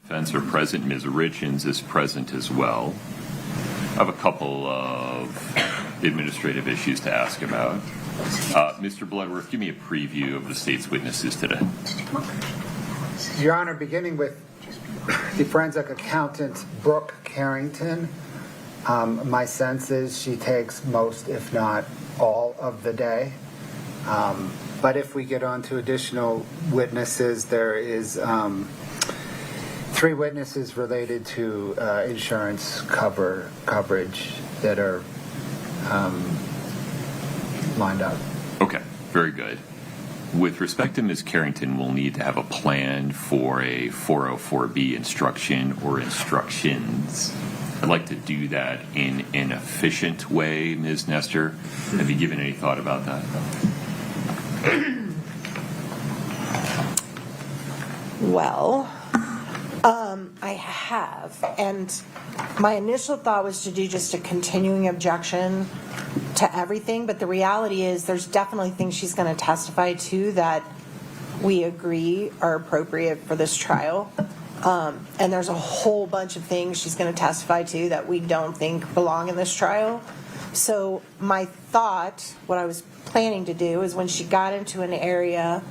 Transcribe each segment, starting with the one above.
Defense are present. Ms. Richins is present as well. I have a couple of administrative issues to ask about. Mr. Bloodworth, give me a preview of the state's witnesses today. Your Honor, beginning with the forensic accountant, Brooke Carrington, my sense is she takes most, if not all, of the day. But if we get on to additional witnesses, there is 3 witnesses related to insurance coverage that are lined up. Okay, very good. With respect to Ms. Carrington, we'll need to have a plan for a 404B instruction or instructions. I'd like to do that in an efficient way, Ms. Nestor. Have you given any thought about that? Well, I have, and my initial thought was to do just a continuing objection to everything, but the reality is there's definitely things she's going to testify to that we agree are appropriate for this trial. And there's a whole bunch of things she's going to testify to that we don't think belong in this trial. So my thought, what I was planning to do, is when she got into an area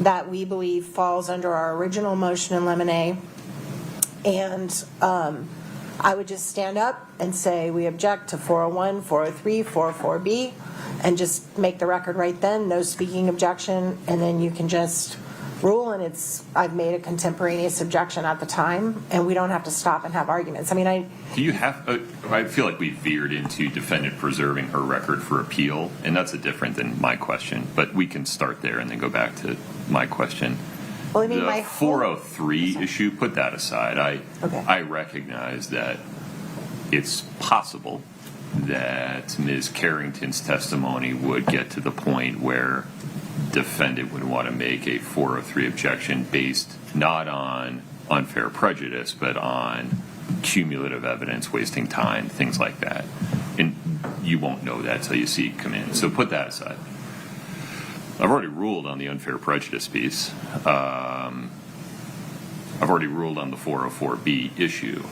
that we believe falls under our original motion in limine, and I would just stand up and say we object to 401, 403, 404B, and just make the record right then, no speaking objection, and then you can just rule, and I've made a contemporaneous objection at the time, and we don't have to stop and have arguments. I mean, I feel like we veered into defendant preserving her record for appeal, and that's different than my question, but we can start there and then go back to my question. Well, I mean, the 403 issue, put that aside. I recognize that it's possible that Ms. Carrington's testimony would get to the point where defendant would want to make a 403 objection based not on unfair prejudice, but on cumulative evidence, wasting time, things like that. And you won't know that till you see it come in. So put that aside. I've already ruled on the unfair prejudice piece. I've already ruled on the 404B issue.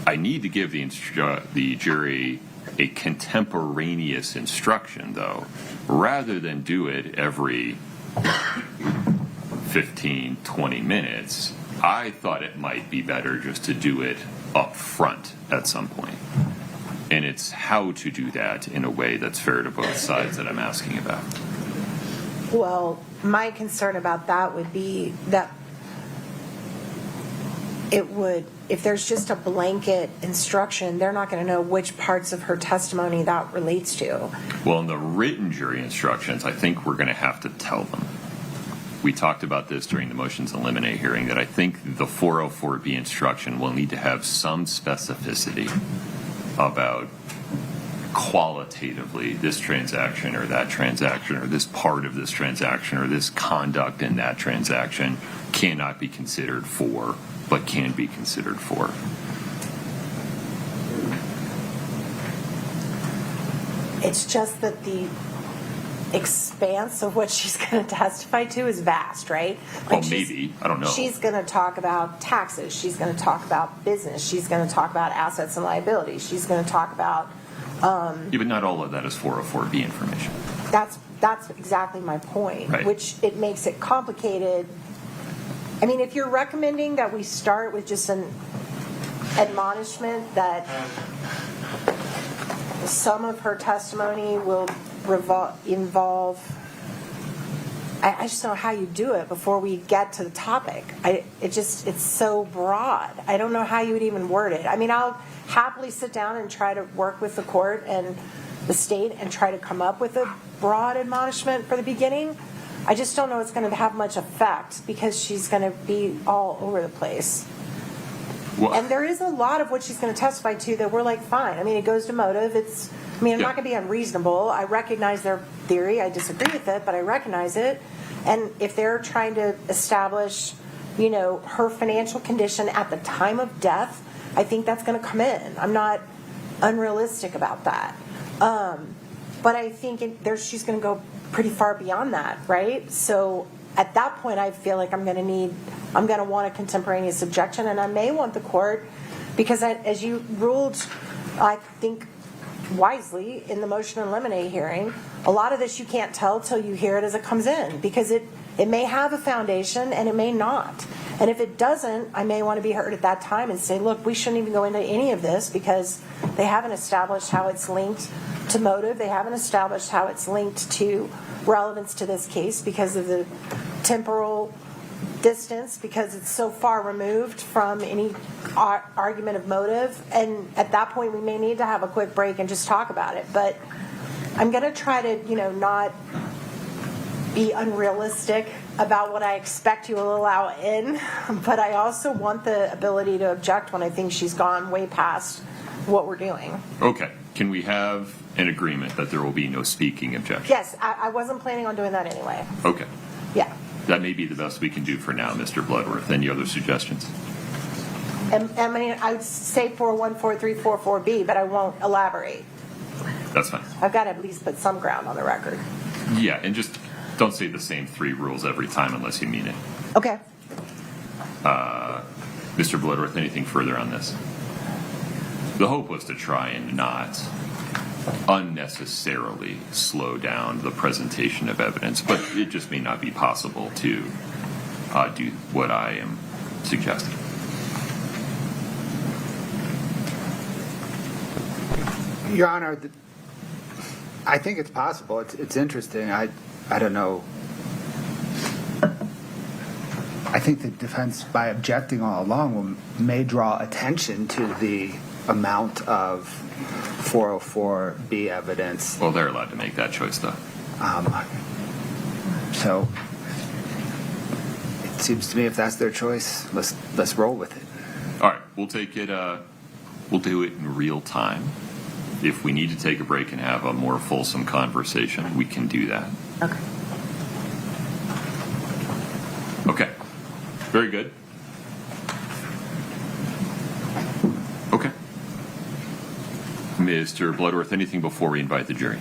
I need to give the jury a contemporaneous instruction, though, rather than do it every 15, 20 minutes. I thought it might be better just to do it up front at some point. And it's how to do that in a way that's fair to both sides that I'm asking about. well, my concern about that would be that it would, if there's just a blanket instruction, they're not going to know which parts of her testimony that relates to. Well, in the written jury instructions, I think we're going to have to tell them. We talked about this during the motions in limine hearing, that I think the 404B instruction will need to have some specificity about qualitatively this transaction or that transaction or this part of this transaction or this conduct in that transaction cannot be considered for, but can be considered for. It's just that the expanse of what she's going to testify to is vast, right? Like, well, maybe. I don't know. She's going to talk about taxes. She's going to talk about business. She's going to talk about assets and liabilities. She's going to talk about... yeah, but not all of that is 404B information. That's exactly my point, right. Which it makes it complicated. I mean, if you're recommending that we start with just an admonishment that some of her testimony will involve, I just don't know how you do it before we get to the topic. It's so broad. I don't know how you would even word it. I mean, I'll happily sit down and try to work with the court and the state and try to come up with a broad admonishment for the beginning. I just don't know it's going to have much effect because she's going to be all over the place. Well, and there is a lot of what she's going to testify to that we're like, fine. I mean, it goes to motive. I'm not going to be unreasonable. I recognize their theory. I disagree with it, but I recognize it. And if they're trying to establish, her financial condition at the time of death, I think that's going to come in. I'm not unrealistic about that. But I think she's going to go pretty far beyond that, right? So at that point, I feel like I'm going to want a contemporaneous objection, and I may want the court, because as you ruled, I think wisely in the motion in limine hearing, a lot of this you can't tell till you hear it as it comes in, because it may have a foundation and it may not. And if it doesn't, I may want to be heard at that time and say, look, we shouldn't even go into any of this because they haven't established how it's linked to motive. They haven't established how it's linked to relevance to this case because of the temporal distance, because it's so far removed from any argument of motive. And at that point, we may need to have a quick break and just talk about it. But I'm going to try to, not be unrealistic about what I expect you will allow in, but I also want the ability to object when I think she's gone way past what we're doing. Okay. Can we have an agreement that there will be no speaking objection? Yes, I wasn't planning on doing that anyway. Okay. Yeah. That may be the best we can do for now, Mr. Bloodworth. Any other suggestions? I mean, I would say 4143444B, but I won't elaborate. That's fine. I've got to at least put some ground on the record. Yeah, and just don't say the same 3 rules every time unless you mean it. Okay. Mr. Bloodworth, anything further on this? The hope was to try and not unnecessarily slow down the presentation of evidence, but it just may not be possible to do what I am suggesting. Your Honor, I think it's possible. It's interesting. I don't know. I think the defense, by objecting all along, may draw attention to the amount of 404B evidence. Well, they're allowed to make that choice, though. So it seems to me if that's their choice, let's roll with it. All right, we'll take it. We'll do it in real time. If we need to take a break and have a more fulsome conversation, we can do that. Okay. Okay. Very good. Okay. Mr. Bloodworth, anything before we invite the jury?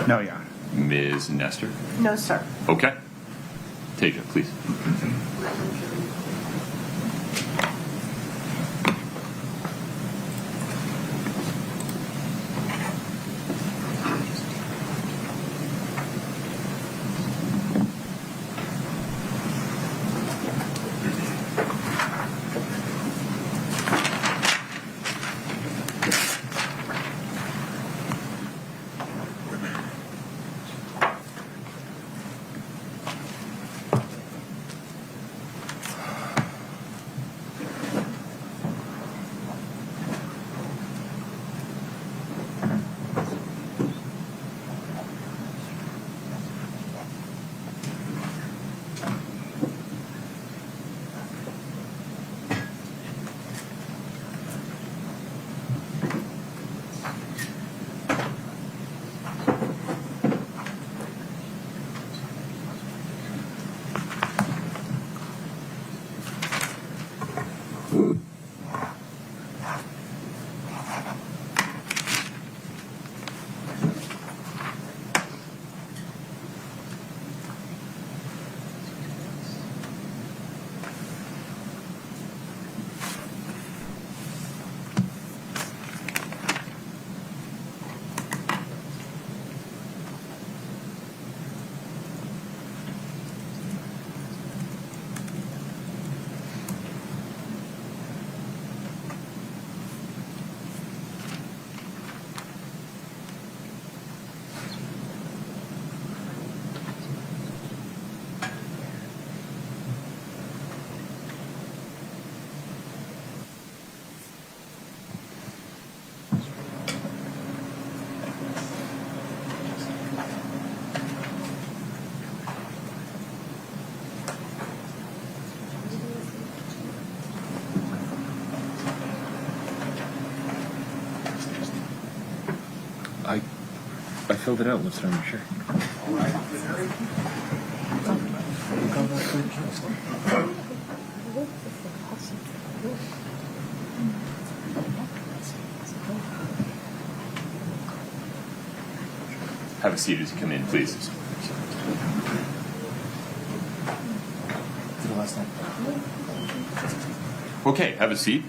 No, Your Honor. Ms. Nestor? No, sir. Okay. Take it, please. I filled it out. What's on your shirt? Have a seat as you come in, please. Okay, have a seat.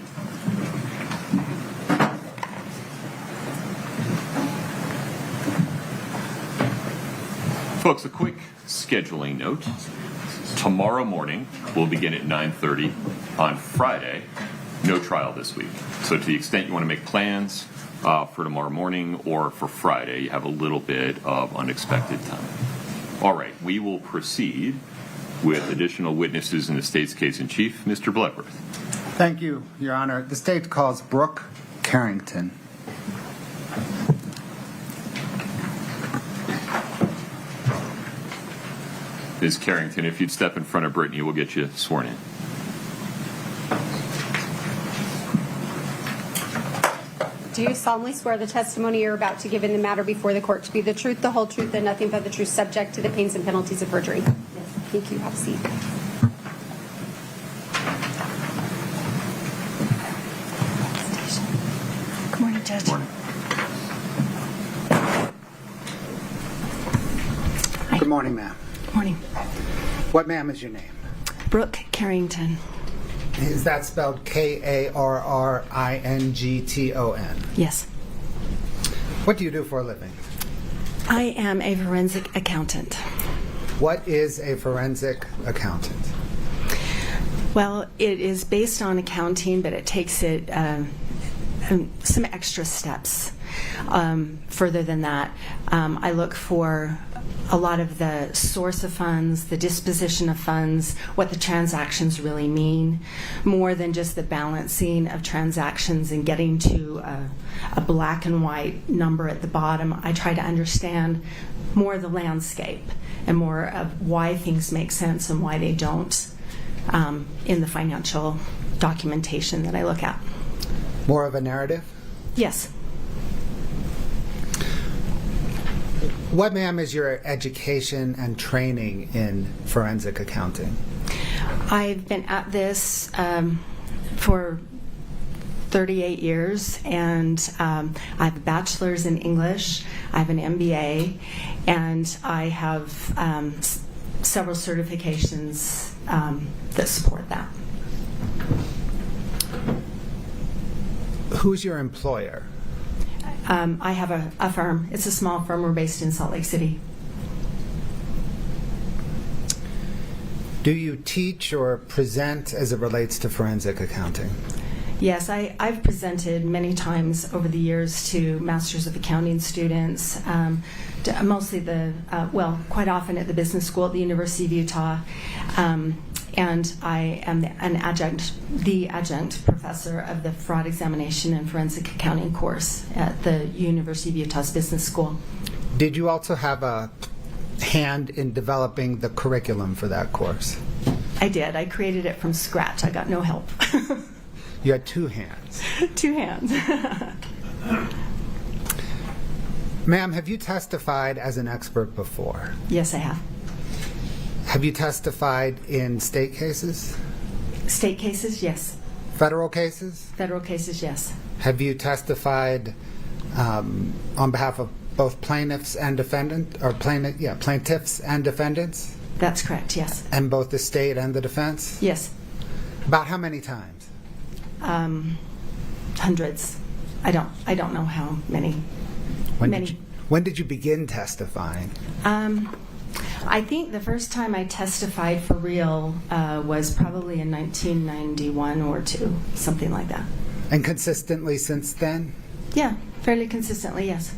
Folks, a quick scheduling note. Tomorrow morning, we'll begin at 9:30. On Friday, no trial this week. So to the extent you want to make plans for tomorrow morning or for Friday, you have a little bit of unexpected time. All right, we will proceed with additional witnesses in the state's case in chief. Mr. Bloodworth. Thank you, Your Honor. The state calls Brooke Carrington. Ms. Carrington, if you'd step in front of Brittany, we'll get you sworn in. Do you solemnly swear the testimony you're about to give in the matter before the court to be the truth, the whole truth, and nothing but the truth, subject to the pains and penalties of perjury? Yes. Thank you. Have a seat. Good morning, Judge. Good morning. Good morning, ma'am. Morning. What, ma'am, is your name? Brooke Carrington. Is that spelled Karrington? Yes. What do you do for a living? I am a forensic accountant. What is a forensic accountant? Well, it is based on accounting, but it takes it some extra steps further than that. I look for a lot of the source of funds, the disposition of funds, what the transactions really mean, more than just the balancing of transactions and getting to a black and white number at the bottom. I try to understand more of the landscape and more of why things make sense and why they don't in the financial documentation that I look at. More of a narrative? Yes. What, ma'am, is your education and training in forensic accounting? I've been at this for 38 years, and I have a bachelor's in English, I have an MBA, and I have several certifications that support that. Who's your employer? I have a firm. It's a small firm. We're based in Salt Lake City. Do you teach or present as it relates to forensic accounting? Yes, I've presented many times over the years to Masters of Accounting students, mostly quite often at the business school at the University of Utah. And I am the adjunct professor of the fraud examination and forensic accounting course at the University of Utah's Business School. Did you also have a hand in developing the curriculum for that course? I did. I created it from scratch. I got no help. You had two hands. Two hands. Ma'am, have you testified as an expert before? Yes, I have. Have you testified in state cases? State cases, yes. Federal cases? Federal cases, yes. Have you testified on behalf of both plaintiffs and plaintiffs and defendants? That's correct, yes. And both the state and the defense? Yes. About how many times? Hundreds. I don't know how many. When did you begin testifying? I think the first time I testified for real was probably in 1991 or 2, something like that. And consistently since then? Yeah, fairly consistently, yes.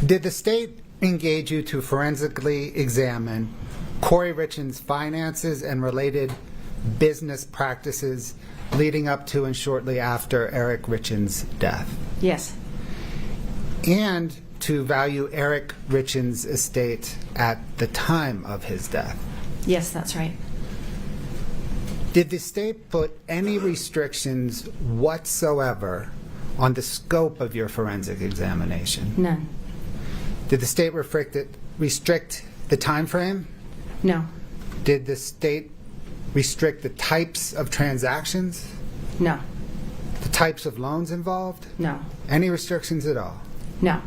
Did the state engage you to forensically examine Kouri Richins' finances and related business practices leading up to and shortly after Eric Richins' death? Yes. And to value Eric Richins' estate at the time of his death? Yes, that's right. Did the state put any restrictions whatsoever on the scope of your forensic examination? None. Did the state restrict the time frame? No. Did the state restrict the types of transactions? No. The types of loans involved? No. Any restrictions at all? No.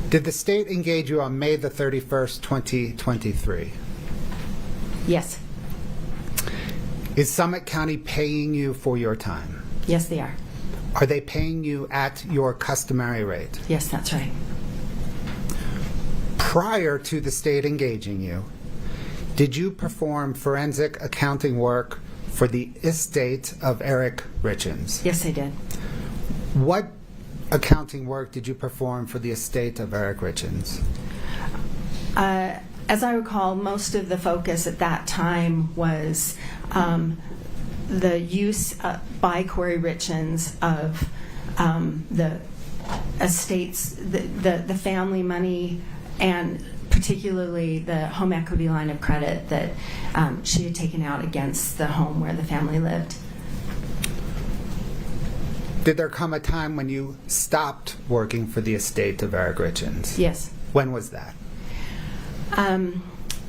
Did the state engage you on May the 31st, 2023? Yes. Is Summit County paying you for your time? Yes, they are. Are they paying you at your customary rate? Yes, that's right. Prior to the state engaging you, did you perform forensic accounting work for the estate of Eric Richins? Yes, I did. What accounting work did you perform for the estate of Eric Richins? As I recall, most of the focus at that time was the use by Kouri Richins of the estates, the family money, and particularly the home equity line of credit that she had taken out against the home where the family lived. Did there come a time when you stopped working for the estate of Eric Richins? Yes. When was that?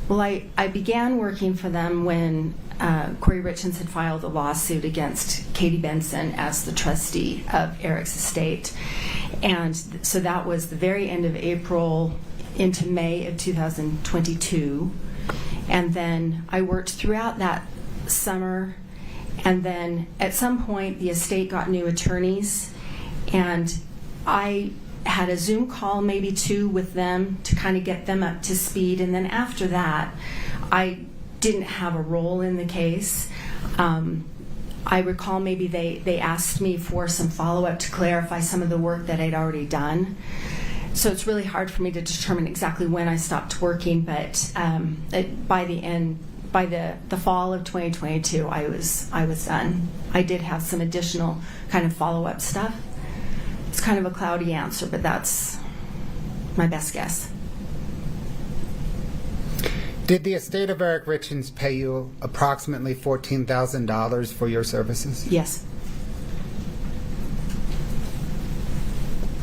Well, I began working for them when Kouri Richins had filed a lawsuit against Katie Benson as the trustee of Eric's estate. And so that was the very end of April into May of 2022. And then I worked throughout that summer. And then at some point, the estate got new attorneys. And I had a Zoom call, maybe two, with them to kind of get them up to speed. And then after that, I didn't have a role in the case. I recall maybe they asked me for some follow-up to clarify some of the work that I'd already done. So it's really hard for me to determine exactly when I stopped working, but by the fall of 2022, I was done. I did have some additional kind of follow-up stuff. It's kind of a cloudy answer, but that's my best guess. Did the estate of Eric Richins pay you approximately $14,000 for your services? Yes.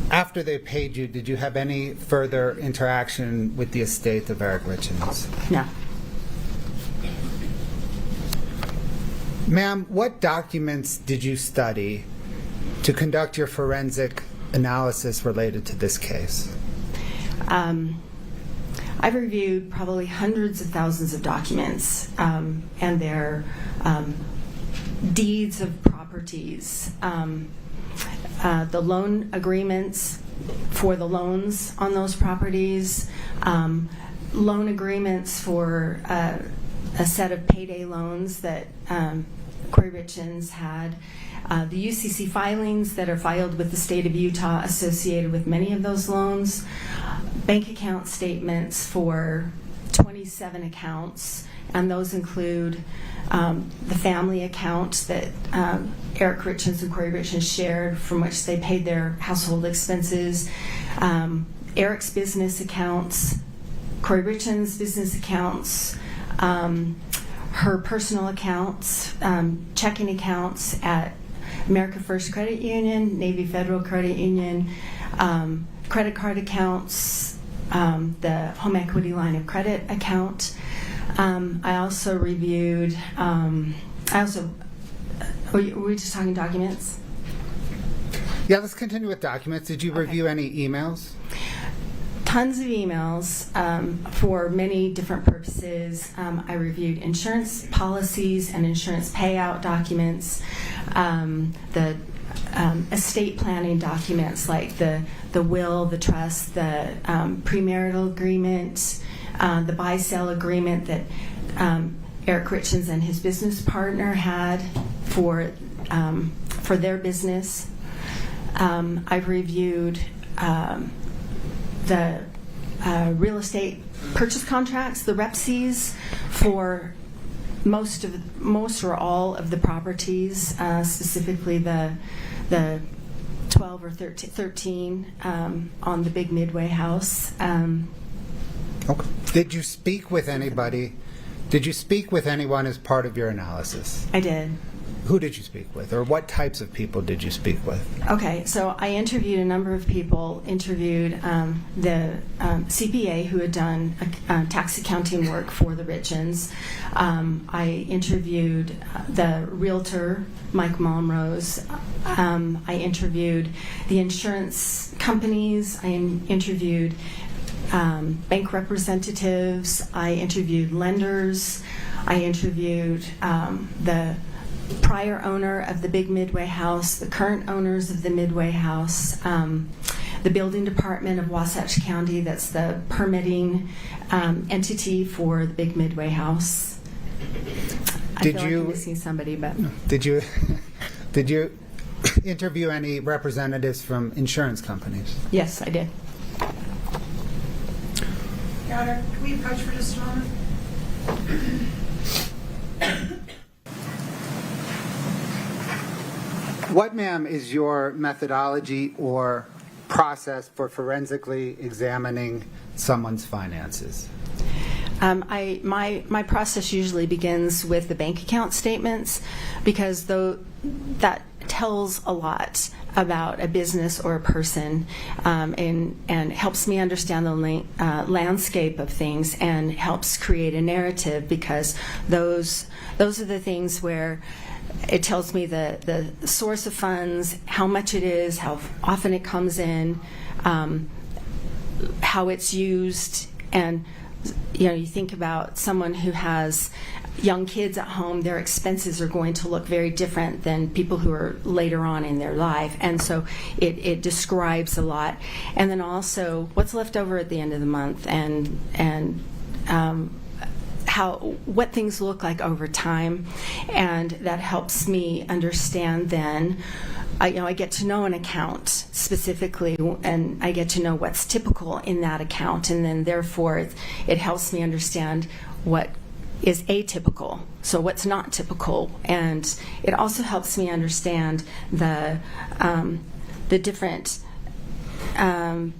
After they paid you, did you have any further interaction with the estate of Eric Richins? No. Ma'am, what documents did you study to conduct your forensic analysis related to this case? I've reviewed probably hundreds of thousands of documents and their deeds of properties, the loan agreements for the loans on those properties, loan agreements for a set of payday loans that Kouri Richins had, the UCC filings that are filed with the state of Utah associated with many of those loans, bank account statements for 27 accounts, and those include the family account that Eric Richins and Kouri Richins shared, from which they paid their household expenses, Eric's business accounts, Kouri Richins' business accounts, her personal accounts, checking accounts at America First Credit Union, Navy Federal Credit Union, credit card accounts, the home equity line of credit account. I also reviewed, were we just talking documents? Yeah, let's continue with documents. Did you review any emails? Tons of emails for many different purposes. I reviewed insurance policies and insurance payout documents, the estate planning documents like the will, the trust, the premarital agreement, the buy-sell agreement that Eric Richins and his business partner had for their business. I've reviewed the real estate purchase contracts, the REPCs, for most or all of the properties, specifically the 12 or 13 on the big Midway house. Okay. Did you speak with anybody? Did you speak with anyone as part of your analysis? I did. who did you speak with, or what types of people did you speak with? Okay, so I interviewed a number of people. Interviewed the CPA who had done tax accounting work for the Richins. I interviewed the realtor, Mike Malmrose. I interviewed the insurance companies. I interviewed bank representatives. I interviewed lenders. I interviewed the prior owner of the big Midway house, the current owners of the Midway house, the building department of Wasatch County, that's the permitting entity for the big Midway house. I feel like I'm missing somebody, but Did you interview any representatives from insurance companies? yes, I did. Your Honor, can we approach for just a moment? What, ma'am, is your methodology or process for forensically examining someone's finances? My process usually begins with the bank account statements, because that tells a lot about a business or a person, and helps me understand the landscape of things, and helps create a narrative, because those are the things where it tells me the source of funds, how much it is, how often it comes in, how it's used. And you think about someone who has young kids at home, their expenses are going to look very different than people who are later on in their life. And so it describes a lot. And then also what's left over at the end of the month, and what things look like over time. And that helps me understand then. I get to know an account specifically, and I get to know what's typical in that account, and then therefore it helps me understand what is atypical, so what's not typical. And it also helps me understand the different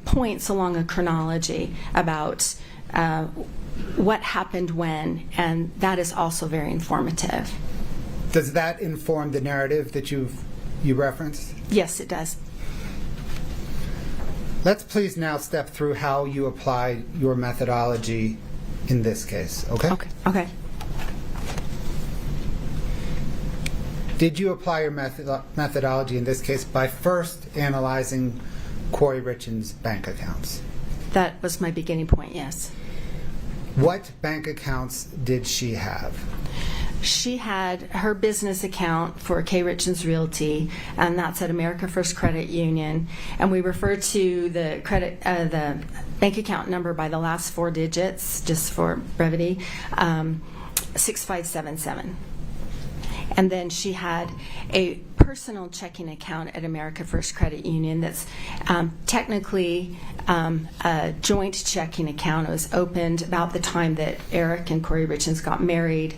points along a chronology about what happened when, and that is also very informative. Does that inform the narrative that you referenced? Yes, it does. Let's please now step through how you applied your methodology in this case, okay? Okay. Did you apply your methodology in this case by first analyzing Kouri Richins' bank accounts? That was my beginning point, yes. What bank accounts did she have? She had her business account for K. Richins Realty, and that's at America First Credit Union. And we refer to the the bank account number by the last four digits, just for brevity, 6577. And then she had a personal checking account at America First Credit Union that's technically a joint checking account. It was opened about the time that Eric and Kouri Richins got married.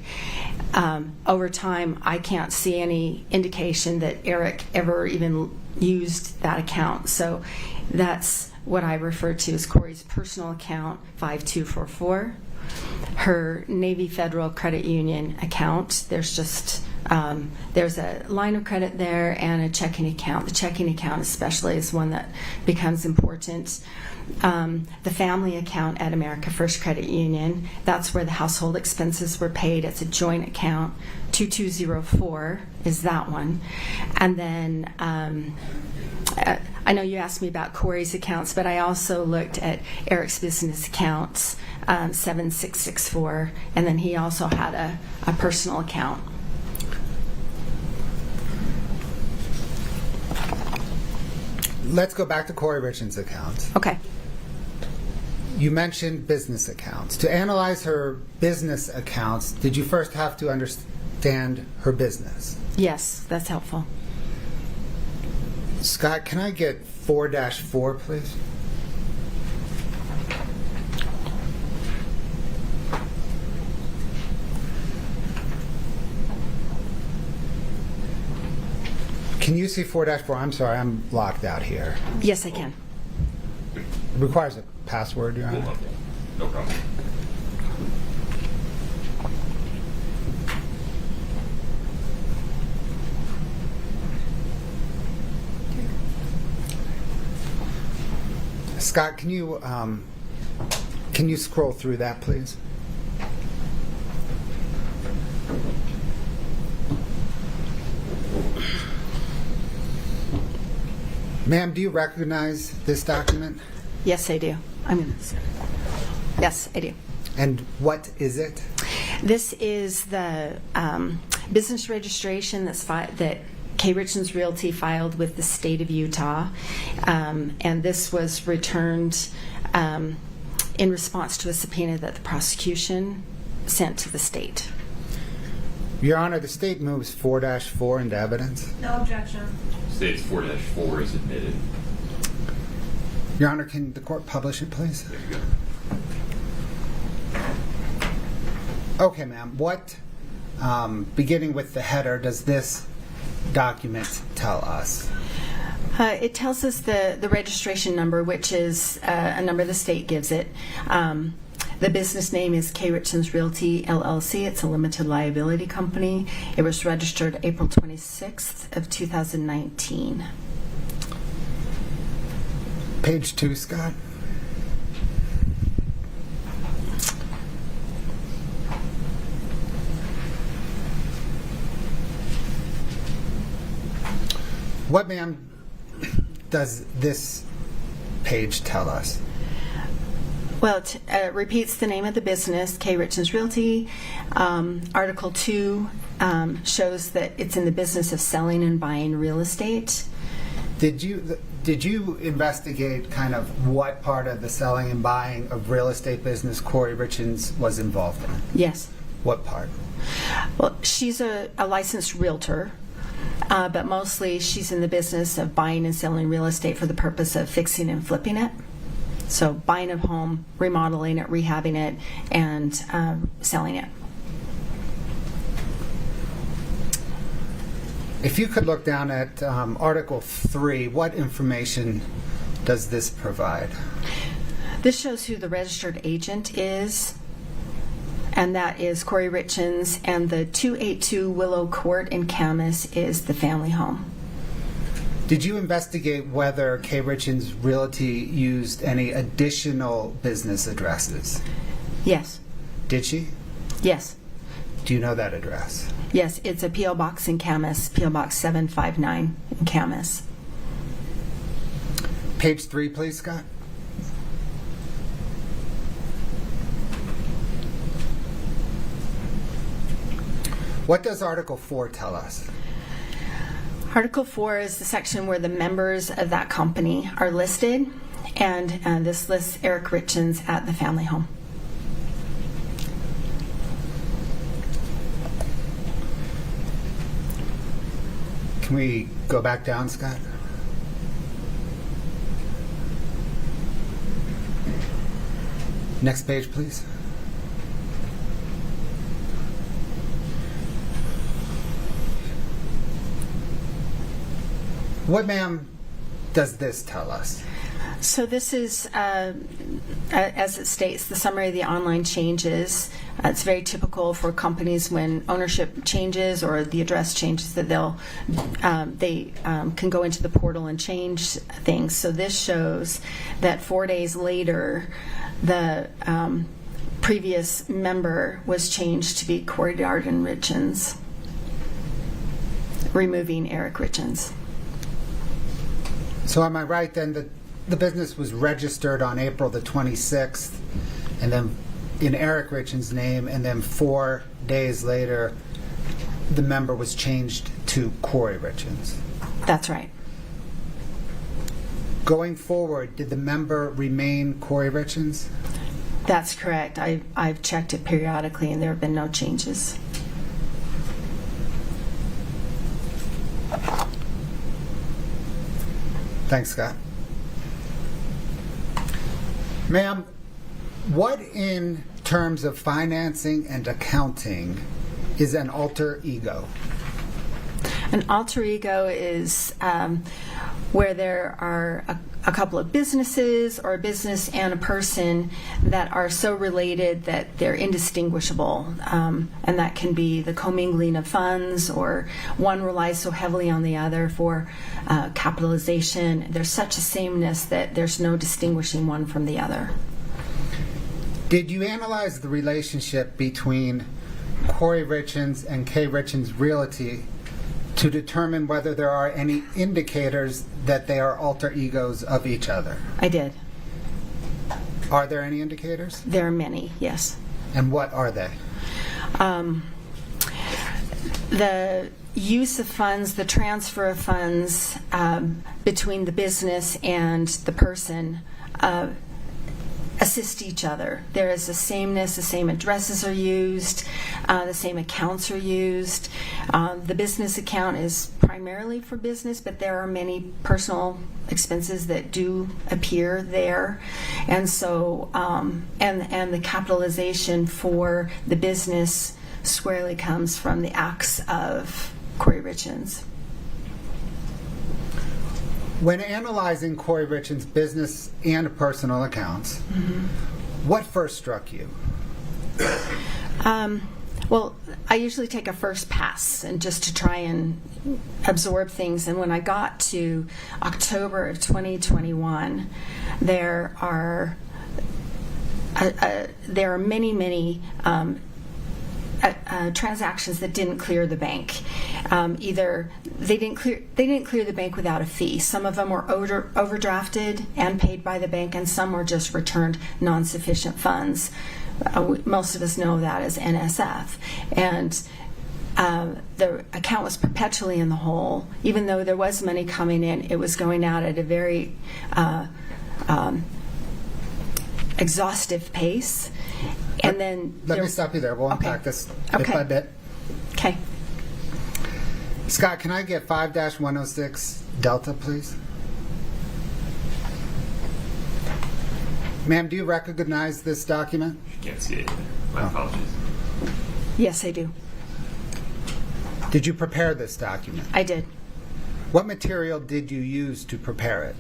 Over time, I can't see any indication that Eric ever even used that account. So that's what I refer to as Kouri's personal account, 5244. Her Navy Federal Credit Union account, there's a line of credit there and a checking account. The checking account especially is one that becomes important. The family account at America First Credit Union, that's where the household expenses were paid. It's a joint account. 2204 is that one. And then I know you asked me about Kouri's accounts, but I also looked at Eric's business accounts, 7664, and then he also had a personal account. Let's go back to Kouri Richins' accounts. Okay. You mentioned business accounts. To analyze her business accounts, did you first have to understand her business? Yes, that's helpful. Scott, can I get 4-4, please? Can you see 4-4? I'm sorry, I'm locked out here. Yes, I can. It requires a password, Your Honor. No problem. Scott, can you scroll through that, please? Ma'am, do you recognize this document? Yes, I do. Yes, I do. And what is it? This is the business registration that Kouri Richins Realty filed with the state of Utah, and this was returned in response to a subpoena that the prosecution sent to the state. Your Honor, the state moves 4-4 into evidence. No objection. States 4-4 is admitted. Your Honor, can the court publish it, please? There you go. Okay, ma'am. What, beginning with the header, does this document tell us? It tells us the registration number, which is a number the state gives it. The business name is Kouri Richins Realty, LLC. It's a limited liability company. It was registered April 26th of 2019. Page 2, Scott. What, ma'am, does this page tell us? Well, it repeats the name of the business, Kouri Richins Realty. Article 2 shows that it's in the business of selling and buying real estate. Did you investigate kind of what part of the selling and buying of real estate business Kouri Richins was involved in? Yes. What part? Well, she's a licensed realtor, but mostly she's in the business of buying and selling real estate for the purpose of fixing and flipping it. So buying a home, remodeling it, rehabbing it, and selling it. If you could look down at Article 3, what information does this provide? This shows who the registered agent is, and that is Kouri Richins, and the 282 Willow Court in Camas is the family home. Did you investigate whether Kouri Richins Realty used any additional business addresses? Yes. Did she? Yes. Do you know that address? Yes, it's a P.O. Box in Camas, P.O. Box 759 in Camas. Page 3, please, Scott. What does Article 4 tell us? Article 4 is the section where the members of that company are listed, and this lists Eric Richins at the family home. Can we go back down, Scott? Next page, please. What, ma'am, does this tell us? So this is, as it states, the summary of the online changes. It's very typical for companies when ownership changes or the address changes that they can go into the portal and change things. So this shows that 4 days later, the previous member was changed to be Kouri Richins, removing Eric Richins. So am I right then that the business was registered on April the 26th and then in Eric Richins' name, and then 4 days later the member was changed to Kouri Richins? That's right. Going forward, did the member remain Kouri Richins? That's correct. I've checked it periodically and there have been no changes. Thanks, Scott. Ma'am, what in terms of financing and accounting is an alter ego? An alter ego is where there are a couple of businesses or a business and a person that are so related that they're indistinguishable. And that can be the commingling of funds, or one relies so heavily on the other for capitalization. There's such a sameness that there's no distinguishing one from the other. Did you analyze the relationship between Kouri Richins and K. Richins Realty to determine whether there are any indicators that they are alter egos of each other? I did. Are there any indicators? There are many, yes. And what are they? The use of funds, the transfer of funds between the business and the person assist each other. There is a sameness, the same addresses are used, the same accounts are used. The business account is primarily for business, but there are many personal expenses that do appear there. And so, and the capitalization for the business squarely comes from the acts of Kouri Richins. When analyzing Kouri Richins' business and personal accounts, what first struck you? Well, I usually take a first pass and just to try and absorb things. And when I got to October of 2021, there are many transactions that didn't clear the bank. Either they didn't clear the bank without a fee. Some of them were overdrafted and paid by the bank, and some were just returned non-sufficient funds. Most of us know that as NSF. And the account was perpetually in the hole. Even though there was money coming in, it was going out at a very exhaustive pace. And then let me stop you there. We'll unpack this bit by bit. Okay. Scott, can I get 5-106 Delta, please? Ma'am, do you recognize this document? Can't see it. My apologies. Yes, I do. Did you prepare this document? I did. What material did you use to prepare it?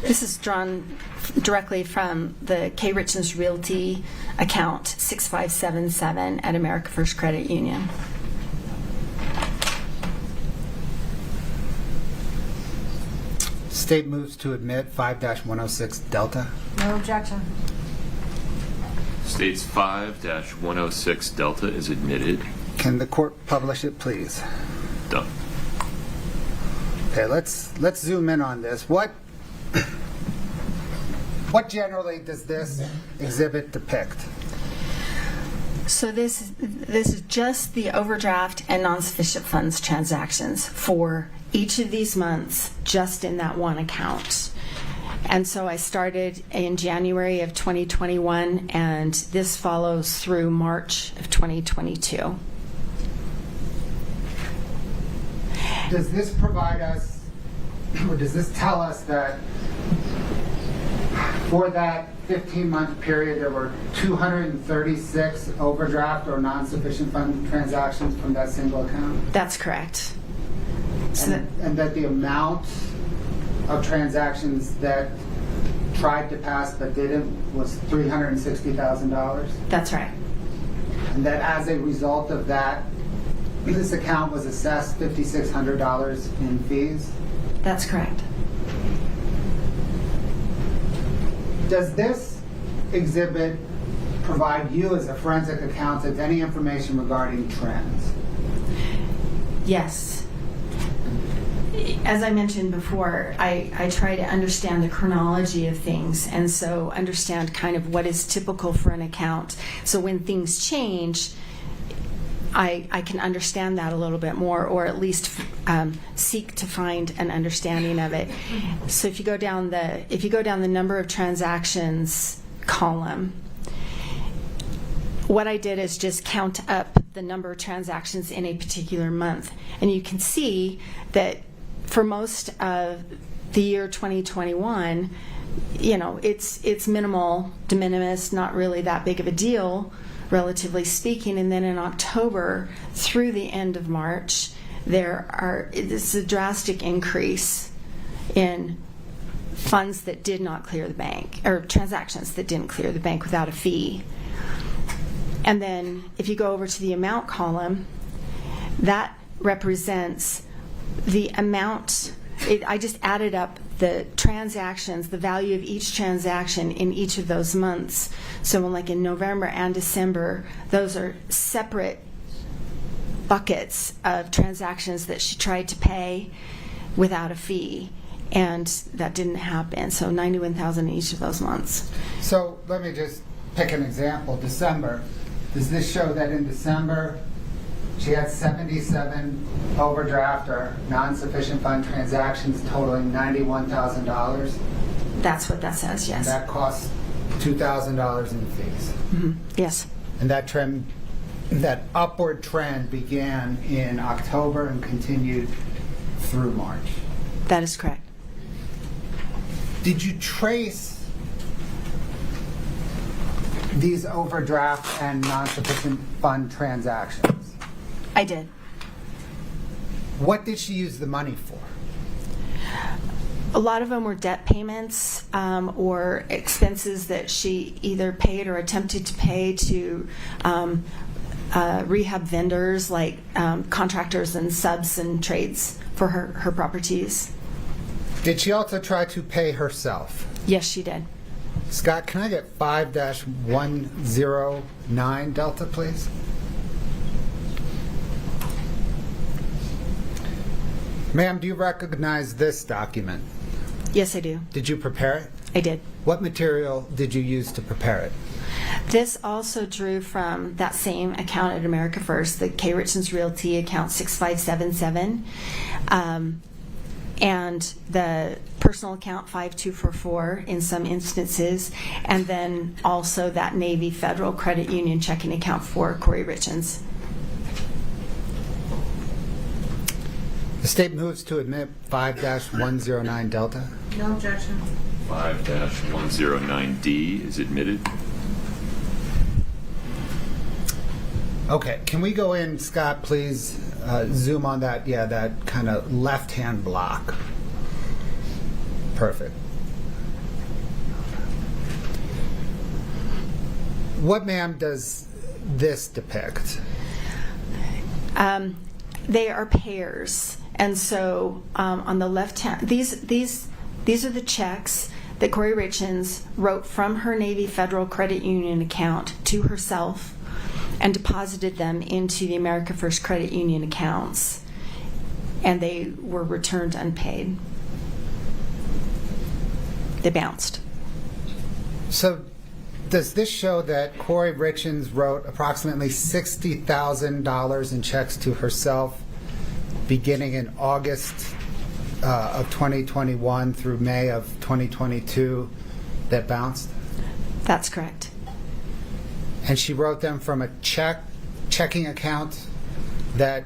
This is drawn directly from the K. Richins Realty account 6577 at America First Credit Union. State moves to admit 5-106 Delta. No objection. States 5-106 Delta is admitted. Can the court publish it, please? Done. Okay, let's zoom in on this. What generally does this exhibit depict? So this is just the overdraft and non-sufficient funds transactions for each of these months, just in that one account. And so I started in January of 2021, and this follows through March of 2022. Does this provide us, or does this tell us that for that 15-month period there were 236 overdraft or non-sufficient fund transactions from that single account? That's correct. And that the amount of transactions that tried to pass but didn't was $360,000? That's right. And that as a result of that, this account was assessed $5,600 in fees? That's correct. Does this exhibit provide you as a forensic accountant any information regarding trends? Yes. As I mentioned before, I try to understand the chronology of things, and so understand kind of what is typical for an account. So when things change, I can understand that a little bit more, or at least seek to find an understanding of it. So if you go down the number of transactions column, what I did is just count up the number of transactions in a particular month, and you can see that for most of the year 2021, it's minimal, de minimis, not really that big of a deal, relatively speaking. And then in October through the end of March, this is a drastic increase in funds that did not clear the bank, or transactions that didn't clear the bank without a fee. And then if you go over to the amount column, that represents the amount. I just added up the transactions, the value of each transaction in each of those months. So in November and December, those are separate buckets of transactions that she tried to pay without a fee, and that didn't happen. So $91,000 in each of those months. So let me just pick an example. December. Does this show that in December she had 77 overdraft or non-sufficient fund transactions totaling $91,000? That's what that says, yes. That costs $2,000 in fees. Mm-hmm. Yes. And that upward trend began in October and continued through March. That is correct. Did you trace these overdraft and non-sufficient fund transactions? I did. What did she use the money for? A lot of them were debt payments or expenses that she either paid or attempted to pay to rehab vendors, like contractors and subs and trades for her properties. Did she also try to pay herself? Yes, she did. Scott, can I get 5-109 Delta, please? Ma'am, do you recognize this document? Yes, I do. Did you prepare it? I did. What material did you use to prepare it? This also drew from that same account at America First, the Kouri Richins Realty account 6577, and the personal account 5244 in some instances, and then also that Navy Federal Credit Union checking account for Kouri Richins. The state moves to admit 5-109 Delta. No objection. 5-109D is admitted. Okay, can we go in, Scott, please zoom on that, that kind of left-hand block. Perfect. What, ma'am, does this depict? They are pairs. And so on the left hand, these are the checks that Kouri Richins wrote from her Navy Federal Credit Union account to herself and deposited them into the America First Credit Union accounts. And they were returned unpaid. They bounced. So does this show that Kouri Richins wrote approximately $60,000 in checks to herself beginning in August of 2021 through May of 2022 that bounced? That's correct. And she wrote them from a checking account that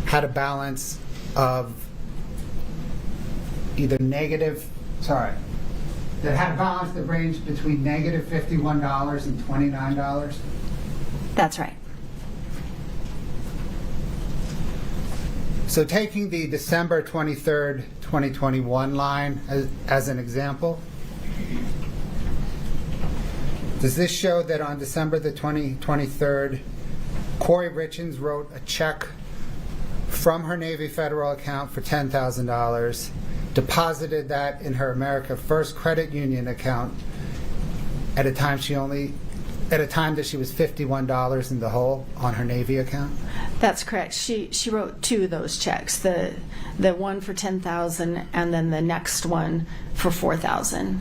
had a balance of either that had a balance that ranged between negative $51 and $29? That's right. So taking the December 23rd, 2021 line as an example, does this show that on December the 23rd, Kouri Richins wrote a check from her Navy Federal account for $10,000, deposited that in her America First Credit Union account at a time that she was $51 in the hole on her Navy account? That's correct. She wrote two of those checks, the one for $10,000 and then the next one for $4,000.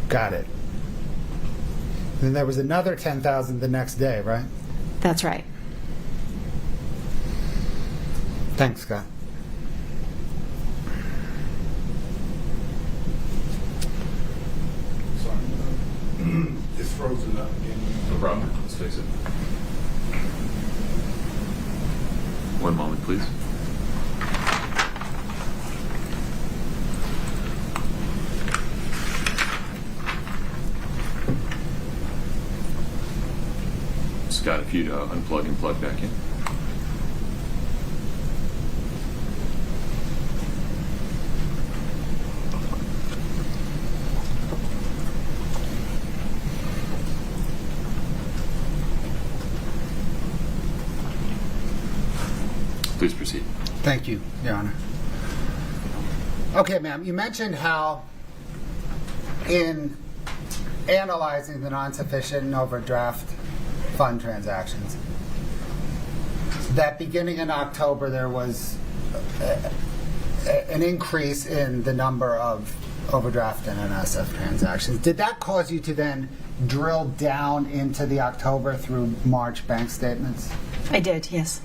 Got it. Then there was another $10,000 the next day, right? That's right. Thanks, Scott. Sorry. It's frozen up again. No problem. Let's fix it. One moment, please. Scott, if you'd unplug and plug back in. Please proceed. Thank you, Your Honor. Okay, ma'am, you mentioned how in analyzing the non-sufficient and overdraft fund transactions, that beginning in October there was an increase in the number of overdraft and NSF transactions. Did that cause you to then drill down into the October through March bank statements? I did, yes.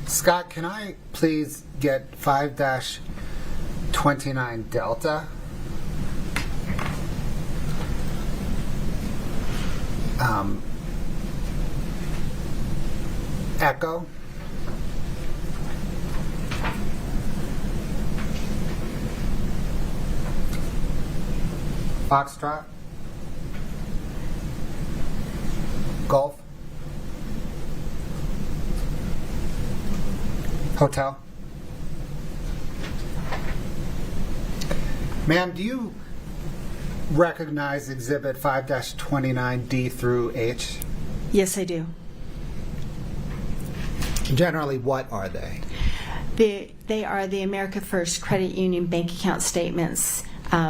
Scott, can I please get 5-29 Delta? Echo. Foxtrot. Golf. Hotel. Ma'am, do you recognize Exhibit 5-29D through H? Yes, I do. Generally, what are they? They are the America First Credit Union bank account statements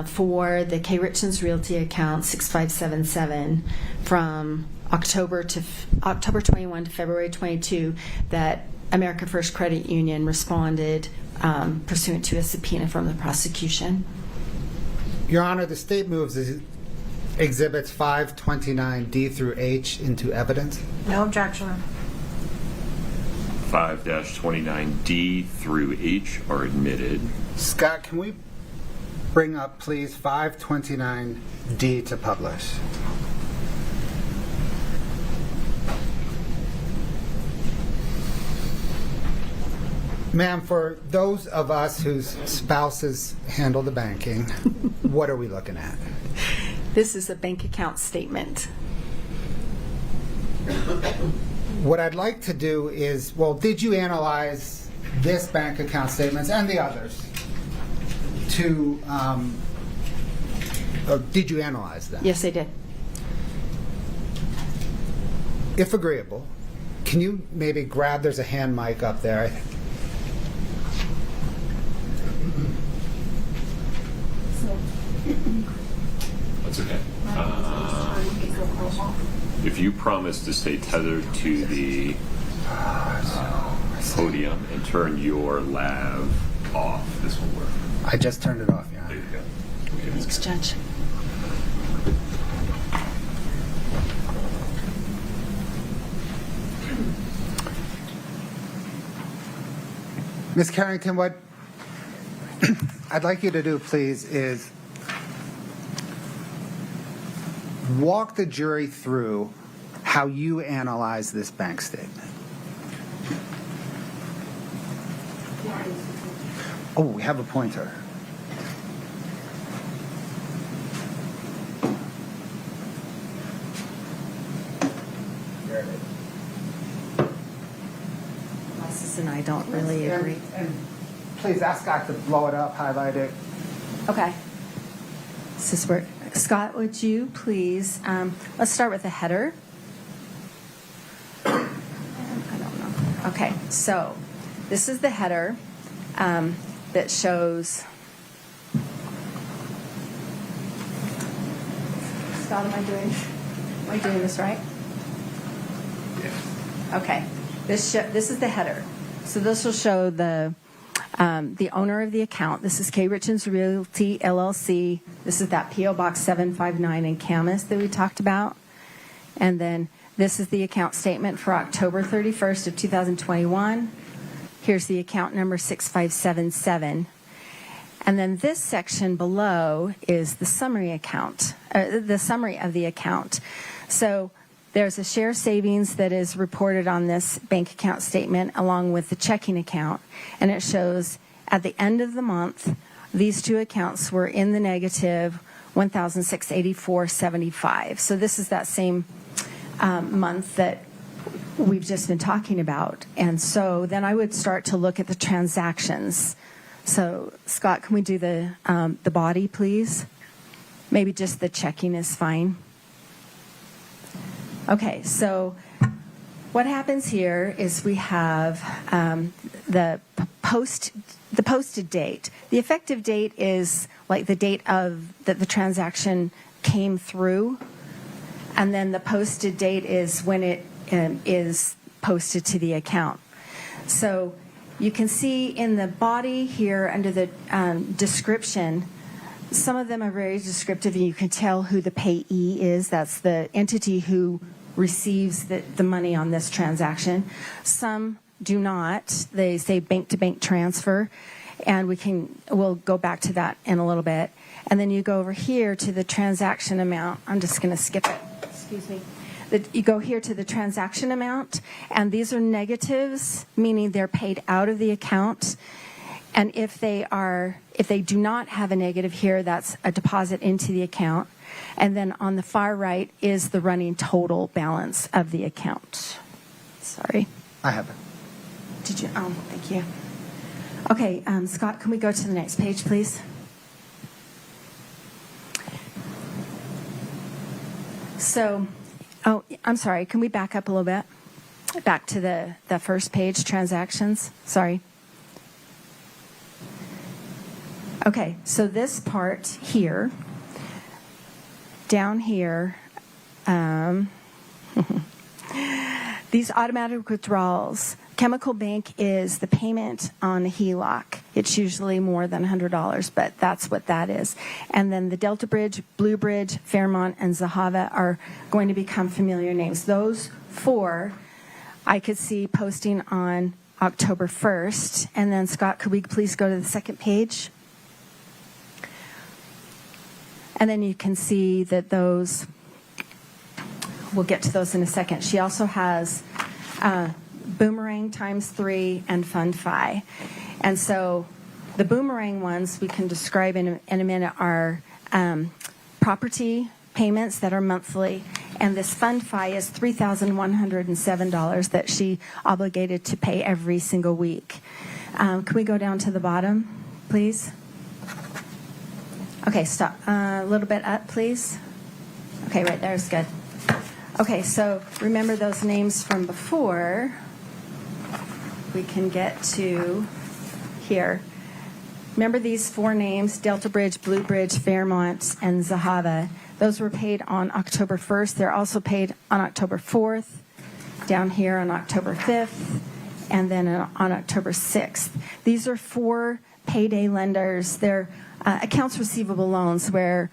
for the Kouri Richins Realty account 6577 from October 21 to February 22 that America First Credit Union responded pursuant to a subpoena from the prosecution. Your Honor, the state moves Exhibits 529D through H into evidence. No objection. 5-29D through H are admitted. Scott, can we bring up, please, 529D to publish? Ma'am, for those of us whose spouses handle the banking, what are we looking at? This is a bank account statement. What I'd like to do is, well, did you analyze this bank account statements and the others to, or did you analyze them? Yes, I did. If agreeable, can you maybe grab, there's a hand mic up there. That's okay. If you promise to stay tethered to the podium and turn your lav off, this will work. I just turned it off, yeah. There you go. Thanks, Judge. Ms. Carrington, what I'd like you to do, please, is walk the jury through how you analyze this bank statement. Oh, we have a pointer. There it is. Alexis and I don't really agree. And please ask Scott to blow it up, highlight it. Okay. This is where, Scott, would you please, let's start with the header. I don't know. Okay, so this is the header that shows. Scott, am I doing this right? Yeah. Okay. This is the header. So this will show the owner of the account. This is Kouri Richins Realty LLC. This is that P.O. Box 759 in Camas that we talked about. And then this is the account statement for October 31st of 2021. Here's the account number 6577. And then this section below is the summary account, the summary of the account. So there's a share savings that is reported on this bank account statement along with the checking account. And it shows at the end of the month, these two accounts were in the negative $1,684.75. So this is that same month that we've just been talking about. And so then I would start to look at the transactions. So Scott, can we do the body, please? Maybe just the checking is fine. Okay, so what happens here is we have the posted date. The effective date is like the date of that the transaction came through, and then the posted date is when it is posted to the account. So you can see in the body here under the description, some of them are very descriptive, and you can tell who the payee is. That's the entity who receives the money on this transaction. Some do not. They say bank-to-bank transfer, and we'll go back to that in a little bit. And then you go over here to the transaction amount. I'm just going to skip it. Excuse me. You go here to the transaction amount, and these are negatives, meaning they're paid out of the account. And if they do not have a negative here, that's a deposit into the account. And then on the far right is the running total balance of the account. Sorry. I have it. Did you? Oh, thank you. Okay, Scott, can we go to the next page, please? So, I'm sorry. Can we back up a little bit? Back to the first page, transactions. Sorry. Okay, so this part here, down here, these automatic withdrawals. Chemical Bank is the payment on the HELOC. It's usually more than $100, but that's what that is. And then the Delta Bridge, Blue Bridge, Fairmont, and Zahava are going to become familiar names. Those four I could see posting on October 1st. And then, Scott, could we please go to the second page? And then you can see that those, we'll get to those in a second. She also has Boomerang ×3 and Fund Fi. And so the Boomerang ones we can describe in a minute are property payments that are monthly. And this Fund Fi is $3,107 that she obligated to pay every single week. Can we go down to the bottom, please? Okay, stop. A little bit up, please. Okay, right there is good. Okay, so remember those names from before. We can get to here. Remember these four names, Delta Bridge, Blue Bridge, Fairmont, and Zahava. Those were paid on October 1st. They're also paid on October 4th, down here on October 5th, and then on October 6th. These are four payday lenders. They're accounts receivable loans where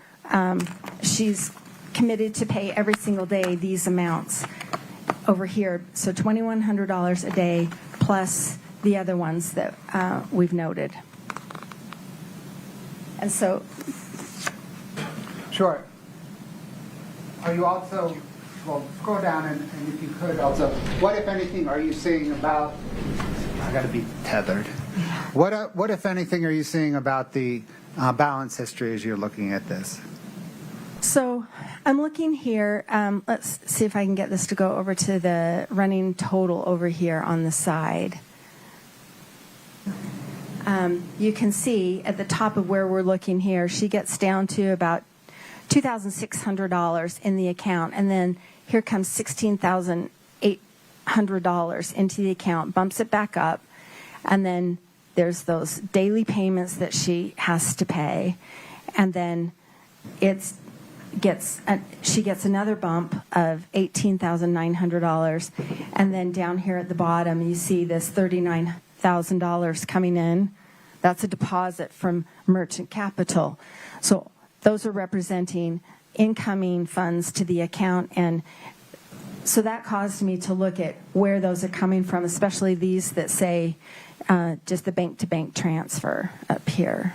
she's committed to pay every single day these amounts over here. So $2,100 a day plus the other ones that we've noted. And so... Sure. Are you also, well, scroll down and if you could also, what if anything are you seeing about, I got to be tethered. What if anything are you seeing about the balance history as you're looking at this? So I'm looking here. Let's see if I can get this to go over to the running total over here on the side. You can see at the top of where we're looking here, she gets down to about $2,600 in the account, and then here comes $16,800 into the account, bumps it back up, and then there's those daily payments that she has to pay, and then she gets another bump of $18,900, and then down here at the bottom you see this $39,000 coming in. That's a deposit from Merchant Capital. So those are representing incoming funds to the account, and so that caused me to look at where those are coming from, especially these that say just the bank-to-bank transfer up here.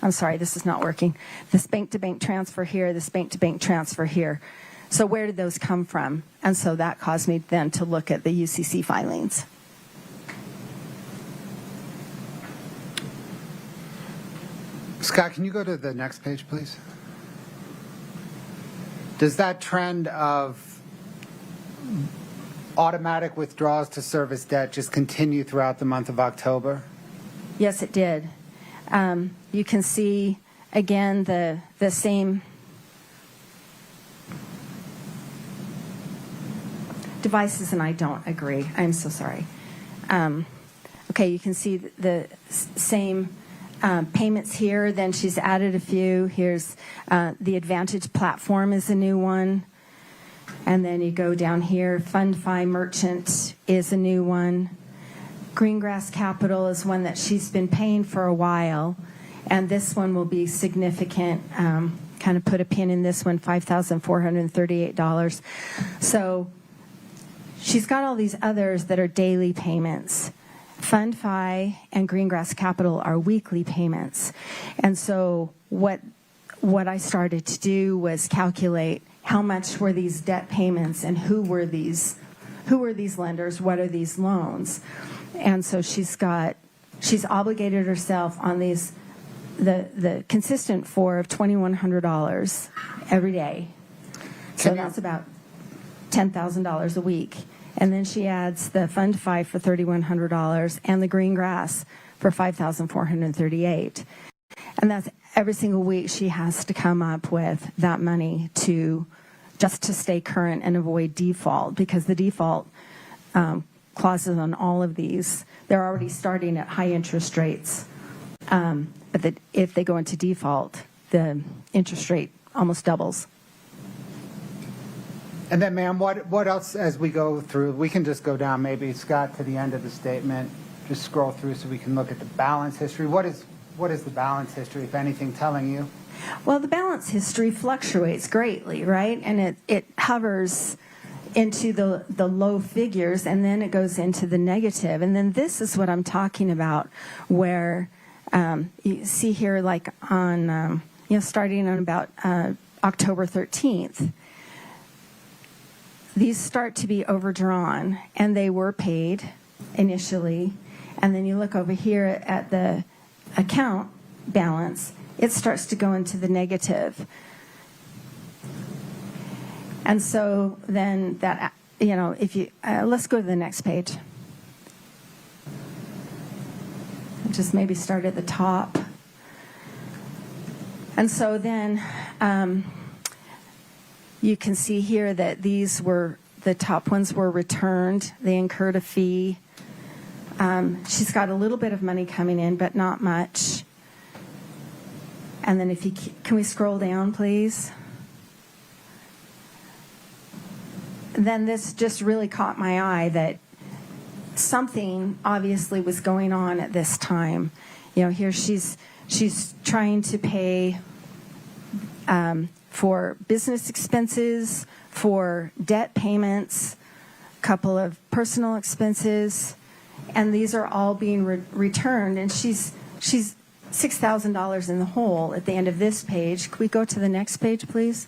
I'm sorry, this is not working. This bank-to-bank transfer here, this bank-to-bank transfer here. So where did those come from? And so that caused me then to look at the UCC filings. Scott, can you go to the next page, please? Does that trend of automatic withdrawals to service debt just continue throughout the month of October? Yes, it did. You can see, again, the same Devices and I don't agree. I'm so sorry. Okay, you can see the same payments here. Then she's added a few. Here's the Advantage platform is a new one. And then you go down here. FundFi Merchant is a new one. Greengrass Capital is one that she's been paying for a while. And this one will be significant. Kind of put a pin in this one, $5,438. So she's got all these others that are daily payments. FundFi and Greengrass Capital are weekly payments. And so what I started to do was calculate how much were these debt payments and who were these lenders, what are these loans. And so she's obligated herself on these the consistent for of $2,100 every day. So that's about $10,000 a week. And then she adds the FundFi for $3,100 and the Greengrass for $5,438. And that's every single week she has to come up with that money just to stay current and avoid default, because the default clauses on all of these, they're already starting at high interest rates. But if they go into default, the interest rate almost doubles. And then, ma'am, what else as we go through? We can just go down, maybe, Scott, to the end of the statement. Just scroll through so we can look at the balance history. What is the balance history, if anything, telling you? Well, the balance history fluctuates greatly, right? And it hovers into the low figures, and then it goes into the negative. And then this is what I'm talking about, where you see here, like on, starting on about October 13th, these start to be overdrawn, and they were paid initially. And then you look over here at the account balance, it starts to go into the negative. And so then that, if you, let's go to the next page. Just maybe start at the top. And so then you can see here that the top ones were returned. They incurred a fee. She's got a little bit of money coming in, but not much. And then can we scroll down, please? Then this just really caught my eye that something obviously was going on at this time. Here she's trying to pay for business expenses, for debt payments, a couple of personal expenses, and these are all being returned. And she's $6,000 in the hole at the end of this page. Can we go to the next page, please?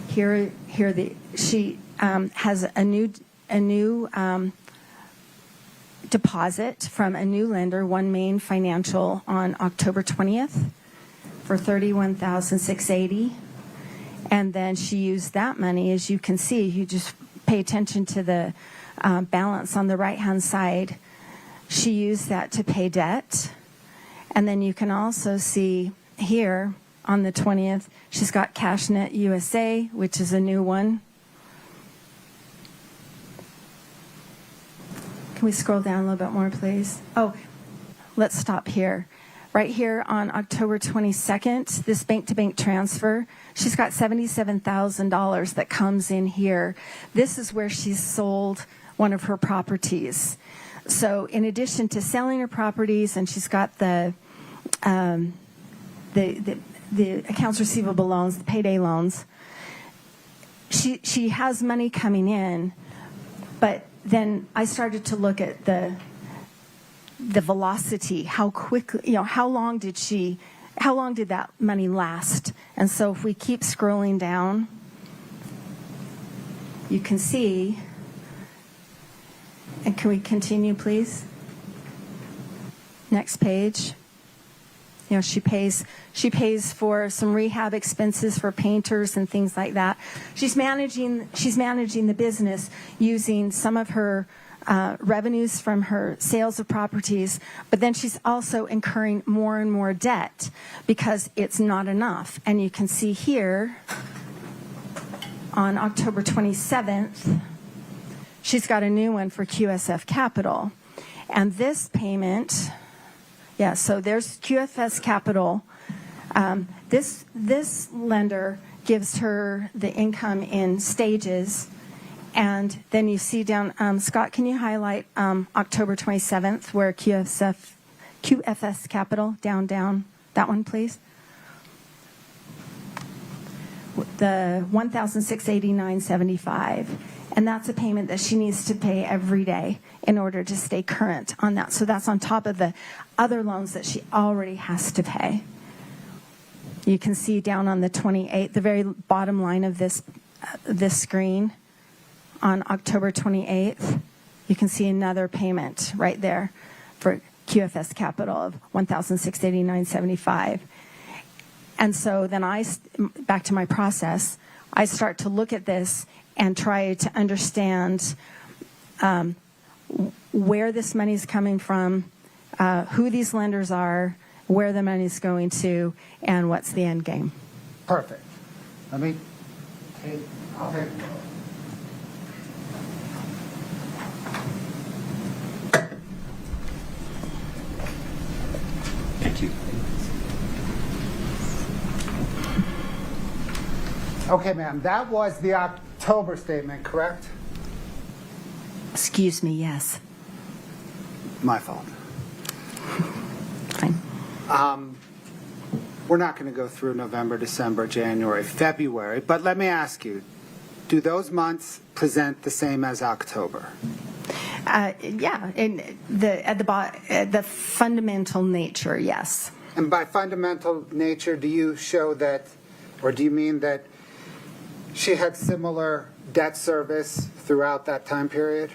Here she has a new deposit from a new lender, One Main Financial, on October 20th for $31,680, and then she used that money. As you can see, you just pay attention to the balance on the right-hand side. She used that to pay debt, and then you can also see here on the 20th, she's got CashNet USA, which is a new one. Can we scroll down a little bit more, please? Oh, let's stop here. Right here on October 22nd, this bank-to-bank transfer, she's got $77,000 that comes in here. This is where she's sold one of her properties. So in addition to selling her properties, and she's got the accounts receivable loans, the payday loans, she has money coming in, but then I started to look at the velocity, how quickly, how long did that money last? And so if we keep scrolling down, you can see, and can we continue, please? Next page. She pays for some rehab expenses for painters and things like that. She's managing the business using some of her revenues from her sales of properties, but then she's also incurring more and more debt because it's not enough. And you can see here on October 27th, she's got a new one for QSF Capital. And this payment, yeah, so there's QFS Capital. This lender gives her the income in stages. And then you see down, Scott, can you highlight October 27th where QFS Capital, down, that one, please? The $1,689.75. And that's a payment that she needs to pay every day in order to stay current on that. So that's on top of the other loans that she already has to pay. You can see down on the 28th, the very bottom line of this screen, on October 28th, you can see another payment right there for QFS Capital of $1,689.75. And so then back to my process, I start to look at this and try to understand where this money is coming from, who these lenders are, where the money is going to, and what's the end game. Perfect. I'll take Thank you. Okay, ma'am, that was the October statement, correct? Excuse me, yes. My fault. Fine. We're not going to go through November, December, January, February, but let me ask you, do those months present the same as October? Yeah, in the fundamental nature, yes. And by fundamental nature, do you show that, or do you mean that she had similar debt service throughout that time period?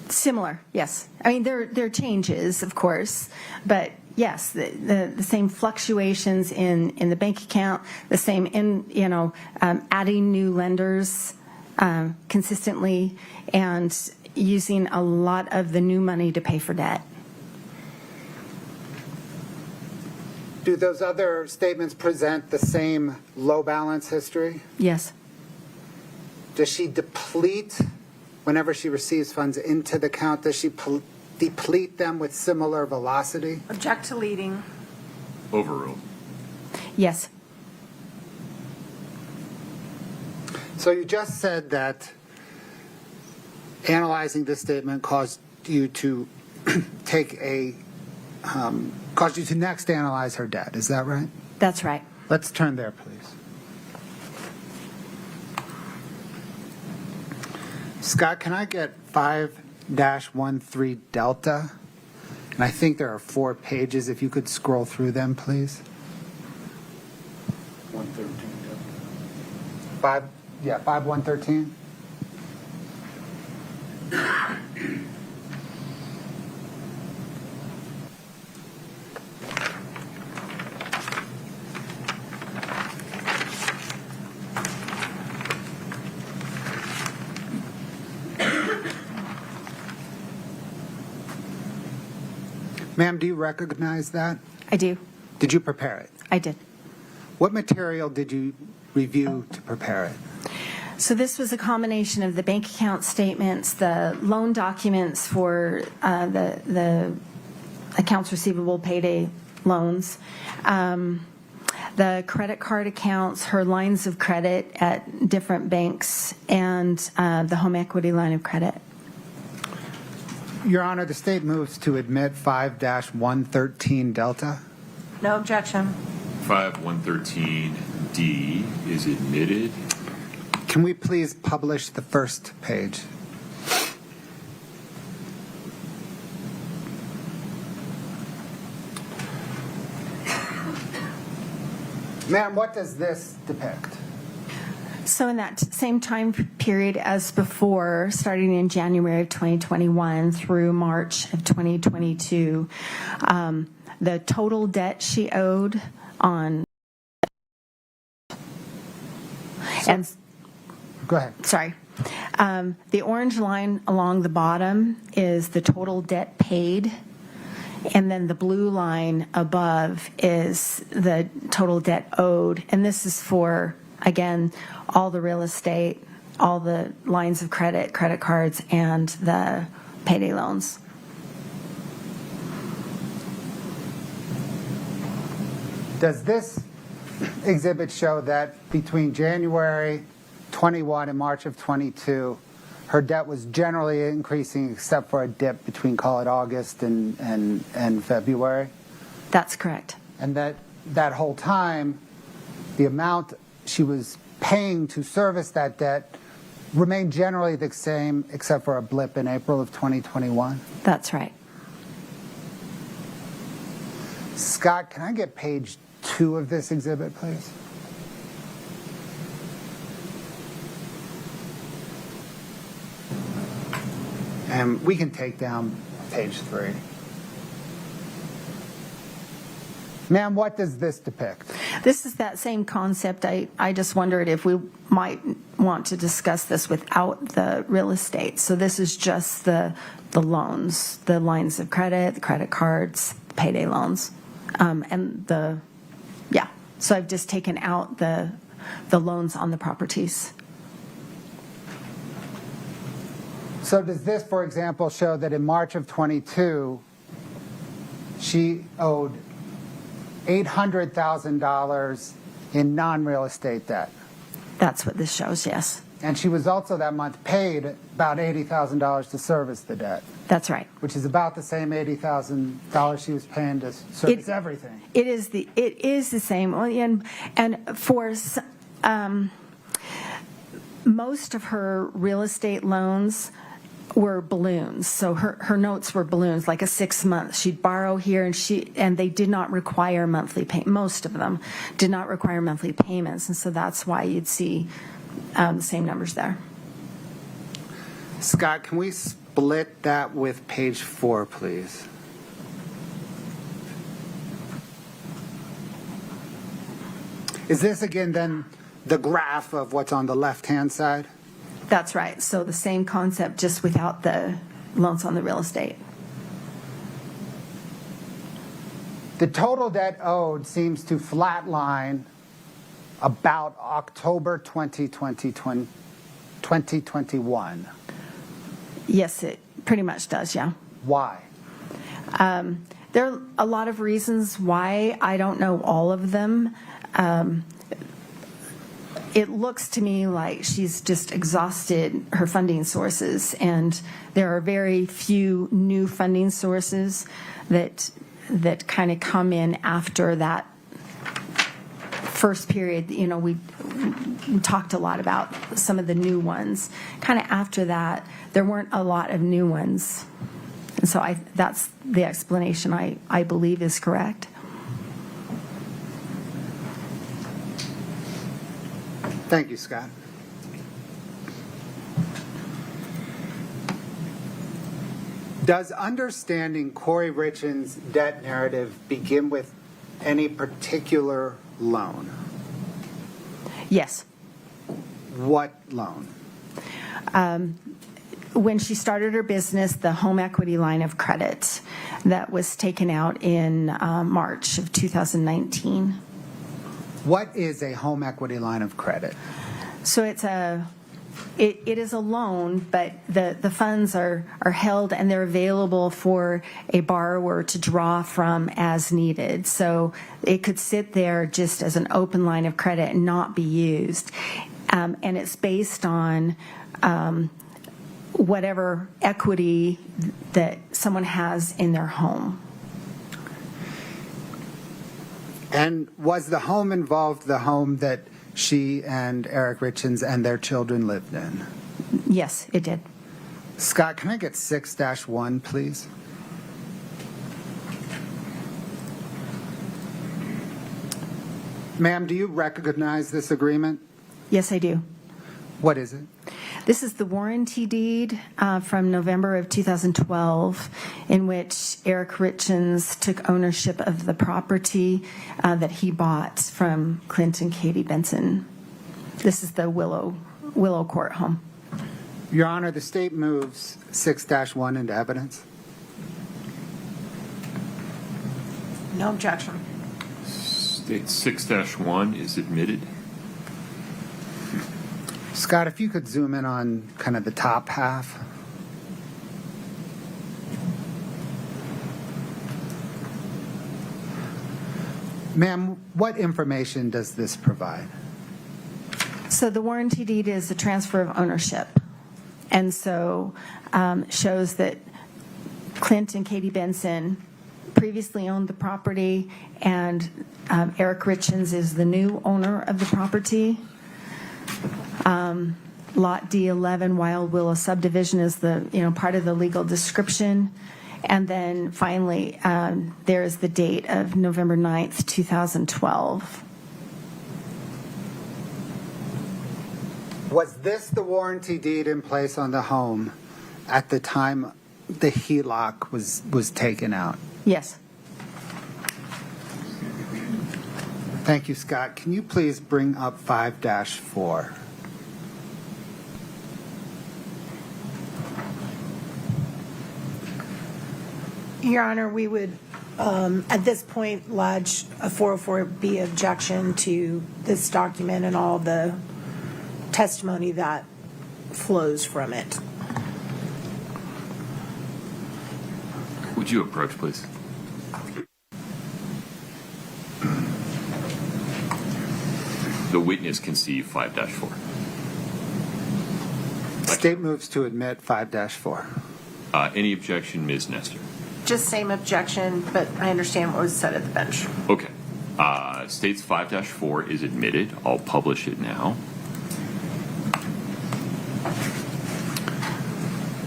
Similar, yes. I mean, there are changes, of course, but yes, the same fluctuations in the bank account, the same adding new lenders consistently, and using a lot of the new money to pay for debt. Do those other statements present the same low balance history? Yes. Does she deplete, whenever she receives funds into the account, does she deplete them with similar velocity? Object to leading. Overruled. Yes. So you just said that analyzing this statement caused you to caused you to next analyze her debt. Is that right? That's right. Let's turn there, please. Scott, can I get 5-13 Delta? And I think there are 4 pages. If you could scroll through them, please. 113. 5-113. Ma'am, do you recognize that? I do. Did you prepare it? I did. What material did you review to prepare it? So this was a combination of the bank account statements, the loan documents for the accounts receivable payday loans, the credit card accounts, her lines of credit at different banks, and the home equity line of credit. Your Honor, the state moves to admit 5-113 Delta. No objection. 5-113D is admitted. Can we please publish the first page? Ma'am, what does this depict? So in that same time period as before, starting in January of 2021 through March of 2022, the total debt she owed on Go ahead. Sorry. The orange line along the bottom is the total debt paid, and then the blue line above is the total debt owed. And this is for, again, all the real estate, all the lines of credit, credit cards, and the payday loans. Does this exhibit show that between January 21 and March of 22, her debt was generally increasing except for a dip between, call it, August and February? That's correct. And that whole time, the amount she was paying to service that debt remained generally the same except for a blip in April of 2021? That's right. Scott, can I get page 2 of this exhibit, please? And we can take down page 3. Ma'am, what does this depict? This is that same concept. I just wondered if we might want to discuss this without the real estate. So this is just the loans, the lines of credit, the credit cards, the payday loans, So I've just taken out the loans on the properties. So does this, for example, show that in March of 22, she owed $800,000 in non-real estate debt? That's what this shows, yes. And she was also that month paid about $80,000 to service the debt. That's right. Which is about the same $80,000 she was paying to service everything. It is the same, and for most of her real estate loans were balloons. So her notes were balloons, like a 6 month. She'd borrow here, and they did not require monthly pay. Most of them did not require monthly payments, and so that's why you'd see the same numbers there. Scott, can we split that with page 4, please? Is this again then the graph of what's on the left-hand side? That's right. So the same concept, just without the loans on the real estate. The total debt owed seems to flatline about October 2021. Yes, it pretty much does, yeah. Why? There are a lot of reasons why. I don't know all of them. It looks to me like she's just exhausted her funding sources, and there are very few new funding sources that kind of come in after that first period. You know, we talked a lot about some of the new ones. Kind of after that, there weren't a lot of new ones. And so that's the explanation I believe is correct. Thank you, Scott. Does understanding Kouri Richins' debt narrative begin with any particular loan? Yes. What loan? When she started her business, the home equity line of credit that was taken out in March of 2019. What is a home equity line of credit? So it is a loan, but the funds are held and they're available for a borrower to draw from as needed. So it could sit there just as an open line of credit and not be used. And it's based on whatever equity that someone has in their home. And was the home involved the home that she and Eric Richins and their children lived in? Yes, it did. Scott, can I get 6-1, please? Ma'am, do you recognize this agreement? Yes, I do. What is it? This is the warranty deed from November of 2012, in which Eric Richins took ownership of the property that he bought from Clint and Katie Benson. This is the Willow Court home. Your Honor, the state moves 6-1 into evidence. No objection. State 6-1 is admitted. Scott, if you could zoom in on kind of the top half. Ma'am, what information does this provide? So the warranty deed is a transfer of ownership, and so shows that Clint and Katie Benson previously owned the property, and Eric Richins is the new owner of the property. Lot D11 Wild Willow subdivision is the part of the legal description. And then finally, there is the date of November 9th, 2012. Was this the warranty deed in place on the home at the time the HELOC was taken out? Yes. Thank you, Scott. Can you please bring up 5-4? Your Honor, we would, at this point, lodge a 404B objection to this document and all the testimony that flows from it. Would you approach, please? The witness can see 5-4. State moves to admit 5-4. Any objection, Ms. Nestor? Just same objection, but I understand what was said at the bench. Okay. States 5-4 is admitted. I'll publish it now.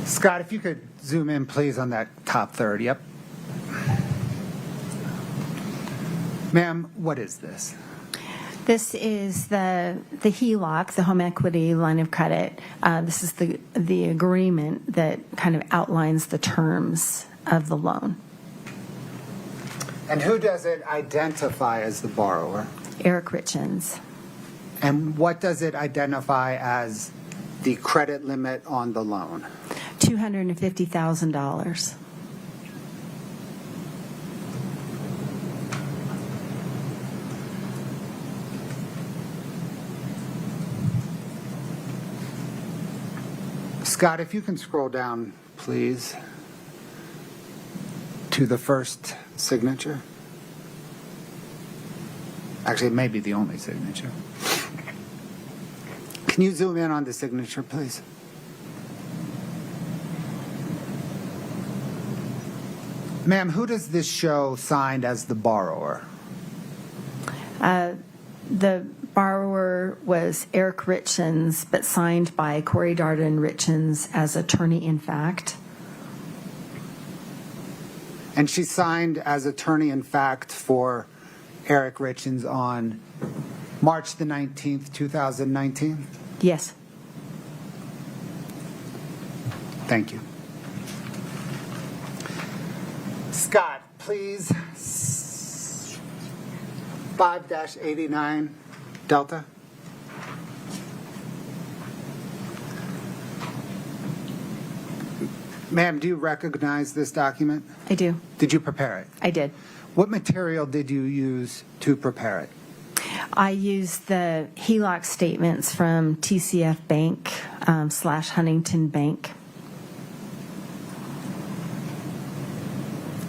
Scott, if you could zoom in, please, on that top third. Yep. Ma'am, what is this? This is the HELOC, the home equity line of credit. This is the agreement that kind of outlines the terms of the loan. And who does it identify as the borrower? Eric Richins. And what does it identify as the credit limit on the loan? $250,000. Scott, if you can scroll down, please, to the first signature. Actually, it may be the only signature. Can you zoom in on the signature, please? Ma'am, who does this show signed as the borrower? The borrower was Eric Richins, but signed by Kouri Richins as attorney in fact. And she signed as attorney in fact for Eric Richins on March the 19th, 2019? Yes. Thank you. Scott, please. 5-89 Delta. Ma'am, do you recognize this document? I do. Did you prepare it? I did. What material did you use to prepare it? I used the HELOC statements from TCF Bank / Huntington Bank.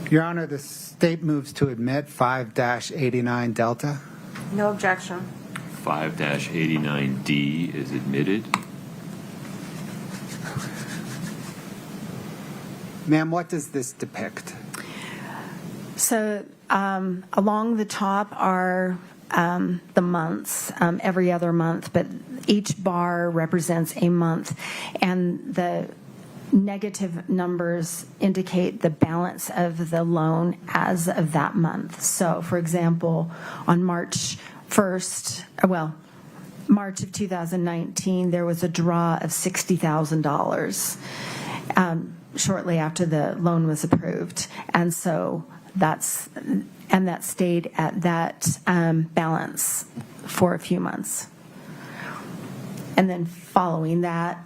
Your Honor, the state moves to admit 5-89 Delta. No objection. 5-89D is admitted. Ma'am, what does this depict? So along the top are the months, every other month, but each bar represents a month, and the negative numbers indicate the balance of the loan as of that month. So, for example, on March 1st, March of 2019, there was a draw of $60,000 shortly after the loan was approved. And so that stayed at that balance for a few months. And then following that,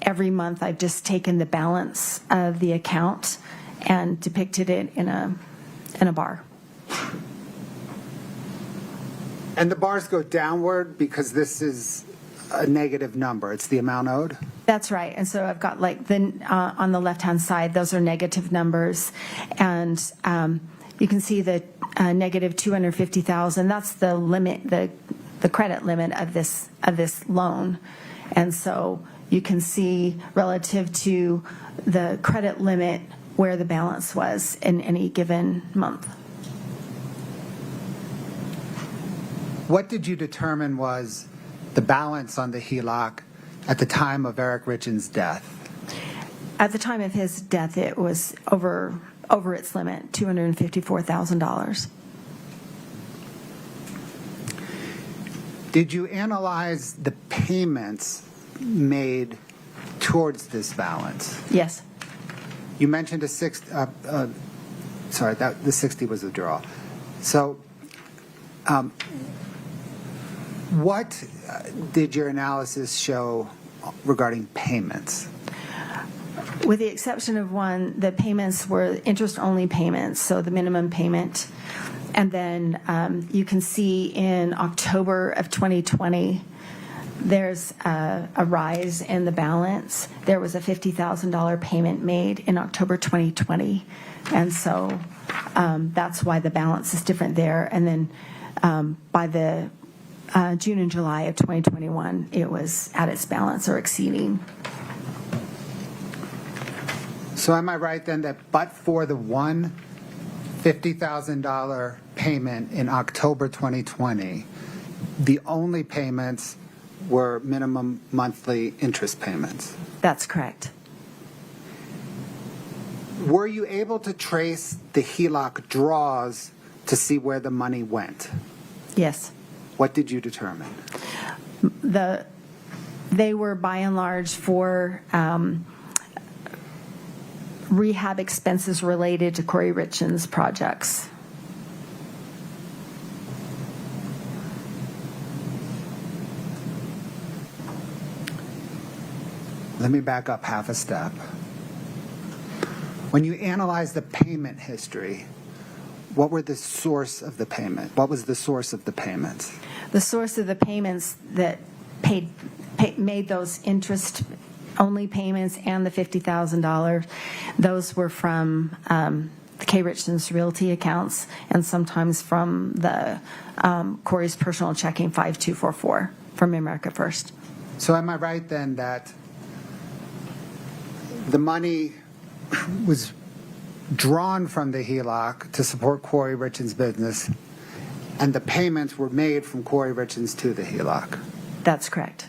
every month I've just taken the balance of the account and depicted it in a bar. And the bars go downward because this is a negative number. It's the amount owed? That's right. And so I've got like on the left-hand side, those are negative numbers. And you can see the negative $250,000. That's the limit, the credit limit of this loan. And so you can see relative to the credit limit where the balance was in any given month. What did you determine was the balance on the HELOC at the time of Eric Richins' death? At the time of his death, it was over its limit, $254,000. Did you analyze the payments made towards this balance? Yes. You mentioned the 60 was withdrawal. So, what did your analysis show regarding payments? With the exception of one, the payments were interest-only payments, so the minimum payment. And then you can see in October of 2020, there's a rise in the balance. There was a $50,000 payment made in October 2020. And so that's why the balance is different there. And then by the June and July of 2021, it was at its balance or exceeding. So am I right then that but for the one $50,000 payment in October 2020, the only payments were minimum monthly interest payments? That's correct. Were you able to trace the HELOC draws to see where the money went? Yes. What did you determine? They were by and large for rehab expenses related to Kouri Richins projects. Let me back up half a step. When you analyze the payment history, what were the source of the payment? What was the source of the payments? The source of the payments that made those interest-only payments and the $50,000, those were from the K. Richins Realty accounts and sometimes from the Kouri's personal checking 5244 from America First. So am I right then that the money was drawn from the HELOC to support Kouri Richins' business, and the payments were made from Kouri Richins to the HELOC? That's correct.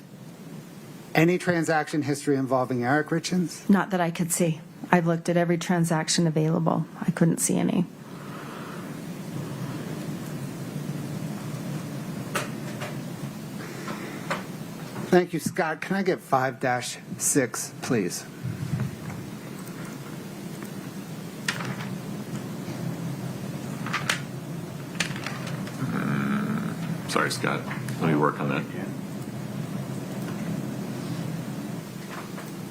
Any transaction history involving Eric Richins? Not that I could see. I've looked at every transaction available. I couldn't see any. Thank you, Scott. Can I get 5-6, please? Sorry, Scott. Let me work on that.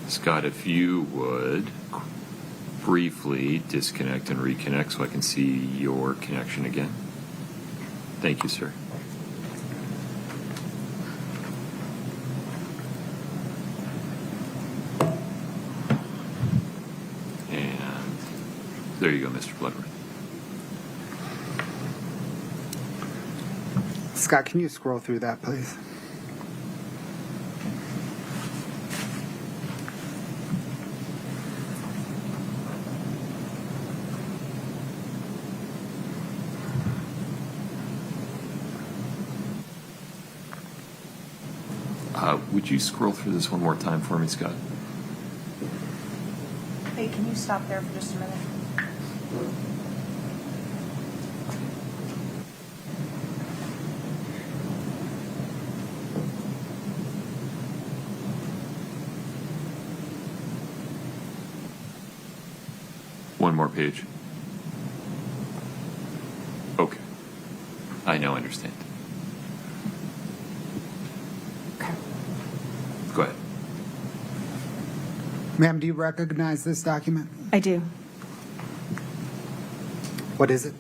Scott, if you would briefly disconnect and reconnect so I can see your connection again. Thank you, sir. And there you go, Mr. Bloodworth. Scott, can you scroll through that, please? Would you scroll through this one more time for me, Scott? Hey, can you stop there for just a minute? One more page. Okay. I now understand. Ma'am, do you recognize this document? I do. What is it?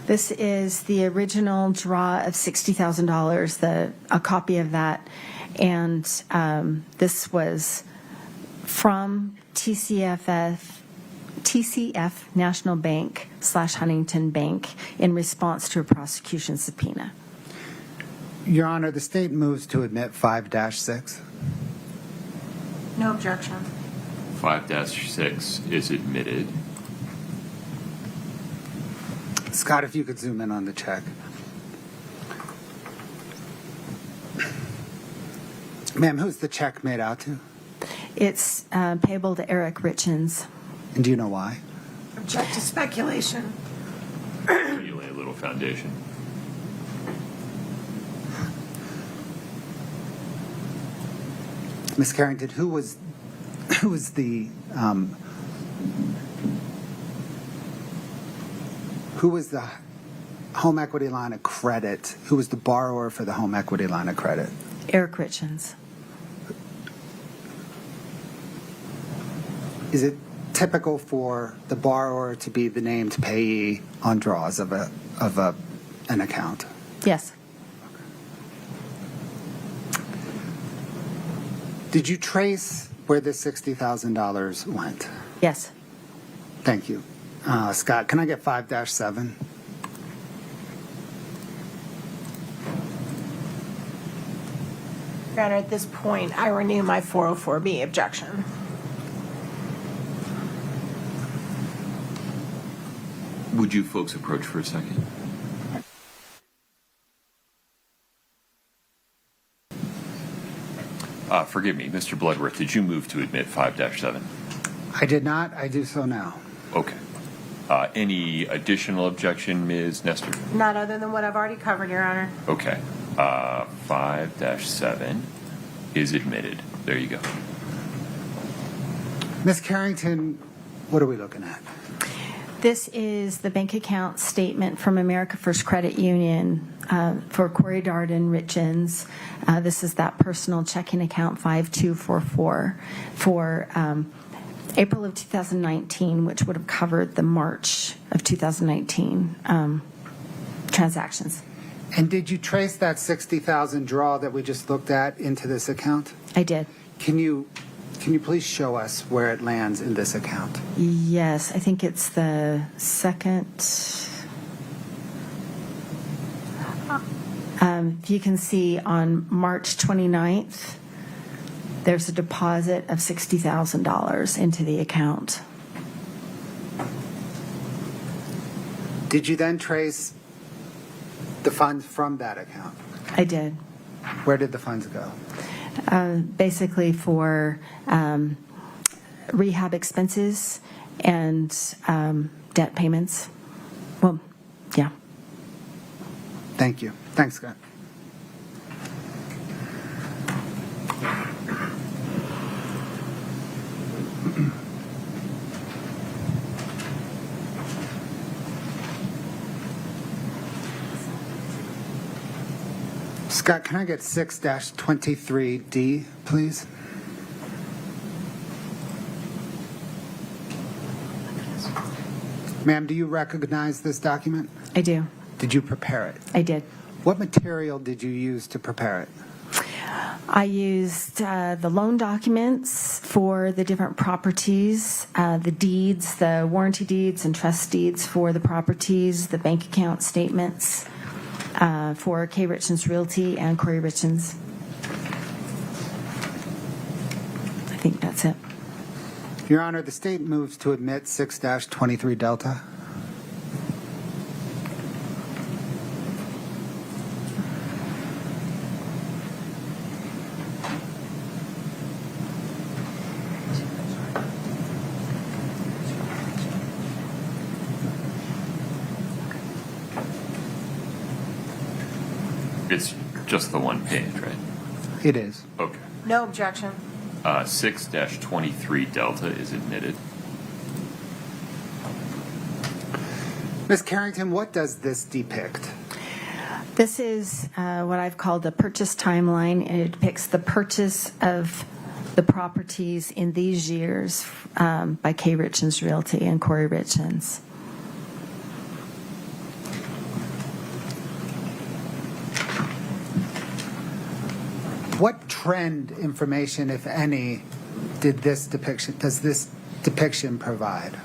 This is the original draw of $60,000, a copy of that. And this was from TCF National Bank / Huntington Bank in response to a prosecution subpoena. Your Honor, the state moves to admit 5-6. No objection. 5-6 is admitted. Scott, if you could zoom in on the check. Ma'am, who's the check made out to? It's payable to Kouri Richins. And do you know why? Object to speculation. You lay a little foundation. Ms. Carrington, who was the home equity line of credit? Who was the borrower for the home equity line of credit? Kouri Richins. Is it typical for the borrower to be the named payee on draws of an account? Yes. Did you trace where the $60,000 went? Yes. Thank you. Scott, can I get 5-7? Your Honor, at this point, I renew my 404B objection. Would you folks approach for a second? Forgive me, Mr. Bloodworth, did you move to admit 5-7? I did not. I do so now. Okay. Any additional objection, Ms. Nestor? None other than what I've already covered, Your Honor. Okay. 5-7 is admitted. There you go. Ms. Carrington, what are we looking at? This is the bank account statement from America First Credit Union for Kouri Richins. This is that personal checking account 5244 for April of 2019, which would have covered the March of 2019 transactions. And did you trace that $60,000 draw that we just looked at into this account? I did. Can you please show us where it lands in this account? Yes, I think it's the second. If you can see on March 29th, there's a deposit of $60,000 into the account. Did you then trace the funds from that account? I did. Where did the funds go? Basically for rehab expenses and debt payments. Well, yeah. Thank you. Thanks, Scott. Scott, can I get 6-23D, please? Ma'am, do you recognize this document? I do. Did you prepare it? I did. What material did you use to prepare it? I used the loan documents for the different properties, the deeds, the warranty deeds and trust deeds for the properties, the bank account statements for Kouri Richins Realty and Kouri Richins. I think that's it. Your Honor, the state moves to admit 6-23 Delta. It's just the one page, right? It is. Okay. No objection. 6-23 Delta is admitted. Ms. Carrington, what does this depict? This is what I've called the purchase timeline, and it depicts the purchase of the properties in these years by Kouri Richins Realty and Kouri Richins. What trend information, if any, does this depiction provide?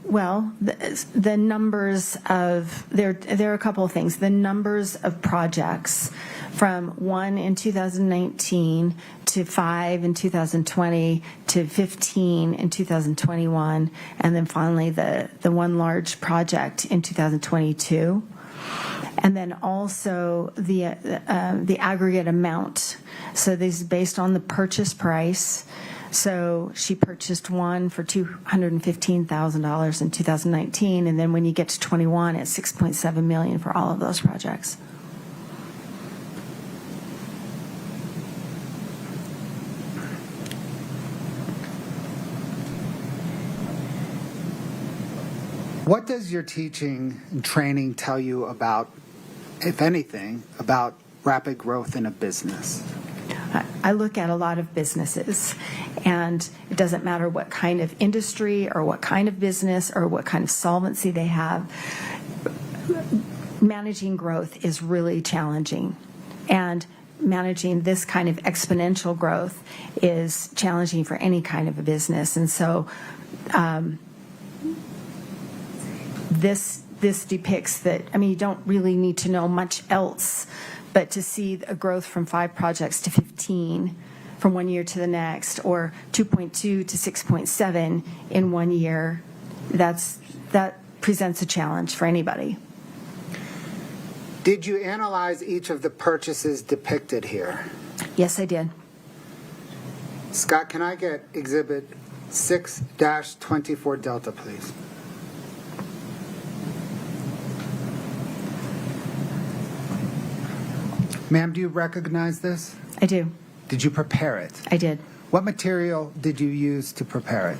Well, the numbers of, there are a couple of things. The numbers of projects from 1 in 2019 to 5 in 2020 to 15 in 2021, and then finally the one large project in 2022. And then also the aggregate amount. So this is based on the purchase price. So she purchased one for $215,000 in 2019, and then when you get to 21, it's $6.7 million for all of those projects. What does your teaching and training tell you about, if anything, about rapid growth in a business? I look at a lot of businesses, and it doesn't matter what kind of industry or what kind of business or what kind of solvency they have. Managing growth is really challenging, and managing this kind of exponential growth is challenging for any kind of a business. And so this depicts that, I mean, you don't really need to know much else, but to see a growth from 5 projects to 15 from one year to the next, or 2.2 to 6.7 in 1 year, that presents a challenge for anybody. Did you analyze each of the purchases depicted here? Yes, I did. Scott, can I get Exhibit 6-24 Delta, please? Ma'am, do you recognize this? I do. Did you prepare it? I did. What material did you use to prepare it?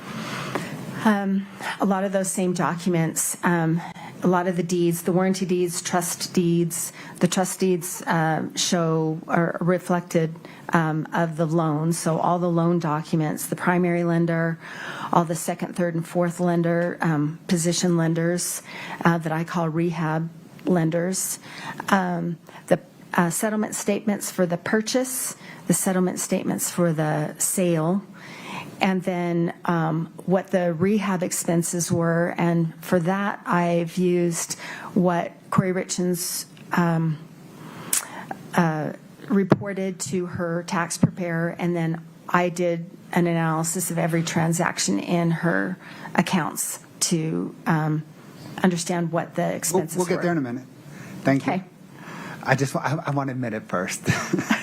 A lot of those same documents, a lot of the deeds, the warranty deeds, trust deeds. The trust deeds show or reflected of the loans. So all the loan documents, the primary lender, all the second, third, and fourth lender, position lenders that I call rehab lenders. The settlement statements for the purchase, the settlement statements for the sale, and then what the rehab expenses were. And for that, I've used what Kouri Richins reported to her tax preparer, and then I did an analysis of every transaction in her accounts to understand what the expenses were. We'll get there in a minute. Thank you. Okay. I want to admit it first.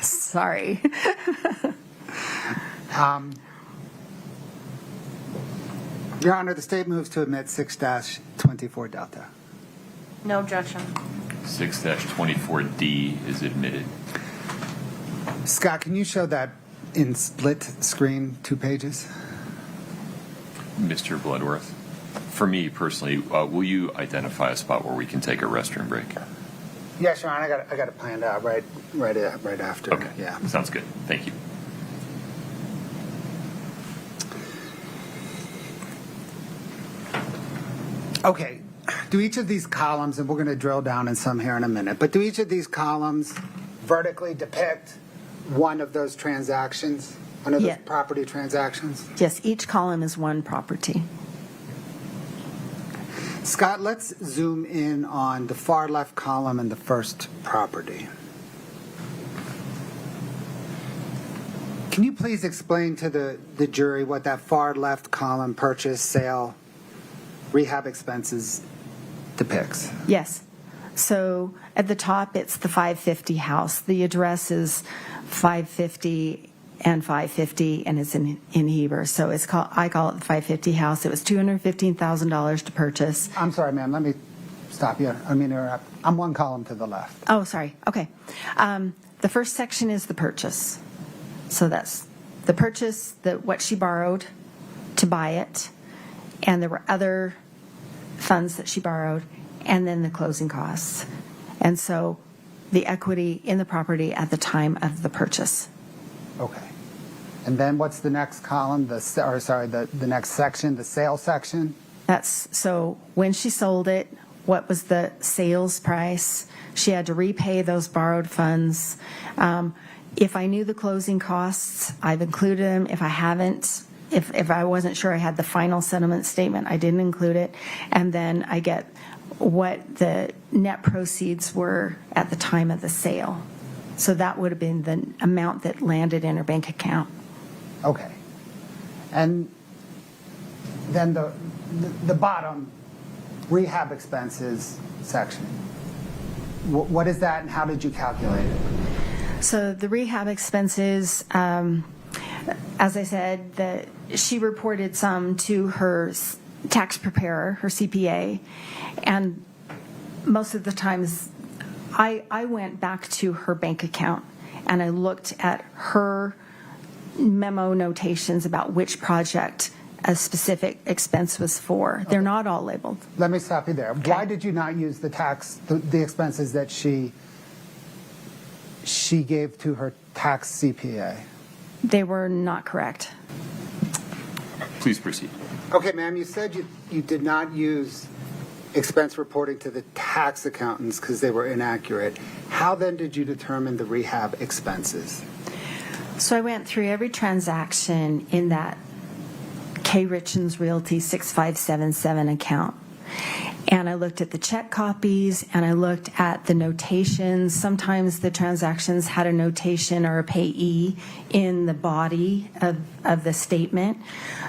Sorry. Your Honor, the state moves to admit 6-24 Delta. No objection. 6-24D is admitted. Scott, can you show that in split screen, 2 pages? Mr. Bloodworth, for me personally, will you identify a spot where we can take a restroom break? Yes, Your Honor, I got it planned out right after. Okay. Yeah. Sounds good. Thank you. Okay. Do each of these columns, and we're going to drill down in some here in a minute, but do each of these columns vertically depict one of those transactions, one of those property transactions? Yes, each column is one property. Scott, let's zoom in on the far left column and the first property. Can you please explain to the jury what that far left column, purchase, sale, rehab expenses, depicts? Yes. So at the top, it's the 550 house. The address is 550 and 550, and it's in Heber. So I call it the 550 house. It was $215,000 to purchase. I'm sorry, ma'am. Let me stop you. I mean, interrupt. I'm one column to the left. Oh, sorry. Okay. The first section is the purchase. So that's the purchase, what she borrowed to buy it, and there were other funds that she borrowed, and then the closing costs. And so the equity in the property at the time of the purchase. Okay. And then what's the next column? The next section, the sales section? So when she sold it, what was the sales price? She had to repay those borrowed funds. If I knew the closing costs, I've included them. If I haven't, if I wasn't sure I had the final settlement statement, I didn't include it. And then I get what the net proceeds were at the time of the sale. So that would have been the amount that landed in her bank account. Okay. And then the bottom, rehab expenses section. What is that and how did you calculate it? So the rehab expenses, as I said, she reported some to her tax preparer, her CPA, and most of the times I went back to her bank account and I looked at her memo notations about which project a specific expense was for. They're not all labeled. Let me stop you there. Okay. Why did you not use the expenses that she gave to her tax CPA? They were not correct. Please proceed. Okay, ma'am, you said you did not use expense reporting to the tax accountants because they were inaccurate. How then did you determine the rehab expenses? So I went through every transaction in that Kouri Richins Realty 6577 account. And I looked at the check copies and I looked at the notations. Sometimes the transactions had a notation or a payee in the body of the statement.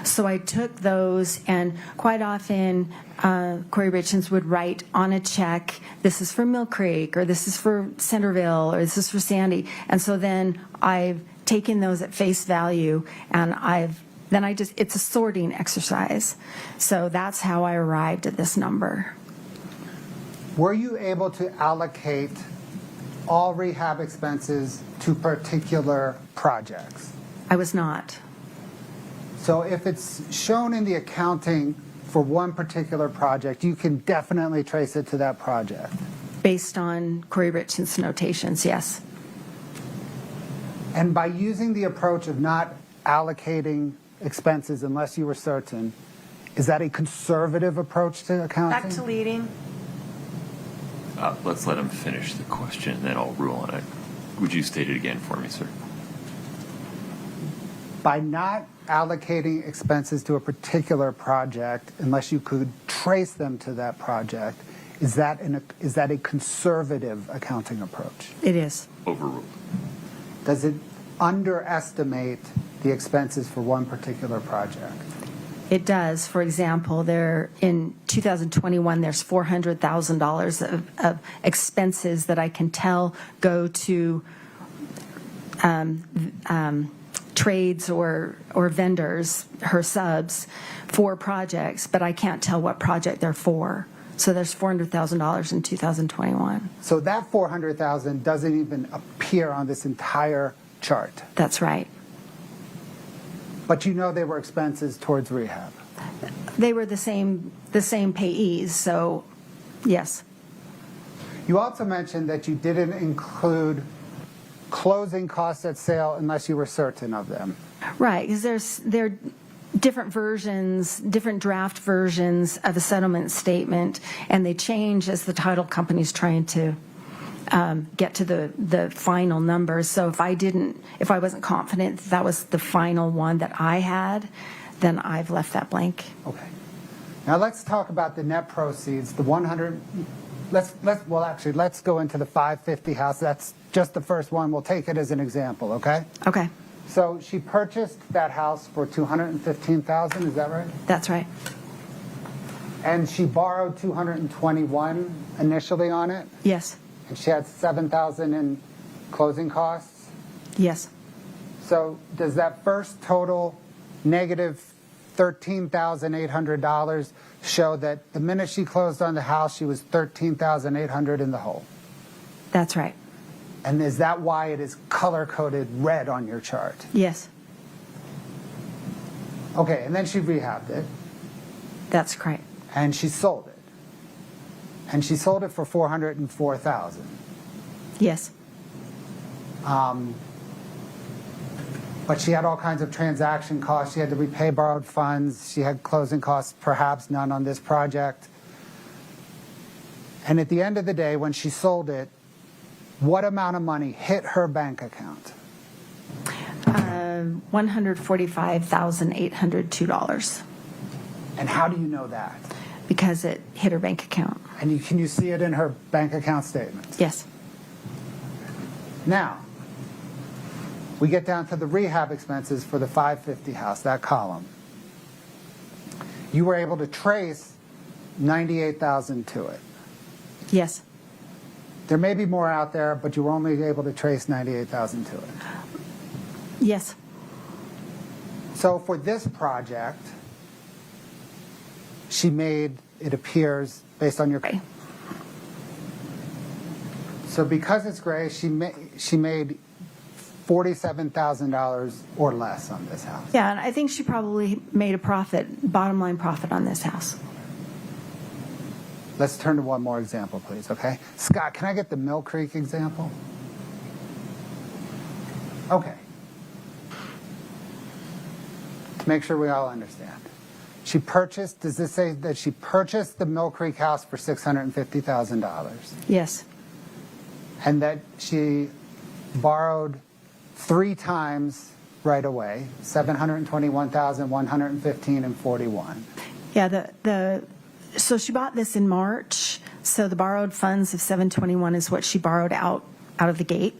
So I took those, and quite often Kouri Richins would write on a check, this is for Mill Creek, or this is for Centerville, or this is for Sandy. And so then I've taken those at face value, and it's a sorting exercise. So that's how I arrived at this number. Were you able to allocate all rehab expenses to particular projects? I was not. So if it's shown in the accounting for one particular project, you can definitely trace it to that project. Based on Kouri Richins' notations, yes. And by using the approach of not allocating expenses unless you were certain, is that a conservative approach to accounting? Back to leading. Let's let him finish the question, and then I'll rule on it. Would you state it again for me, sir? By not allocating expenses to a particular project unless you could trace them to that project, is that a conservative accounting approach? It is. Overruled. Does it underestimate the expenses for one particular project? It does. For example, in 2021, there's $400,000 of expenses that I can tell go to trades or vendors, her subs, for projects, but I can't tell what project they're for. So there's $400,000 in 2021. So that $400,000 doesn't even appear on this entire chart. That's right. But you know they were expenses towards rehab. They were the same payees, so yes. You also mentioned that you didn't include closing costs at sale unless you were certain of them. Right, because there are different versions, different draft versions of a settlement statement, and they change as the title company's trying to get to the final numbers. So if I wasn't confident that was the final one that I had, then I've left that blank. Okay. Now let's talk about the net proceeds, the 100. Let's go into the 550 house. That's just the first one. We'll take it as an example, okay? Okay, So she purchased that house for $215,000, is that right? that's right. And she borrowed $221 initially on it, Yes, and she had $7,000 in closing costs. yes, So does that first total negative $13,800 show that the minute she closed on the house, she was $13,800 in the hole? that's right. And is that why it is color-coded red on your chart? Yes, Okay, and then she rehabbed it, that's correct. and she sold it. And she sold it for $404,000. Yes, But she had all kinds of transaction costs. She had to repay borrowed funds. She had closing costs, perhaps none on this project. And at the end of the day, when she sold it, what amount of money hit her bank account? $145,802, And how do you know that? because it hit her bank account. And can you see it in her bank account statements? Yes. Now, we get down to the rehab expenses for the 550 house, that column. You were able to trace $98,000 to it. Yes. There may be more out there, but you were only able to trace $98,000 to it. Yes. So for this project, she made, it appears, based on your... Gray. So because it's gray, she made $47,000 or less on this house. Yeah, and I think she probably made a profit, bottom line profit on this house. Let's turn to one more example, please, okay? Scott, can I get the Mill Creek example? Okay. To make sure we all understand. She purchased, does this say that she purchased the Mill Creek house for $650,000? Yes. And that she borrowed 3 times right away, $721,115 and $41. Yeah, so she bought this in March, so the borrowed funds of $721 is what she borrowed out of the gate,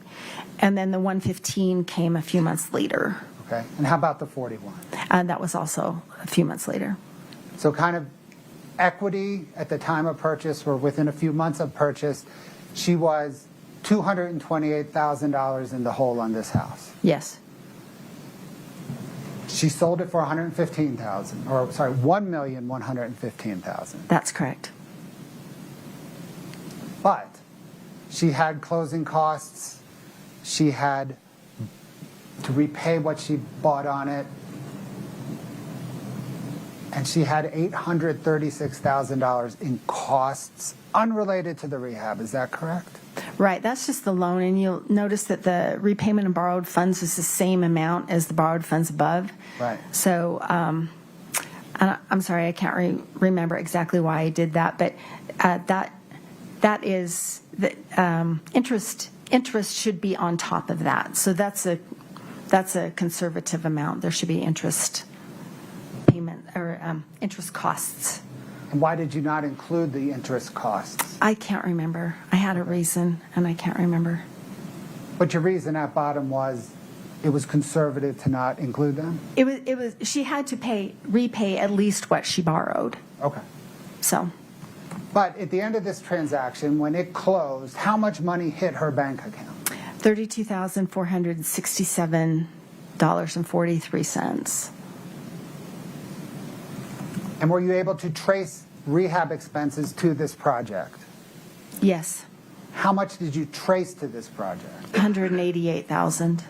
and then the $115 came a few months later. Okay, and how about the 41? And that was also a few months later. So kind of equity at the time of purchase, or within a few months of purchase, she was $228,000 in the hole on this house. Yes. She sold it for $115,000, or sorry, $1,115,000. That's correct. But she had closing costs. She had to repay what she bought on it. And she had $836,000 in costs unrelated to the rehab. Is that correct? Right, that's just the loan, and you'll notice that the repayment of borrowed funds is the same amount as the borrowed funds above. Right. So I'm sorry, I can't remember exactly why I did that, but that is the interest should be on top of that. So that's a conservative amount. There should be interest payment or interest costs. And why did you not include the interest costs? I can't remember. I had a reason, and I can't remember. But your reason at bottom was it was conservative to not include them? It was. She had to repay at least what she borrowed. Okay. So. But at the end of this transaction, when it closed, how much money hit her bank account? $32,467.43. And were you able to trace rehab expenses to this project? Yes. How much did you trace to this project? $188,000.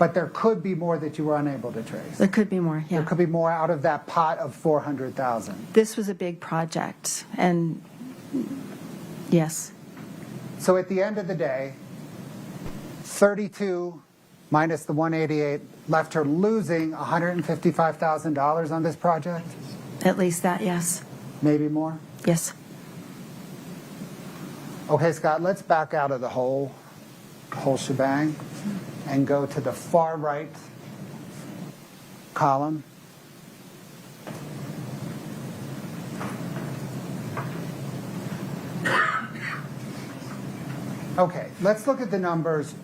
But there could be more that you were unable to trace. There could be more. Yeah. There could be more out of that pot of $400,000. This was a big project, and yes. So at the end of the day, 32 minus the 188 left her losing $155,000 on this project? At least that, yes. Maybe more? Yes. Okay, Scott, let's back out of the whole shebang and go to the far right column. Okay, let's look at the numbers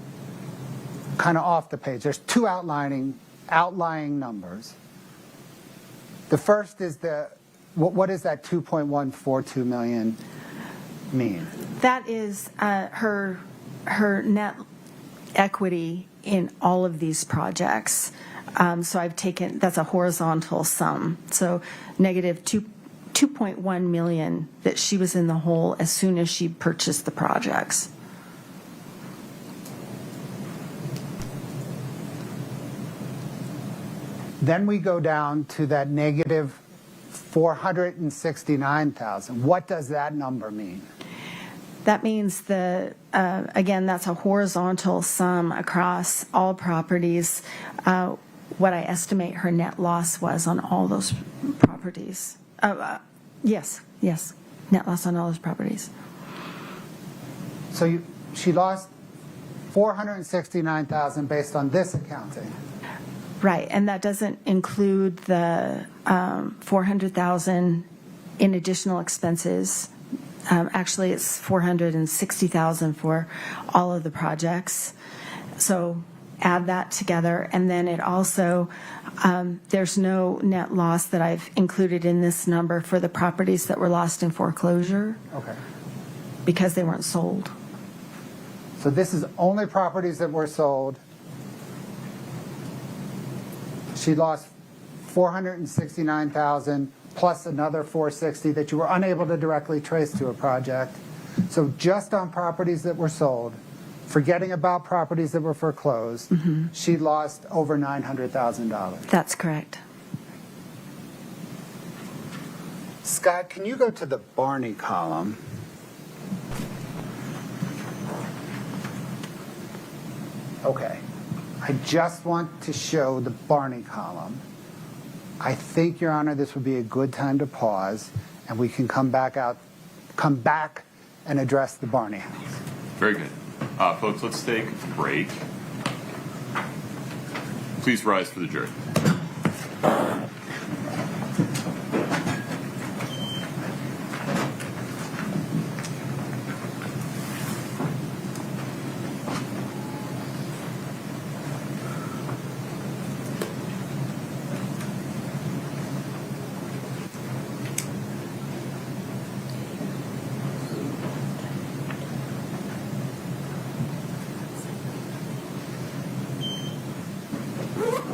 kind of off the page. There's 2 outlying numbers. The first is what does that 2.142 million mean? That is her net equity in all of these projects. So I've taken, that's a horizontal sum. So negative 2.1 million that she was in the hole as soon as she purchased the projects. Then we go down to that negative $469,000. What does that number mean? That means again, that's a horizontal sum across all properties. What I estimate her net loss was on all those properties. Yes, net loss on all those properties. So she lost $469,000 based on this accounting. Right, and that doesn't include the $400,000 in additional expenses. Actually, it's $460,000 for all of the projects. So add that together, and then it also, there's no net loss that I've included in this number for the properties that were lost in foreclosure. Okay. Because they weren't sold. So this is only properties that were sold. She lost $469,000 plus another $460,000 that you were unable to directly trace to a project. So just on properties that were sold, forgetting about properties that were foreclosed, she lost over $900,000. That's correct. Scott, can you go to the Barney column? Okay. I just want to show the Barney column. I think, Your Honor, this would be a good time to pause, and we can come back and address the Barney house. Very good. Folks, let's take a break. Please rise for the jury.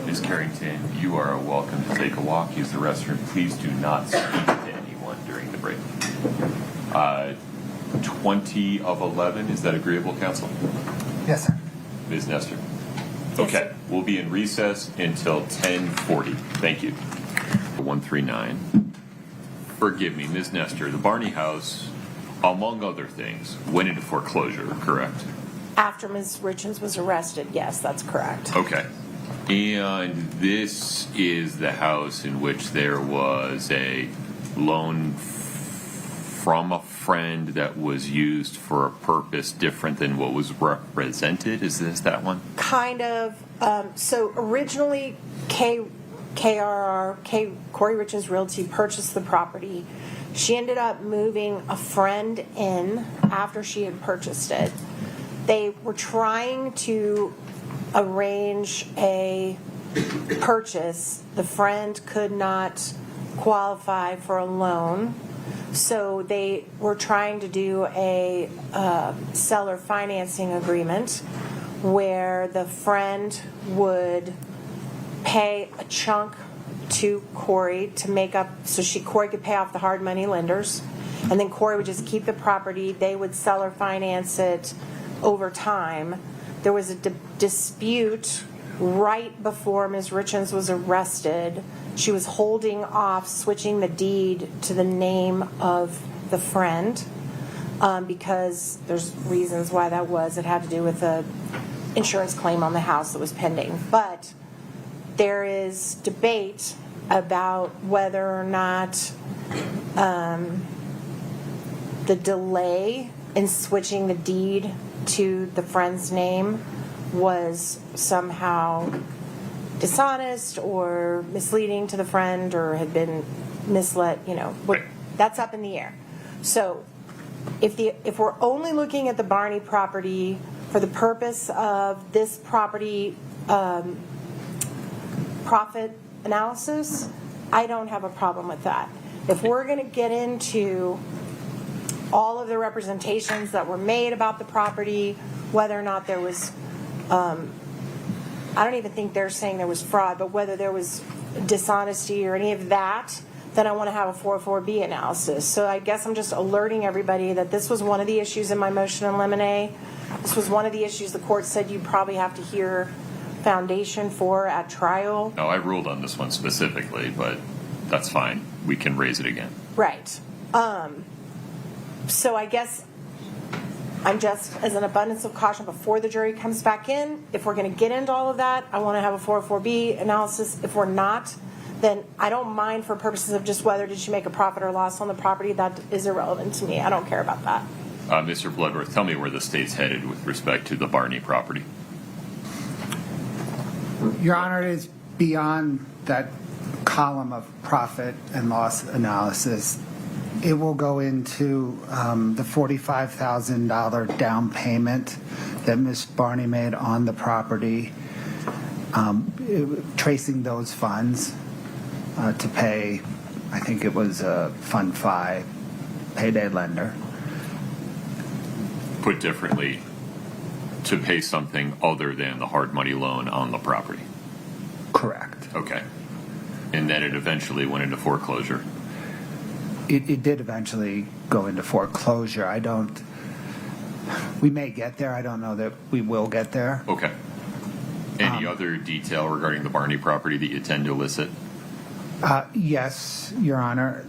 Ms. Carrington, you are welcome to take a walk, use the restroom. Please do not speak to anyone during the break. 20 of 11, is that agreeable, counsel? Yes, sir. Ms. Nestor? Yes, Okay, sir. we'll be in recess until 10:40. Thank you. 139. Forgive me, Ms. Nestor, the Barney house, among other things, went into foreclosure, correct? After Ms. Richins was arrested, yes, that's correct. Okay. And this is the house in which there was a loan from a friend that was used for a purpose different than what was represented. Is this that one? Kind of. So originally, Kouri Richins Realty purchased the property. She ended up moving a friend in after she had purchased it. They were trying to arrange a purchase. The friend could not qualify for a loan, so they were trying to do a seller financing agreement where the friend would pay a chunk to Kouri to make up, so Kouri could pay off the hard money lenders, and then Kouri would just keep the property. They would seller finance it over time. There was a dispute right before Ms. Richins was arrested. She was holding off switching the deed to the name of the friend because there's reasons why that was. It had to do with the insurance claim on the house that was pending. But there is debate about whether or not the delay in switching the deed to the friend's name was somehow dishonest or misleading to the friend or had been misled, that's up in the air. So if we're only looking at the Barney property for the purpose of this property profit analysis, I don't have a problem with that. If we're going to get into all of the representations that were made about the property, whether or not there was, I don't even think they're saying there was fraud, but whether there was dishonesty or any of that, then I want to have a 404B analysis. So I guess I'm just alerting everybody that this was one of the issues in my motion in limine. This was one of the issues the court said you probably have to hear foundation for at trial. No, I ruled on this one specifically, but that's fine. We can raise it again. Right. So I guess I'm just, as an abundance of caution, before the jury comes back in, if we're going to get into all of that, I want to have a 404B analysis. If we're not, then I don't mind for purposes of just whether did she make a profit or loss on the property. That is irrelevant to me. I don't care about that. Mr. Bloodworth, tell me where the state's headed with respect to the Barney property. Your Honor, it is beyond that column of profit and loss analysis. It will go into the $45,000 down payment that Ms. Barney made on the property, tracing those funds to pay, I think it was Fund 5 payday lender. Put differently, to pay something other than the hard money loan on the property. Correct. Okay. And then it eventually went into foreclosure. It did eventually go into foreclosure. We may get there. I don't know that we will get there. Okay. Any other detail regarding the Barney property that you tend to elicit? Yes, Your Honor.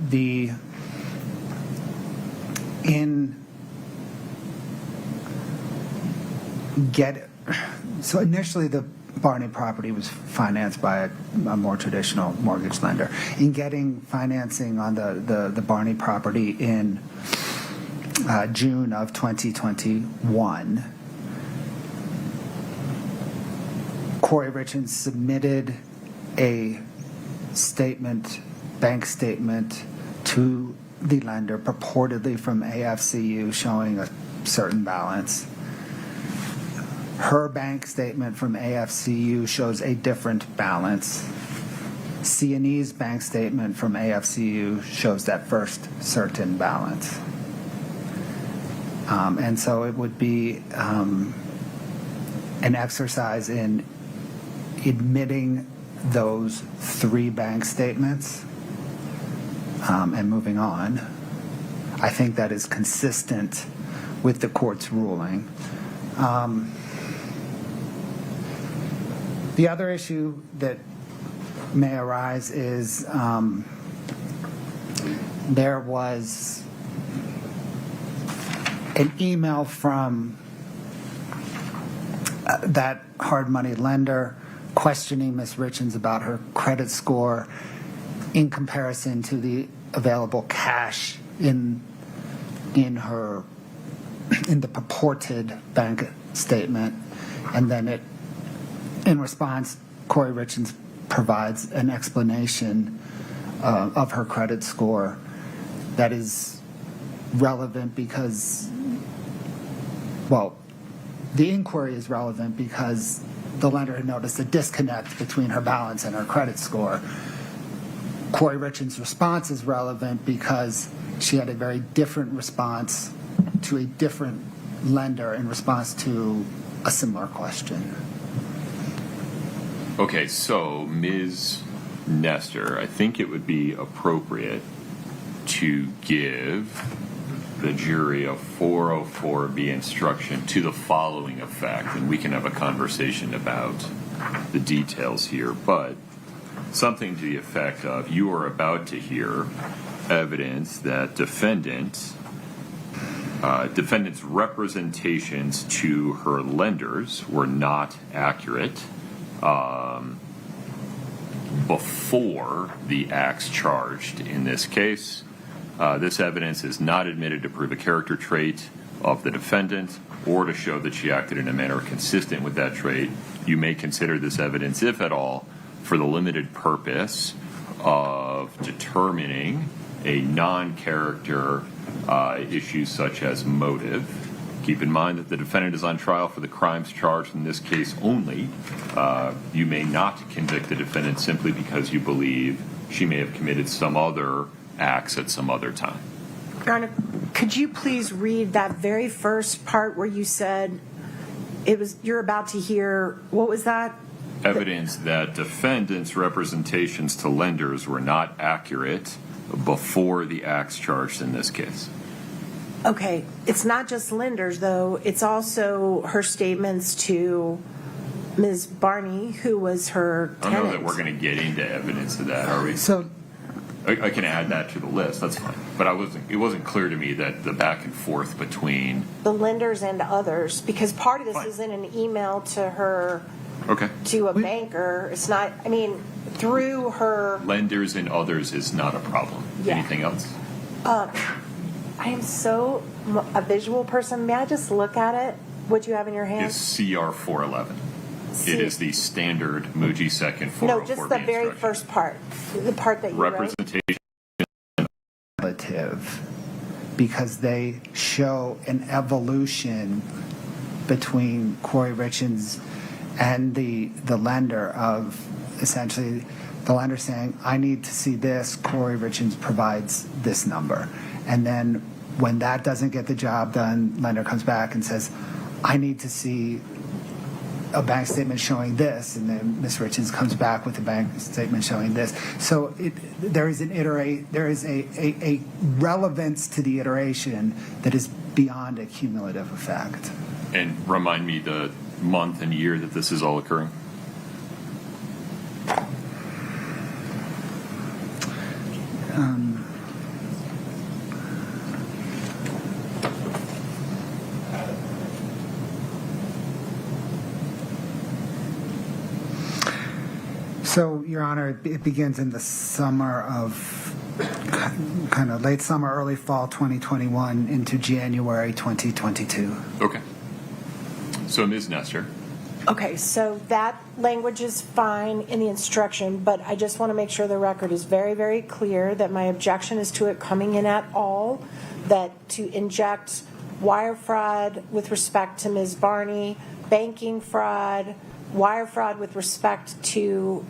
So initially the Barney property was financed by a more traditional mortgage lender. In getting financing on the Barney property in June of 2021, Kouri Richins submitted a bank statement to the lender, purportedly from AFCU, showing a certain balance. Her bank statement from AFCU shows a different balance. C&E's bank statement from AFCU shows that first certain balance. And so it would be an exercise in admitting those three bank statements and moving on. I think that is consistent with the court's ruling. The other issue that may arise is there was an email from that hard money lender questioning Ms. Richins about her credit score in comparison to the available cash in the purported bank statement, and then in response, Kouri Richins provides an explanation of her credit score that is relevant because, the inquiry is relevant because the lender had noticed a disconnect between her balance and her credit score. Kouri Richins' response is relevant because she had a very different response to a different lender in response to a similar question. Okay, so Ms. Nestor, I think it would be appropriate to give the jury a 404B instruction to the following effect, and we can have a conversation about the details here, but something to the effect of, you are about to hear evidence that defendant's representations to her lenders were not accurate before the acts charged in this case. This evidence is not admitted to prove a character trait of the defendant or to show that she acted in a manner consistent with that trait. You may consider this evidence, if at all, for the limited purpose of determining a non-character issue such as motive. Keep in mind that the defendant is on trial for the crimes charged in this case only. You may not convict the defendant simply because you believe she may have committed some other acts at some other time. Your Honor, could you please read that very first part where you said you're about to hear, what was that? Evidence that defendant's representations to lenders were not accurate before the acts charged in this case. Okay, it's not just lenders, though. It's also her statements to Ms. Barney, who was her tenant. I don't know that we're going to get into evidence of that, are we? So I can add that to the list. That's fine. But it wasn't clear to me that the back and forth between. The lenders and others, because part of this Fine. is in an email to her, Okay. to a banker. It's not, I mean, through her. Lenders and others is not a problem. Yeah. Anything else? I am so a visual person. May I just look at it? What you have in your hand? Is CR 411. It is the standard Muji second 404B No, just the very instruction. first part. The part that you wrote. Representation. Relative, because they show an evolution between Kouri Richins and the lender of essentially the lender saying, I need to see this, Kouri Richins provides this number. And then when that doesn't get the job done, lender comes back and says, I need to see a bank statement showing this, and then Ms. Richins comes back with a bank statement showing this. So there is a relevance to the iteration that is beyond a cumulative effect. And remind me the month and year that this is all occurring. So, Your Honor, it begins in the summer of, kind of late summer, early fall 2021 into January 2022. Okay. So Ms. Nestor. Okay, so that language is fine in the instruction, but I just want to make sure the record is very, very clear that my objection is to it coming in at all, that to inject wire fraud with respect to Ms. Barney, banking fraud, wire fraud with respect to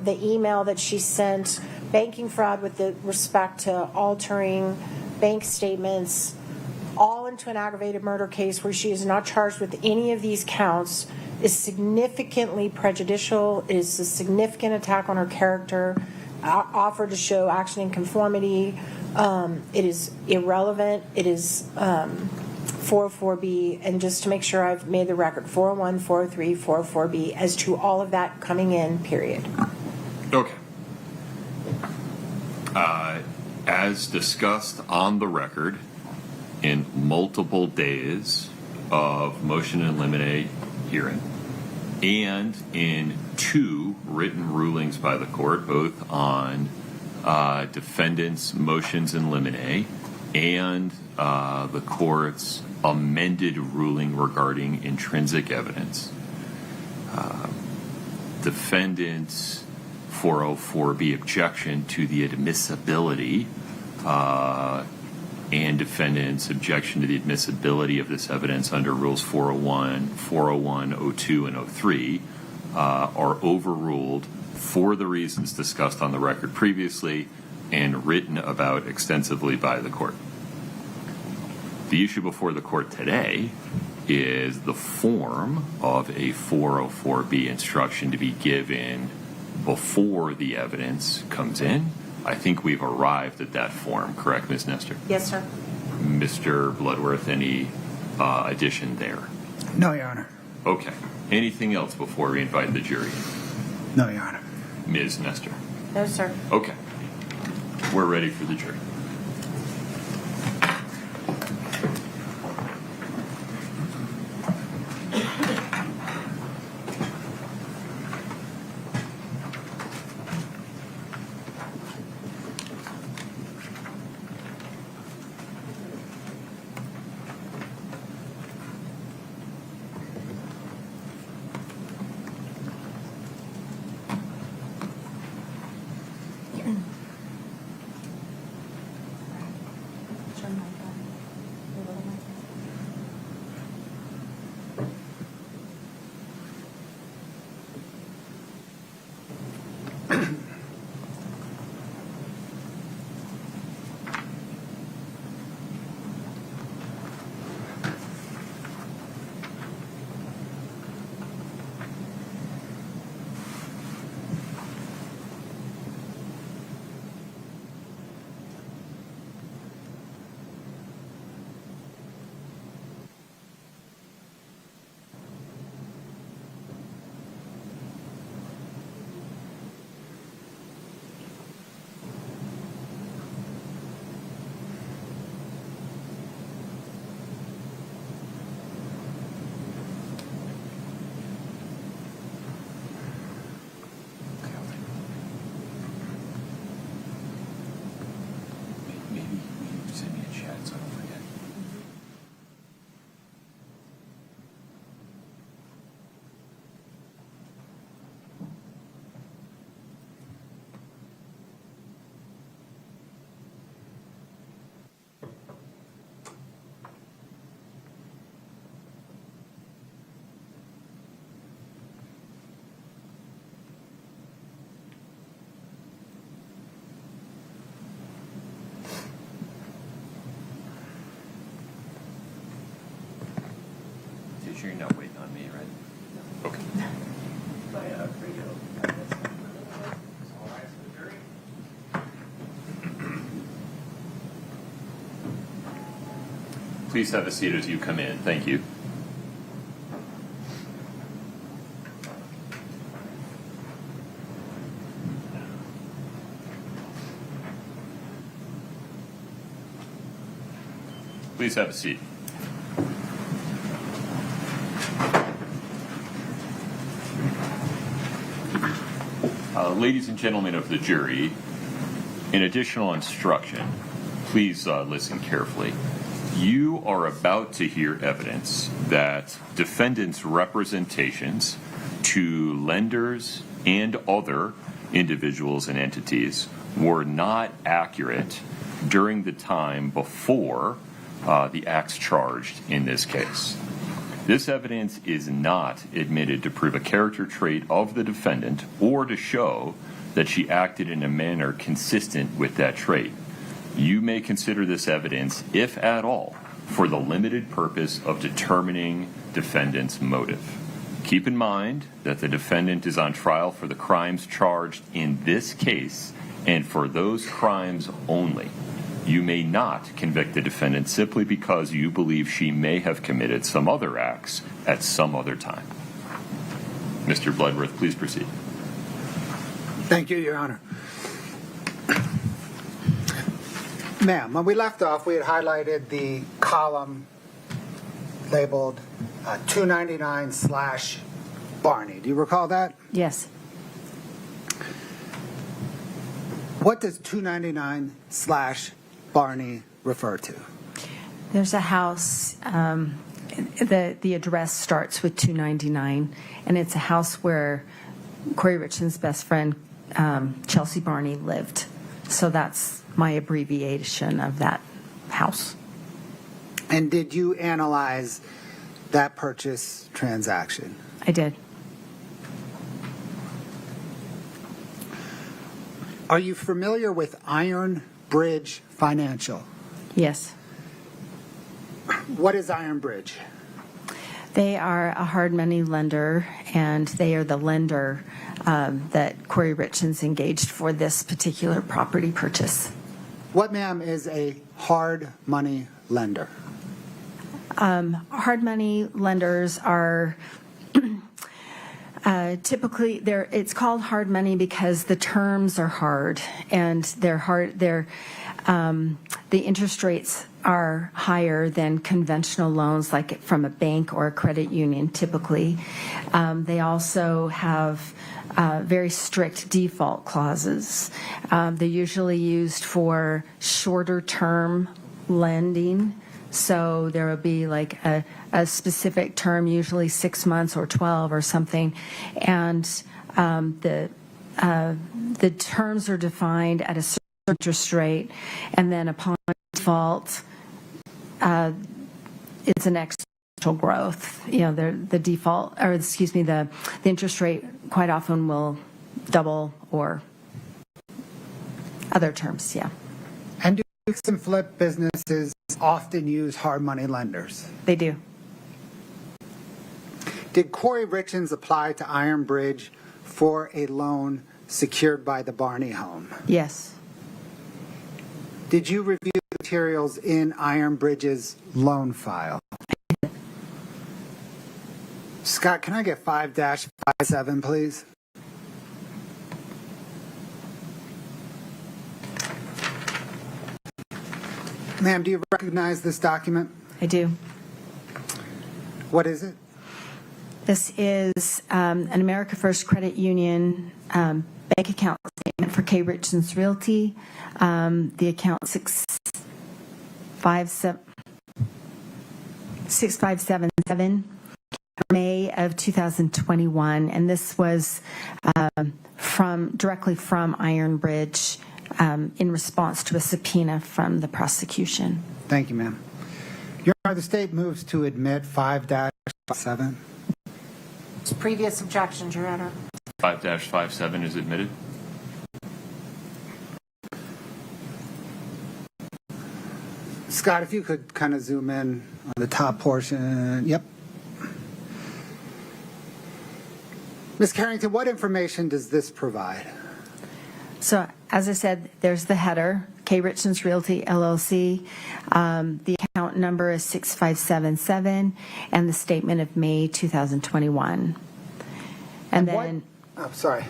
the email that she sent, banking fraud with respect to altering bank statements, all into an aggravated murder case where she is not charged with any of these counts, is significantly prejudicial. It is a significant attack on her character, offered to show action in conformity. It is irrelevant. It is 404B, and just to make sure I've made the record, 401, 403, 404B, as to all of that coming in, period. Okay. As discussed on the record, in multiple days of motion in limine hearing, and in 2 written rulings by the court, both on defendants' motions in limine and the court's amended ruling regarding intrinsic evidence. Defendant's 404B objection to the admissibility and defendant's objection to the admissibility of this evidence under Rules 401, 02, and 03 are overruled for the reasons discussed on the record previously and written about extensively by the court. The issue before the court today is the form of a 404B instruction to be given before the evidence comes in. I think we've arrived at that form, correct, Ms. Nestor? Yes, sir. Mr. Bloodworth, any addition there? No, Your Honor. Okay. Anything else before we invite the jury? No, Your Honor. Ms. Nestor? No, sir. Okay. We're ready for the jury. Please have a seat as you come in. Thank you. Please have a seat. Ladies and gentlemen of the jury, in additional instruction, please listen carefully. You are about to hear evidence that defendants' representations to lenders and other individuals and entities were not accurate during the time before the acts charged in this case. This evidence is not admitted to prove a character trait of the defendant or to show that she acted in a manner consistent with that trait. You may consider this evidence, if at all, for the limited purpose of determining defendant's motive. Keep in mind that the defendant is on trial for the crimes charged in this case and for those crimes only. You may not convict the defendant simply because you believe she may have committed some other acts at some other time. Mr. Bloodworth, please proceed. Thank you, Your Honor. Ma'am, when we left off, we had highlighted the column labeled 299/Barney. Do you recall that? Yes. What does 299/Barney refer to? There's a house, the address starts with 299, and it's a house where Kouri Richins' best friend, Chelsea Barney, lived. So that's my abbreviation of that house. And did you analyze that purchase transaction? I did. Are you familiar with Iron Bridge Financial? Yes. What is Iron Bridge? They are a hard money lender, and they are the lender that Kouri Richins engaged for this particular property purchase. What, ma'am, is a hard money lender? Hard money lenders are typically it's called hard money because the terms are hard, and they're hard. The interest rates are higher than conventional loans, like from a bank or a credit union. Typically, they also have very strict default clauses. They're usually used for shorter term lending. So there will be like a specific term, usually 6 months or 12 or something, and the terms are defined at a certain interest rate, and then upon default, it's an exponential growth. You know, the default, or excuse me, the interest rate quite often will double or other terms. Yeah. And do fix and flip businesses often use hard money lenders? They do. Did Kouri Richins apply to Iron Bridge for a loan secured by the Barney home? Yes. Did you review the materials in Iron Bridge's loan file? Scott, can I get 5-57, please? Ma'am, do you recognize this document? I do. What is it? This is an America First Credit Union bank account statement for Kouri Richins Realty. The account 6577, May of 2021, and this was directly from Iron Bridge in response to a subpoena from the prosecution. Thank you, ma'am. Your Honor, the state moves to admit 5-7. Previous objections, Your Honor. 5-57 is admitted. Scott, if you could kind of zoom in on the top portion. Yep. Ms. Carrington, what information does this provide? So, as I said, there's the header, Kouri Richins Realty, LLC. The account account number is 6577, and the statement of May 2021. And then, Oh, sorry.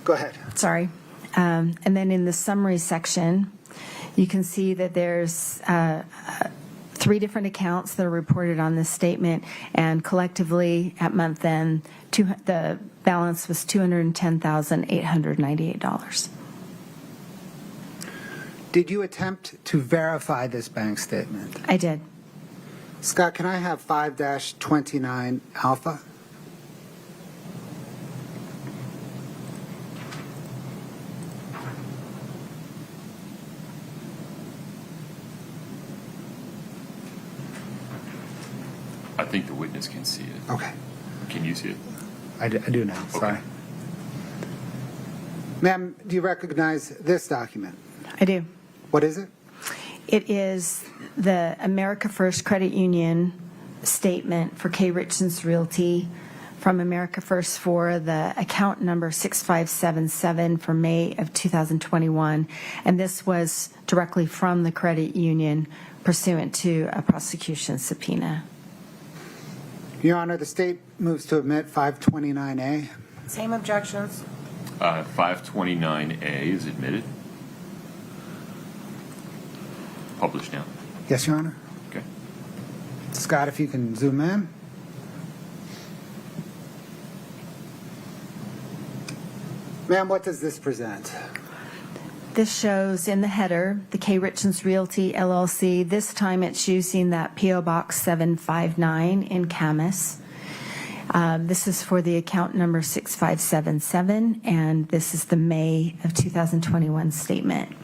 Go ahead. sorry. And then in the summary section, you can see that there's 3 different accounts that are reported on this statement, and collectively at month end, the balance was $210,898. Did you attempt to verify this bank statement? I did. Scott, can I have 5-29 alpha? I think the witness can see it. Okay. Can you see it? I do now. Sorry. Okay. Ma'am, do you recognize this document? I do. What is it? It is the America First Credit Union statement for Kouri Richins Realty from America First for the account number 6577 for May of 2021. And this was directly from the credit union pursuant to a prosecution subpoena. Your Honor, the state moves to admit 529A. Same objections. 529A is admitted. Published now. Yes, Your Honor. Okay. Scott, if you can zoom in. Ma'am, what does this present? This shows in the header, the Kouri Richins Realty LLC. This time it's using that P.O. Box 759 in Camas. This is for the account number 6577, and this is the May of 2021 statement.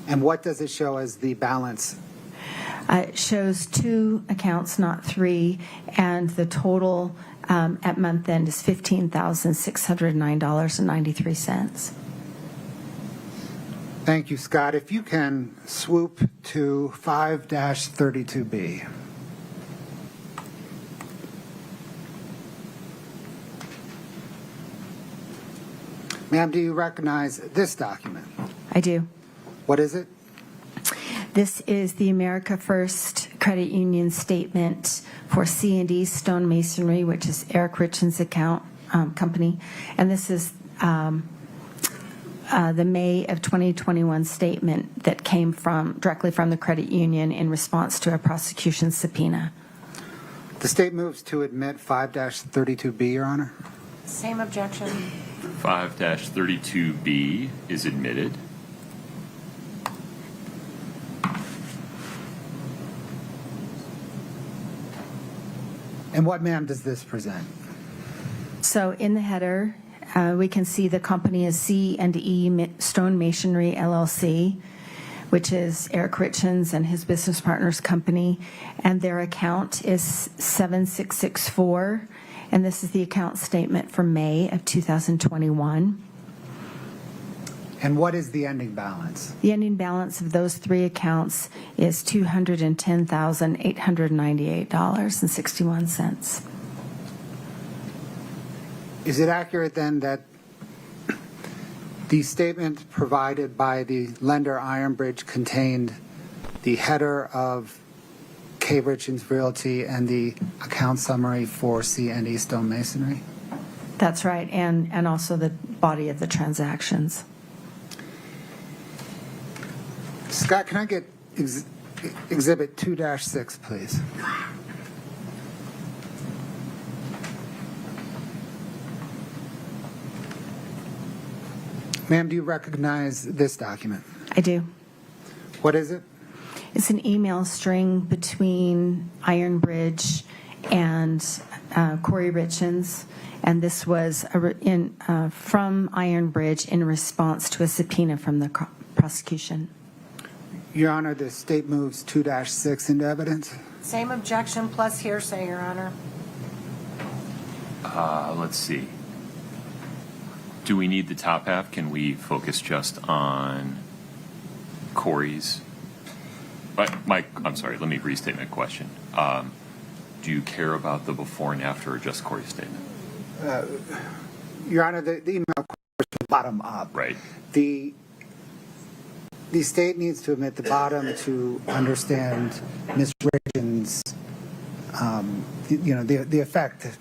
And what does it show as the balance? It shows 2 accounts, not 3, and the total at month end is $15,609.93. Thank you, Scott. If you can swoop to 5-32B. Ma'am, do you recognize this document? I do. What is it? This is the America First Credit Union statement for C&D Stone Masonry, which is Eric Richins' account company, and this is the May of 2021 statement that came directly from the credit union in response to a prosecution subpoena. The state moves to admit 5-32B, Your Honor. Same objection. 5-32B is admitted. And what, ma'am, does this present? So in the header, we can see the company is C&E Stone Masonry LLC, which is Eric Richins and his business partner's company, and their account is 7664, and this is the account statement for May of 2021. And what is the ending balance? The ending balance of those 3 accounts is $210,898.61. Is it accurate then that the statement provided by the lender Ironbridge contained the header of Kouri Richins Realty and the account summary for C&E Stone Masonry? That's right, and also the body of the transactions. Scott, can I get Exhibit 2-6, please? Ma'am, do you recognize this document? I do. What is it? It's an email string between Ironbridge and Kouri Richins, and this was from Ironbridge in response to a subpoena from the prosecution. Your Honor, the state moves 2-6 into evidence. Same objection plus hearsay, Your Honor. Let's see. Do we need the top half? Can we focus just on Kouri's? I'm sorry, let me restate my question. Do you care about the before and after or just Kouri's statement? Your Honor, the email question bottom up. Right. The the state needs to admit the bottom to understand Ms. Richins, the effect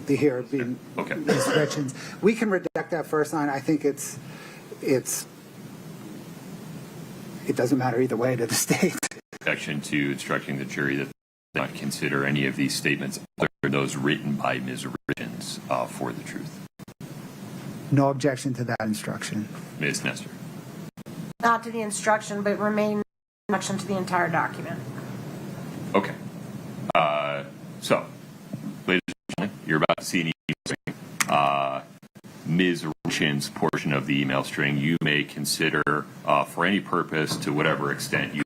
here being Okay. Ms. Richins. We can redact that first line. I think it doesn't matter either way to the state. Objection to instructing the jury that they not consider any of these statements other than those written by Ms. Richins for the truth. No objection to that instruction. Ms. Nestor. Not to the instruction, but remain instruction to the entire document. Okay. So, ladies and gentlemen, you're about to see an email string. Ms. Richins' portion of the email string you may consider for any purpose to whatever extent you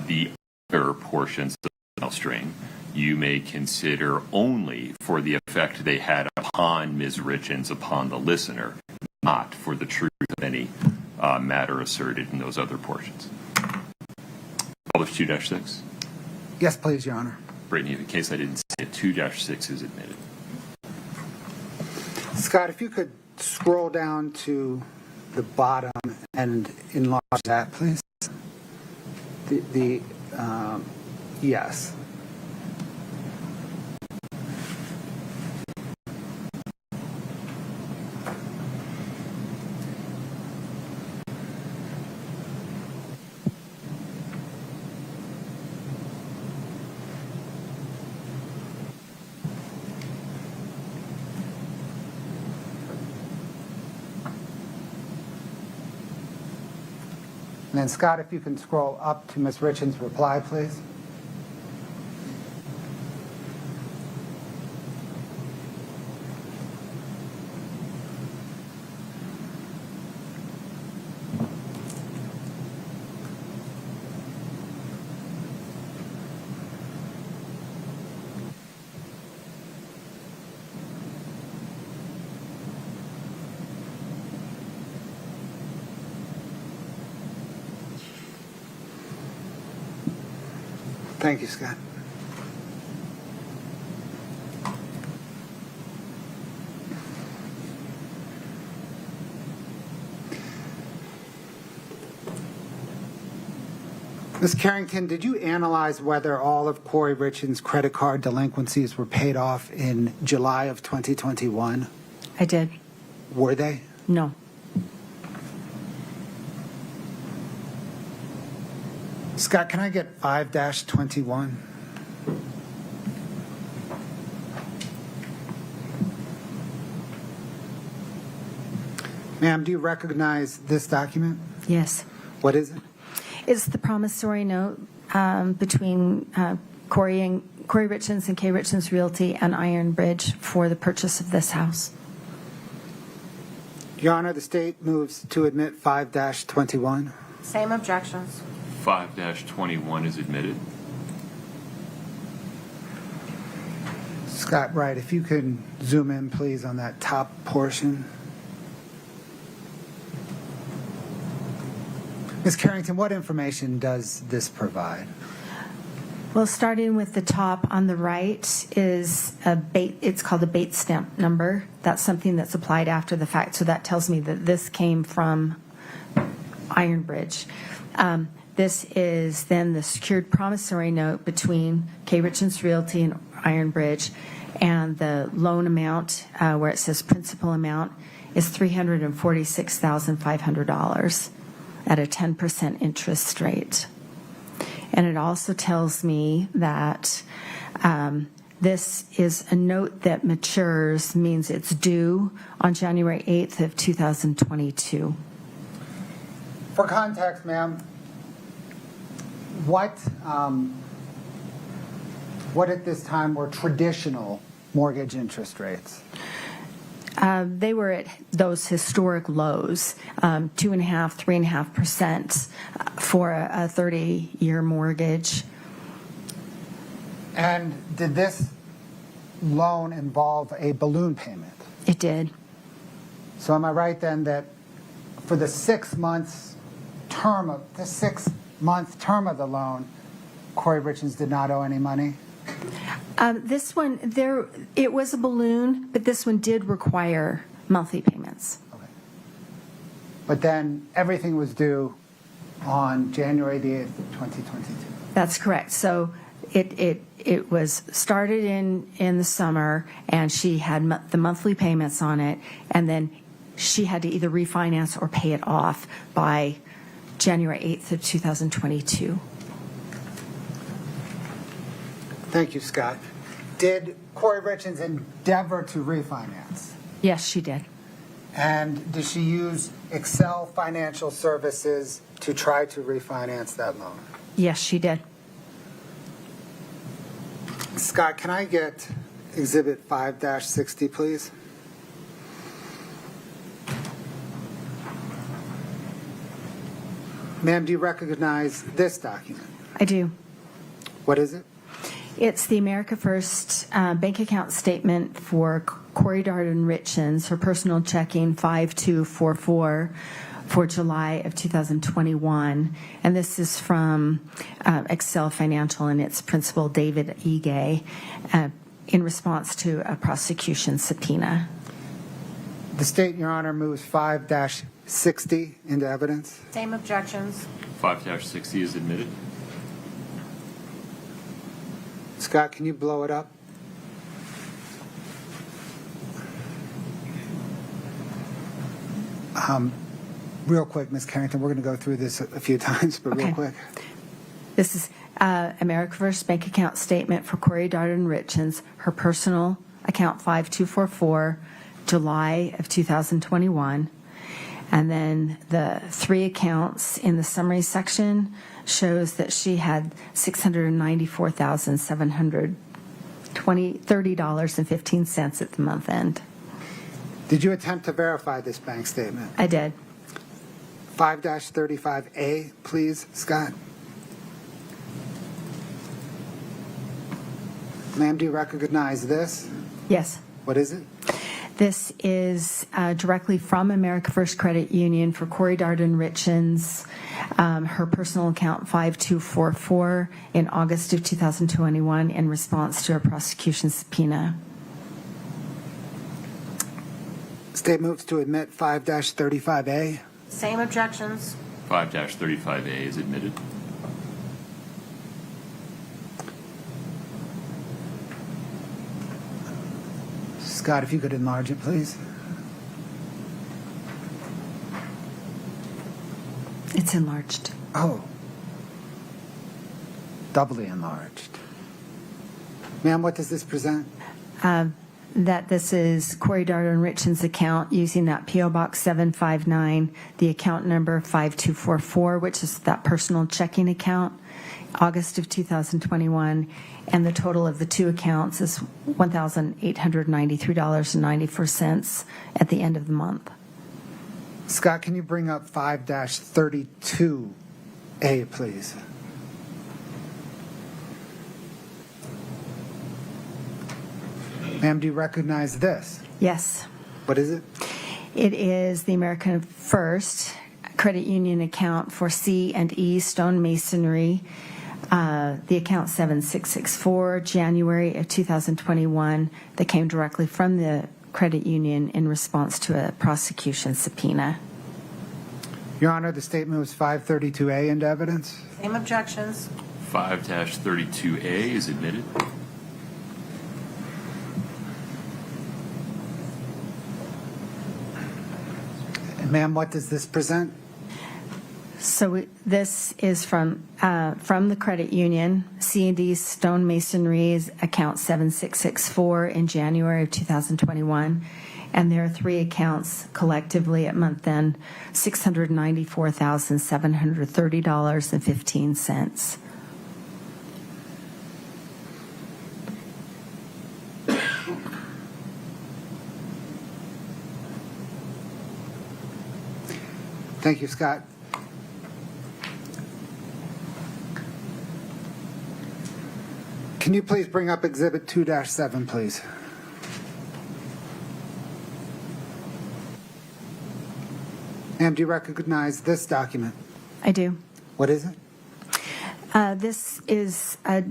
the other portions of the email string you may consider only for the effect they had upon Ms. Richins, upon the listener, not for the truth of any matter asserted in those other portions. Publish 2-6. Yes, please, Your Honor. Brittany, in case I didn't say it, 2-6 is admitted. Scott, if you could scroll down to the bottom and enlarge that, please. Yes. And then, Scott, if you can scroll up to Ms. Richins' reply, please. Thank you, Scott. Ms. Carrington, did you analyze whether all of Kouri Richins' credit card delinquencies were paid off in July of 2021? I did. Were they? No. Scott, can I get 5-21? Ma'am, do you recognize this document? Yes. What is it? It's the promissory note between Kouri Richins and K. Richins Realty and Iron Bridge for the purchase of this house. Your Honor, the state moves to admit 5-21. Same objections. 5-21 is admitted. Scott Wright, if you can zoom in, please, on that top portion. Ms. Carrington, what information does this provide? Well, starting with the top on the right is it's called a bait stamp number. That's something that's applied after the fact. So that tells me that this came from Iron Bridge. This is then the secured promissory note between K. Richins Realty and Iron Bridge, and the loan amount, where it says principal amount, is $346,500 at a 10% interest rate. And it also tells me that this is a note that matures, means it's due on January 8th of 2022. For context, ma'am, what at this time were traditional mortgage interest rates? They were at those historic lows, 2.5%, 3.5% for a 30-year mortgage. And did this loan involve a balloon payment? It did. So am I right then that for the 6 months term of the 6-month term of the loan, Kouri Richins did not owe any money? This one, it was a balloon, but this one did require monthly payments. Okay. but then everything was due on January the 8th, 2022. That's correct. So it was started in the summer, and she had the monthly payments on it, and then she had to either refinance or pay it off by January 8th of 2022. Thank you, Scott. Did Kouri Richins endeavor to refinance? Yes, she did. And did she use Excel Financial Services to try to refinance that loan? Yes, she did. Scott, can I get Exhibit 5-60, please? Ma'am, do you recognize this document? I do. What is it? It's the America First bank account statement for Kouri Richins, her personal checking 5244 for July of 2021. And this is from Excel Financial and its principal, David Ige, in response to a prosecution subpoena. The state, Your Honor, moves 5-60 into evidence. Same objections. 5-60 is admitted. Scott, can you blow it up? Real quick, Ms. Carrington, we're going to go through this a few times, but real Okay. quick. This is America First bank account statement for Kouri Richins, her personal account 5244, July of 2021. And then the three accounts in the summary section shows that she had $694,730.15 at the month end. Did you attempt to verify this bank statement? I did. 5-35A, please, Scott. Ma'am, do you recognize this? Yes. What is it? This is directly from America First Credit Union for Kouri Richins, her personal account 5244 in August of 2021 in response to a prosecution subpoena. State moves to admit 5-35A. Same objections. 5-35A is admitted. Scott, if you could enlarge it, please. It's enlarged. Oh. Doubly enlarged. Ma'am, what does this present? That this is Kouri Richins' account using that P.O. Box 759, the account number 5244, which is that personal checking account, August of 2021, and the total of the two accounts is $1,893.94 at the end of the month. Scott, can you bring up 5-32A, please? Ma'am, do you recognize this? Yes. What is it? It is the American First Credit Union account for C&E Stonemasonry, the account 7664, January of 2021, that came directly from the credit union in response to a prosecution subpoena. Your Honor, the state moves 532A into evidence. Same objections. 5-32A is admitted. And ma'am, what does this present? So this is from the credit union, C&D Stonemasonry's account 7664 in January of 2021. And there are three accounts collectively at month end, $694,730.15. Thank you, Scott. Can you please bring up Exhibit 2-7, please? Ma'am, do you recognize this document? I do. What is it? This is a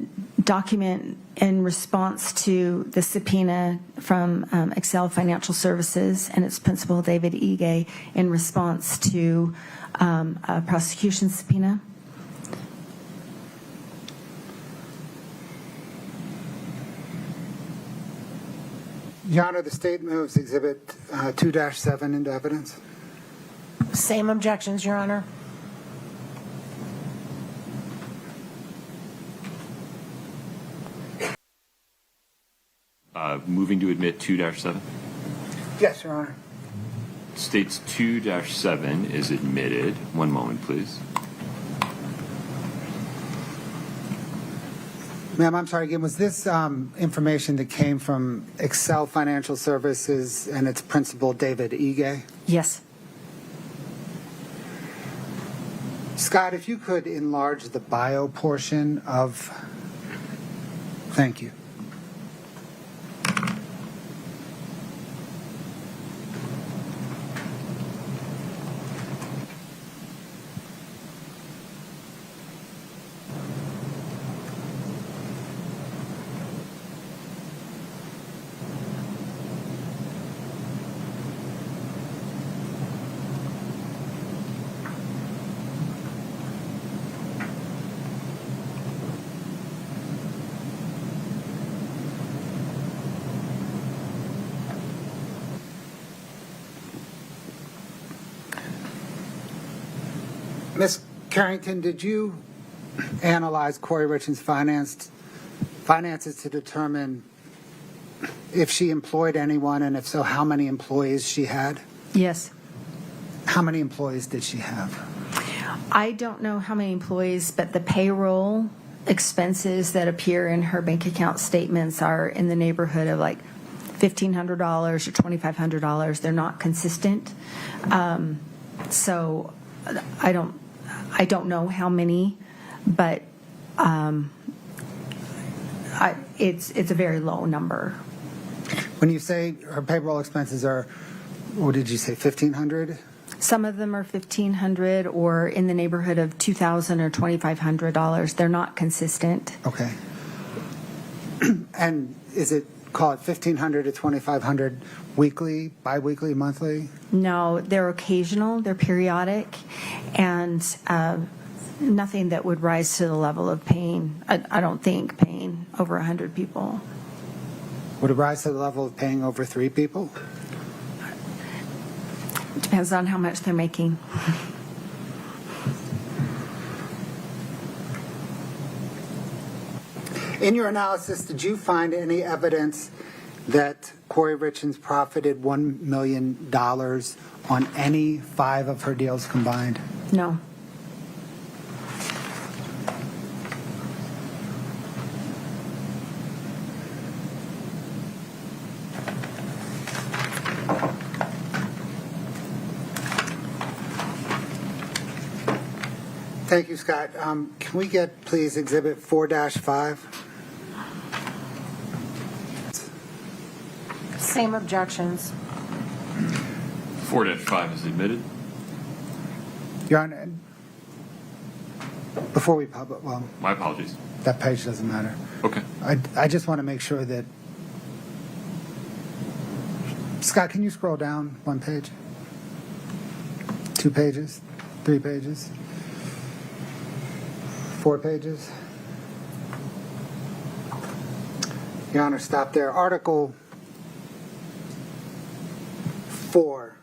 document in response to the subpoena from Excel Financial Services and its principal, David Ige, in response to a prosecution subpoena. Your Honor, the state moves Exhibit 2-7 into evidence. Same objections, Your Honor. Moving to admit 2-7. Yes, Your Honor. States 2-7 is admitted. One moment, please. Ma'am, I'm sorry again. Was this information that came from Excel Financial Services and its principal, David Ige? Yes. Scott, if you could enlarge the bio portion of. Thank you. Ms. Carrington, did you analyze Kouri Richins' finances to determine if she employed anyone, and if so, how many employees she had? Yes. How many employees did she have? I don't know how many employees, but the payroll expenses that appear in her bank account statements are in the neighborhood of like $1,500 or $2,500. They're not consistent. So I don't know how many, but it's a very low number. When you say her payroll expenses are, what did you say, $1,500? Some of them are $1,500 or in the neighborhood of $2,000 or $2,500. They're not consistent. Okay. And is it, call it $1,500 to $2,500 weekly, biweekly, monthly? No, they're occasional, they're periodic, and nothing that would rise to the level of paying, I don't think, paying over 100 people. Would it rise to the level of paying over 3 people? It depends on how much they're making. In your analysis, did you find any evidence that Kouri Richins profited $1 million on any 5 of her deals combined? No. Thank you, Scott. Can we get, please, Exhibit 4-5? Same objections. 4-5 is admitted. Your Honor, before we publish, well, My apologies. that page doesn't matter. Okay. I just want to make sure that. Scott, can you scroll down 1 page? 2 pages? 3 pages? 4 pages? Your Honor, stop there. Article 4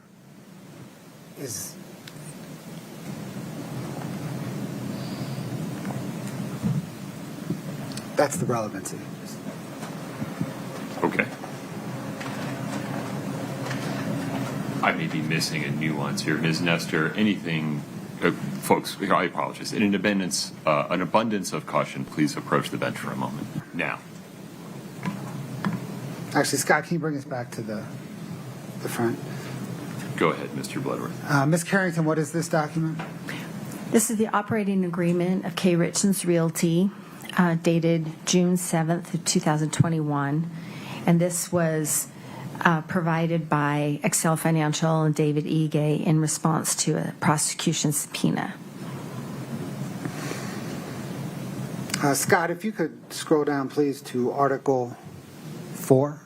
is. That's the relevancy. Okay. I may be missing a nuance here. Ms. Nestor, anything, folks, I apologize. In an abundance of caution, please approach the bench for a moment. Now. Actually, Scott, can you bring us back to the front? Go ahead, Mr. Bloodworth. Ms. Carrington, what is this document? This is the operating agreement of Kouri Richins Realty, dated June 7th of 2021, and this was provided by Excel Financial and David Ige in response to a prosecution subpoena. Scott, if you could scroll down, please, to Article 4.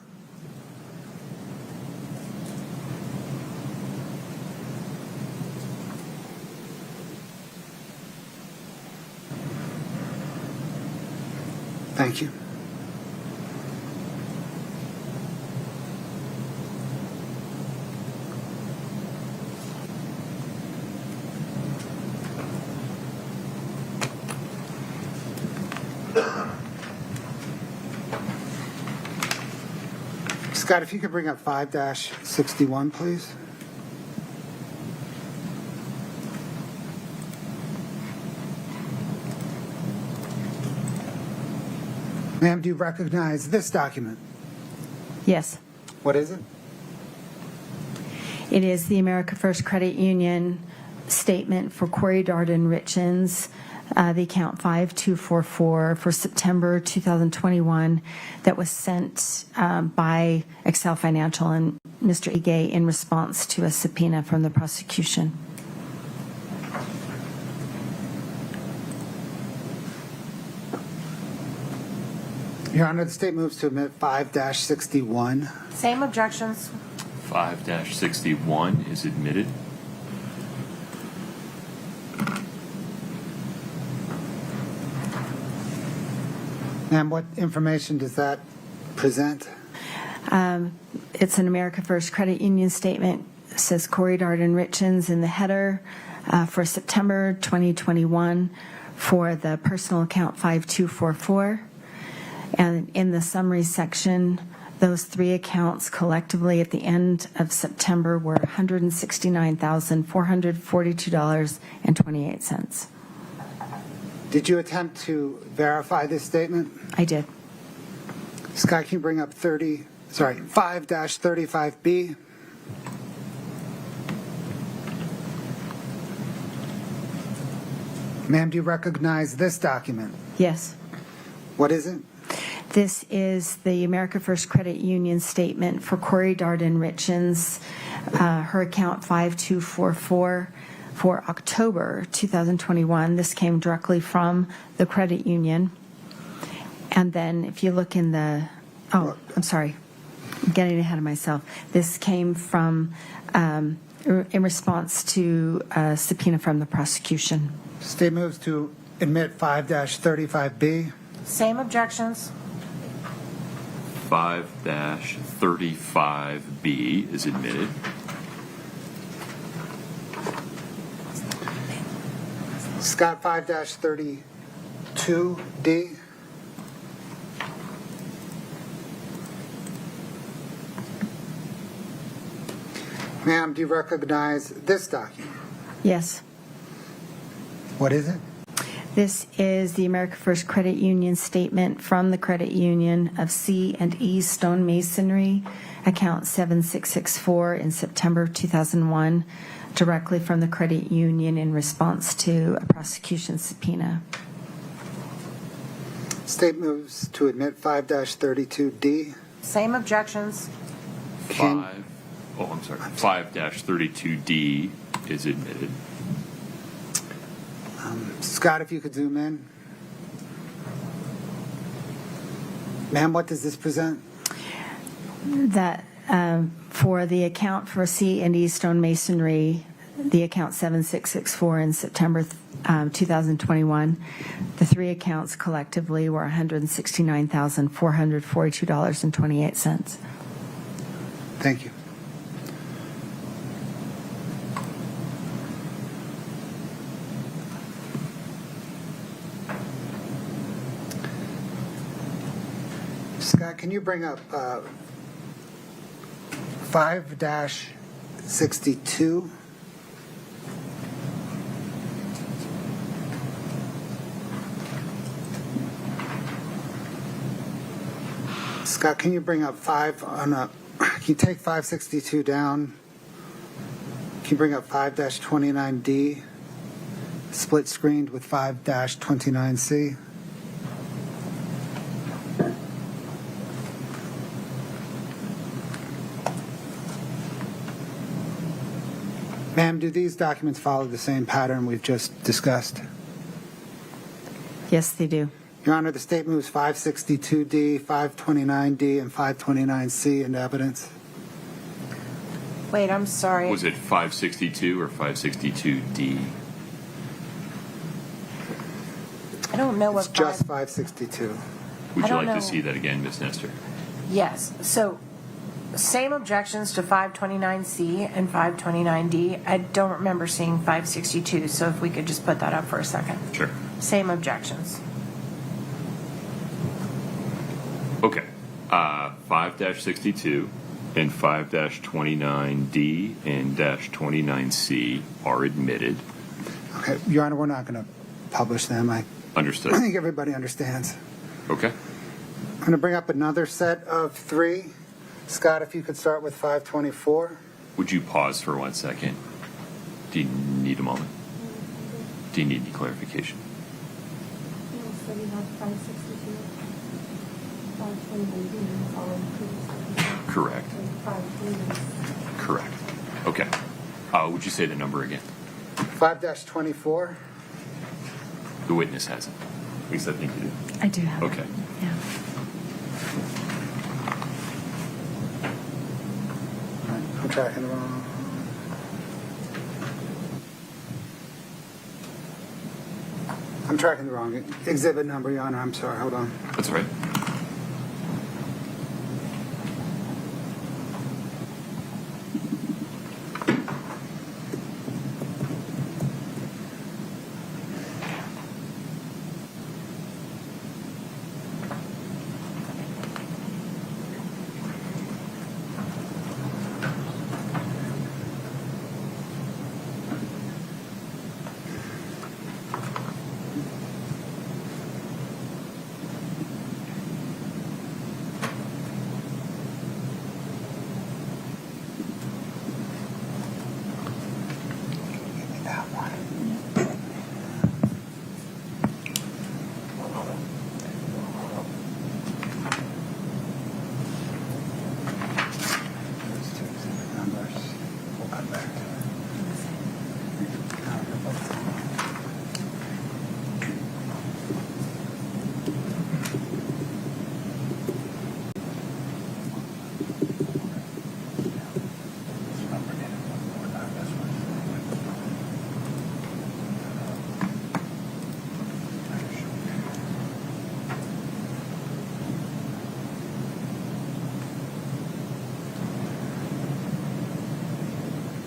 Thank you. Scott, if you could bring up 5-61, please. Ma'am, do you recognize this document? Yes. What is it? It is the America First Credit Union statement for Kouri Richins, the account 5244 for September 2021 that was sent by Excel Financial and Mr. Ige in response to a subpoena from the prosecution. Your Honor, the state moves to admit 5-61. Same objections. 5-61 is admitted. Ma'am, what information does that present? It's an America First Credit Union statement. It says Kouri Richins in the header for September 2021 for the personal account 5244. And in the summary section, those three accounts collectively at the end of September were $169,442.28. Did you attempt to verify this statement? I did. Scott, can you bring up 5-35B? Ma'am, do you recognize this document? Yes. What is it? This is the America First Credit Union statement for Kouri Richins, her account 5244 for October 2021. This came directly from the credit union. And then if you look in the, I'm sorry, I'm getting ahead of myself. This came from, in response to a subpoena from the prosecution. State moves to admit 5-35B. Same objections. 5-35B is admitted. Scott, 5-32D. Ma'am, do you recognize this document? Yes. What is it? This is the America First Credit Union statement from the credit union of C&E Stonemasonry, account 7664 in September 2001, directly from the credit union in response to a prosecution subpoena. State moves to admit 5-32D. Same objections. 5-32D is admitted. Scott, if you could zoom in. Ma'am, what does this present? That for the account for C&E Stonemasonry, the account 7664 in September 2021, the three accounts collectively were $169,442.28. Thank you. Scott, can you bring up 5-62? Scott, can you bring up 5 on a, can you take 562 down? Can you bring up 5-29D, split screened with 5-29C? Ma'am, do these documents follow the same pattern we've just discussed? Yes, they do. Your Honor, the state moves 562D, 529D, and 529C into evidence. Wait, I'm sorry. Was it 562 or 562D? I don't know what. It's just 562. Would I you don't like know. to see that again, Ms. Nestor? Yes, so same objections to 529C and 529D. I don't remember seeing 562, so if we could just put that up for a second. Sure. Same objections. Okay. 5-62 and 5-29D and -29C are admitted. Okay, Your Honor, we're not going to publish them. I Understood. think everybody understands. Okay. I'm going to bring up another set of three. Scott, if you could start with 524. Would you pause for 1 second? Do you need a moment? Do you need any clarification? Correct. Correct. Okay. Would you say the number again? 5-24. The witness has it. At least I think you do. I do have it. Okay. Yeah. I'm tracking wrong. I'm tracking the wrong exhibit number, Your Honor. I'm sorry. Hold on. That's all right. Give me that one. Those two exhibit numbers. We'll come back to it.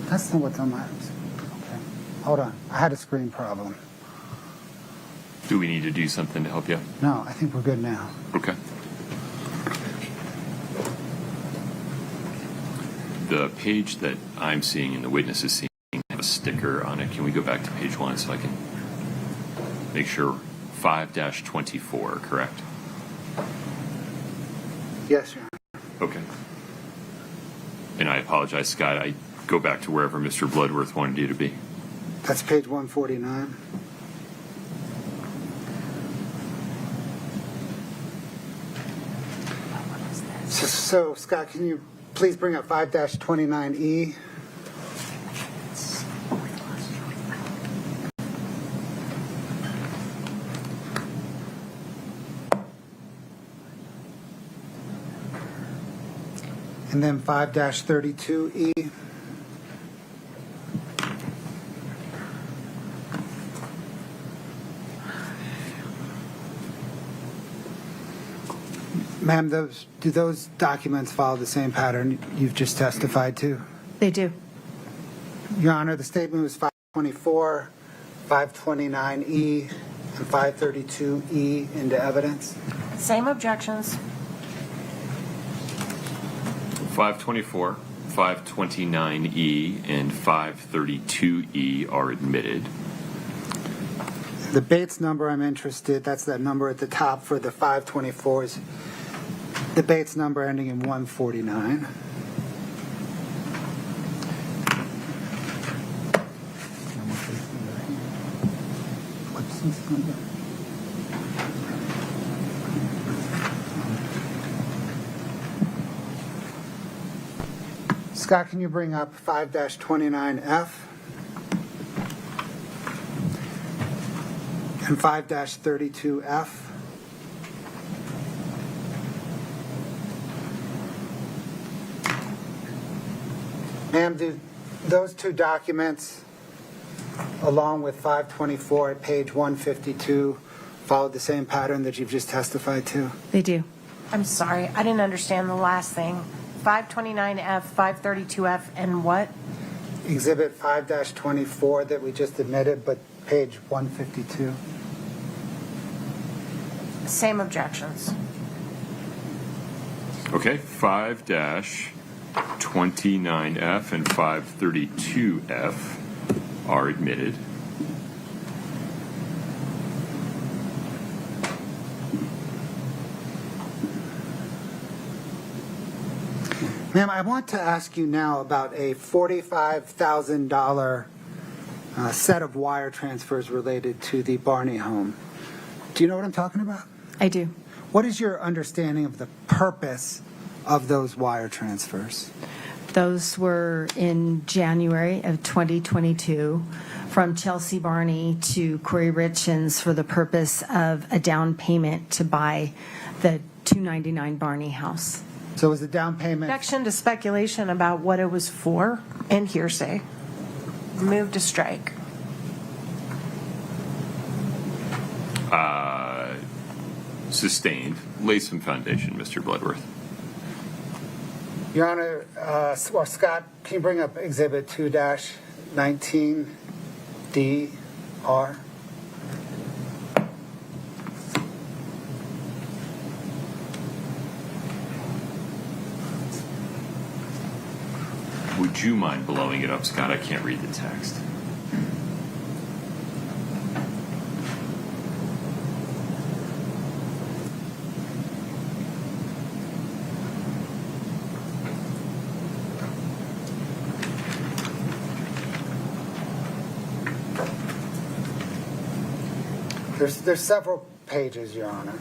That's not what's on my. Okay. Hold on. I had a screen problem. Do we need to do something to help you? No, I think we're good now. Okay. The page that I'm seeing and the witness is seeing have a sticker on it. Can we go back to page 1 so I can make sure? 5-24, correct? Yes, Your Honor. Okay. And I apologize, Scott. I go back to wherever Mr. Bloodworth wanted you to be. That's page 149. So, Scott, can you please bring up 5-29E? And then 5-32E. Ma'am, do those documents follow the same pattern you've just testified to? They do. Your Honor, the state moves 524, 529E, and 532E into evidence. Same objections. 524, 529E, and 532E are admitted. The Bates number I'm interested, that's that number at the top for the 524s. The Bates number ending in 149. What's this number? Scott, can you bring up 5-29F? And 5-32F? Ma'am, do those two documents, along with 524 at page 152, follow the same pattern that you've just testified to? They do. I'm sorry, I didn't understand the last thing. 529F, 532F, and what? Exhibit 5-24 that we just admitted, but page 152. Same objections. Okay, 5-29F and 532F are admitted. Ma'am, I want to ask you now about a $45,000 set of wire transfers related to the Barney home. Do you know what I'm talking about? I do. What is your understanding of the purpose of those wire transfers? Those were in January of 2022 from Chelsea Barney to Kouri Richins for the purpose of a down payment to buy the 299 Barney house. So was the down payment... Objection to speculation about what it was for and hearsay. Move to strike. Sustained. Lay some foundation, Mr. Bloodworth. Your Honor, Scott, can you bring up Exhibit 2-19DR? Would you mind blowing it up, Scott? I can't read the text. There's several pages, Your Honor.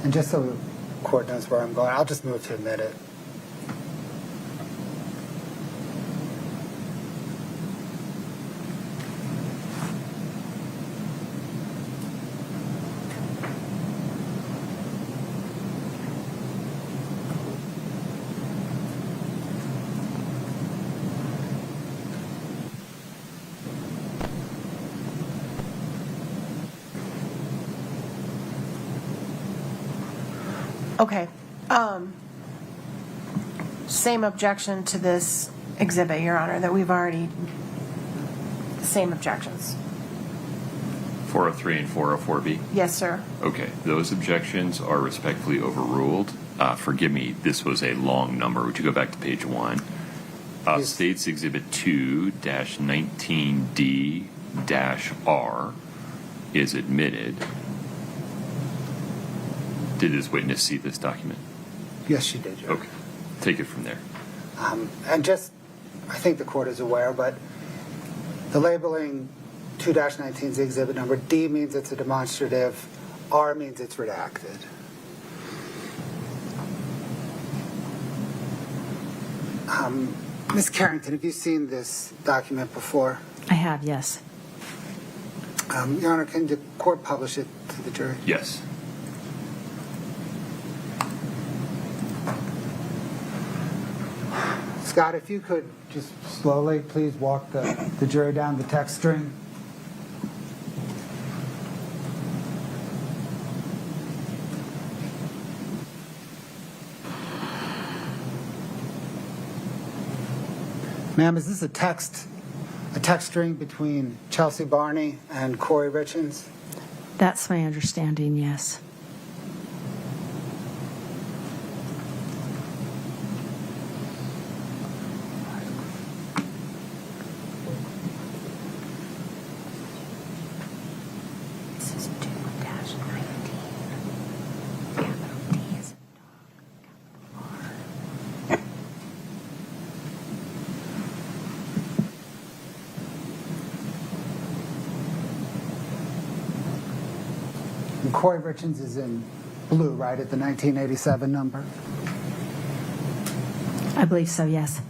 And just so the court knows where I'm going, I'll just move to admit it. Okay. Same objection to this exhibit, Your Honor, that we've already, same objections. 403 and 404B? Yes, sir. Okay, those objections are respectfully overruled. Forgive me, this was a long number. Would you go back to page 1? Yes. States Exhibit 2-19D-R is admitted. Did this witness see this document? Yes, she did, Your Honor. Okay, take it from there. And just, I think the court is aware, but the labeling 2-19 is the exhibit number. D means it's a demonstrative. R means it's redacted. Ms. Carrington, have you seen this document before? I have, yes. Your Honor, can the court publish it to the jury? Yes. Scott, if you could just slowly, please walk the jury down the text string. Ma'am, is this a text string between Chelsea Barney and Kouri Richins? That's my understanding, yes. This is 2-19. Capital D is capital R. And Kouri Richins is in blue, right, at the 1987 number? I believe so, yes.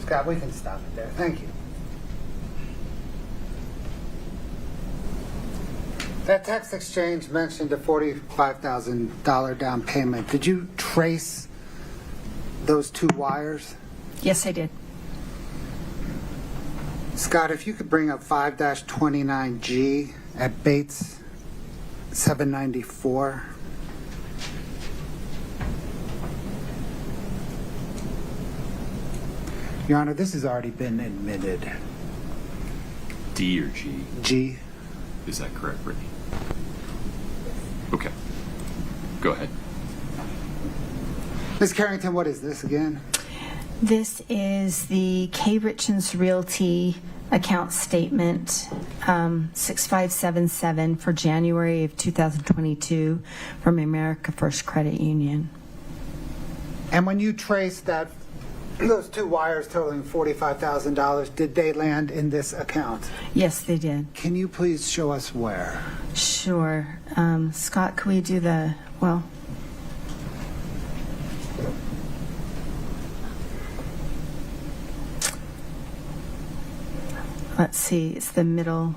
Scott, we can stop it there. Thank you. That text exchange mentioned a $45,000 down payment. Did you trace those two wires? Yes, I did. Scott, if you could bring up 5-29G at Bates 794. Your Honor, this has already been admitted. D or G? G. Is that correct, Brittany? Okay. Go ahead. Ms. Carrington, what is this again? This is the Kouri Richins Realty account statement 6577 for January of 2022 from America First Credit Union. And when you trace those two wires totaling $45,000, did they land in this account? Yes, they did. Can you please show us where? Sure. Scott, can we do let's see, it's the middle.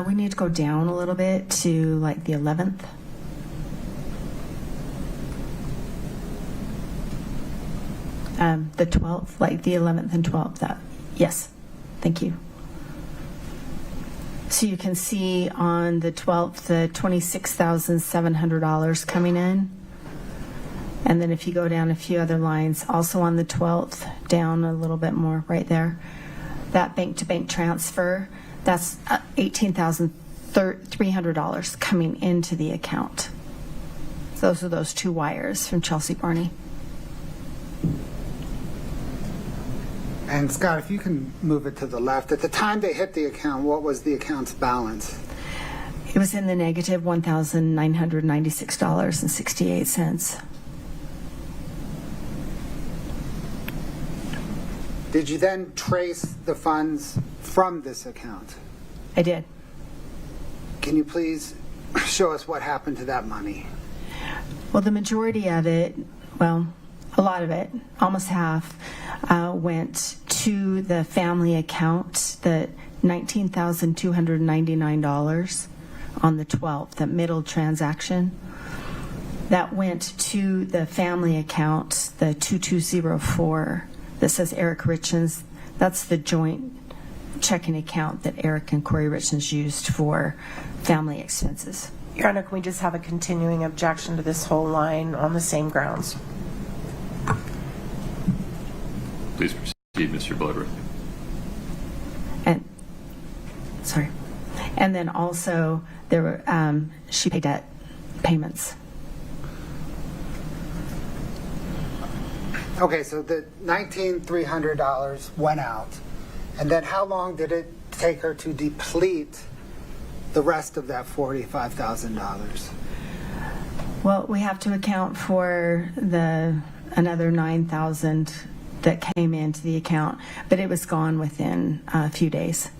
We need to go down a little bit to like the 11th. The 12th, like the 11th and 12th. Yes, thank you. So you can see on the 12th, the $26,700 coming in. And then if you go down a few other lines, also on the 12th, down a little bit more right there, that bank-to-bank transfer, that's $18,300 coming into the account. So those are those two wires from Chelsea Barney. And Scott, if you can move it to the left. At the time they hit the account, what was the account's balance? It was in the negative $1,996.68. Did you then trace the funds from this account? I did. Can you please show us what happened to that money? Well, the majority of it, well, a lot of it, almost half, went to the family account, the $19,299 on the 12th, the middle transaction. That went to the family account, the 2204, that says Eric Richins. That's the joint checking account that Eric and Kouri Richins used for family expenses. Your Honor, can we just have a continuing objection to this whole line on the same grounds? Please proceed, Mr. Bloodworth. And sorry, and then also there were she paid debt payments. Okay, so the $19,300 went out. And then how long did it take her to deplete the rest of that $45,000? Well, we have to account for another $9,000 that came into the account, but it was gone within a few days.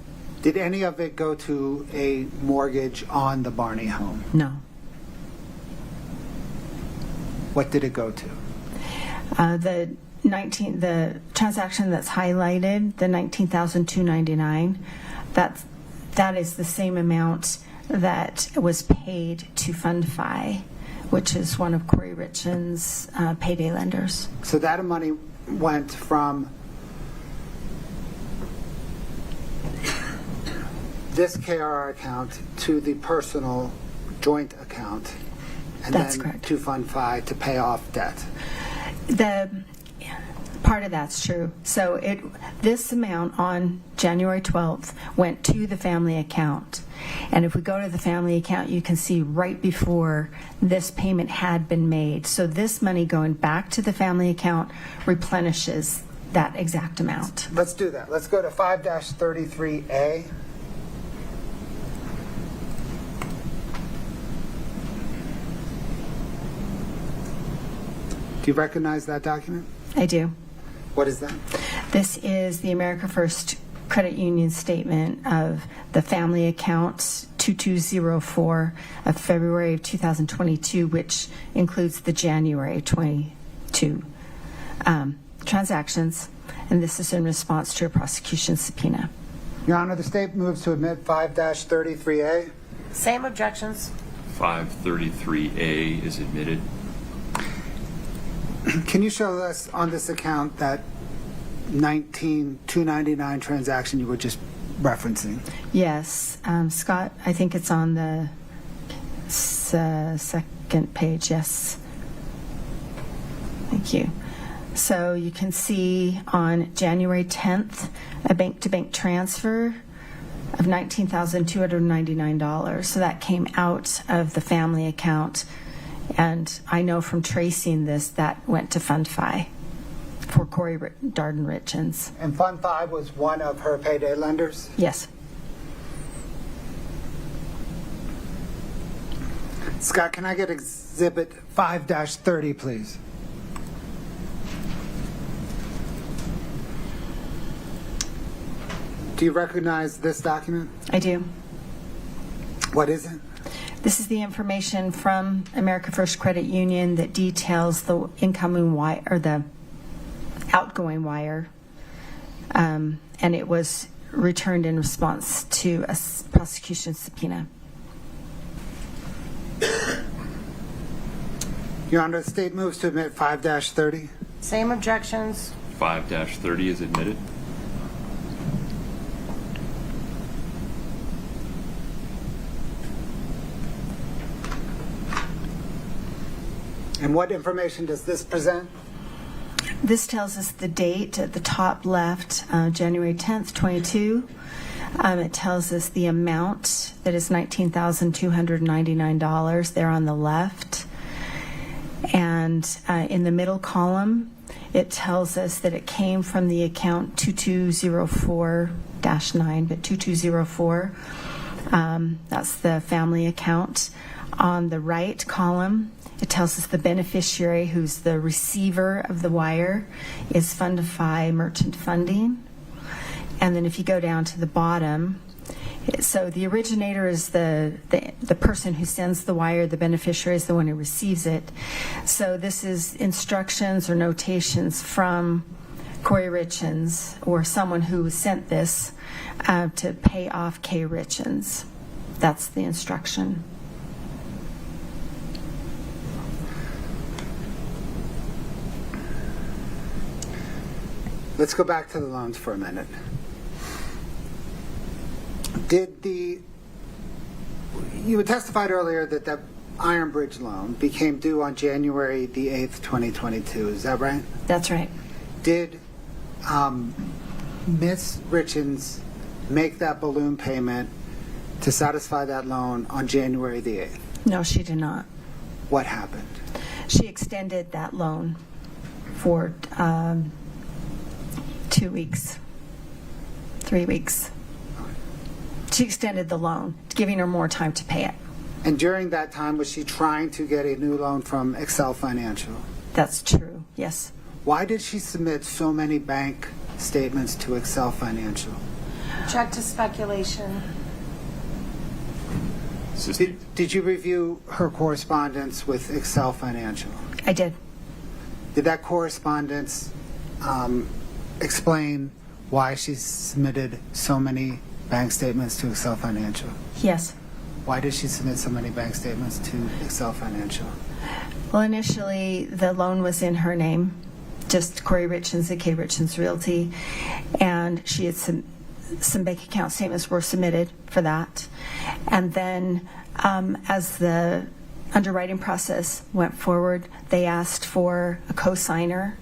Did any of it go to a mortgage on the Barney home? No. What did it go to? The transaction that's highlighted, the $19,299, that is the same amount that was paid to Fund Fi, which is one of Kouri Richins' payday lenders. So that money went from this KRR account to the personal joint account, and That's then correct. to Fund Fi to pay off debt. The part of that's true. So this amount on January 12th went to the family account. And if we go to the family account, you can see right before this payment had been made. So this money going back to the family account replenishes that exact amount. Let's do that. Let's go to 5-33A. Do you recognize that document? I do. What is that? This is the America First Credit Union statement of the family account 2204 of February of 2022, which includes the January 22 transactions, and this is in response to a prosecution subpoena. Your Honor, the state moves to admit 5-33A. Same objections. 533A is admitted. Can you show us on this account that 299 transaction you were just referencing? Yes, Scott, I think it's on the second page, yes. Thank you. So you can see on January 10th, a bank-to-bank transfer of $19,299. So that came out of the family account. And I know from tracing this, that went to Fund 5 for Kouri Richins. And Fund 5 was one of her payday lenders? Yes. Scott, can I get Exhibit 5-30, please? Do you recognize this document? I do. What is it? This is the information from America First Credit Union that details the incoming wire or the outgoing wire, and it was returned in response to a prosecution subpoena. Your Honor, the state moves to admit 5-30. Same objections. 5-30 is admitted. And what information does this present? This tells us the date at the top left, January 10th, 22. It tells us the amount that is $19,299 there on the left. And in the middle column, it tells us that it came from the account 2204-9, but 2204, that's the family account. On the right column, it tells us the beneficiary, who's the receiver of the wire, is Fundify Merchant Funding. And then if you go down to the bottom, so the originator is the person who sends the wire, the beneficiary is the one who receives it. So this is instructions or notations from Kouri Richins or someone who sent this to pay off K. Richins. That's the instruction. Let's go back to the loans for a minute. You had testified earlier that that Iron Bridge loan became due on January the 8th, 2022. Is that right? That's right. Did Ms. Richins make that balloon payment to satisfy that loan on January the 8th? No, she did not. What happened? She extended that loan for 2 weeks, 3 weeks. She extended the loan, giving her more time to pay it. And during that time, was she trying to get a new loan from Excel Financial? That's true, yes. Why did she submit so many bank statements to Excel Financial? Check to speculation. Did you review her correspondence with Excel Financial? I did. Did that correspondence explain why she submitted so many bank statements to Excel Financial? Yes. Why did she submit so many bank statements to Excel Financial? Well, initially, the loan was in her name, just Kouri Richins and K. Richins Realty, and she had some bank account statements were submitted for that. And then as the underwriting process went forward, they asked for a co-signer.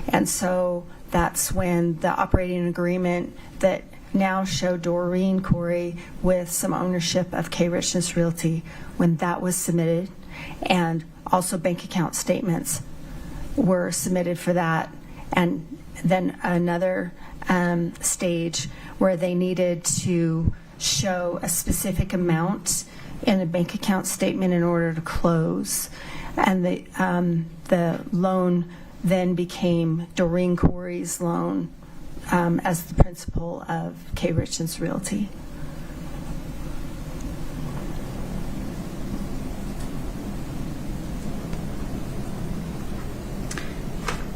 And so that's when the operating agreement that now showed Doreen Kouri with some ownership of K. Richins Realty, when that was submitted, and also bank account statements were submitted for that. And then another stage where they needed to show a specific amount in a bank account statement in order to close. And the loan then became Doreen Kouri's loan as the principal of K. Richins Realty.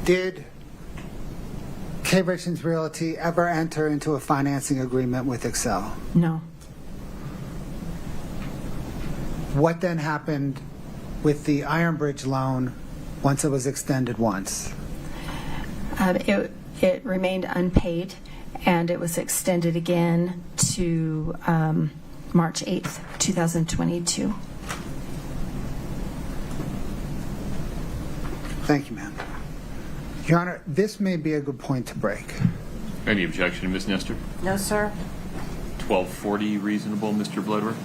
Did Kouri Richins Realty ever enter into a financing agreement with Excel? No. What then happened with the Ironbridge loan once it was extended once? It remained unpaid, and it was extended again to March 8th, 2022. Thank you, ma'am. Your Honor, this may be a good point to break. Any objection, Ms. Nestor? No, sir. 1240 reasonable, Mr. Bloodworth?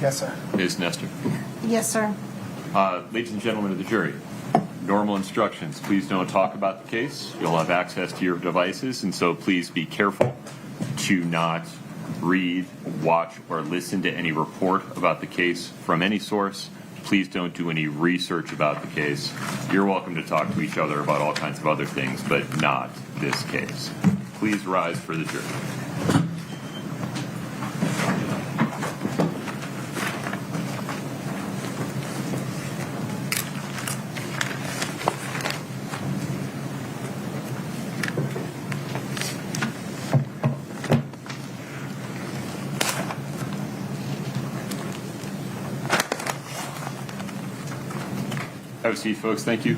Yes, sir. Ms. Nestor? Yes, sir. Ladies and gentlemen of the jury, normal instructions. Please don't talk about the case. You'll have access to your devices, and so please be careful to not read, watch, or listen to any report about the case from any source. Please don't do any research about the case. You're welcome to talk to each other about all kinds of other things, but not this case. Please rise for the jury. Have a seat, folks. Thank you.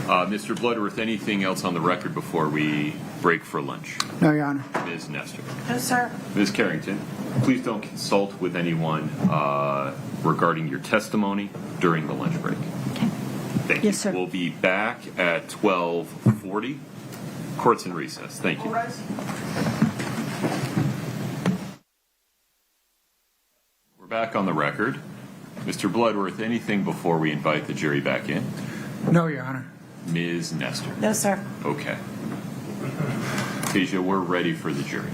Mr. Bloodworth, anything else on the record before we break for lunch? No, Your Honor. Ms. Nestor. No, sir. Ms. Carrington, please don't consult with anyone regarding your testimony during the lunch break. Okay. Thank you. Yes, sir. We'll be back at 12:40. Court's in recess. Thank you. We're back on the record. Mr. Bloodworth, anything before we invite the jury back in? No, Your Honor. Ms. Nestor. No, sir. Okay. Tasia, we're ready for the jury.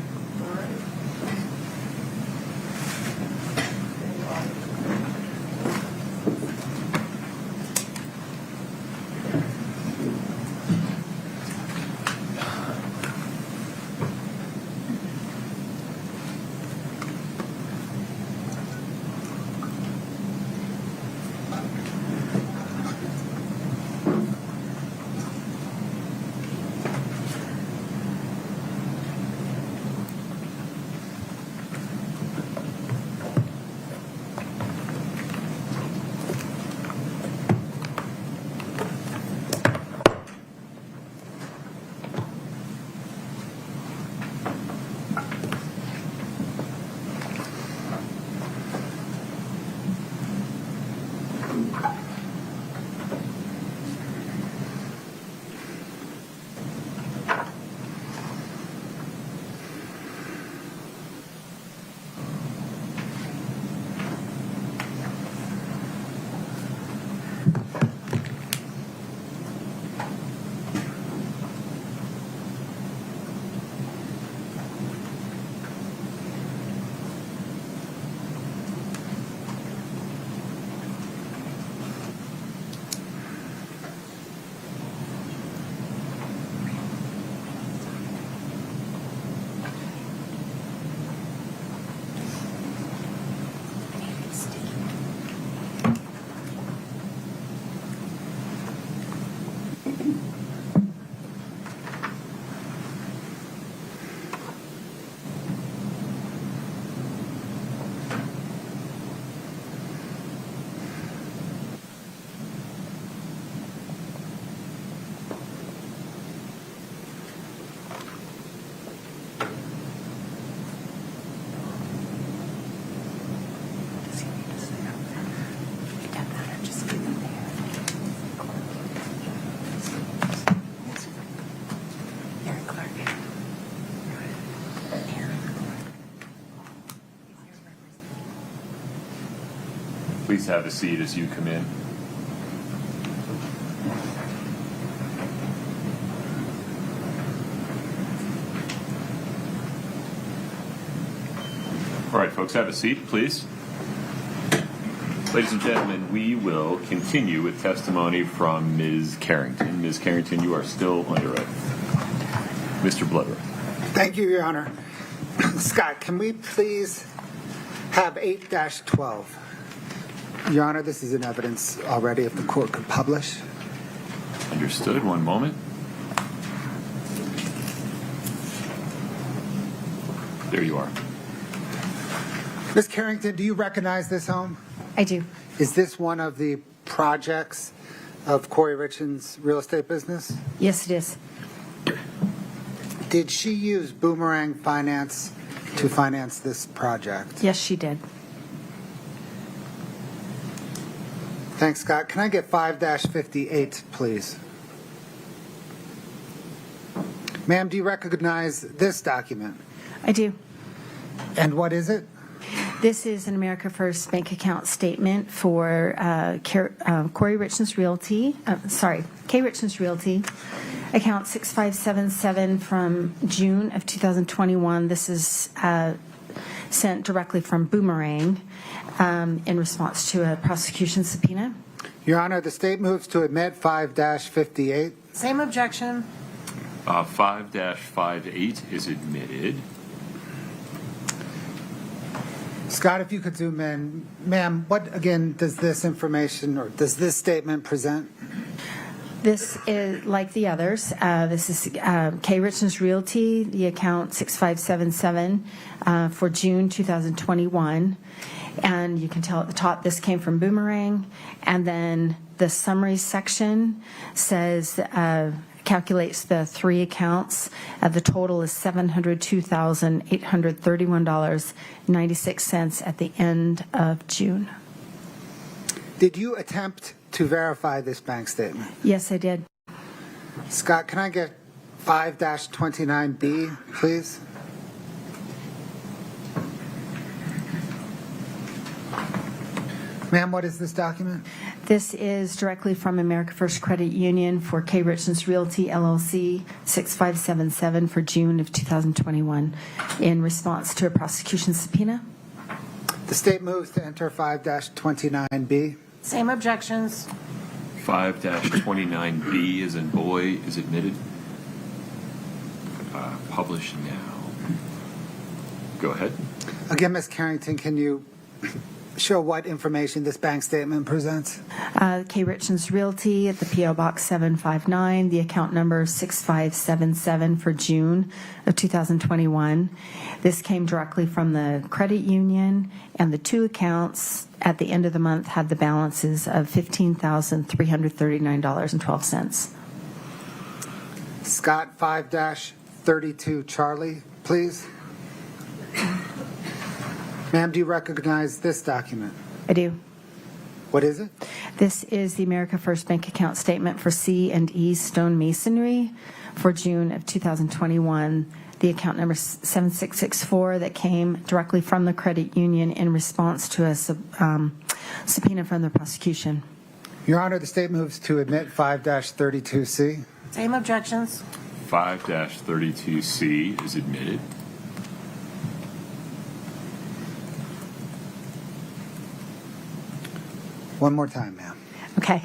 Please have a seat as you come in. All right, folks, have a seat, please. Ladies and gentlemen, we will continue with testimony from Ms. Carrington. Ms. Carrington, you are still under oath. Mr. Bloodworth. Thank you, Your Honor. Scott, can we please have 8-12? Your Honor, this is in evidence already if the court could publish. Understood. One moment. There you are. Ms. Carrington, do you recognize this home? I do. Is this one of the projects of Kouri Richins' real estate business? Yes, it is. Did she use Boomerang Finance to finance this project? Yes, she did. Thanks, Scott. Can I get 5-58, please? Ma'am, do you recognize this document? I do. And what is it? This is an America First bank account statement for Kouri Richins Realty, K. Richins Realty, account 6577 from June of 2021. This is sent directly from Boomerang in response to a prosecution subpoena. Your Honor, the state moves to admit 5-58. Same objection. 5-58 is admitted. Scott, if you could zoom in. Ma'am, what, again, does this information or does this statement present? This is like the others. This is K. Richins Realty, the account 6577 for June 2021. And you can tell at the top this came from Boomerang. And then the summary section says, calculates the three accounts. The total is $702,831.96 at the end of June. Did you attempt to verify this bank statement? Yes, I did. Scott, can I get 5-29B, please? Ma'am, what is this document? This is directly from America First Credit Union for K. Richins Realty, LLC, 6577 for June of 2021 in response to a prosecution subpoena. The state moves to enter 5-29B. Same objections. 5-29B as in boy is admitted. Published now. Go ahead. Again, Ms. Carrington, can you show what information this bank statement presents? K. Richins Realty at the P.O. Box 759, the account number 6577 for June of 2021. This came directly from the credit union, and the two accounts at the end of the month had the balances of $15,339.12. Scott, 5-32 Charlie, please. Ma'am, do you recognize this document? I do. What is it? This is the America First bank account statement for C&E Stone Masonry for June of 2021. The account number 7664 that came directly from the credit union in response to a subpoena from the prosecution. Your Honor, the state moves to admit 5-32C. Same objections. 5-32C is admitted. One more time, ma'am. Okay.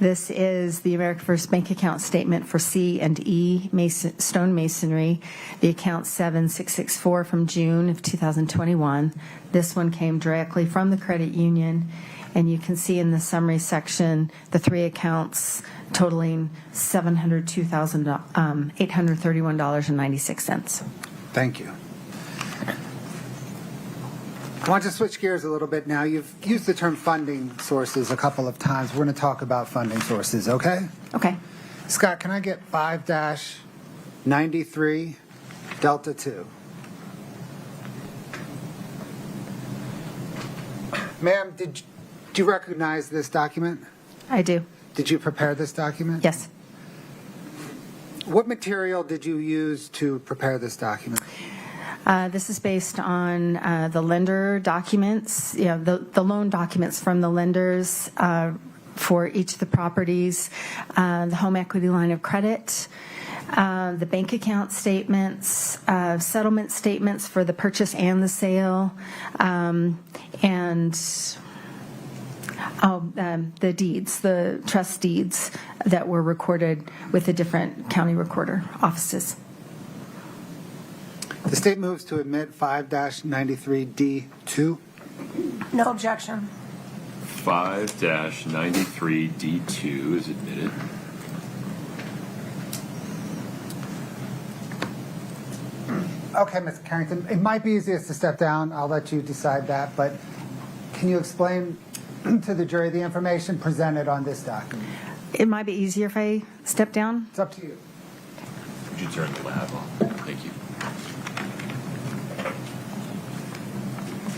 This is the America First bank account statement for C&E Stone Masonry, the account 7664 from June of 2021. This one came directly from the credit union, and you can see in the summary section the three accounts totaling $702,831.96. Thank you. I want to switch gears a little bit now. You've used the term funding sources a couple of times. We're going to talk about funding sources, okay? Okay. Scott, can I get 5-93 Delta 2? Ma'am, did you recognize this document? I do. Did you prepare this document? Yes. What material did you use to prepare this document? This is based on the lender documents, the loan documents from the lenders for each of the properties, the home equity line of credit, the bank account statements, settlement statements for the purchase and the sale, and the deeds, the trust deeds that were recorded with the different county recorder offices. The state moves to admit 5-93D2. No objection. 5-93D2 is admitted. Okay, Ms. Carrington, it might be easiest to step down. I'll let you decide that, but can you explain to the jury the information presented on this document? It might be easier if I step down. It's up to you. Would you turn the lab on? Thank you.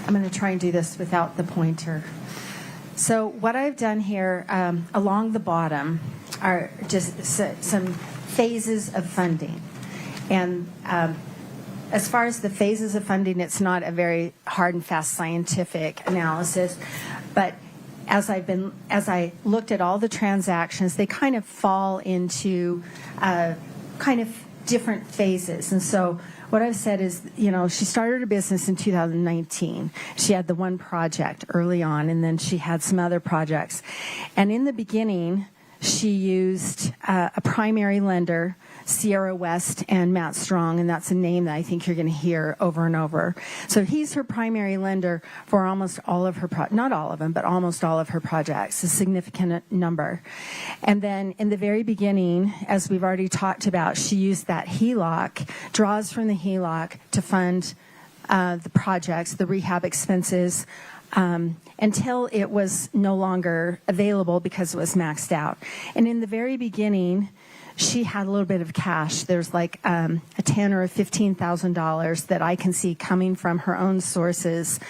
I'm going to try and do this without the pointer. So what I've done here along the bottom are just some phases of funding. And as far as the phases of funding, it's not a very hard and fast scientific analysis, but as I looked at all the transactions, they kind of fall into kind of different phases. And so what I've said is, she started her business in 2019. She had the one project early on, and then she had some other projects. And in the beginning, she used a primary lender, Sierra West and Matt Strong, and that's a name that I think you're going to hear over and over. So he's her primary lender for almost all of her, not all of them, but almost all of her projects, a significant number. And then in the very beginning, as we've already talked about, she used that HELOC, draws from the HELOC to fund the projects, the rehab expenses, until it was no longer available because it was maxed out. And in the very beginning, she had a little bit of cash. There's like a $10,000 or $15,000 that I can see coming from her own sources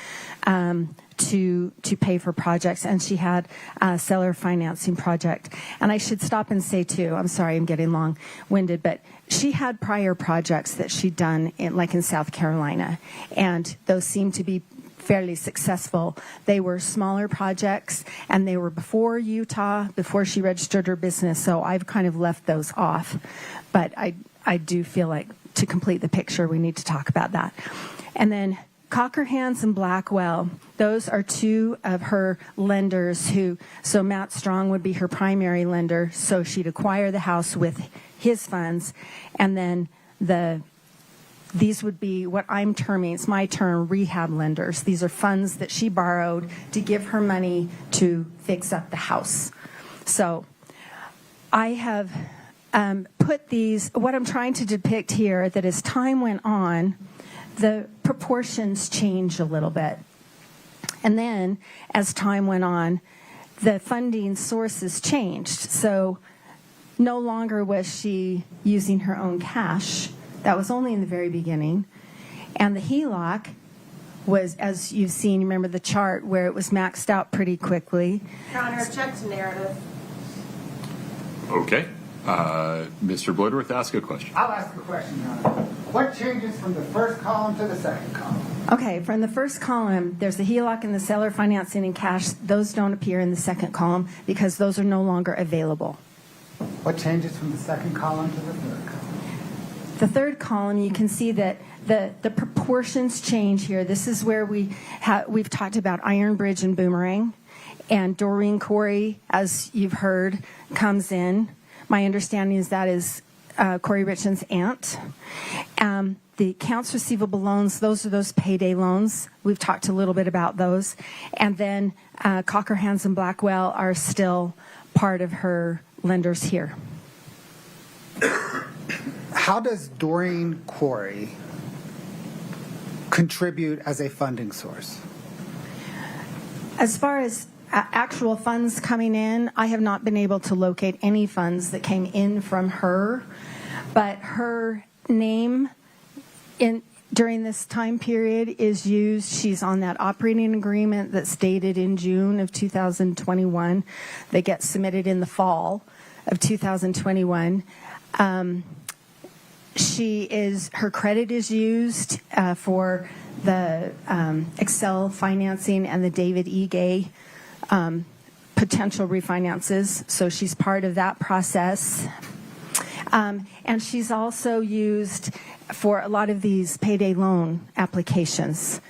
to pay for projects, and she had a seller financing project. And I should stop and say too, I'm sorry, I'm getting long-winded, but she had prior projects that she'd done in South Carolina, and those seemed to be fairly successful. They were smaller projects, and they were before Utah, before she registered her business, so I've kind of left those off. But I do feel like to complete the picture, we need to talk about that. And then Cockerhands and Blackwell, those are two of her lenders so Matt Strong would be her primary lender, so she'd acquire the house with his funds, and then these would be what I'm terming, it's my term, rehab lenders. These are funds that she borrowed to give her money to fix up the house. So I have put these, what I'm trying to depict here, that as time went on, the proportions changed a little bit. And then as time went on, the funding sources changed. So no longer was she using her own cash. That was only in the very beginning. And the HELOC was, as you've seen, remember the chart where it was maxed out pretty quickly. Your Honor, object to narrative. Okay. Mr. Bloodworth, ask a question. I'll ask a question, Your Honor. What changes from the first column to the second column? Okay, from the first column, there's the HELOC and the seller financing and cash. Those don't appear in the second column because those are no longer available. What changes from the second column to the third column? The third column, you can see that the proportions change here. This is where we've talked about Iron Bridge and Boomerang. And Doreen Kouri, as you've heard, comes in. My understanding is that is Kouri Richins' aunt. The accounts receivable loans, those are those payday loans. We've talked a little bit about those. And then Cockerhands and Blackwell are still part of her lenders here. How does Doreen Kouri contribute as a funding source? As far as actual funds coming in, I have not been able to locate any funds that came in from her, but her name during this time period is used. She's on that operating agreement that's dated in June of 2021 that gets submitted in the fall of 2021. Her credit is used for the Excel financing and the David E. Gay potential refinances. So she's part of that process. And she's also used for a lot of these payday loan applications.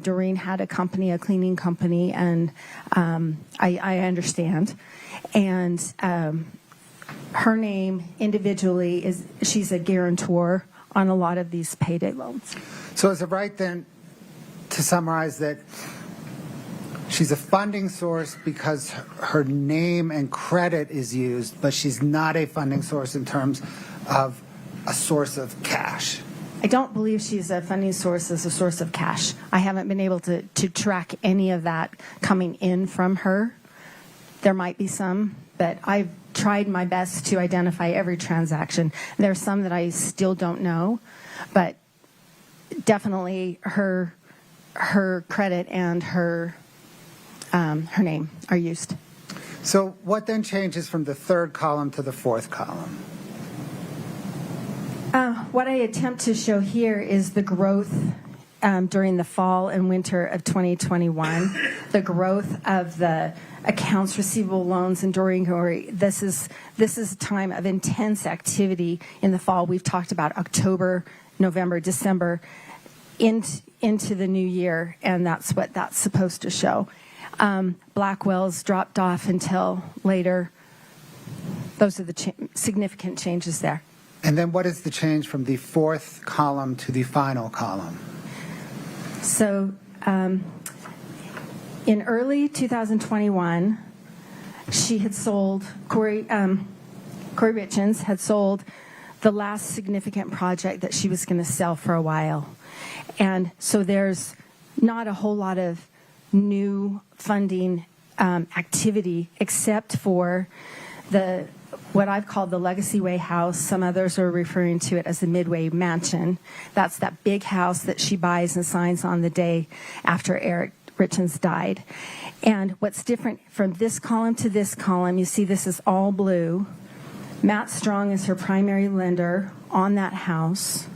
Doreen had a cleaning company, and I understand. And her name individually she's a guarantor on a lot of these payday loans. So is it right then to summarize that she's a funding source because her name and credit is used, but she's not a funding source in terms of a source of cash? I don't believe she's a funding source as a source of cash. I haven't been able to track any of that coming in from her. There might be some, but I've tried my best to identify every transaction. There's some that I still don't know, but definitely her credit and her name are used. So what then changes from the third column to the fourth column? What I attempt to show here is the growth during the fall and winter of 2021, the growth of the accounts receivable loans and during this is a time of intense activity in the fall. We've talked about October, November, December into the new year, and that's what that's supposed to show. Blackwell's dropped off until later. Those are the significant changes there. And then what is the change from the fourth column to the final column? So in early 2021, she had sold, Kouri Richins had sold the last significant project that she was going to sell for a while. And so there's not a whole lot of new funding activity except for what I've called the Legacy Way house. Some others are referring to it as the Midway Mansion. That's that big house that she buys and signs on the day after Eric Richins died. And what's different from this column to this column, you see this is all blue. Matt Strong is her primary lender on that house.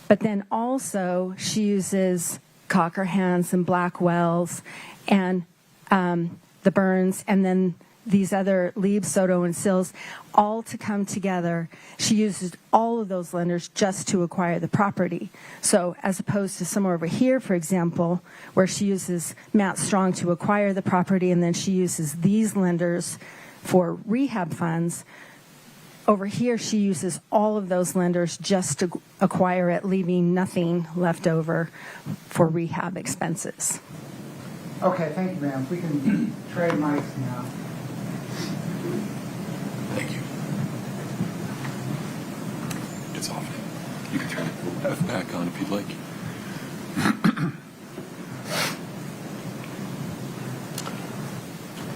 But then also she uses Cockerhands and Blackwells and the Burns and then these other Lieb, Soto, and Sills, all to come together. She uses all of those lenders just to acquire the property. So as opposed to somewhere over here, for example, where she uses Matt Strong to acquire the property and then she uses these lenders for rehab funds, over here she uses all of those lenders just to acquire it, leaving nothing left over for rehab expenses. Okay, thank you, ma'am. We can trade mics now. Thank you. It's off. You can turn it back on if you'd like.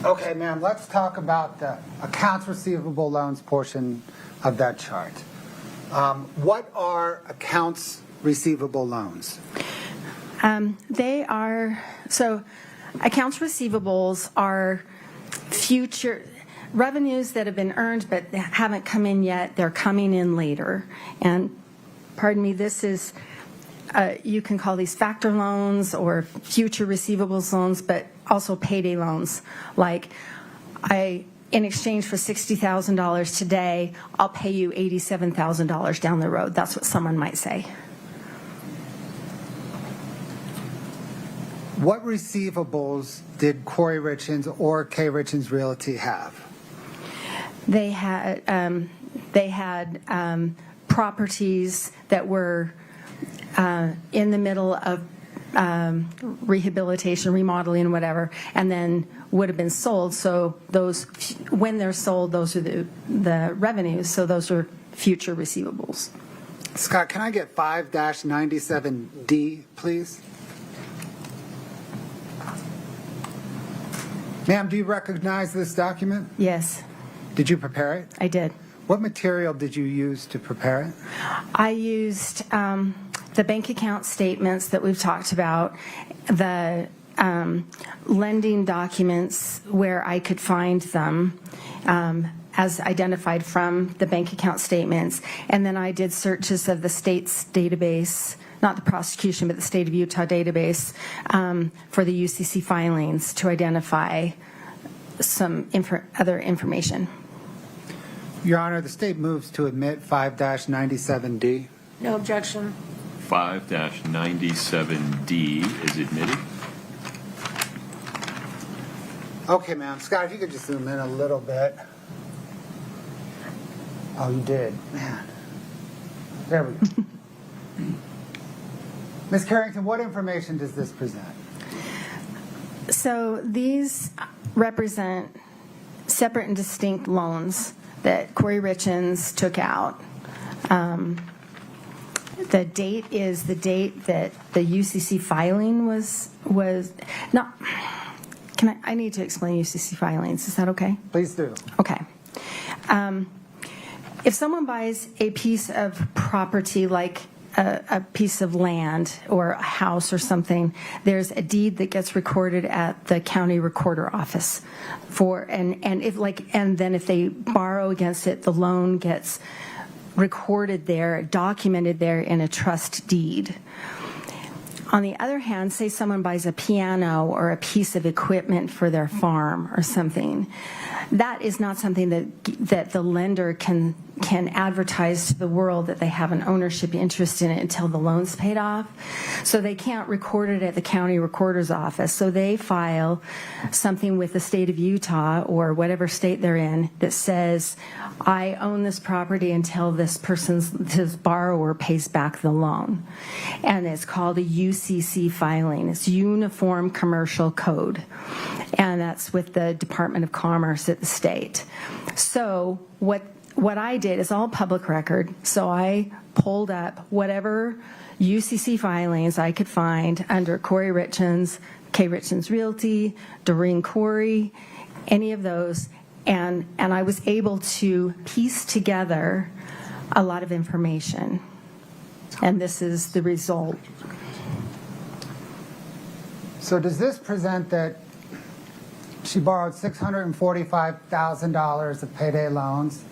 Okay, ma'am, let's talk about the accounts receivable loans portion of that chart. What are accounts receivable loans? Accounts receivables are future revenues that have been earned but haven't come in yet. They're coming in later. And pardon me, this is, you can call these factor loans or future receivables loans, but also payday loans. Like, in exchange for $60,000 today, I'll pay you $87,000 down the road. That's what someone might say. What receivables did Kouri Richins or K. Richins Realty have? They had properties that were in the middle of rehabilitation, remodeling, whatever, and then would have been sold. So those, when they're sold, those are the revenues. So those are future receivables. Scott, can I get 5-97D, please? Ma'am, do you recognize this document? Yes. Did you prepare it? I did. What material did you use to prepare it? I used the bank account statements that we've talked about, the lending documents where I could find them as identified from the bank account statements, and then I did searches of the state's database, not the prosecution, but the state of Utah database for the UCC filings to identify some other information. Your Honor, the state moves to admit 5-97D. No objection. 5-97D is admitted. Okay, ma'am. Scott, if you could just zoom in a little bit. Oh, you did. Man. There we go. Ms. Carrington, what information does this present? So these represent separate and distinct loans that Kouri Richins took out. The date is the date that the UCC filing was not. I need to explain UCC filings. Is that okay? Please do. Okay. If someone buys a piece of property like a piece of land or a house or something, there's a deed that gets recorded at the county recorder office and then if they borrow against it, the loan gets recorded there, documented there in a trust deed. On the other hand, say someone buys a piano or a piece of equipment for their farm or something, that is not something that the lender can advertise to the world that they have an ownership interest in it until the loan's paid off. So they can't record it at the county recorder's office. So they file something with the state of Utah or whatever state they're in that says, I own this property until this borrower pays back the loan. And it's called a UCC filing. It's Uniform Commercial Code. And that's with the Department of Commerce at the state. So what I did is all public record. So I pulled up whatever UCC filings I could find under Kouri Richins, K. Richins Realty, Doreen Kouri, any of those. And I was able to piece together a lot of information. And this is the result. So does this present that she borrowed $645,000 of payday loans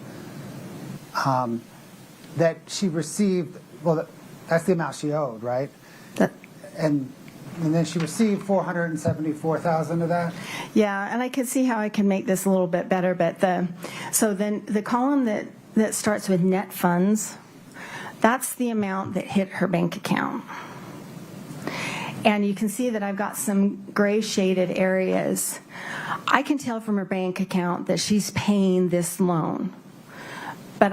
that she received? Well, that's the amount she owed, right? And then she received $474,000 of that? Yeah, and I can see how I can make this a little bit better, but so then the column that starts with net funds, that's the amount that hit her bank account. And you can see that I've got some gray shaded areas. I can tell from her bank account that she's paying this loan. But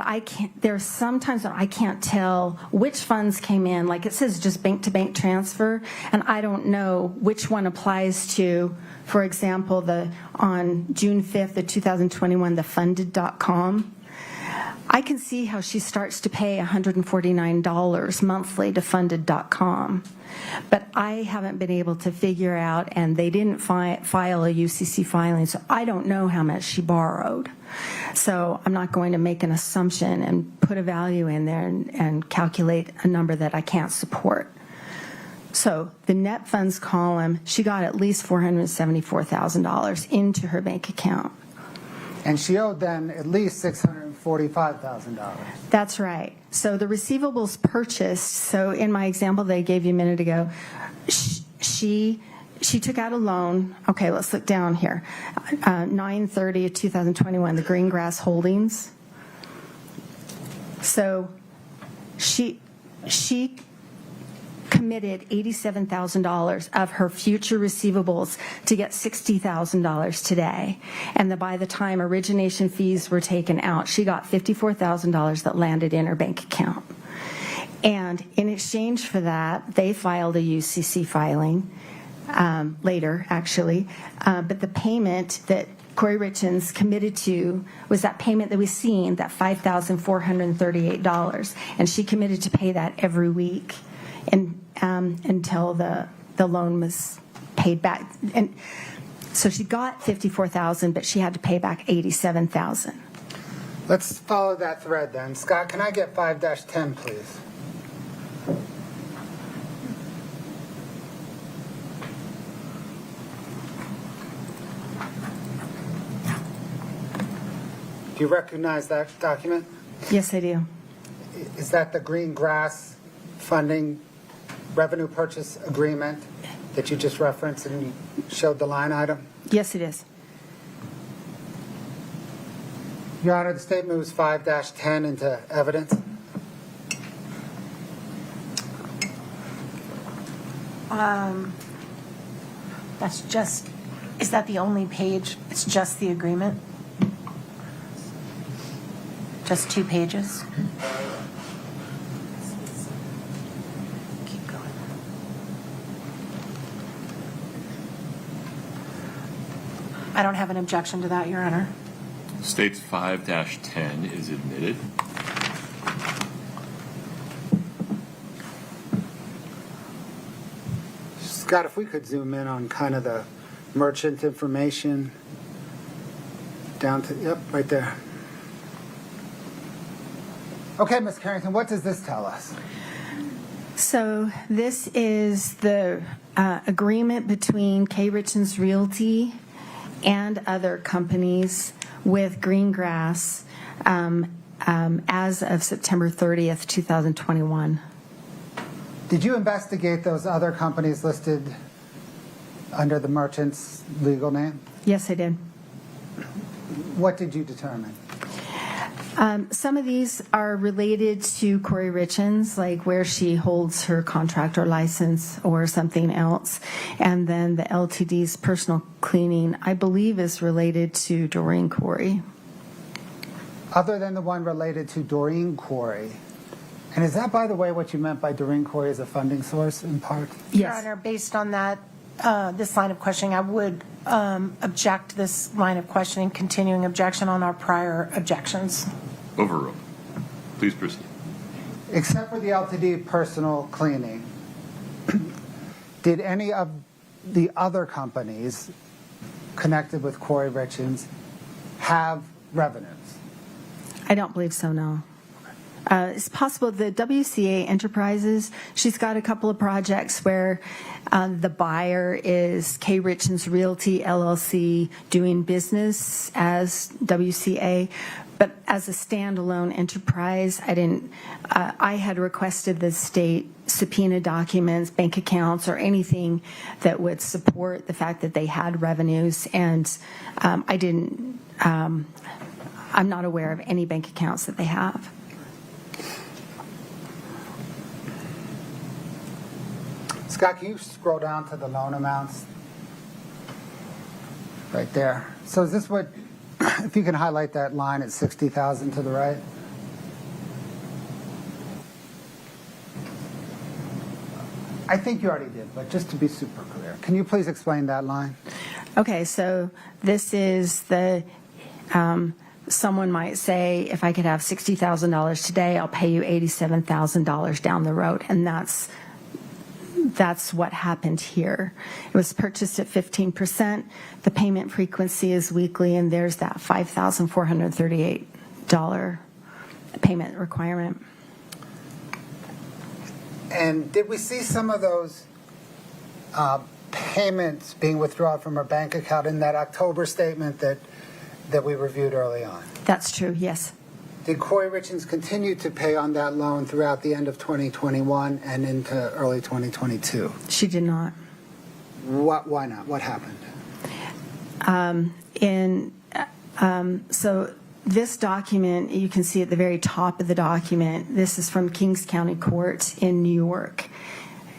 there's sometimes that I can't tell which funds came in. Like it says just bank to bank transfer, and I don't know which one applies to, for example, on June 5th of 2021, the funded.com. I can see how she starts to pay $149 monthly to funded.com. But I haven't been able to figure out, and they didn't file a UCC filing, so I don't know how much she borrowed. So I'm not going to make an assumption and put a value in there and calculate a number that I can't support. So the net funds column, she got at least $474,000 into her bank account. And she owed then at least $645,000. That's right. So the receivables purchased, so in my example they gave you a minute ago, she took out a loan. Okay, let's look down here. 9/30/2021, the Green Grass Holdings. So she committed $87,000 of her future receivables to get $60,000 today. And by the time origination fees were taken out, she got $54,000 that landed in her bank account. And in exchange for that, they filed a UCC filing later, actually. But the payment that Kouri Richins committed to was that payment that we've seen, that $5,438. And she committed to pay that every week until the loan was paid back. And so she got $54,000, but she had to pay back $87,000. Let's follow that thread then. Scott, can I get 5-10, please? Do you recognize that document? Yes, I do. Is that the Green Grass Funding Revenue Purchase Agreement that you just referenced and you showed the line item? Yes, it is. Your Honor, the state moves 5-10 into evidence. That's just, is that the only page? It's just the agreement? Just 2 pages? Keep going. I don't have an objection to that, Your Honor. States 5-10 is admitted. Scott, if we could zoom in on kind of the merchant information down to, yep, right there. Okay, Ms. Carrington, what does this tell us? So this is the agreement between Kouri Richins Realty and other companies with Greengrass as of September 30th, 2021. Did you investigate those other companies listed under the merchant's legal name? Yes, I did. What did you determine? Some of these are related to Kouri Richins, like where she holds her contractor license or something else. And then the LTD's personal cleaning, I believe, is related to Doreen Kouri. Other than the one related to Doreen Kouri. And is that, by the way, what you meant by Doreen Kouri as a funding source in part? Your Yes. Honor, based on that, this line of questioning, I would object this line of questioning, continuing objection on our prior objections. Overruled. Please proceed. Except for the LTD personal cleaning, did any of the other companies connected with Kouri Richins have revenues? I don't believe so, no. It's possible the WCA Enterprises, she's got a couple of projects where the buyer is Kouri Richins Realty LLC doing business as WCA, but as a standalone enterprise, I had requested the state subpoena documents, bank accounts, or anything that would support the fact that they had revenues, and I'm not aware of any bank accounts that they have. Scott, can you scroll down to the loan amounts? Right there. So is this what, if you can highlight that line at $60,000 to the right? I think you already did, but just to be super clear, can you please explain that line? Okay, so this is the, someone might say, if I could have $60,000 today, I'll pay you $87,000 down the road, and that's what happened here. It was purchased at 15%. The payment frequency is weekly, and there's that $5,438 payment requirement. And did we see some of those payments being withdrawn from her bank account in that October statement that we reviewed early on? That's true, yes. Did Kouri Richins continue to pay on that loan throughout the end of 2021 and into early 2022? She did not. Why not? What happened? So this document, you can see at the very top of the document, this is from Kings County Court in New York,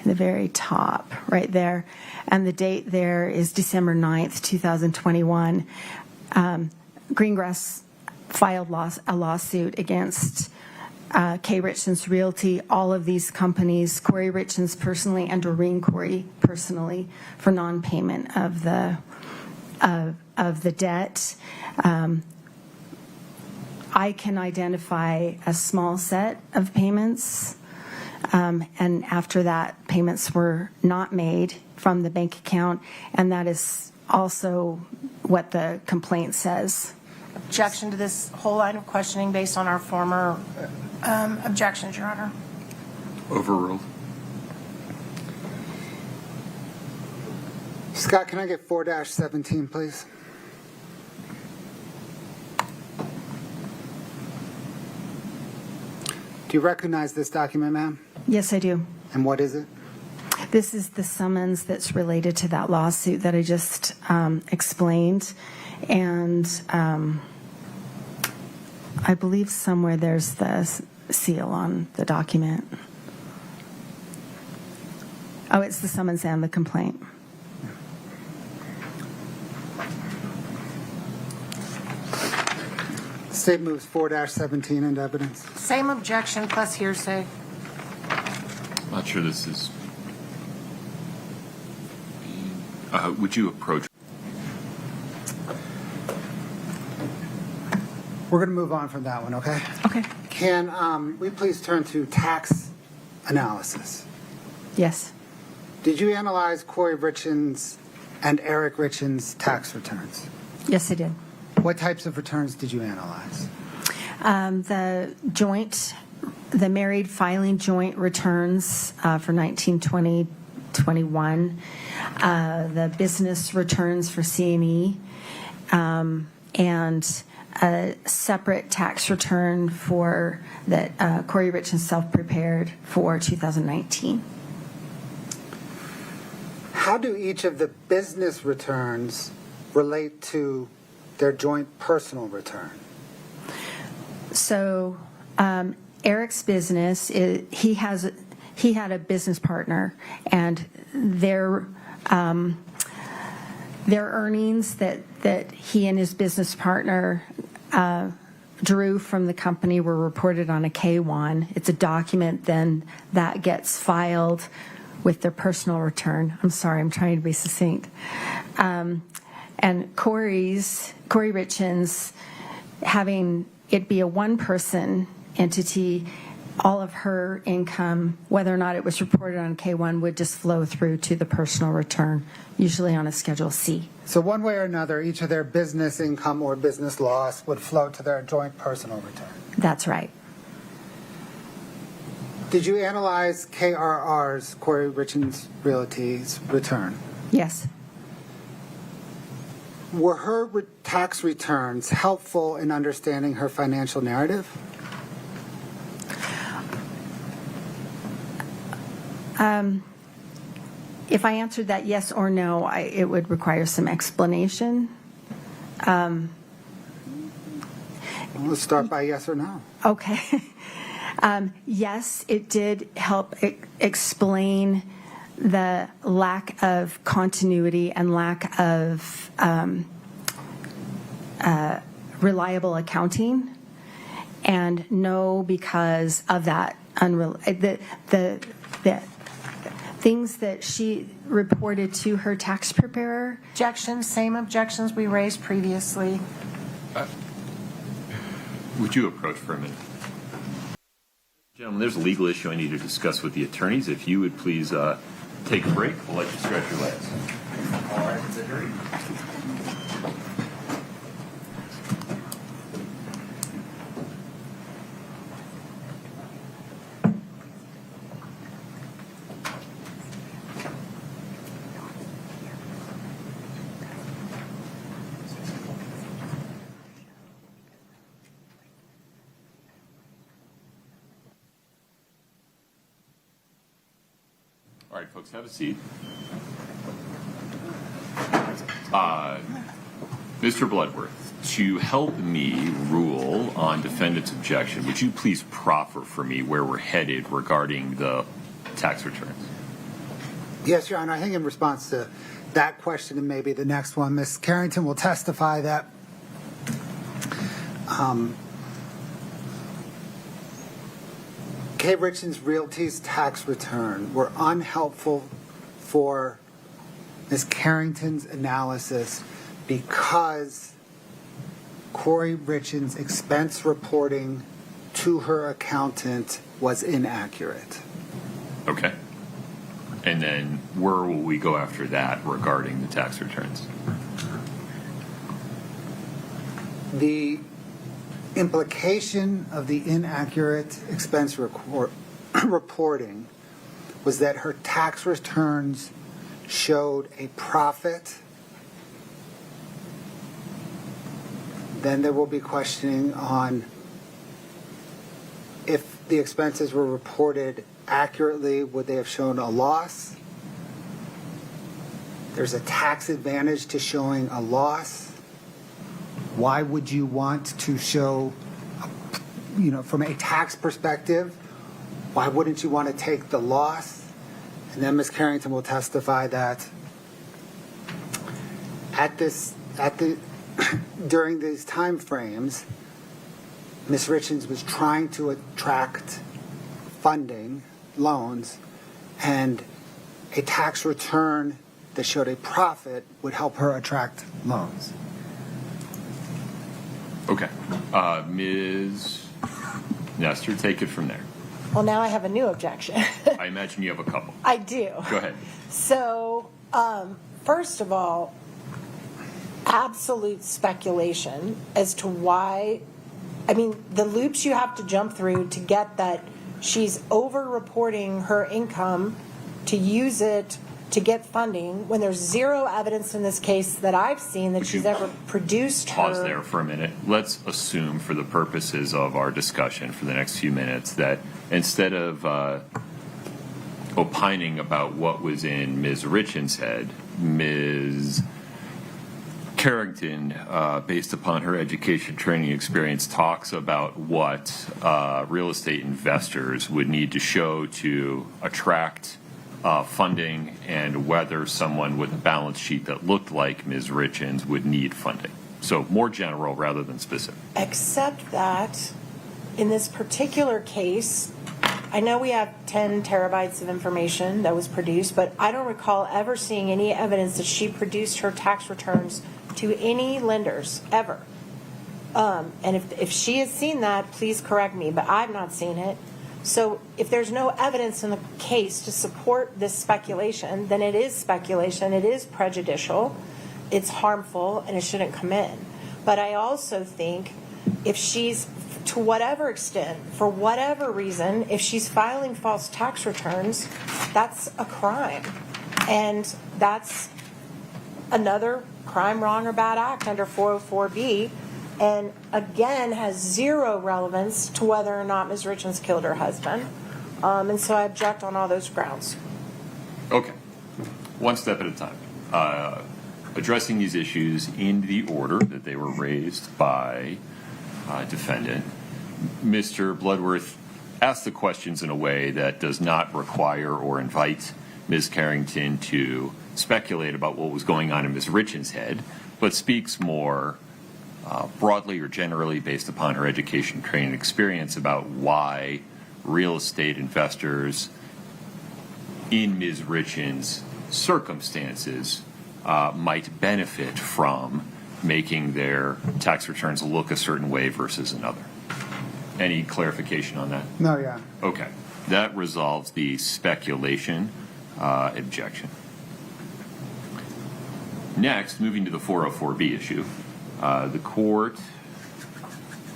the very top, right there. And the date there is December 9th, 2021. Greengrass filed a lawsuit against Kouri Richins Realty, all of these companies, Kouri Richins personally and Doreen Kouri personally, for non-payment of the debt. I can identify a small set of payments, and after that, payments were not made from the bank account, and that is also what the complaint says. Objection to this whole line of questioning based on our former objections, Your Honor. Overruled. Scott, can I get 4-17, please? Do you recognize this document, ma'am? Yes, I do. And what is it? This is the summons that's related to that lawsuit that I just explained. And I believe somewhere there's the seal on the document. Oh, it's the summons and the complaint. The state moves 4-17 into evidence. Same objection plus hearsay. I'm not sure this is. Would you approach? We're going to move on from that one, okay? Okay. Can we please turn to tax analysis? Yes. Did you analyze Kouri Richins and Eric Richins' tax returns? Yes, I did. What types of returns did you analyze? The married filing joint returns for 1920, 21, the business returns for C&E, and a separate tax return for that Kouri Richins self-prepared for 2019. How do each of the business returns relate to their joint personal return? So Eric's business, he had a business partner, and their earnings that he and his business partner drew from the company were reported on a K-1. It's a document then that gets filed with their personal return. I'm sorry, I'm trying to be succinct. And Kouri Richins, having it be a one-person entity, all of her income, whether or not it was reported on K-1, would just flow through to the personal return, usually on a Schedule C. So one way or another, each of their business income or business loss would flow to their joint personal return. That's right. Did you analyze KRR's, Kouri Richins Realty's return? Yes. Were her tax returns helpful in understanding her financial narrative? If I answered that yes or no, it would require some explanation. Let's start by yes or no. Okay. Yes, it did help explain the lack of continuity and lack of reliable accounting, and no, because of that the things that she reported to her tax preparer. Objections, same objections we raised previously. Would you approach for a minute? Gentlemen, there's a legal issue I need to discuss with the attorneys. If you would please take a break, we'll let you stretch your legs. All right, Secretary. All right, folks, have a seat. Mr. Bloodworth, to help me rule on defendant's objection, would you please proffer for me where we're headed regarding the tax returns? Yes, Your Honor. I think in response to that question and maybe the next one, Ms. Carrington will testify that Kouri Richins Realty's tax return were unhelpful for Ms. Carrington's analysis because Kouri Richins' expense reporting to her accountant was inaccurate. Okay. And then where will we go after that regarding the tax returns? The implication of the inaccurate expense reporting was that her tax returns showed a profit. Then there will be questioning on if the expenses were reported accurately, would they have shown a loss? There's a tax advantage to showing a loss. Why would you want to show, from a tax perspective, why wouldn't you want to take the loss? And then Ms. Carrington will testify that during these time frames, Ms. Richins was trying to attract funding, loans, and a tax return that showed a profit would help her attract loans. Okay. Ms. Nestor, take it from there. Well, now I have a new objection. I imagine you have a couple. I do. Go ahead. So, first of all, absolute speculation as to why, I mean, the loops you have to jump through to get that she's over-reporting her income to use it to get funding when there's zero evidence in this case that I've seen that she's ever produced her. Pause there for a minute. Let's assume for the purposes of our discussion for the next few minutes that instead of opining about what was in Ms. Richins' head, Ms. Carrington, based upon her education training experience, talks about what real estate investors would need to show to attract funding and whether someone with a balance sheet that looked like Ms. Richins would need funding. So more general rather than specific. Except that in this particular case, I know we have 10 terabytes of information that was produced, but I don't recall ever seeing any evidence that she produced her tax returns to any lenders, ever. And if she has seen that, please correct me, but I've not seen it. So if there's no evidence in the case to support this speculation, then it is speculation, it is prejudicial, it's harmful, and it shouldn't come in. But I also think if she's, to whatever extent, for whatever reason, if she's filing false tax returns, that's a crime. And that's another crime, wrong, or bad act under 404B. And again, has zero relevance to whether or not Ms. Richins killed her husband. And so I object on all those grounds. Okay. One step at a time. Addressing these issues in the order that they were raised by defendant. Mr. Bloodworth asked the questions in a way that does not require or invite Ms. Carrington to speculate about what was going on in Ms. Richins' head, but speaks more broadly or generally based upon her education, training, and experience about why real estate investors in Ms. Richins' circumstances might benefit from making their tax returns look a certain way versus another. Any clarification on that? No, yeah. Okay. That resolves the speculation objection. Next, moving to the 404B issue, the court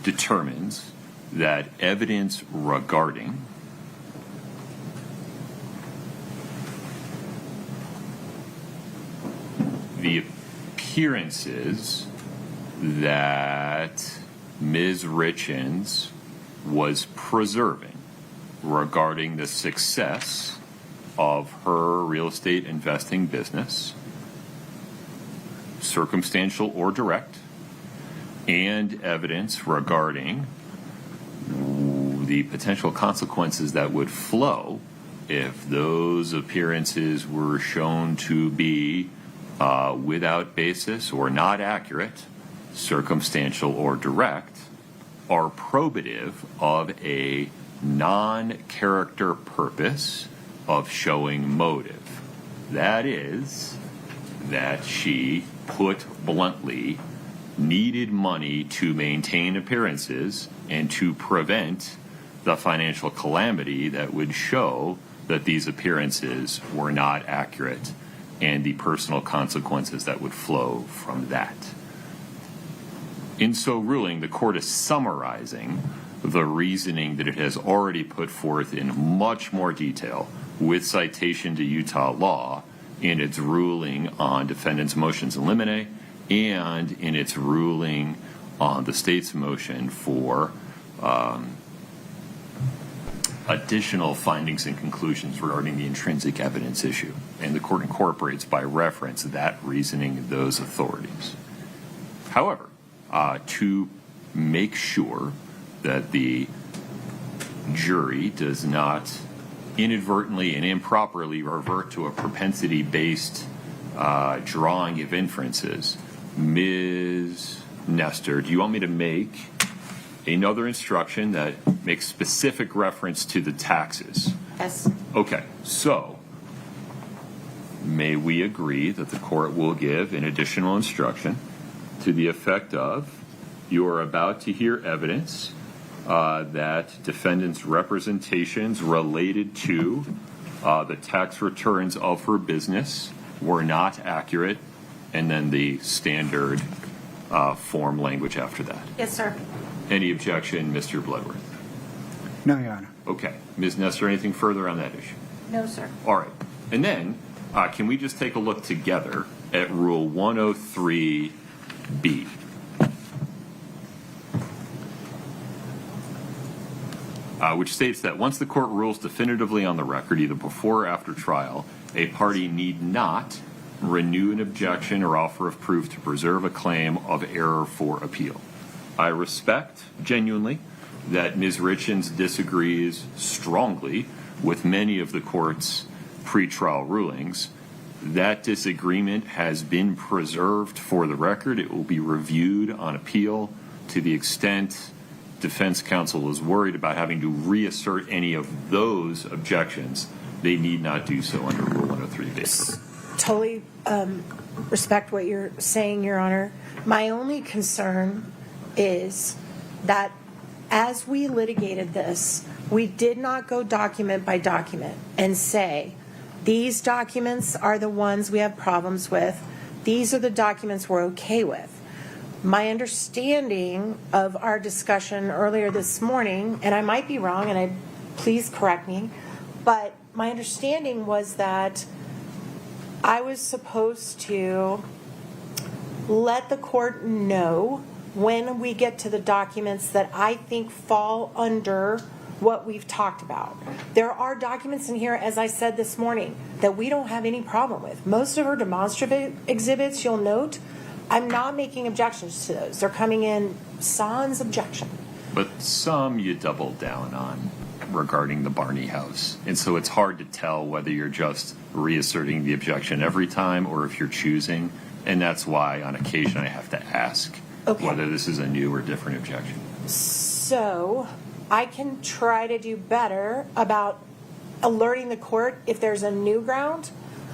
determines that evidence regarding the appearances that Ms. Richins was preserving regarding the success of her real estate investing business, circumstantial or direct, and evidence regarding the potential consequences that would flow if those appearances were shown to be without basis or not accurate, circumstantial or direct, are probative of a non-character purpose of showing motive. That is, that she, put bluntly, needed money to maintain appearances and to prevent the financial calamity that would show that these appearances were not accurate and the personal consequences that would flow from that. In so ruling, the court is summarizing the reasoning that it has already put forth in much more detail with citation to Utah law in its ruling on defendant's motions in limine and in its ruling on the state's motion for additional findings and conclusions regarding the intrinsic evidence issue. And the court incorporates by reference that reasoning and those authorities. However, to make sure that the jury does not inadvertently and improperly revert to a propensity-based drawing of inferences, Ms. Nestor, do you want me to make another instruction that makes specific reference to the taxes? Yes. Okay, so may we agree that the court will give an additional instruction to the effect of, you are about to hear evidence that defendant's representations related to the tax returns of her business were not accurate, and then the standard form language after that. Yes, sir. Any objection, Mr. Bloodworth? No, Your Honor. Okay. Ms. Nestor, anything further on that issue? No, sir. All right. And then, can we just take a look together at Rule 103B? Which states that once the court rules definitively on the record, either before or after trial, a party need not renew an objection or offer of proof to preserve a claim of error for appeal. I respect, genuinely, that Ms. Richins disagrees strongly with many of the court's pretrial rulings. That disagreement has been preserved for the record. It will be reviewed on appeal. To the extent defense counsel is worried about having to reassert any of those objections, they need not do so under Rule 103B. Totally respect what you're saying, Your Honor. My only concern is that as we litigated this, we did not go document by document and say, these documents are the ones we have problems with. These are the documents we're okay with. My understanding of our discussion earlier this morning, and I might be wrong, and please correct me, but my understanding was that I was supposed to let the court know when we get to the documents that I think fall under what we've talked about. There are documents in here, as I said this morning, that we don't have any problem with. Most of our demonstrative exhibits, you'll note, I'm not making objections to those. They're coming in sans objection. But some you doubled down on regarding the Barney house. And so it's hard to tell whether you're just reasserting the objection every time or if you're choosing. And that's why on occasion I have to ask whether this is a new or different objection. So I can try to do better about alerting the court if there's a new ground,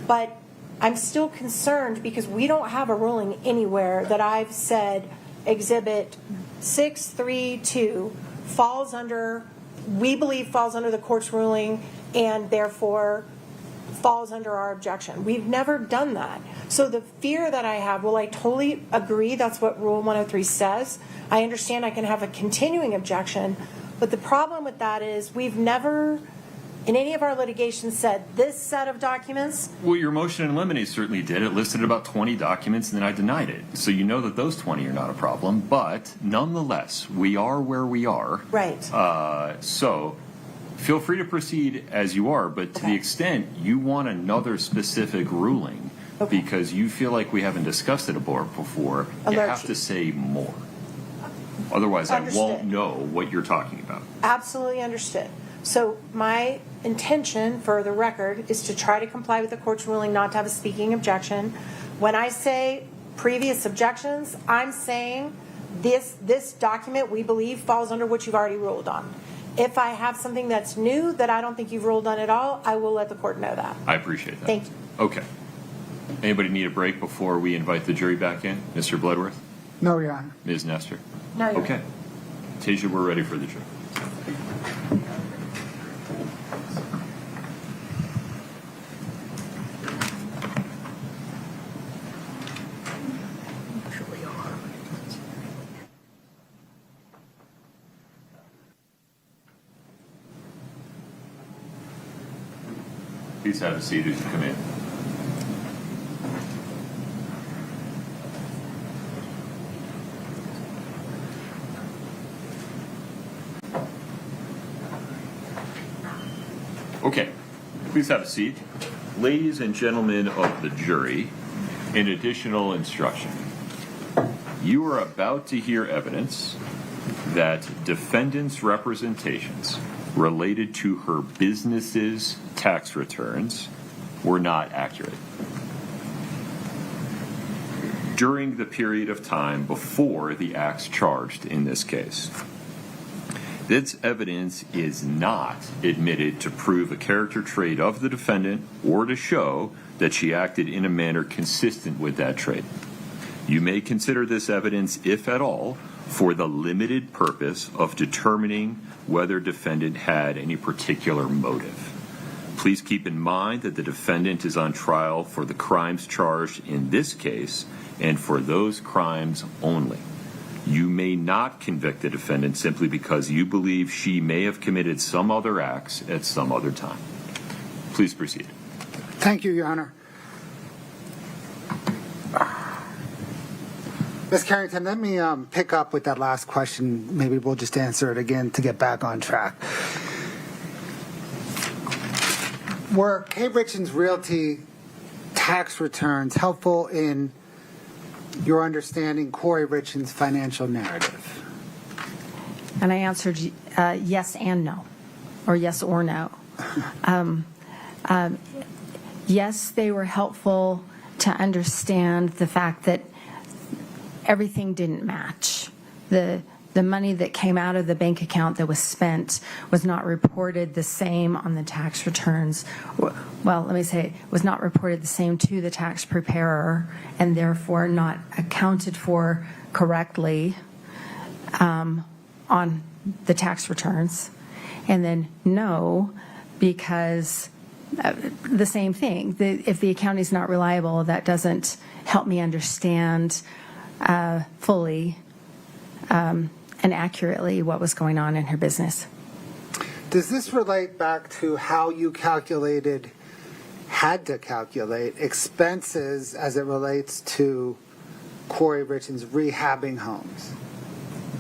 but I'm still concerned because we don't have a ruling anywhere that I've said Exhibit 632 falls under, we believe falls under the court's ruling and therefore falls under our objection. We've never done that. So the fear that I have, well, I totally agree that's what Rule 103 says. I understand I can have a continuing objection, but the problem with that is we've never in any of our litigation said this set of documents. Well, your motion in limine certainly did. It listed about 20 documents, and then I denied it. So you know that those 20 are not a problem. But nonetheless, we are where we are. Right. So feel free to proceed as you are, but to the extent you want another specific ruling because you feel like we haven't discussed it before, you have to say more. Otherwise, Understood. I won't know what you're talking about. Absolutely understood. So my intention, for the record, is to try to comply with the court's ruling not to have a speaking objection. When I say previous objections, I'm saying this document we believe falls under what you've already ruled on. If I have something that's new that I don't think you've ruled on at all, I will let the court know that. I appreciate that. Thank you. Okay. Anybody need a break before we invite the jury back in? Mr. Bloodworth? No, Your Honor. Ms. Nestor? No, Your Okay. Tasia, we're ready for the jury. Please have a seat as you come in. Okay, please have a seat. Ladies and gentlemen of the jury, an additional instruction. You are about to hear evidence that defendant's representations related to her business's tax returns were not accurate. During the period of time before the acts charged in this case. This evidence is not admitted to prove a character trait of the defendant or to show that she acted in a manner consistent with that trait. You may consider this evidence, if at all, for the limited purpose of determining whether defendant had any particular motive. Please keep in mind that the defendant is on trial for the crimes charged in this case and for those crimes only. You may not convict the defendant simply because you believe she may have committed some other acts at some other time. Please proceed. Thank you, Your Honor. Ms. Carrington, let me pick up with that last question. Maybe we'll just answer it again to get back on track. Were Kouri Richins Realty tax returns helpful in your understanding Kouri Richins' financial narrative? And I answered yes and no, or yes or no. Yes, they were helpful to understand the fact that everything didn't match. The money that came out of the bank account that was spent was not reported the same on the tax returns. Well, let me say, was not reported the same to the tax preparer and therefore not accounted for correctly on the tax returns. And then no, because the same thing. If the accounting is not reliable, that doesn't help me understand fully and accurately what was going on in her business. Does this relate back to how you had to calculate expenses as it relates to Kouri Richins rehabbing homes?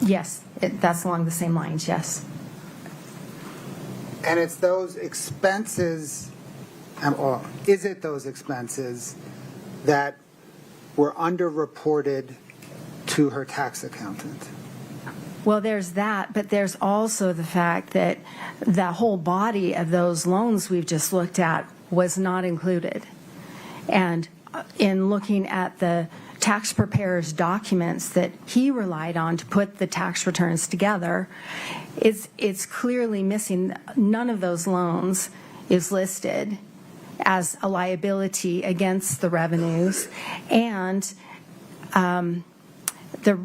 Yes, that's along the same lines, yes. And it's those expenses, or is it those expenses that were underreported to her tax accountant? Well, there's that, but there's also the fact that the whole body of those loans we've just looked at was not included. And in looking at the tax preparer's documents that he relied on to put the tax returns together, it's clearly missing. None of those loans is listed as a liability against the revenues, and the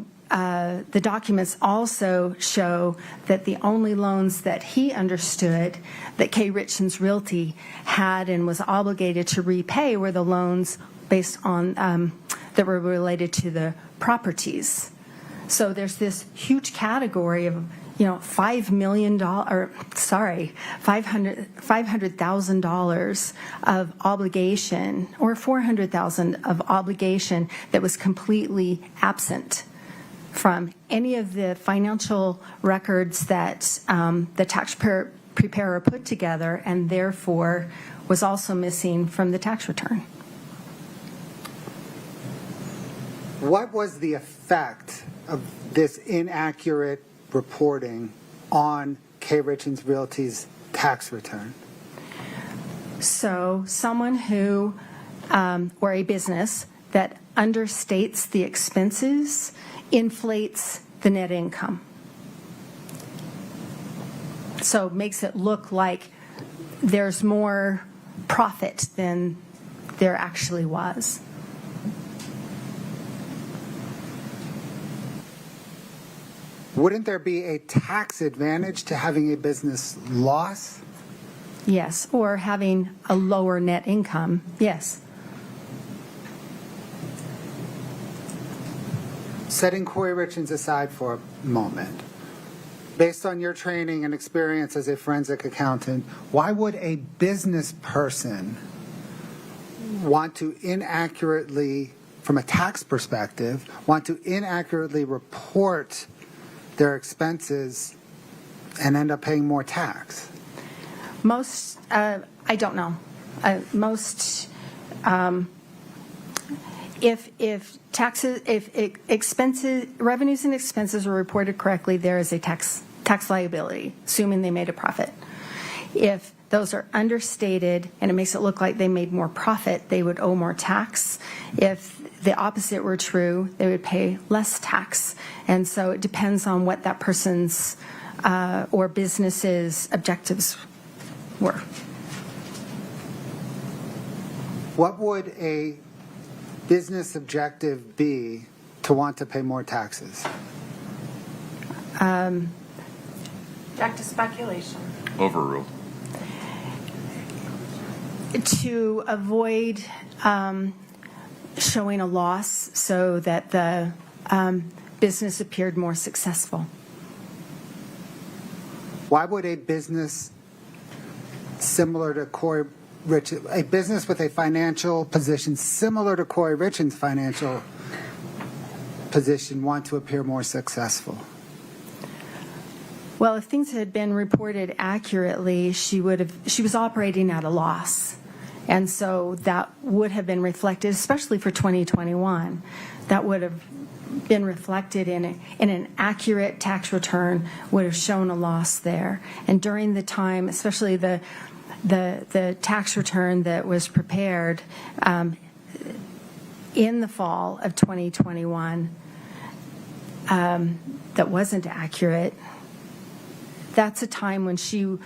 documents also show that the only loans that he understood that Kouri Richins Realty had and was obligated to repay were the loans based on that were related to the properties. So there's this huge category of $500,000 of obligation, or $400,000 of obligation that was completely absent from any of the financial records that the tax preparer put together, and therefore was also missing from the tax return. What was the effect of this inaccurate reporting on Kouri Richins Realty's tax return? So someone who, or a business that understates the expenses, inflates the net income. So makes it look like there's more profit than there actually was. Wouldn't there be a tax advantage to having a business loss? Yes, or having a lower net income, yes. Setting Kouri Richins aside for a moment, based on your training and experience as a forensic accountant, why would a business person want to inaccurately, from a tax perspective, want to inaccurately report their expenses and end up paying more tax? Most, I don't know. Most, if taxes, if expenses, revenues and expenses are reported correctly, there is a tax liability, assuming they made a profit. If those are understated and it makes it look like they made more profit, they would owe more tax. If the opposite were true, they would pay less tax. And so it depends on what that person's or business's objectives were. What would a business objective be to want to pay more taxes? Back to speculation. Overruled. To avoid showing a loss so that the business appeared more successful. Why would a business similar to Kouri Richins, a business with a financial position similar to Kouri Richins' financial position, want to appear more successful? Well, if things had been reported accurately, she was operating at a loss. And so that would have been reflected, especially for 2021. That would have been reflected in an accurate tax return, would have shown a loss there. And during the time, especially the tax return that was prepared in the fall of 2021 that wasn't accurate, that's a time when she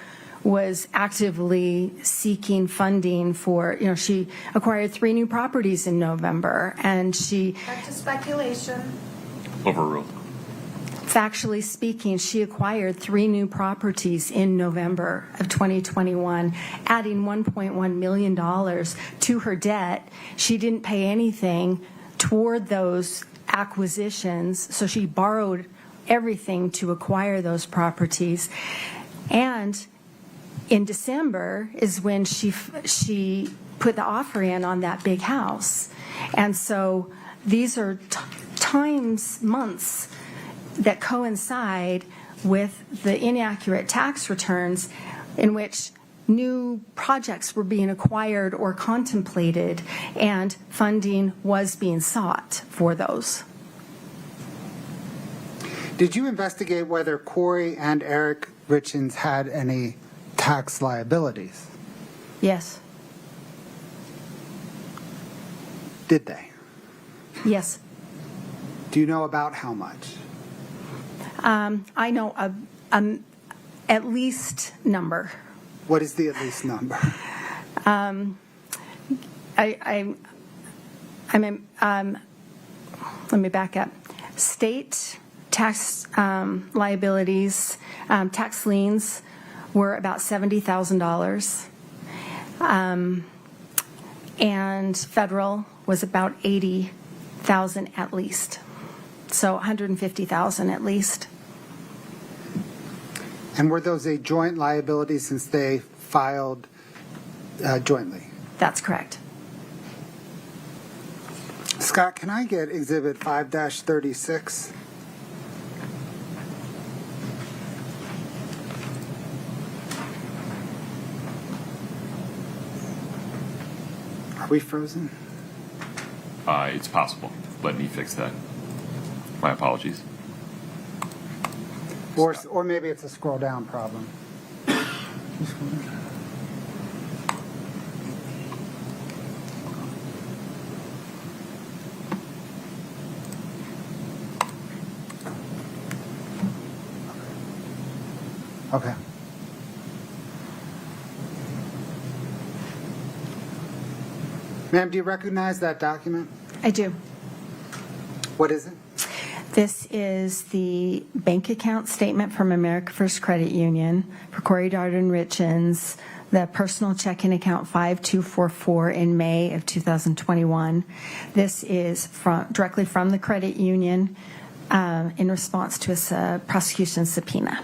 was actively seeking funding for, she acquired 3 new properties in November, and she, Back to speculation. Overruled. factually speaking, she acquired 3 new properties in November of 2021, adding $1.1 million to her debt. She didn't pay anything toward those acquisitions, so she borrowed everything to acquire those properties. And in December is when she put the offer in on that big house. And so these are months that coincide with the inaccurate tax returns in which new projects were being acquired or contemplated, and funding was being sought for those. Did you investigate whether Kouri and Eric Richins had any tax liabilities? Yes. Did they? Yes. Do you know about how much? I know at least number. What is the at least number? Let me back up. State tax liabilities, tax liens were about $70,000. And federal was about $80,000 at least. So $150,000 at least. And were those a joint liability since they filed jointly? That's correct. Scott, can I get Exhibit 5-36? Are we frozen? It's possible. Let me fix that. My apologies. Or maybe it's a scroll down problem. Okay. Ma'am, do you recognize that document? I do. What is it? This is the bank account statement from America First Credit Union for Kouri Richins, the personal checking account 5244 in May of 2021. This is directly from the credit union in response to a prosecution subpoena.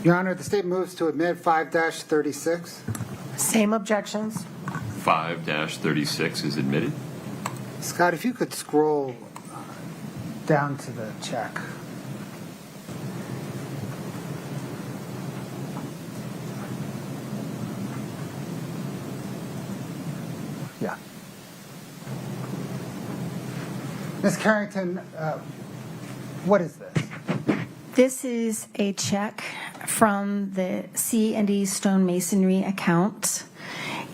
Your Honor, the state moves to admit 5-36. Same objections. 5-36 is admitted. Scott, if you could scroll down to the check. Yeah. Ms. Carrington, what is this? This is a check from the C&E Stonemasonry account,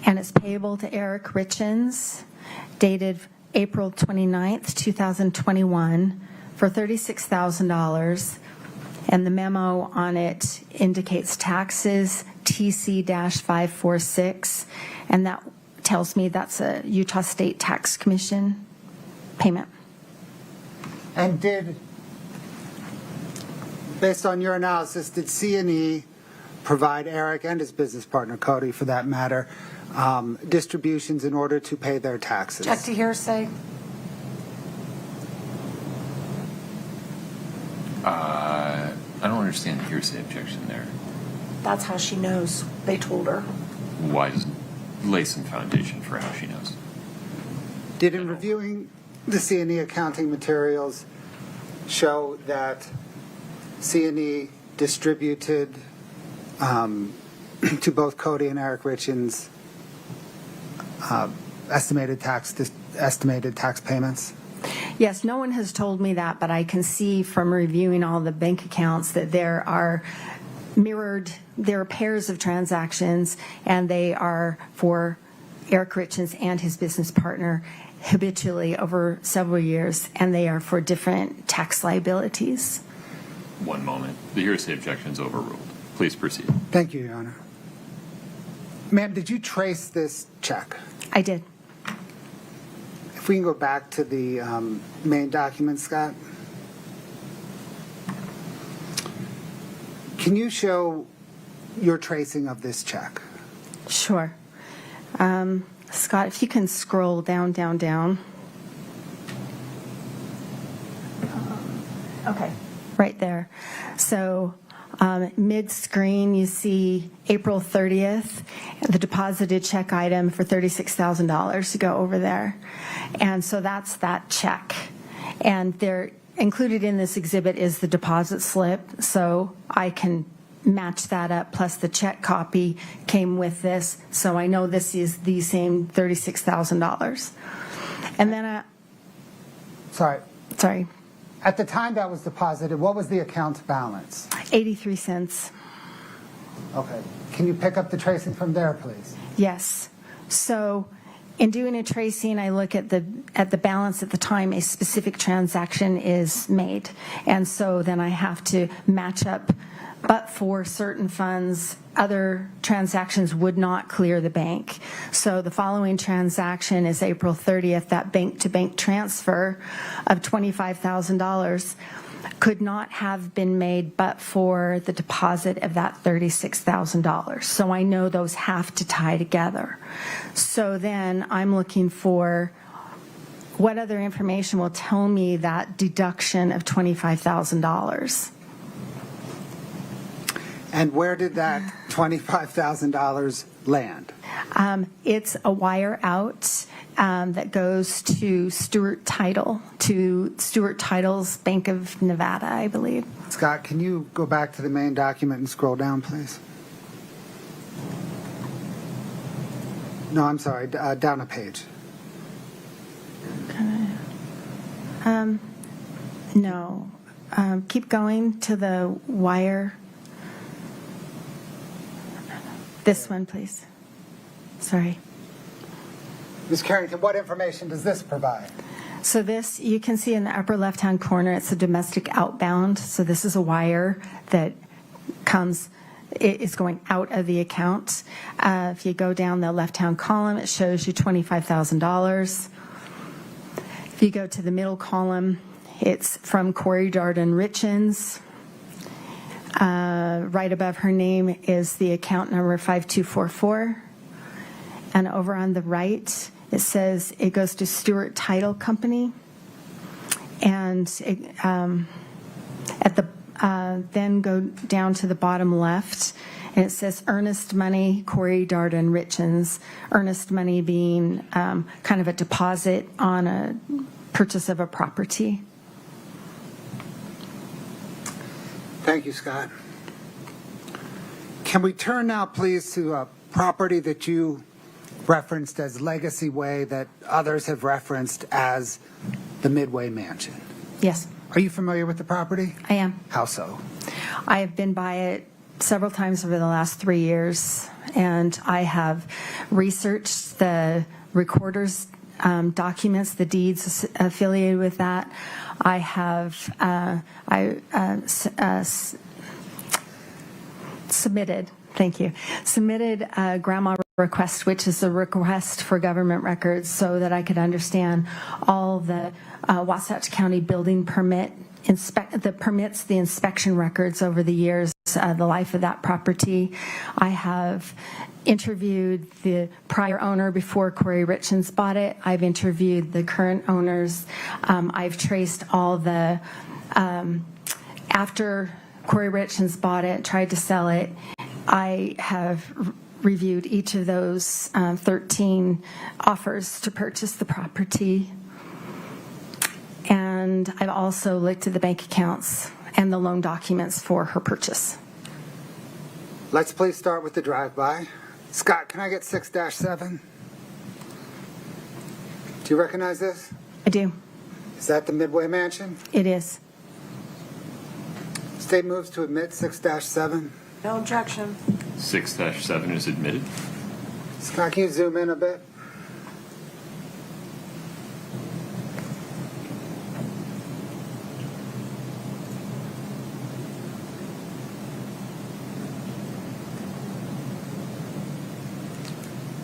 and it's payable to Eric Richins, dated April 29th, 2021, for $36,000. And the memo on it indicates taxes TC-546, and that tells me that's a Utah State Tax Commission payment. And based on your analysis, did C&E provide Eric and his business partner, Kouri, for that matter, distributions in order to pay their taxes? Check to hearsay. I don't understand the hearsay objection there. That's how she knows. They told her. Why does lay some foundation for how she knows? Did in reviewing the C&E accounting materials show that C&E distributed to both Kouri and Eric Richins estimated tax payments? Yes, no one has told me that, but I can see from reviewing all the bank accounts that there are pairs of transactions, and they are for Eric Richins and his business partner habitually over several years, and they are for different tax liabilities. One moment. The hearsay objection is overruled. Please proceed. Thank you, Your Honor. Ma'am, did you trace this check? I did. If we can go back to the main document, Scott. Can you show your tracing of this check? Sure. Scott, if you can scroll down. Okay. Right there. So mid-screen, you see April 30th, the deposited check item for $36,000 to go over there. And so that's that check. And they're included in this exhibit is the deposit slip, so I can match that up, plus the check copy came with this, so I know this is the same $36,000. And then Sorry. sorry, At the time that was deposited, what was the account balance? 83 cents. Okay. Can you pick up the tracing from there, please? Yes. So in doing a tracing, I look at the balance at the time a specific transaction is made. And so then I have to match up, but for certain funds, other transactions would not clear the bank. So the following transaction is April 30th, that bank-to-bank transfer of $25,000 could not have been made but for the deposit of that $36,000. So I know those have to tie together. So then I'm looking for what other information will tell me that deduction of $25,000. And where did that $25,000 land? It's a wire out that goes to Stewart Title's Bank of Nevada, I believe. Scott, can you go back to the main document and scroll down, please? No, I'm sorry, down a page. No. Keep going to the wire. This one, please. Sorry. Ms. Carrington, what information does this provide? So this, you can see in the upper left-hand corner, it's a domestic outbound. So this is a wire that is going out of the account. If you go down the left-hand column, it shows you $25,000. If you go to the middle column, it's from Kouri Richins. Right above her name is the account number 5244. And over on the right, it says it goes to Stewart Title Company. And then go down to the bottom left, and it says earnest money, Kouri Richins. Earnest money being kind of a deposit on a purchase of a property. Thank you, Scott. Can we turn now, please, to a property that you referenced as Legacy Way that others have referenced as the Midway Mansion? Yes. Are you familiar with the property? I am. How so? I have been by it several times over the last 3 years, and I have researched the recorder's documents, the deeds affiliated with that. I have submitted Grandma request, which is a request for government records so that I could understand all the Wasatch County building permit the inspection records over the years, the life of that property. I have interviewed the prior owner before Kouri Richins bought it. I've interviewed the current owners. I've traced all the, after Kouri Richins bought it, tried to sell it, I have reviewed each of those 13 offers to purchase the property. And I've also looked at the bank accounts and the loan documents for her purchase. Let's please start with the drive-by. Scott, can I get 6-7? Do you recognize this? I do. Is that the Midway Mansion? It is. State moves to admit 6-7. No objection. 6-7 is admitted. Scott, can you zoom in a bit?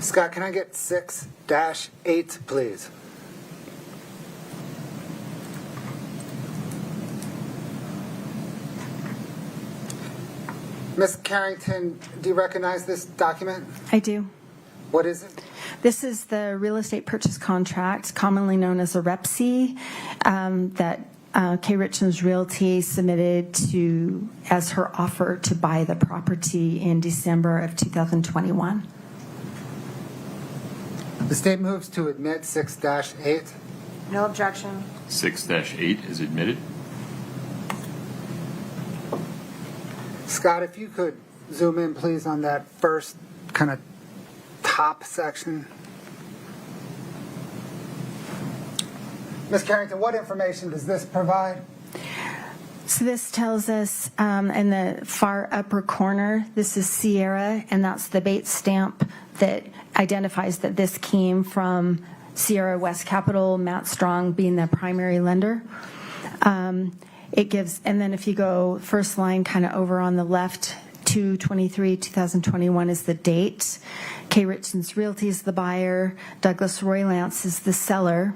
Scott, can I get 6-8, please? Ms. Carrington, do you recognize this document? I do. What is it? This is the real estate purchase contract, commonly known as a REPC, that K. Richins Realty submitted to as her offer to buy the property in December of 2021. The state moves to admit 6-8. No objection. 6-8 is admitted. Scott, if you could zoom in, please, on that first kind of top section. Ms. Carrington, what information does this provide? So this tells us in the far upper corner, this is Sierra, and that's the bait stamp that identifies that this came from Sierra West Capital, Matt Strong being the primary lender. It gives, and then if you go first line kind of over on the left, 2/23/2021 is the date. K. Richins Realty is the buyer. Douglas Roy Lance is the seller.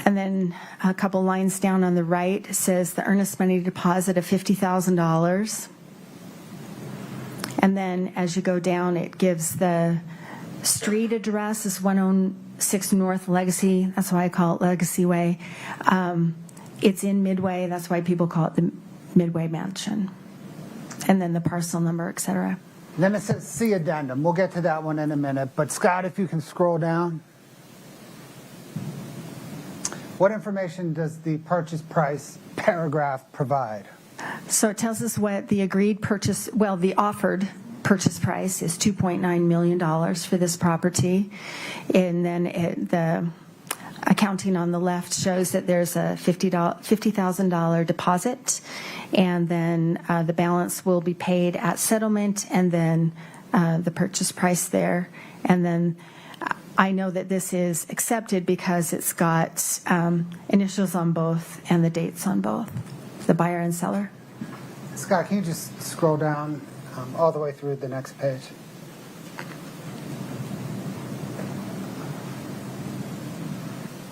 And then a couple lines down on the right says the earnest money deposit of $50,000. And then as you go down, it gives the street address is 106 North Legacy. That's why I call it Legacy Way. It's in Midway. That's why people call it the Midway Mansion. And then the parcel number, et cetera. Then it says C addendum. We'll get to that one in a minute. But Scott, if you can scroll down. What information does the purchase price paragraph provide? So it tells us what the agreed purchase, well, the offered purchase price is $2.9 million for this property. And then the accounting on the left shows that there's a $50,000 deposit, and then the balance will be paid at settlement, and then the purchase price there. And then I know that this is accepted because it's got initials on both and the dates on both, the buyer and seller. Scott, can you just scroll down all the way through the next page?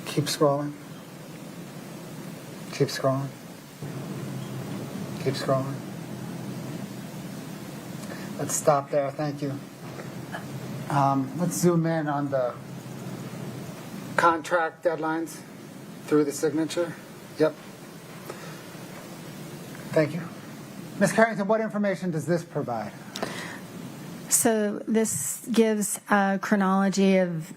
Keep scrolling. Keep scrolling. Keep scrolling. Let's stop there. Thank you. Let's zoom in on the contract deadlines through the signature. Yep. Thank you. Ms. Carrington, what information does this provide? So this gives a chronology of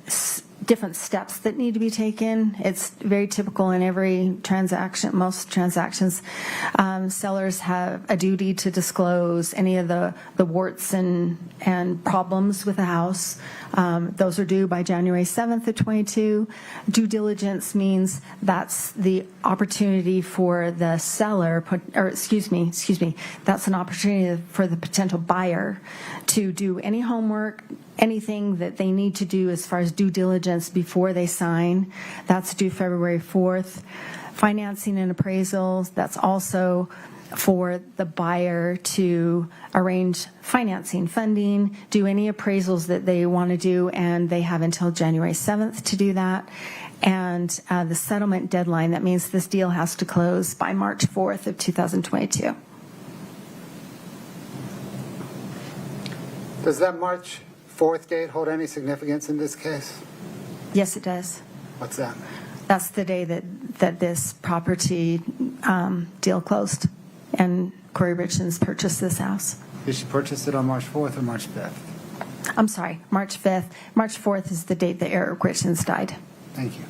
different steps that need to be taken. It's very typical in every transaction, most transactions. Sellers have a duty to disclose any of the warts and problems with the house. Those are due by January 7th of 22. Due diligence means that's the opportunity for the seller, that's an opportunity for the potential buyer to do any homework, anything that they need to do as far as due diligence before they sign. That's due February 4th. Financing and appraisals, that's also for the buyer to arrange financing, funding, do any appraisals that they want to do, and they have until January 7th to do that. And the settlement deadline, that means this deal has to close by March 4th of 2022. Does that March 4th date hold any significance in this case? Yes, it does. What's that? That's the day that this property deal closed, and Kouri Richins purchased this house. Did she purchase it on March 4th or March 5th? I'm sorry, March 5th. March 4th is the date that Eric Richins died. Thank you.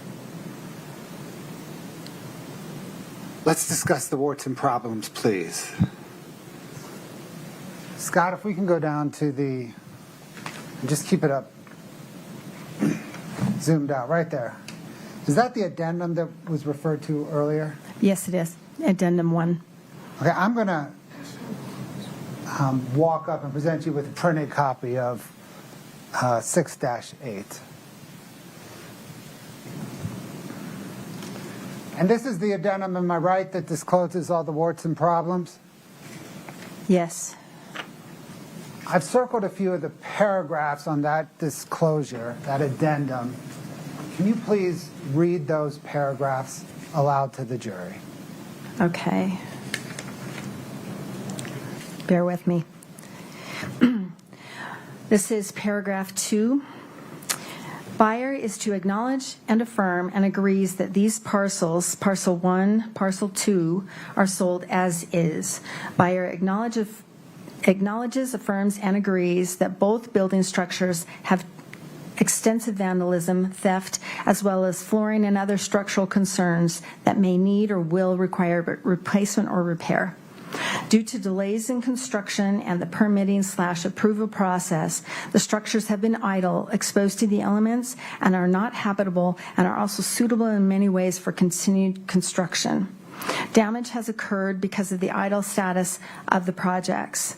Let's discuss the warts and problems, please. Scott, if we can go down to just keep it up, zoomed out, right there. Is that the addendum that was referred to earlier? Yes, it is. Addendum 1. Okay, I'm going to walk up and present you with a printed copy of 6-8. And this is the addendum, am I right, that discloses all the warts and problems? Yes. I've circled a few of the paragraphs on that disclosure, that addendum. Can you please read those paragraphs aloud to the jury? Okay. Bear with me. This is paragraph 2. Buyer is to acknowledge and affirm and agrees that these parcels, parcel 1, parcel 2, are sold as is. Buyer acknowledges, affirms, and agrees that both building structures have extensive vandalism, theft, as well as flooring and other structural concerns that may need or will require replacement or repair. Due to delays in construction and the permitting/approval process, the structures have been idle, exposed to the elements, and are not habitable, and are also suitable in many ways for continued construction. Damage has occurred because of the idle status of the projects.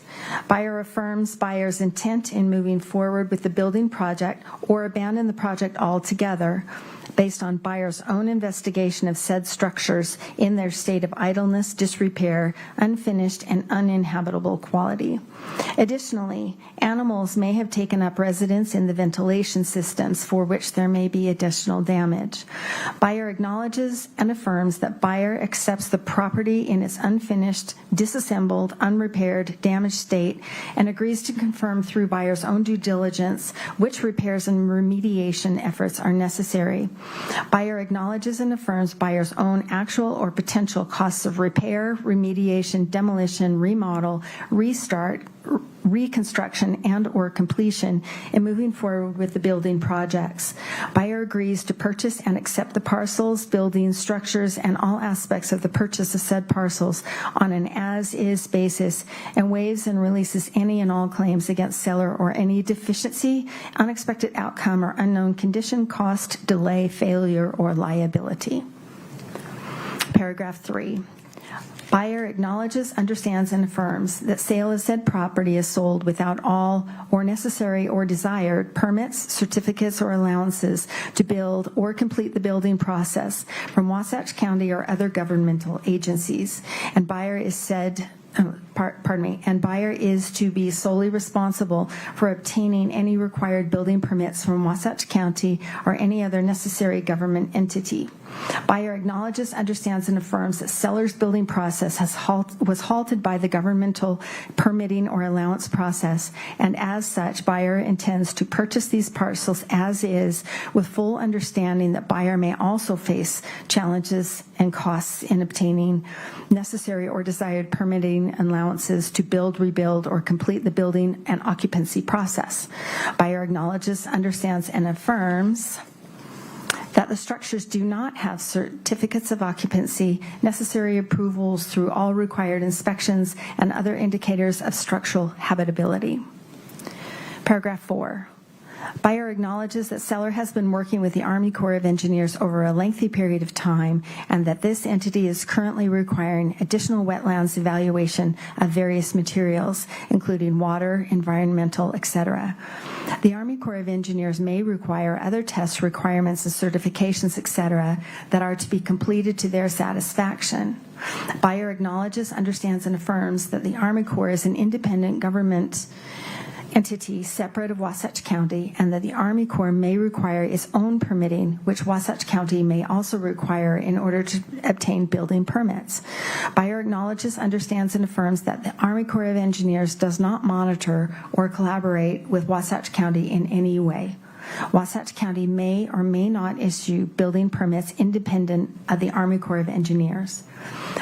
Buyer affirms buyer's intent in moving forward with the building project or abandon the project altogether based on buyer's own investigation of said structures in their state of idleness, disrepair, unfinished, and uninhabitable quality. Additionally, animals may have taken up residence in the ventilation systems for which there may be additional damage. Buyer acknowledges and affirms that buyer accepts the property in its unfinished, disassembled, unrepaired, damaged state and agrees to confirm through buyer's own due diligence which repairs and remediation efforts are necessary. Buyer acknowledges and affirms buyer's own actual or potential costs of repair, remediation, demolition, remodel, restart, reconstruction, and or completion in moving forward with the building projects. Buyer agrees to purchase and accept the parcels, buildings, structures, and all aspects of the purchase of said parcels on an as-is basis and waives and releases any and all claims against seller or any deficiency, unexpected outcome, or unknown condition, cost, delay, failure, or liability. Paragraph 3. Buyer acknowledges, understands, and affirms that sale of said property is sold without all or necessary or desired permits, certificates, or allowances to build or complete the building process from Wasatch County or other governmental agencies, and buyer is and buyer is to be solely responsible for obtaining any required building permits from Wasatch County or any other necessary government entity. Buyer acknowledges, understands, and affirms that seller's building process was halted by the governmental permitting or allowance process, and as such, buyer intends to purchase these parcels as is, with full understanding that buyer may also face challenges and costs in obtaining necessary or desired permitting allowances to build, rebuild, or complete the building and occupancy process. Buyer acknowledges, understands, and affirms that the structures do not have certificates of occupancy, necessary approvals through all required inspections, and other indicators of structural habitability. Paragraph 4. Buyer acknowledges that seller has been working with the Army Corps of Engineers over a lengthy period of time and that this entity is currently requiring additional wetlands evaluation of various materials, including water, environmental, etc. The Army Corps of Engineers may require other tests, requirements, and certifications, etc., that are to be completed to their satisfaction. Buyer acknowledges, understands, and affirms that the Army Corps is an independent government entity separate of Wasatch County, and that the Army Corps may require its own permitting, which Wasatch County may also require in order to obtain building permits. Buyer acknowledges, understands, and affirms that the Army Corps of Engineers does not monitor or collaborate with Wasatch County in any way. Wasatch County may or may not issue building permits independent of the Army Corps of Engineers.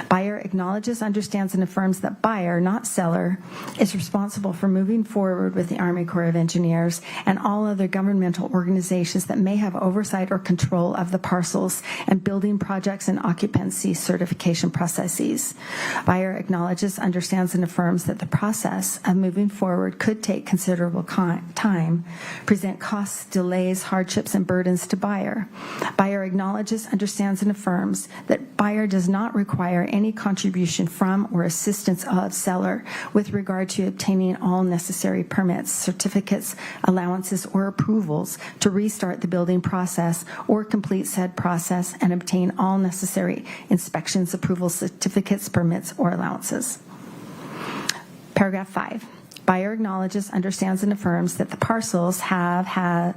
Buyer acknowledges, understands, and affirms that buyer, not seller, is responsible for moving forward with the Army Corps of Engineers and all other governmental organizations that may have oversight or control of the parcels and building projects and occupancy certification processes. Buyer acknowledges, understands, and affirms that the process of moving forward could take considerable time, present costs, delays, hardships, and burdens to buyer. Buyer acknowledges, understands, and affirms that buyer does not require any contribution from or assistance of seller with regard to obtaining all necessary permits, certificates, allowances, or approvals to restart the building process or complete said process and obtain all necessary inspections, approvals, certificates, permits, or allowances. Paragraph 5. Buyer acknowledges, understands, and affirms that the parcels have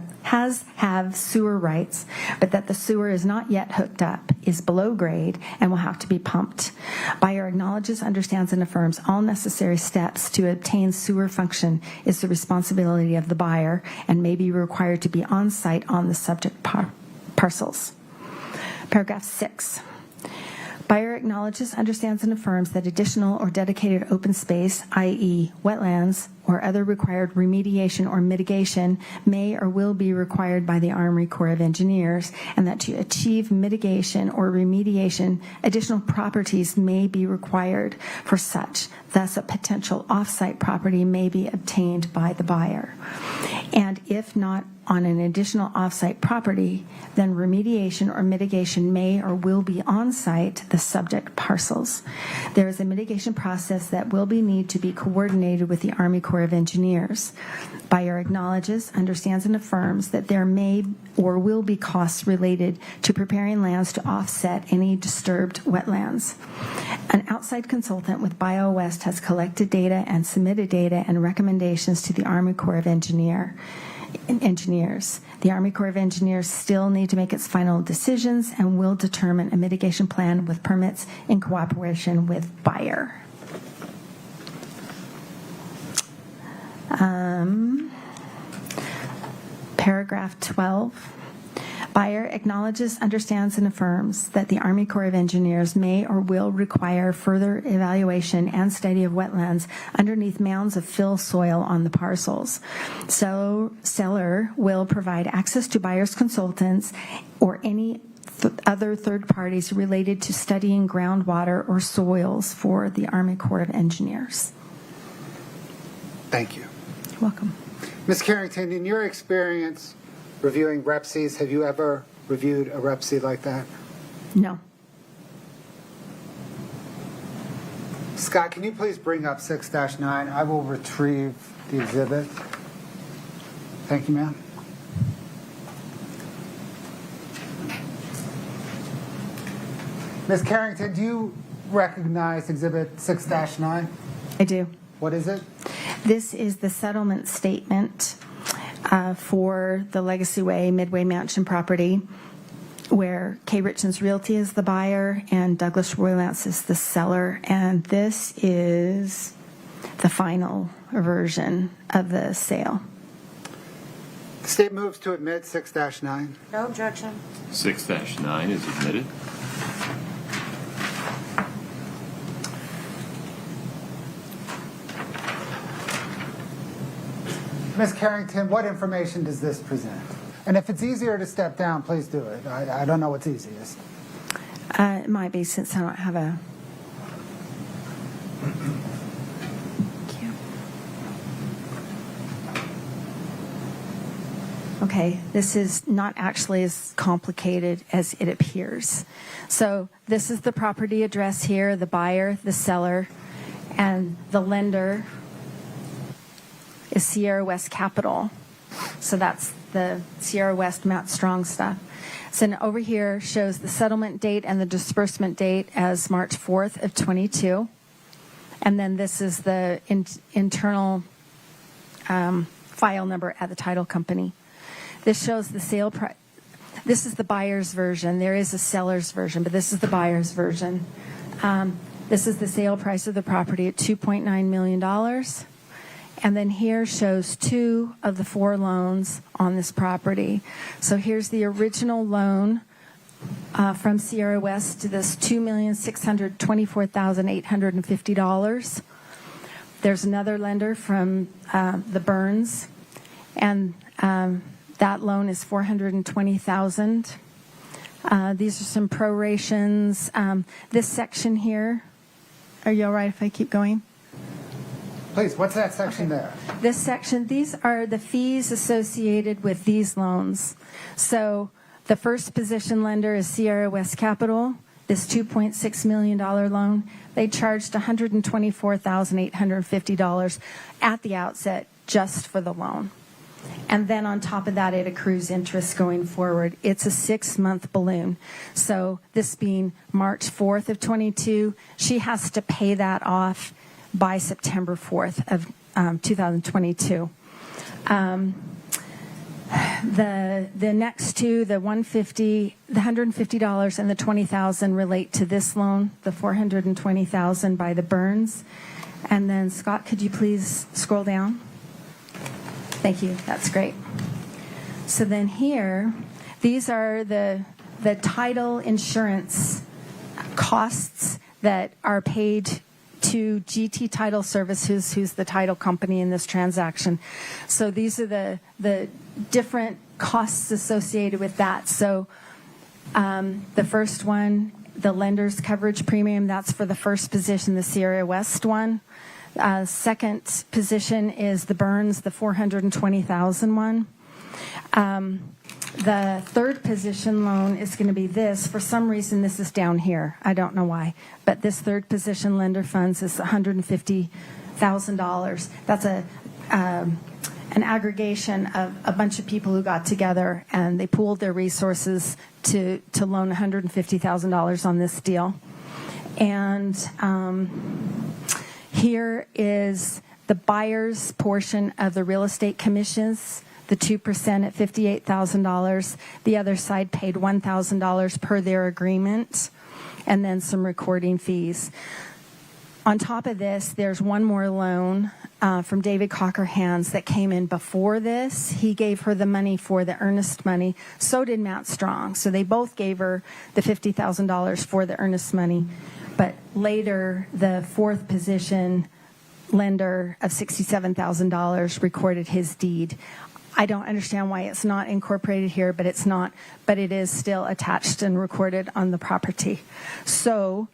sewer rights, but that the sewer is not yet hooked up, is below grade, and will have to be pumped. Buyer acknowledges, understands, and affirms all necessary steps to obtain sewer function is the responsibility of the buyer and may be required to be on site on the subject parcels. Paragraph 6. Buyer acknowledges, understands, and affirms that additional or dedicated open space, i.e. wetlands, or other required remediation or mitigation may or will be required by the Army Corps of Engineers, and that to achieve mitigation or remediation, additional properties may be required for such. Thus, a potential off-site property may be obtained by the buyer. And if not on an additional off-site property, then remediation or mitigation may or will be on-site the subject parcels. There is a mitigation process that will need to be coordinated with the Army Corps of Engineers. Buyer acknowledges, understands, and affirms that there may or will be costs related to preparing lands to offset any disturbed wetlands. An outside consultant with BioWest has collected data and submitted data and recommendations to the Army Corps of Engineers. The Army Corps of Engineers still need to make its final decisions and will determine a mitigation plan with permits in cooperation with buyer. Paragraph 12. Buyer acknowledges, understands, and affirms that the Army Corps of Engineers may or will require further evaluation and study of wetlands underneath mounds of fill soil on the parcels. So, seller will provide access to buyer's consultants or any other third parties related to studying groundwater or soils for the Army Corps of Engineers. Thank you. You're welcome. Ms. Carrington, in your experience reviewing REPSIs, have you ever reviewed a REPSI like that? No. Scott, can you please bring up 6-9? I will retrieve the exhibit. Thank you, ma'am. Ms. Carrington, do you recognize exhibit 6-9? I do. What is it? This is the settlement statement for the Legacy Way Midway Mansion property, where Kouri Richins Realty is the buyer and Douglas Roylance is the seller. And this is the final version of the sale. The state moves to admit 6-9. No objection. 6-9 is admitted. Ms. Carrington, what information does this present? And if it's easier to step down, please do it. I don't know what's easiest. It might be, since I don't have a... Thank you. Okay, this is not actually as complicated as it appears. So this is the property address here, the buyer, the seller, and the lender is Sierra West Capital. So that's the Sierra West Matt Strong stuff. So now over here shows the settlement date and the disbursement date as March 4th of 22. And then this is the internal file number at the title company. This shows the sale price. This is the buyer's version. There is a seller's version, but this is the buyer's version. This is the sale price of the property at $2.9 million. And then here shows 2 of the 4 loans on this property. So here's the original loan from Sierra West to this $2,624,850. There's another lender from the Burns, and that loan is $420,000. These are some prorations. This section here, are you all right if I keep going? Please, what's that section there? This section, these are the fees associated with these loans. So the first position lender is Sierra West Capital, this $2.6 million loan. They charged $124,850 at the outset just for the loan. And then on top of that, it accrues interest going forward. It's a 6-month balloon. So this being March 4th of 22, she has to pay that off by September 4th of 2022. The next two, the $150 and the $20,000 relate to this loan, the $420,000 by the Burns. And then Scott, could you please scroll down? Thank you. That's great. So then here, these are the title insurance costs that are paid to GT Title Services, who's the title company in this transaction. So these are the different costs associated with that. So the first one, the lender's coverage premium, that's for the first position, the Sierra West one. Second position is the Burns, the $420,000 one. The third position loan is going to be this. For some reason, this is down here. I don't know why. But this third position lender funds is $150,000. That's an aggregation of a bunch of people who got together, and they pooled their resources to loan $150,000 on this deal. And here is the buyer's portion of the real estate commissions, the 2% at $58,000. The other side paid $1,000 per their agreement, and then some recording fees. On top of this, there's one more loan from David Cockerhands that came in before this. He gave her the money for the earnest money. So did Matt Strong. So they both gave her the $50,000 for the earnest money. But later, the fourth position lender of $67,000 recorded his deed. I don't understand why it's not incorporated here, but it's not. But it is still attached and recorded on the property. So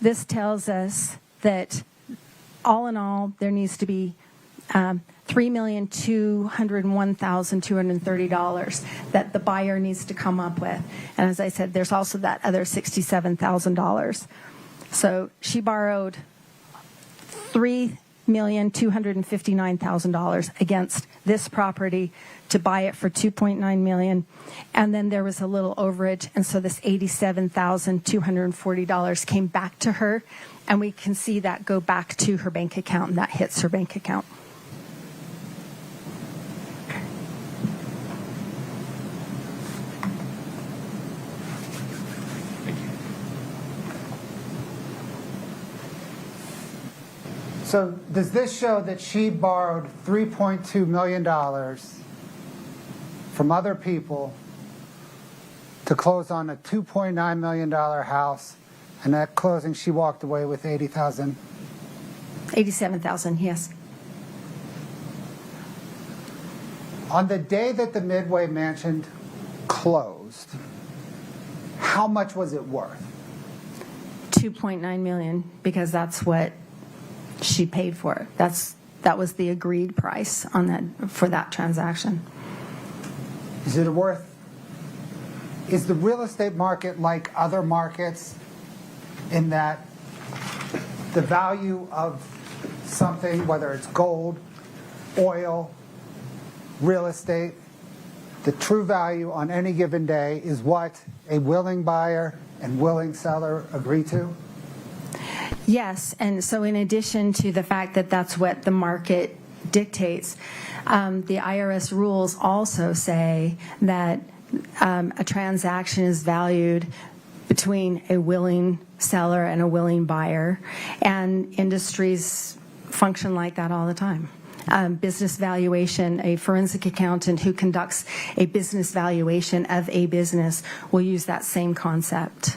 this tells us that all in all, there needs to be $3,201,230 that the buyer needs to come up with. And as I said, there's also that other $67,000. So she borrowed $3,259,000 against this property to buy it for $2.9 million, and then there was a little overage, and so this $87,240 came back to her, and we can see that go back to her bank account, and that hits her bank account. So does this show that she borrowed $3.2 million from other people to close on a $2.9 million house, and at closing she walked away with $80,000? $87,000, yes. On the day that the Midway Mansion closed, how much was it worth? $2.9 million, because that's what she paid for it. That was the agreed price on that for that transaction. Is the real estate market like other markets in that the value of something, whether it's gold, oil, real estate, the true value on any given day is what a willing buyer and willing seller agree to? Yes, and so in addition to the fact that that's what the market dictates, the IRS rules also say that a transaction is valued between a willing seller and a willing buyer, and industries function like that all the time. Business valuation, a forensic accountant who conducts a business valuation of a business will use that same concept.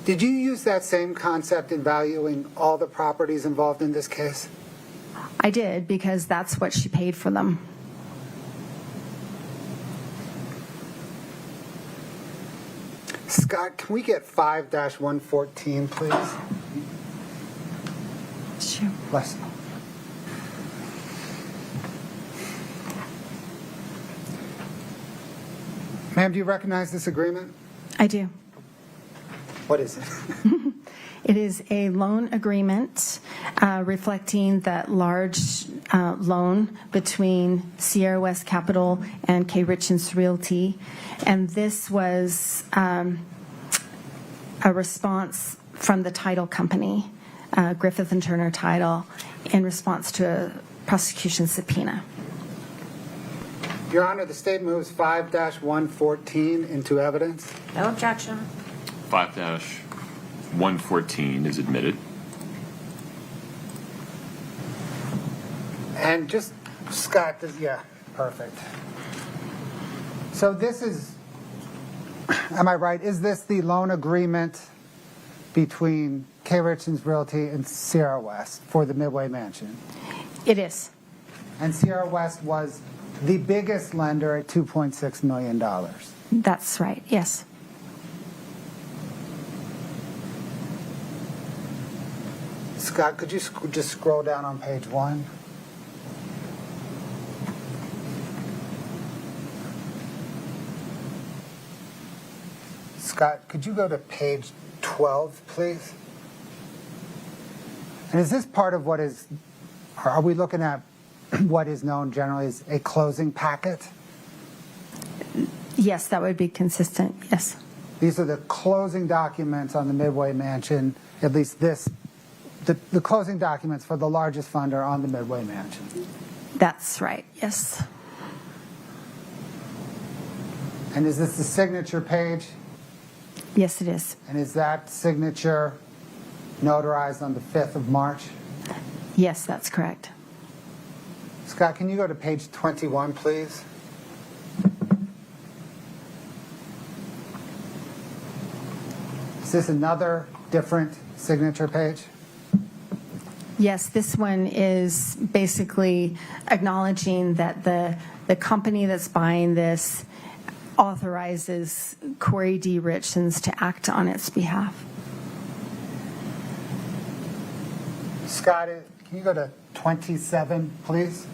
Did you use that same concept in valuing all the properties involved in this case? I did, because that's what she paid for them. Scott, can we get 5-114, please? Sure. Bless you. Ma'am, do you recognize this agreement? I do. What is it? It is a loan agreement reflecting that large loan between Sierra West Capital and Kouri Richins Realty. And this was a response from the title company, Griffith & Turner Title, in response to a prosecution subpoena. Your Honor, the state moves 5-114 into evidence. No objection. 5-114 is admitted. And just, Scott, yeah, perfect. So this is, am I right, is this the loan agreement between Kouri Richins Realty and Sierra West for the Midway Mansion? It is. And Sierra West was the biggest lender at $2.6 million. That's right, yes. Scott, could you just scroll down on page 1? Scott, could you go to page 12, please? And is this part of what is, are we looking at what is known generally as a closing packet? Yes, that would be consistent, yes. These are the closing documents on the Midway Mansion, at least this, the closing documents for the largest funder on the Midway Mansion. That's right, yes. And is this the signature page? Yes, it is. And is that signature notarized on the 5th of March? Yes, that's correct. Scott, can you go to page 21, please? Is this another different signature page? Yes, this one is basically acknowledging that the company that's buying this authorizes Kouri D. Richins to act on its behalf. Scott, can you go to 27, please?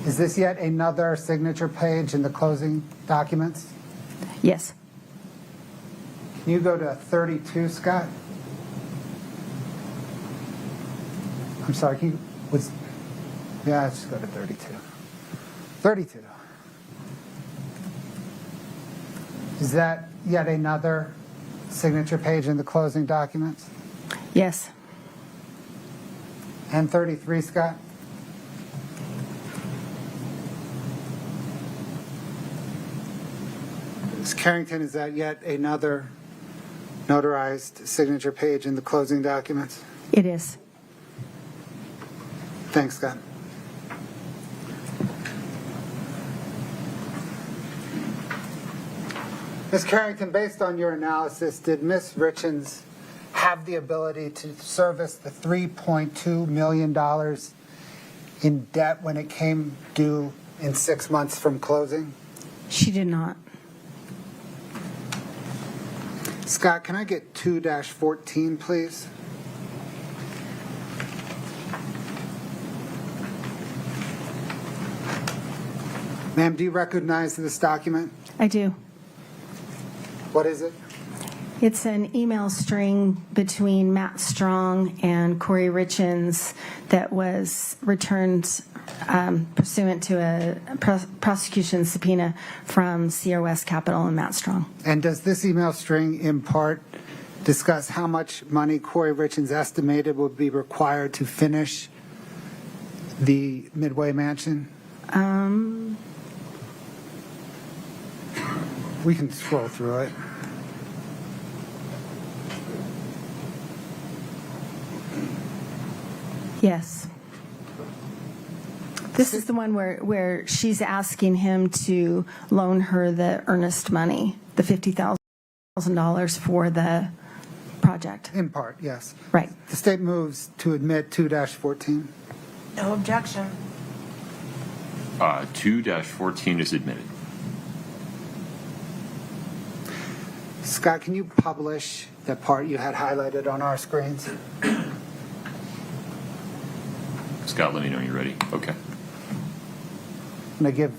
Is this yet another signature page in the closing documents? Yes. Can you go to 32, Scott? I'm sorry, let's just go to 32. 32. Is that yet another signature page in the closing documents? Yes. And 33, Scott? Ms. Carrington, is that yet another notarized signature page in the closing documents? It is. Thanks, Scott. Ms. Carrington, based on your analysis, did Ms. Richins have the ability to service the $3.2 million in debt when it came due in 6 months from closing? She did not. Scott, can I get 2-14, please? Ma'am, do you recognize this document? I do. What is it? It's an email string between Matt Strong and Kouri Richins that was returned pursuant to a prosecution subpoena from Sierra West Capital and Matt Strong. And does this email string in part discuss how much money Kouri Richins estimated would be required to finish the Midway Mansion? We can scroll through it. Yes. This is the one where she's asking him to loan her the earnest money, the $50,000 for the project. In part, yes. Right. The state moves to admit 2-14. No objection. 2-14 is admitted. Scott, can you publish the part you had highlighted on our screens? Scott, let me know when you're ready. Okay. I'm going to give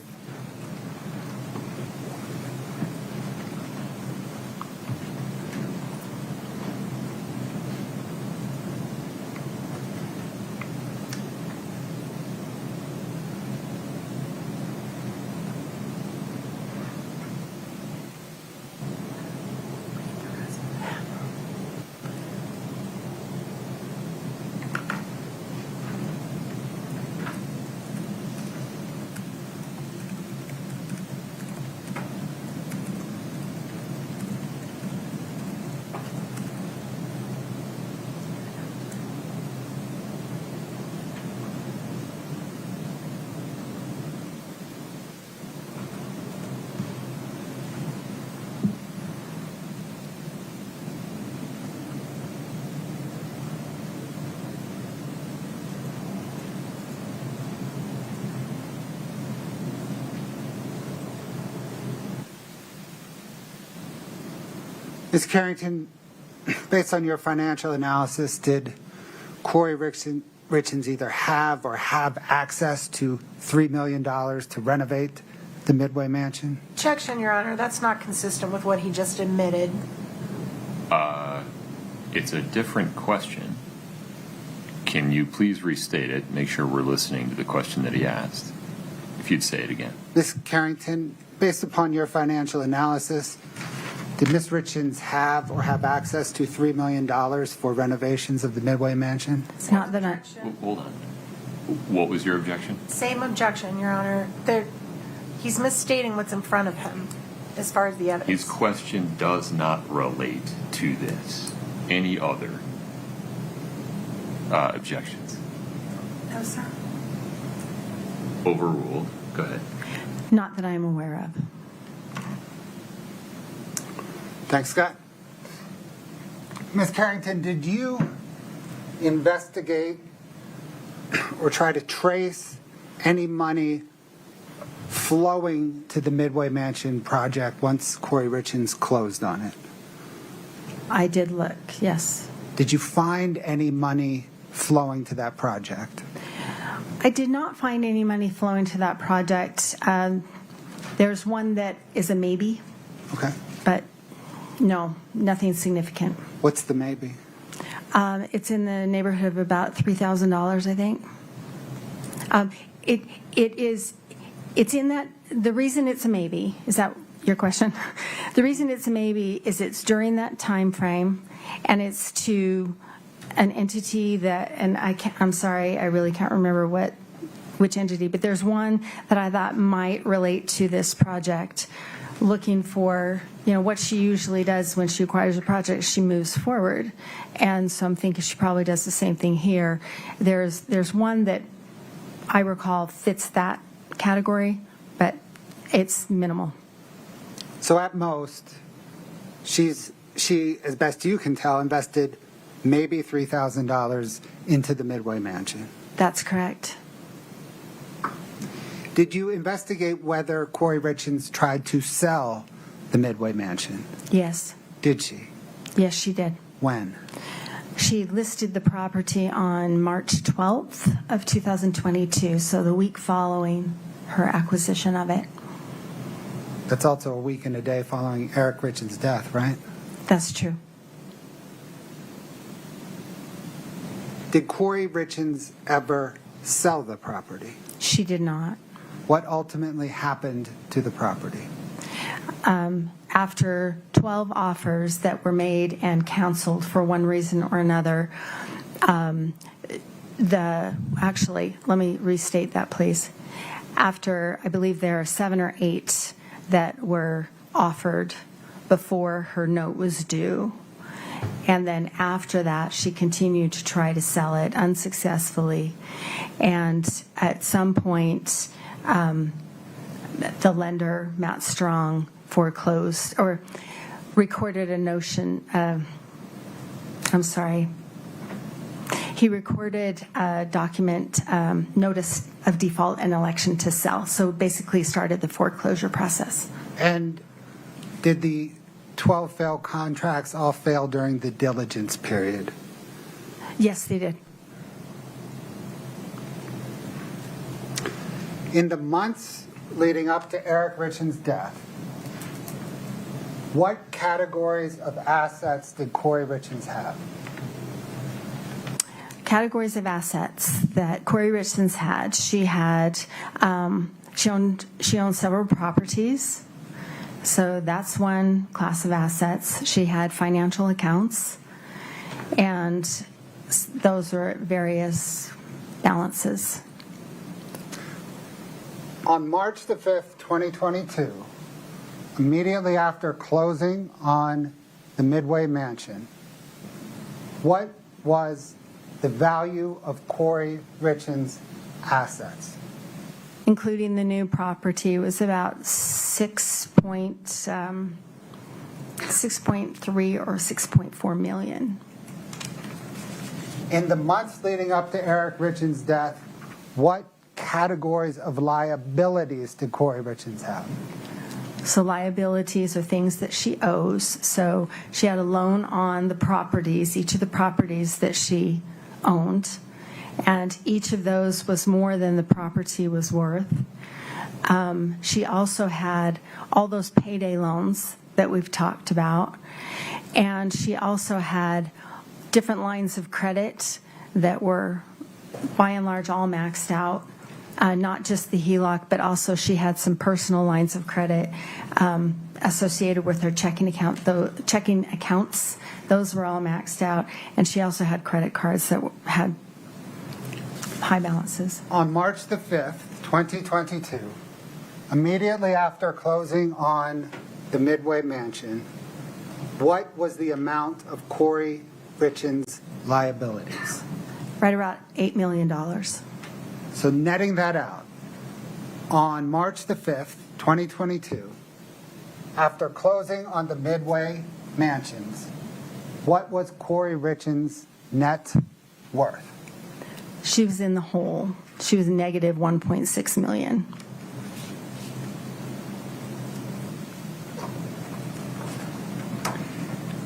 Ms. Carrington, based on your financial analysis, did Kouri Richins either have or have access to $3 million to renovate the Midway Mansion? Objection, Your Honor. That's not consistent with what he just admitted. It's a different question. Can you please restate it? Make sure we're listening to the question that he asked. If you'd say it again. Ms. Carrington, based upon your financial analysis, did Ms. Richins have or have access to $3 million for renovations of the Midway Mansion? It's not that I... Hold on. What was your objection? Same objection, Your Honor. He's misstating what's in front of him as far as the evidence. His question does not relate to this. Any other objections? No, sir. Overruled. Go ahead. Not that I'm aware of. Thanks, Scott. Ms. Carrington, did you investigate or try to trace any money flowing to the Midway Mansion project once Kouri Richins closed on it? I did look, yes. Did you find any money flowing to that project? I did not find any money flowing to that project. There's one that is a maybe, Okay. but no, nothing significant. What's the maybe? It's in the neighborhood of about $3,000, I think. It's in that, the reason it's a maybe, is that your question? The reason it's a maybe is it's during that time frame, and it's to an entity that, and I'm sorry, I really can't remember which entity, but there's one that I thought might relate to this project, looking for, what she usually does when she acquires a project, she moves forward. And so I'm thinking she probably does the same thing here. There's one that I recall fits that category, but it's minimal. So at most, she, as best you can tell, invested maybe $3,000 into the Midway Mansion. That's correct. Did you investigate whether Kouri Richins tried to sell the Midway Mansion? Yes. Did she? Yes, she did. When? She listed the property on March 12th of 2022, so the week following her acquisition of it. That's also a week and a day following Eric Richins' death, right? That's true. Did Kouri Richins ever sell the property? She did not. What ultimately happened to the property? After 12 offers that were made and canceled for one reason or another, actually, let me restate that, please. After, I believe there are 7 or 8 that were offered before her note was due. And then after that, she continued to try to sell it unsuccessfully. And at some point, the lender, Matt Strong, foreclosed or recorded a notion. He recorded a document, notice of default and election to sell. So basically started the foreclosure process. And did the 12 failed contracts all fail during the diligence period? Yes, they did. In the months leading up to Eric Richins' death, what categories of assets did Kouri Richins have? Categories of assets that Kouri Richins had. She owned several properties. So that's one class of assets. She had financial accounts, and those were various balances. On March the 5th, 2022, immediately after closing on the Midway Mansion, what was the value of Kouri Richins' assets? Including the new property, was about 6.3 or 6.4 million. In the months leading up to Eric Richins' death, what categories of liabilities did Kouri Richins have? So liabilities are things that she owes. So she had a loan on the properties, each of the properties that she owned, and each of those was more than the property was worth. She also had all those payday loans that we've talked about, and she also had different lines of credit that were by and large all maxed out, not just the HELOC, but also she had some personal lines of credit associated with her checking accounts. Those were all maxed out, and she also had credit cards that had high balances. On March the 5th, 2022, immediately after closing on the Midway Mansion, what was the amount of Kouri Richins' liabilities? Right about $8 million. So netting that out, on March the 5th, 2022, after closing on the Midway Mansions, what was Kouri Richins' net worth? She was in the hole. She was negative 1.6 million.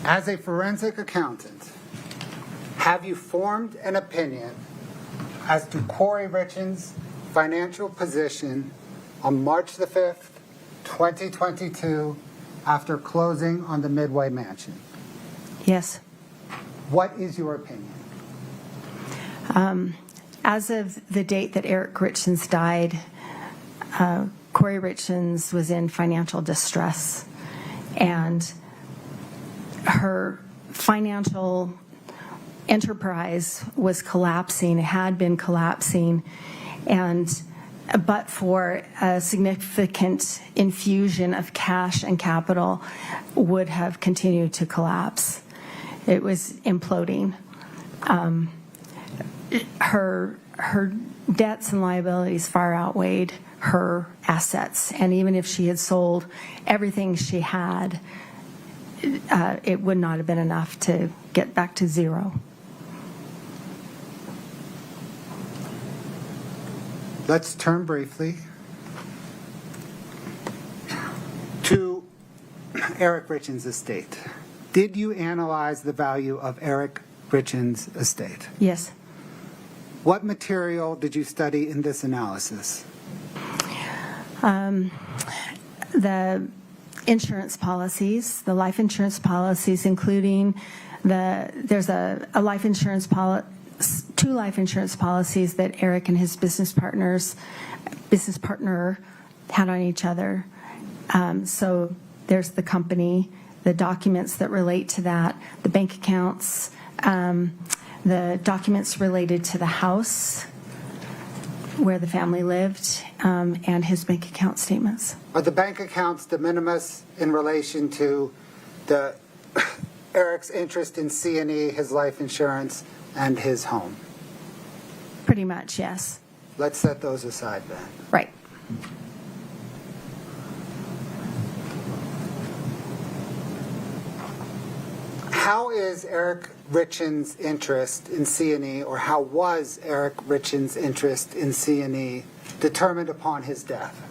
As a forensic accountant, have you formed an opinion as to Kouri Richins' financial position on March the 5th, 2022, after closing on the Midway Mansion? Yes. What is your opinion? As of the date that Eric Richins died, Kouri Richins was in financial distress, and her financial enterprise was collapsing, had been collapsing, and but for a significant infusion of cash and capital would have continued to collapse. It was imploding. Her debts and liabilities far outweighed her assets, and even if she had sold everything she had, it would not have been enough to get back to zero. Let's turn briefly to Eric Richins' estate. Did you analyze the value of Eric Richins' estate? Yes. What material did you study in this analysis? The insurance policies, the life insurance policies, including there's a life insurance two life insurance policies that Eric and his business partner had on each other. So there's the company, the documents that relate to that, the bank accounts, the documents related to the house where the family lived, and his bank account statements. Are the bank accounts de minimis in relation to Eric's interest in C&E, his life insurance, and his home? Pretty much, yes. Let's set those aside then. Right. How is Eric Richins' interest in C&E, or how was Eric Richins' interest in C&E determined upon his death?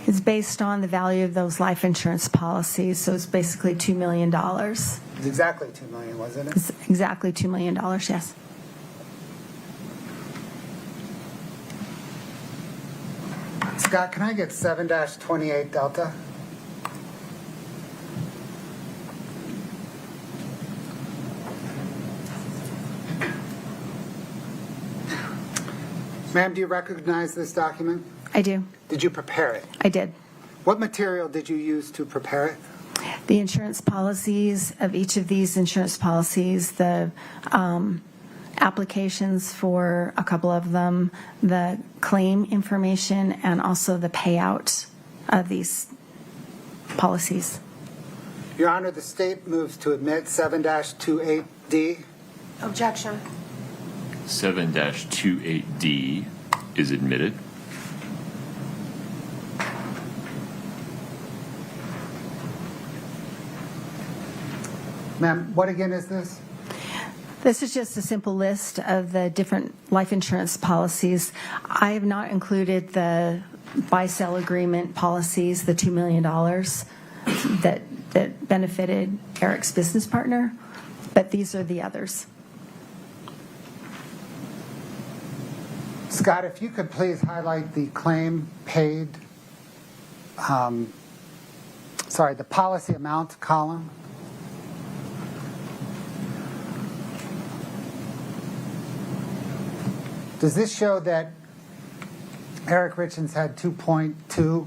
It's based on the value of those life insurance policies, so it's basically $2 million. It's exactly $2 million, wasn't it? It's exactly $2 million, yes. Scott, can I get 7-28 Delta? Ma'am, do you recognize this document? I do. Did you prepare it? I did. What material did you use to prepare it? The insurance policies of each of these insurance policies, the applications for a couple of them, the claim information, and also the payout of these policies. Your Honor, the state moves to admit 7-28D. Objection. 7-28D is admitted. Ma'am, what again is this? This is just a simple list of the different life insurance policies. I have not included the buy-sell agreement policies, the $2 million that benefited Eric's business partner, but these are the others. Scott, if you could please highlight the claim paid, the policy amount column. Does this show that Eric Richins had $2.2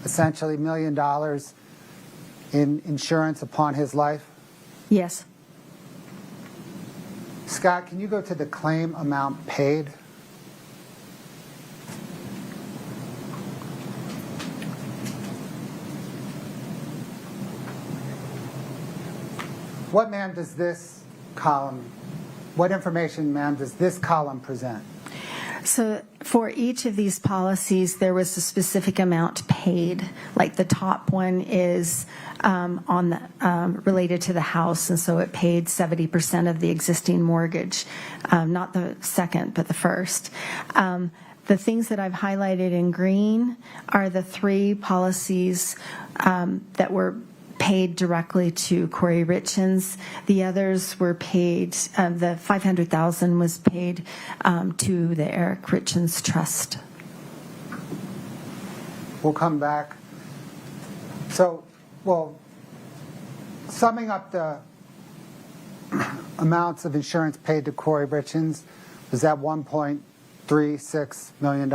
essentially $1 million in insurance upon his life? Yes. Scott, can you go to the claim amount paid? What, ma'am, does this column, what information, ma'am, does this column present? So for each of these policies, there was a specific amount paid. Like the top one is related to the house, and so it paid 70% of the existing mortgage, not the second, but the first. The things that I've highlighted in green are the 3 policies that were paid directly to Kouri Richins. The others were paid, the $500,000 was paid to the Eric Richins Trust. We'll come back. So, summing up the amounts of insurance paid to Kouri Richins, was that $1.36 million?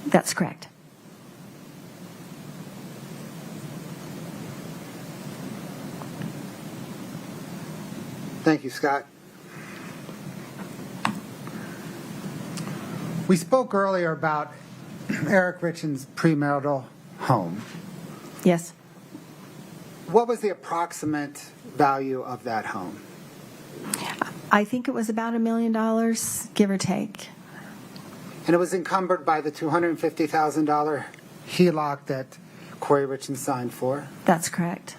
That's correct. Thank you, Scott. We spoke earlier about Eric Richins' premarital home. Yes. What was the approximate value of that home? I think it was about $1 million, give or take. And it was encumbered by the $250,000 HELOC that Kouri Richins signed for? That's correct.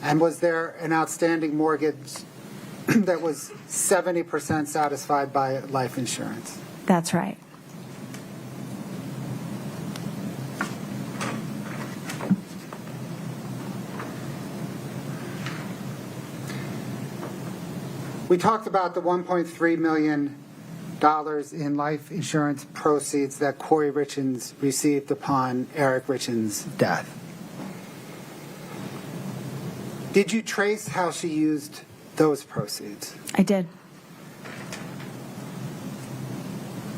And was there an outstanding mortgage that was 70% satisfied by life insurance? That's right. We talked about the $1.3 million in life insurance proceeds that Kouri Richins received upon Eric Richins' death. Did you trace how she used those proceeds? I did.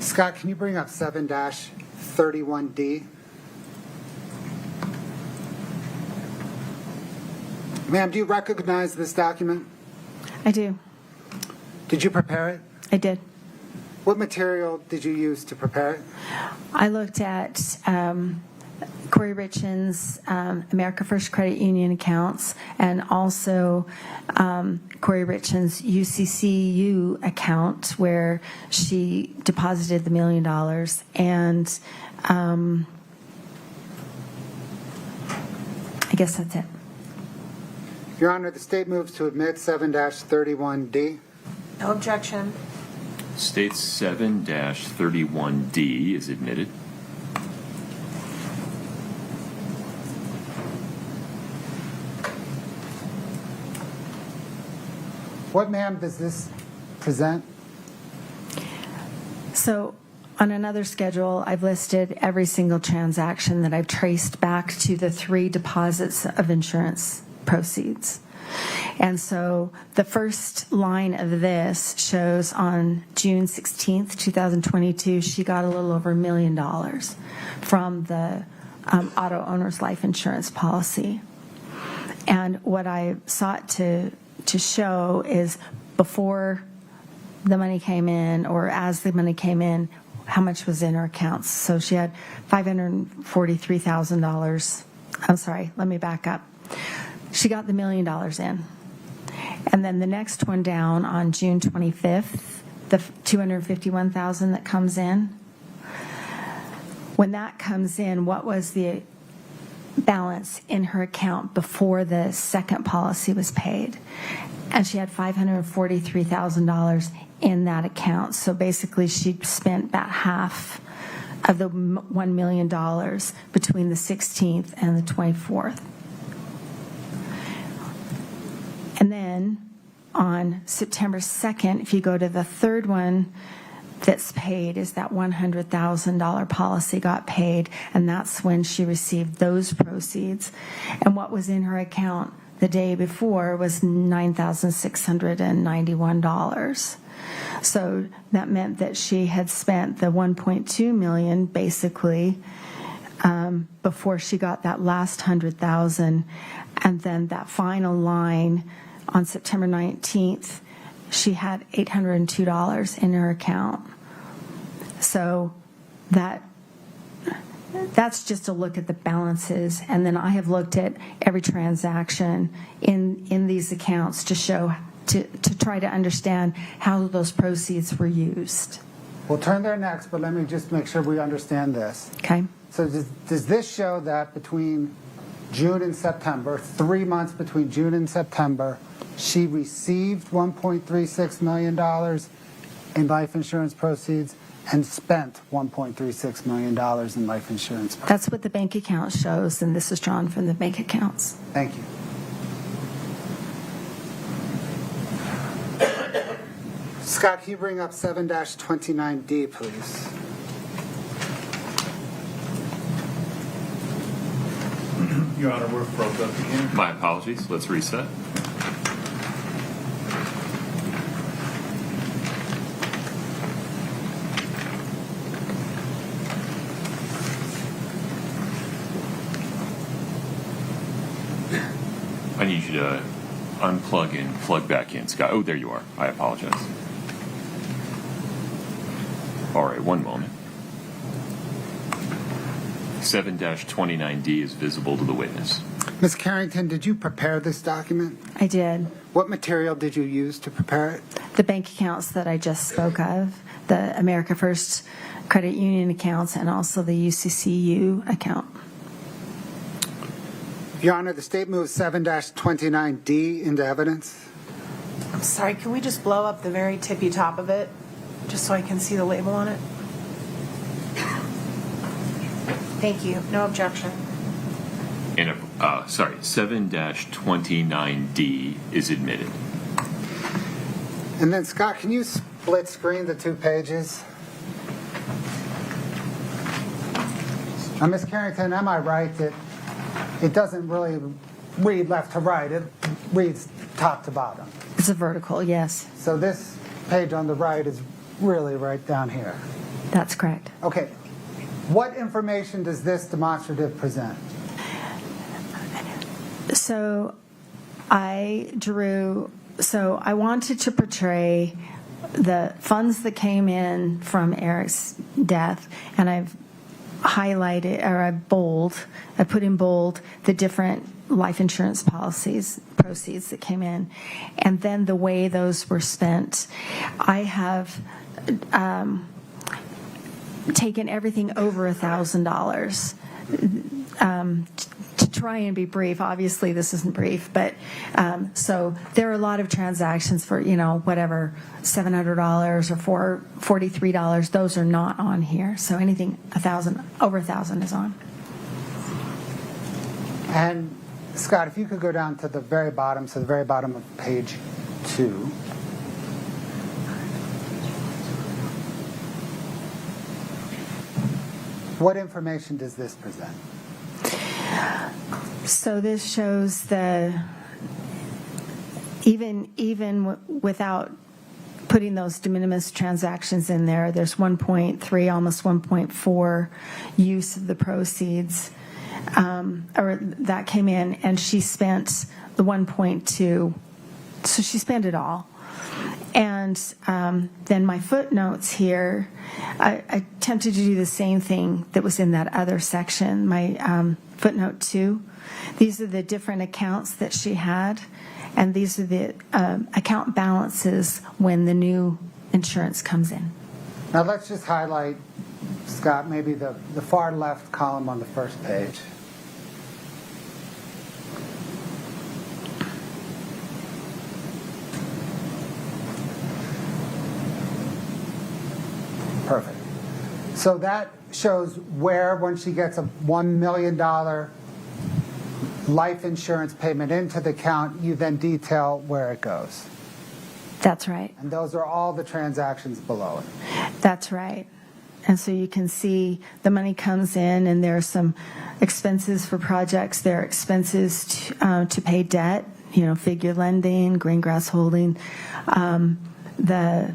Scott, can you bring up 7-31D? Ma'am, do you recognize this document? I do. Did you prepare it? I did. What material did you use to prepare it? I looked at Kouri Richins' America First Credit Union accounts and also Kouri Richins' UCCU account where she deposited the $1 million. And I guess that's it. Your Honor, the state moves to admit 7-31D. No objection. States 7-31D is admitted. What, ma'am, does this present? So on another schedule, I've listed every single transaction that I've traced back to the 3 deposits of insurance proceeds. And so the first line of this shows on June 16th, 2022, she got a little over $1 million from the auto owner's life insurance policy. And what I sought to show is before the money came in or as the money came in, how much was in her accounts. So she had $543,000. I'm sorry, let me back up. She got the $1 million in. And then the next one down on June 25th, the $251,000 that comes in. When that comes in, what was the balance in her account before the second policy was paid? And she had $543,000 in that account. So basically she spent about half of the $1 million between the 16th and the 24th. And then on September 2nd, if you go to the third one that's paid, is that $100,000 policy got paid, and that's when she received those proceeds. And what was in her account the day before was $9,691. So that meant that she had spent the $1.2 million basically before she got that last $100,000, and then that final line on September 19th, she had $802 in her account. So that's just a look at the balances, and then I have looked at every transaction in these accounts to show to try to understand how those proceeds were used. We'll turn there next, but let me just make sure we understand this. Okay. So does this show that between June and September, 3 months between June and September, she received $1.36 million in life insurance proceeds and spent $1.36 million in life insurance proceeds? That's what the bank account shows, and this is drawn from the bank accounts. Thank you. Scott, can you bring up 7-29D, please? Your Honor, we're broke up again. My apologies. Let's reset. I need you to unplug and plug back in, Scott. Oh, there you are. I apologize. All right, one moment. 7-29D is visible to the witness. Ms. Carrington, did you prepare this document? I did. What material did you use to prepare it? The bank accounts that I just spoke of, the America First Credit Union accounts, and also the UCCU account. Your Honor, the state moves 7-29D into evidence. I'm sorry, can we just blow up the very tippy top of it, just so I can see the label on it? Thank you. No objection. And 7-29D is admitted. And then, Scott, can you split screen the 2 pages? Now, Ms. Carrington, am I right that it doesn't really read left to right, it reads top to bottom? It's a vertical, yes. So this page on the right is really right down here. That's correct. Okay. What information does this demonstrative present? So I wanted to portray the funds that came in from Eric's death, and I've highlighted, or I put in bold the different life insurance policies, proceeds that came in, and then the way those were spent. I have taken everything over $1,000 to try and be brief. Obviously, this isn't brief, but so there are a lot of transactions for, whatever, $700 or $43. Those are not on here. So anything over $1,000 is on. And Scott, if you could go down to the very bottom, so the very bottom of page 2. What information does this present? So this shows even without putting those de minimis transactions in there, there's 1.3, almost 1.4 use of the proceeds, or that came in, and she spent the 1.2, so she spent it all. And then my footnotes here, I attempted to do the same thing that was in that other section, my footnote 2. These are the different accounts that she had, and these are the account balances when the new insurance comes in. Now let's just highlight, Scott, maybe the far left column on the first page. Perfect. So that shows where, when she gets a $1 million life insurance payment into the account, you then detail where it goes. That's right. And those are all the transactions below it. That's right. And so you can see the money comes in, and there are some expenses for projects. There are expenses to pay debt, figure lending, Green Grass Holding, the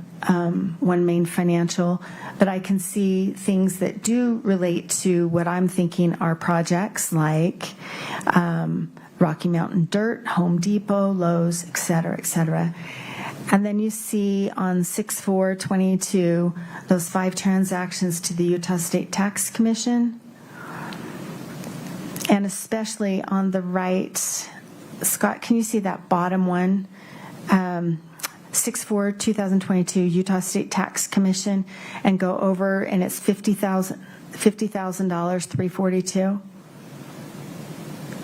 One Main Financial. But I can see things that do relate to what I'm thinking are projects like Rocky Mountain Dirt, Home Depot, Lowe's, et cetera, et cetera. And then you see on 6/4/22 those 5 transactions to the Utah State Tax Commission. And especially on the right, Scott, can you see that bottom one? 6/4/2022 Utah State Tax Commission, and go over, and it's $50,000, $342.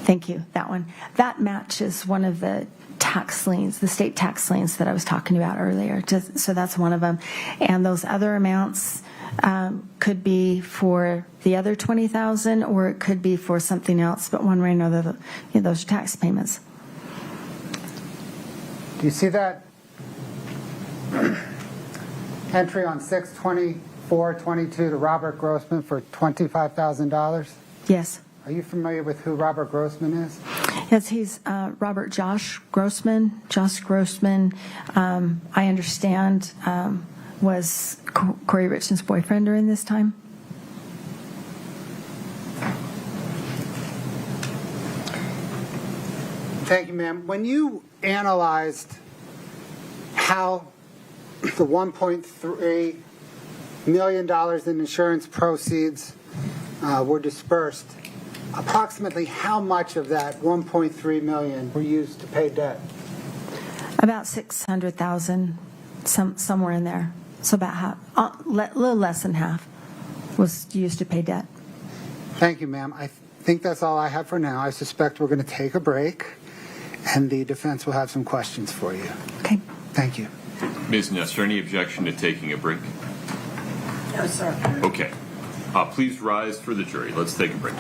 Thank you, that one. That matches one of the tax liens, the state tax liens that I was talking about earlier. So that's one of them. And those other amounts could be for the other $20,000, or it could be for something else. But one way or another, those are tax payments. Do you see that entry on 6/24/22 to Robert Grossman for $25,000? Yes. Are you familiar with who Robert Grossman is? Yes, he's Robert Josh Grossman. Josh Grossman, I understand, was Kouri Richins' boyfriend during this time. Thank you, ma'am. When you analyzed how the $1.3 million in insurance proceeds were dispersed, approximately how much of that $1.3 million were used to pay debt? About $600,000, somewhere in there. So about half, a little less than half, was used to pay debt. Thank you, ma'am. I think that's all I have for now. I suspect we're going to take a break, and the defense will have some questions for you. Okay. Thank you. Ms. Nestor, any objection to taking a break? No, sir. Okay. Please rise for the jury. Let's take a break.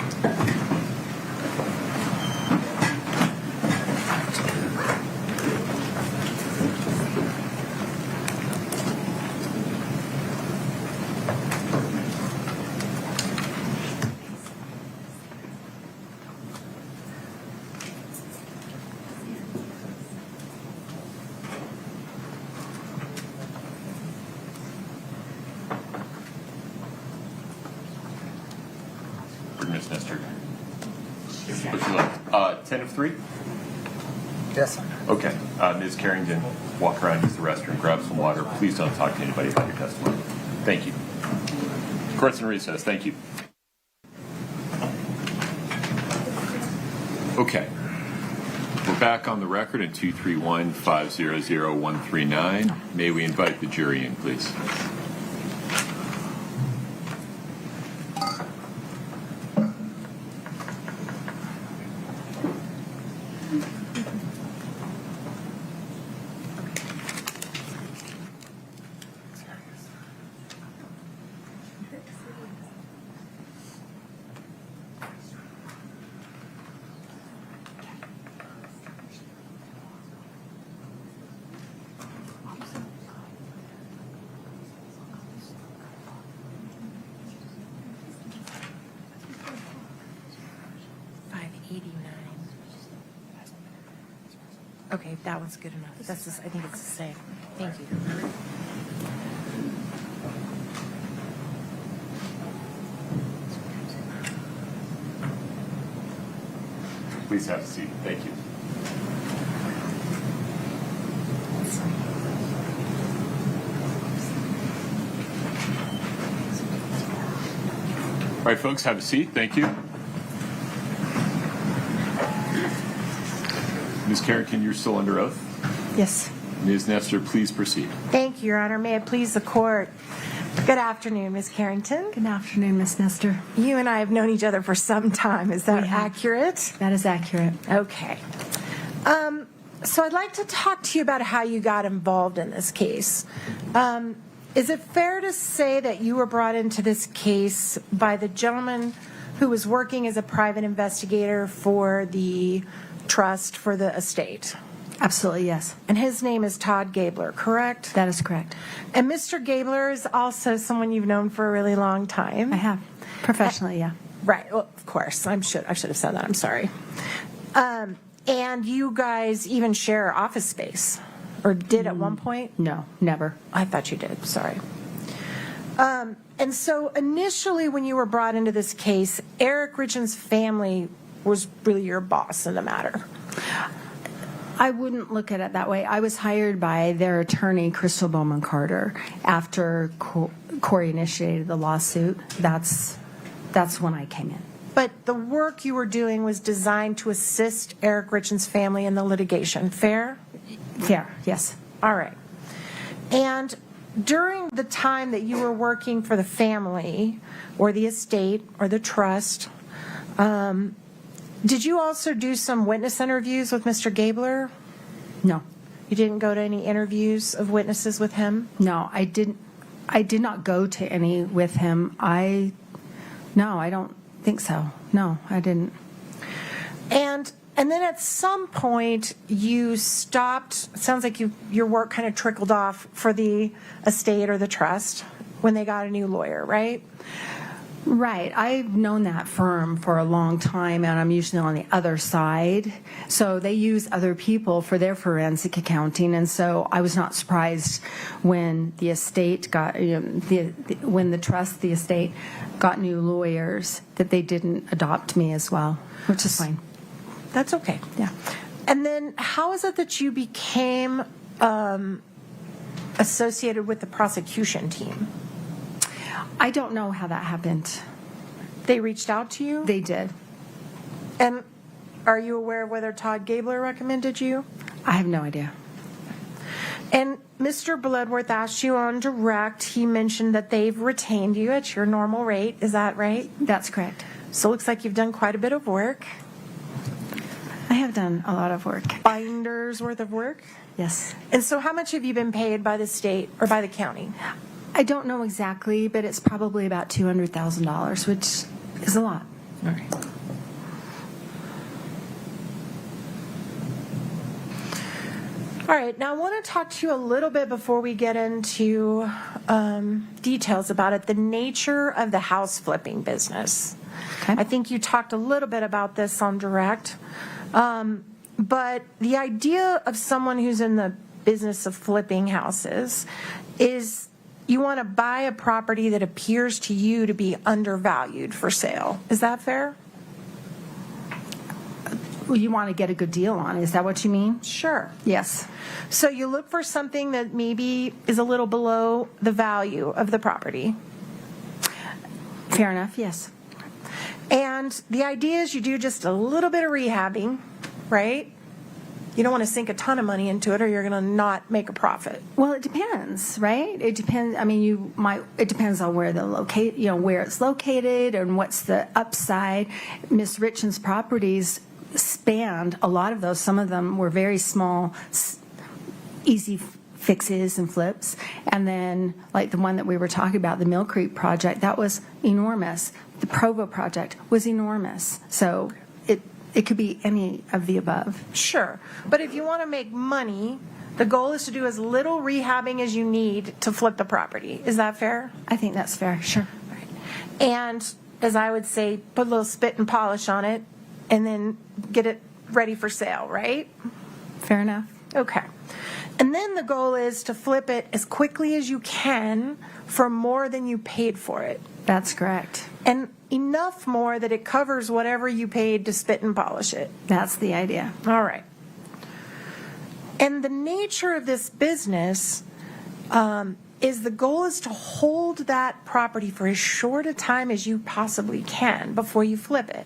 What's left? 10 of 3? Yes, sir. Okay. Ms. Carrington, walk around, use the restroom, grab some water. Please don't talk to anybody about your testimony. Thank you. Court's in recess. Thank you. Okay. We're back on the record at 231-500-139. May we invite the jury in, please? Okay, that one's good enough. That's just, I think it's the same. Thank you. Please have a seat. Thank you. All right, folks, have a seat. Thank you. Ms. Carrington, you're still under oath. Yes. Ms. Nestor, please proceed. Thank you, Your Honor. May it please the court. Good afternoon, Ms. Carrington. Good afternoon, Ms. Nestor. You and I have known each other for some time. Is that accurate? That is accurate. Okay. So I'd like to talk to you about how you got involved in this case. Is it fair to say that you were brought into this case by the gentleman who was working as a private investigator for the trust for the estate? Absolutely, yes. And his name is Todd Gabler, correct? That is correct. And Mr. Gabler is also someone you've known for a really long time. I have. Professionally, yeah. Right. Well, of course. I should have said that. I'm sorry. And you guys even share office space, or did at one point? No, never. I thought you did. Sorry. And so initially when you were brought into this case, Eric Richins' family was really your boss in the matter. I wouldn't look at it that way. I was hired by their attorney, Crystal Bowman Carter, after Kouri initiated the lawsuit. That's when I came in. But the work you were doing was designed to assist Eric Richins' family in the litigation. Fair? Fair, yes. All right. And during the time that you were working for the family or the estate or the trust, did you also do some witness interviews with Mr. Gabler? No. You didn't go to any interviews of witnesses with him? No, I did not go to any with him. No, I don't think so. No, I didn't. And then at some point you stopped. It sounds like your work kind of trickled off for the estate or the trust when they got a new lawyer, right? Right. I've known that firm for a long time, and I'm usually on the other side. So they use other people for their forensic accounting, and so I was not surprised when the estate got, when the trust, the estate, got new lawyers that they didn't adopt me as well, which is fine. That's okay. Yeah. And then how is it that you became associated with the prosecution team? I don't know how that happened. They reached out to you? They did. And are you aware of whether Todd Gabler recommended you? I have no idea. And Mr. Bloodworth asked you on direct, he mentioned that they've retained you at your normal rate. Is that right? That's correct. So it looks like you've done quite a bit of work. I have done a lot of work. Binders worth of work? Yes. And so how much have you been paid by the state or by the county? I don't know exactly, but it's probably about $200,000, which is a lot. All right. All right, now I want to talk to you a little bit before we get into details about it, the nature of the house flipping business. Okay. I think you talked a little bit about this on direct, but the idea of someone who's in the business of flipping houses is you want to buy a property that appears to you to be undervalued for sale. Is that fair? you want to get a good deal on. Is that what you mean? Sure. Yes. So you look for something that maybe is a little below the value of the property. Fair enough, yes. And the idea is you do just a little bit of rehabbing, right? You don't want to sink a ton of money into it or you're going to not make a profit. Well, it depends, right? It depends. I mean, it depends on where where it's located and what's the upside. Ms. Richins' properties spanned a lot of those. Some of them were very small, easy fixes and flips. And then, like the one that we were talking about, the Mill Creek project, that was enormous. The Provo project was enormous. So it could be any of the above. Sure. But if you want to make money, the goal is to do as little rehabbing as you need to flip the property. Is that fair? I think that's fair, sure. And as I would say, put a little spit and polish on it and then get it ready for sale, right? Fair enough. Okay. And then the goal is to flip it as quickly as you can for more than you paid for it. That's correct. And enough more that it covers whatever you paid to spit and polish it. That's the idea. All right. And the nature of this business is the goal is to hold that property for as short a time as you possibly can before you flip it.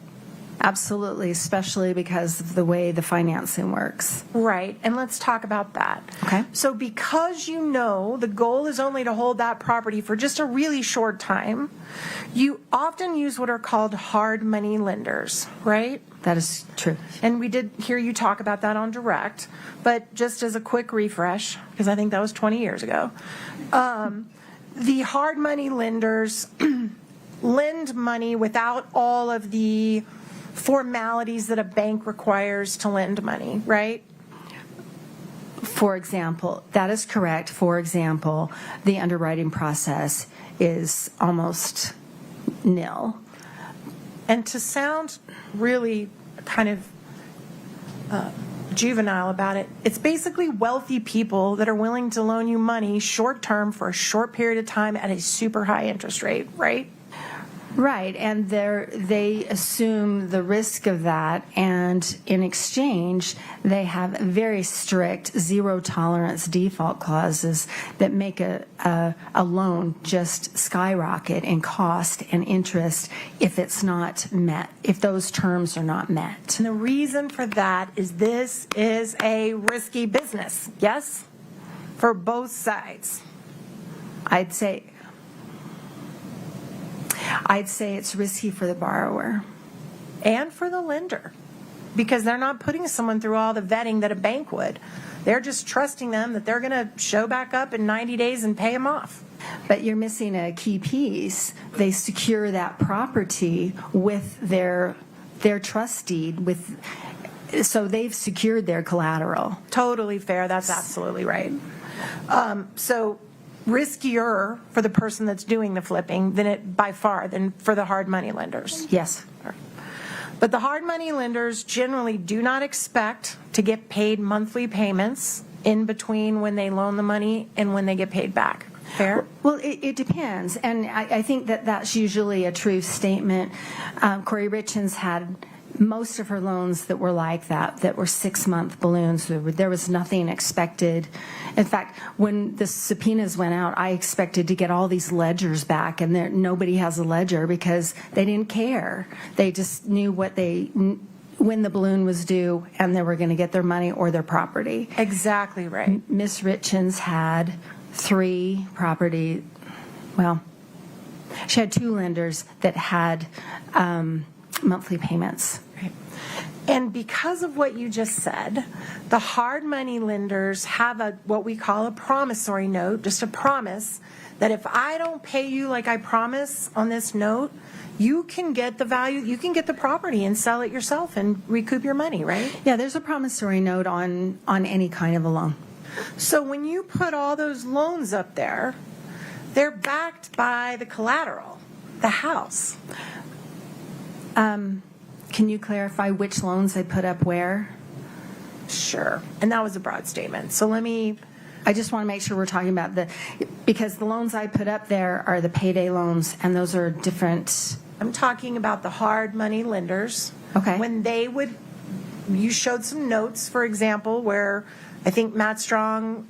Absolutely, especially because of the way the financing works. Right, and let's talk about that. Okay. So because you know the goal is only to hold that property for just a really short time, you often use what are called hard money lenders, right? That is true. And we did hear you talk about that on direct, but just as a quick refresh, because I think that was 20 years ago, the hard money lenders lend money without all of the formalities that a bank requires to lend money, right? For example, that is correct. For example, the underwriting process is almost nil. And to sound really kind of juvenile about it, it's basically wealthy people that are willing to loan you money short term for a short period of time at a super high interest rate, right? Right, and they assume the risk of that, and in exchange, they have very strict zero-tolerance default clauses that make a loan just skyrocket in cost and interest if it's not met, if those terms are not met. And the reason for that is this is a risky business, yes? For both sides. I'd say it's risky for the borrower. And for the lender, because they're not putting someone through all the vetting that a bank would. They're just trusting them that they're going to show back up in 90 days and pay them off. But you're missing a key piece. They secure that property with their trust deed, so they've secured their collateral. Totally fair. That's absolutely right. So riskier for the person that's doing the flipping by far than for the hard money lenders. Yes. But the hard money lenders generally do not expect to get paid monthly payments in between when they loan the money and when they get paid back. Fair? Well, it depends. And I think that's usually a true statement. Kouri Richins had most of her loans that were like that were 6-month balloons. There was nothing expected. In fact, when the subpoenas went out, I expected to get all these ledgers back, and nobody has a ledger because they didn't care. They just knew when the balloon was due, and they were going to get their money or their property. Exactly right. Ms. Richins had 3 property, well, she had 2 lenders that had monthly payments. Right. And because of what you just said, the hard money lenders have what we call a promissory note, just a promise that if I don't pay you like I promise on this note, you can get the value, you can get the property and sell it yourself and recoup your money, right? Yeah, there's a promissory note on any kind of a loan. So when you put all those loans up there, they're backed by the collateral, the house. Can you clarify which loans I put up where? Sure. And that was a broad statement. So I just want to make sure we're talking about because the loans I put up there are the payday loans, and those are different. I'm talking about the hard money lenders. Okay. When they would you showed some notes, for example, where I think Matt Strong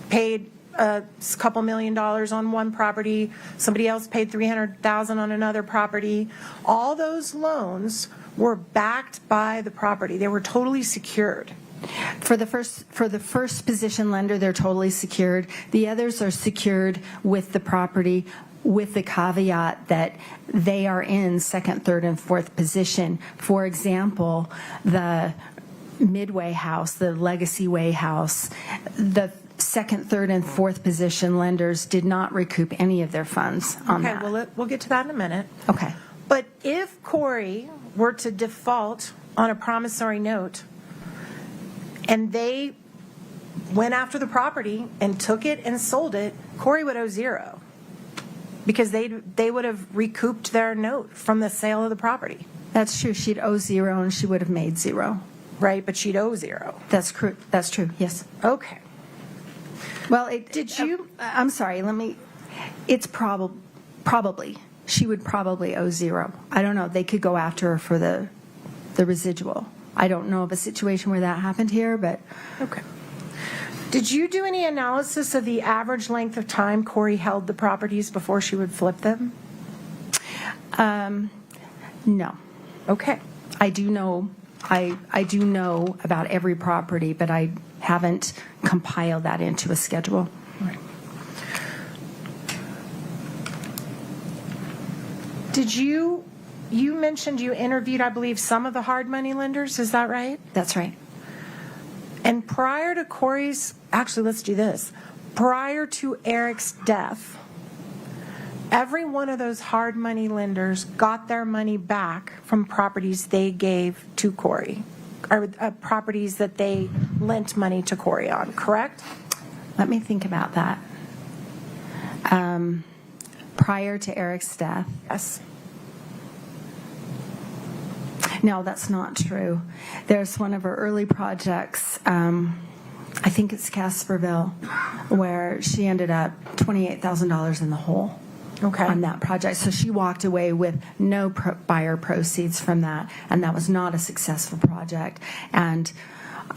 paid a couple $1 million on one property, somebody else paid $300,000 on another property. All those loans were backed by the property. They were totally secured. For the first position lender, they're totally secured. The others are secured with the property, with the caveat that they are in second, third, and fourth position. For example, the Midway house, the Legacy Way house, the second, third, and fourth position lenders did not recoup any of their funds on that. Okay, we'll get to that in a minute. Okay. But if Kouri were to default on a promissory note and they went after the property and took it and sold it, Kouri would owe zero because they would have recouped their note from the sale of the property. That's true. She'd owe zero and she would have made zero. Right, but she'd owe zero. That's true. That's true. Yes. Okay. Well, Did you- I'm sorry. It's probably. She would probably owe zero. I don't know. They could go after her for the residual. I don't know of a situation where that happened here, but. Okay. Did you do any analysis of the average length of time Kouri held the properties before she would flip them? No. Okay. I do know. I do know about every property, but I haven't compiled that into a schedule. Right. Did you mentioned you interviewed, I believe, some of the hard money lenders, is that right? That's right. And prior to Kouri's, actually, let's do this. Prior to Eric's death, every one of those hard money lenders got their money back from properties they gave to Kouri, or properties that they lent money to Kouri on, correct? Let me think about that. Prior to Eric's death. Yes. No, that's not true. There's one of her early projects, I think it's Casperville, where she ended up $28,000 in the hole. Okay. On that project. So she walked away with no buyer proceeds from that, and that was not a successful project. And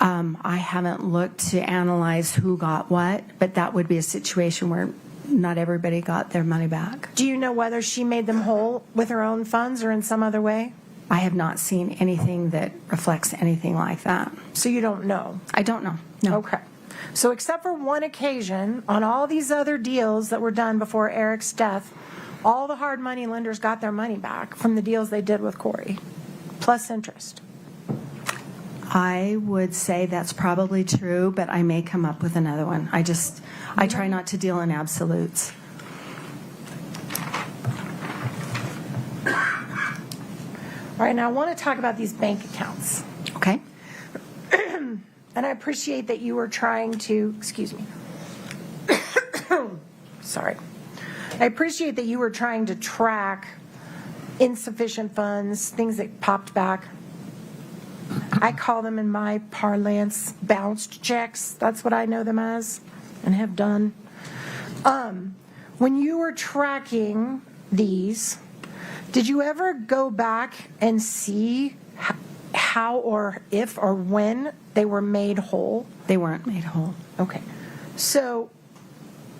I haven't looked to analyze who got what, but that would be a situation where not everybody got their money back. Do you know whether she made them whole with her own funds or in some other way? I have not seen anything that reflects anything like that. So you don't know? I don't know. No. Okay. So except for one occasion, on all these other deals that were done before Eric's death, all the hard money lenders got their money back from the deals they did with Kouri, plus interest. I would say that's probably true, but I may come up with another one. I try not to deal in absolutes. All right, now I want to talk about these bank accounts. Okay? And I appreciate that you were trying to, excuse me. Sorry. I appreciate that you were trying to track insufficient funds, things that popped back. I call them in my parlance bounced checks. That's what I know them as and have done. When you were tracking these, did you ever go back and see how or if or when they were made whole? They weren't made whole. Okay. So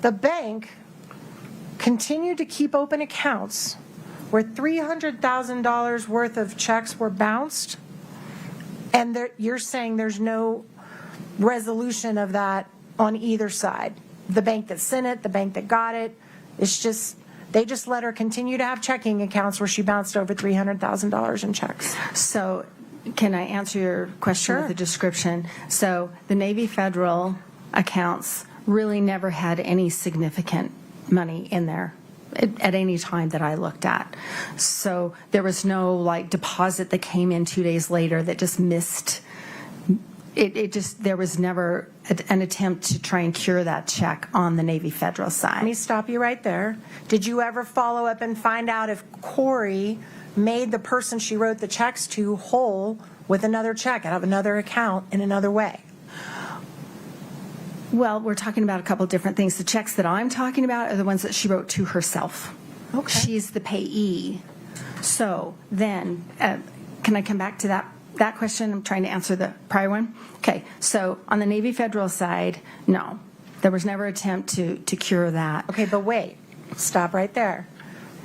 the bank continued to keep open accounts where $300,000 worth of checks were bounced, and you're saying there's no resolution of that on either side. The bank that sent it, the bank that got it, it's just they just let her continue to have checking accounts where she bounced over $300,000 in checks. So can I answer your question Sure. with a description? So the Navy Federal accounts really never had any significant money in there at any time that I looked at. So there was no like deposit that came in 2 days later that just missed. There was never an attempt to try and cure that check on the Navy Federal side. Let me stop you right there. Did you ever follow up and find out if Kouri made the person she wrote the checks to whole with another check out of another account in another way? Well, we're talking about a couple different things. The checks that I'm talking about are the ones that she wrote to herself. Okay. She's the payee. So then, can I come back to that that question? I'm trying to answer the prior one. Okay, so on the Navy Federal side, no. There was never an attempt to cure that. Okay, but wait, stop right there.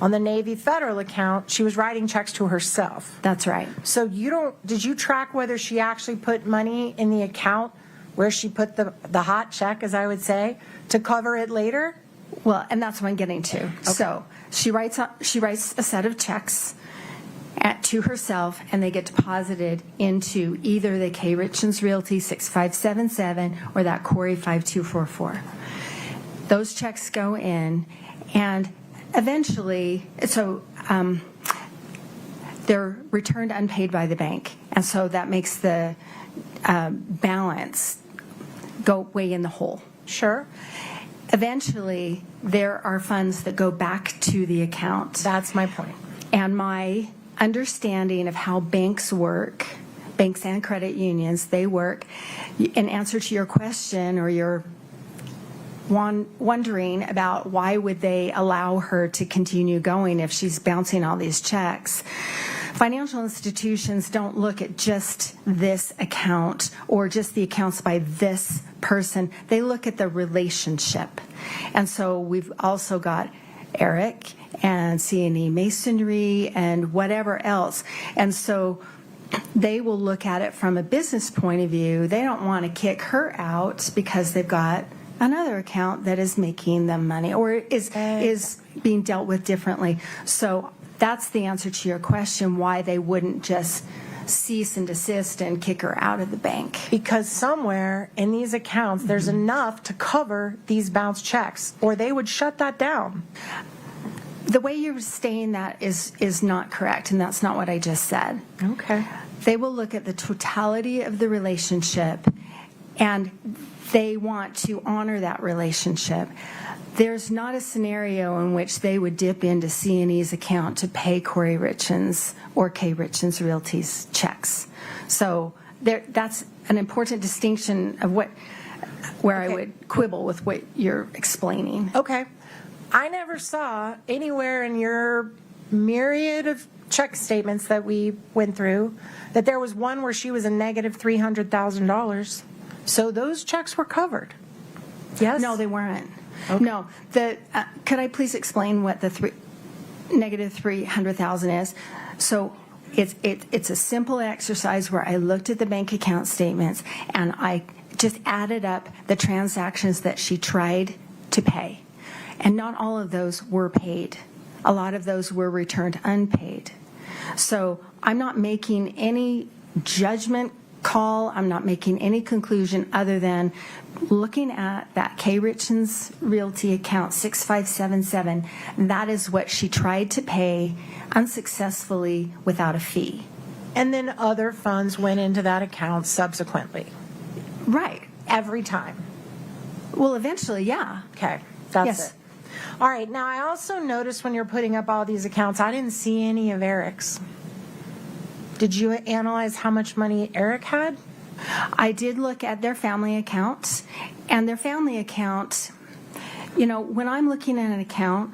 On the Navy Federal account, she was writing checks to herself. That's right. So did you track whether she actually put money in the account where she put the hot check, as I would say, to cover it later? Well, and that's what I'm getting to. Okay. So she writes a set of checks to herself, and they get deposited into either the Kouri Richins Realty 6577 or that Kouri 5244. Those checks go in, and eventually, so they're returned unpaid by the bank, and so that makes the balance go way in the hole. Sure. Eventually, there are funds that go back to the account. That's my point. And my understanding of how banks work, banks and credit unions, they work, in answer to your question or your wondering about why would they allow her to continue going if she's bouncing all these checks. Financial institutions don't look at just this account or just the accounts by this person. They look at the relationship. And so we've also got Eric and C&E Masonry and whatever else. And so they will look at it from a business point of view. They don't want to kick her out because they've got another account that is making them money or is being dealt with differently. So that's the answer to your question, why they wouldn't just cease and desist and kick her out of the bank. Because somewhere in these accounts, there's enough to cover these bounce checks, or they would shut that down. The way you're stating that is not correct, and that's not what I just said. Okay. They will look at the totality of the relationship, and they want to honor that relationship. There's not a scenario in which they would dip into C&E's account to pay Kouri Richins or Kouri Richins Realty's checks. So that's an important distinction of where I would quibble with what you're explaining. Okay. I never saw anywhere in your myriad of check statements that we went through that there was one where she was a negative $300,000. So those checks were covered. Yes? No, they weren't. Okay. No. Could I please explain what the negative $300,000 is? So it's a simple exercise where I looked at the bank account statements and I just added up the transactions that she tried to pay. And not all of those were paid. A lot of those were returned unpaid. So I'm not making any judgment call. I'm not making any conclusion other than looking at that Kouri Richins Realty account 6577. That is what she tried to pay unsuccessfully without a fee. And then other funds went into that account subsequently. Right. Every time. Well, eventually, yeah. Okay. That's Yes. it. All right. Now, I also noticed when you're putting up all these accounts, I didn't see any of Eric's. Did you analyze how much money Eric had? I did look at their family account, and their family account, when I'm looking at an account,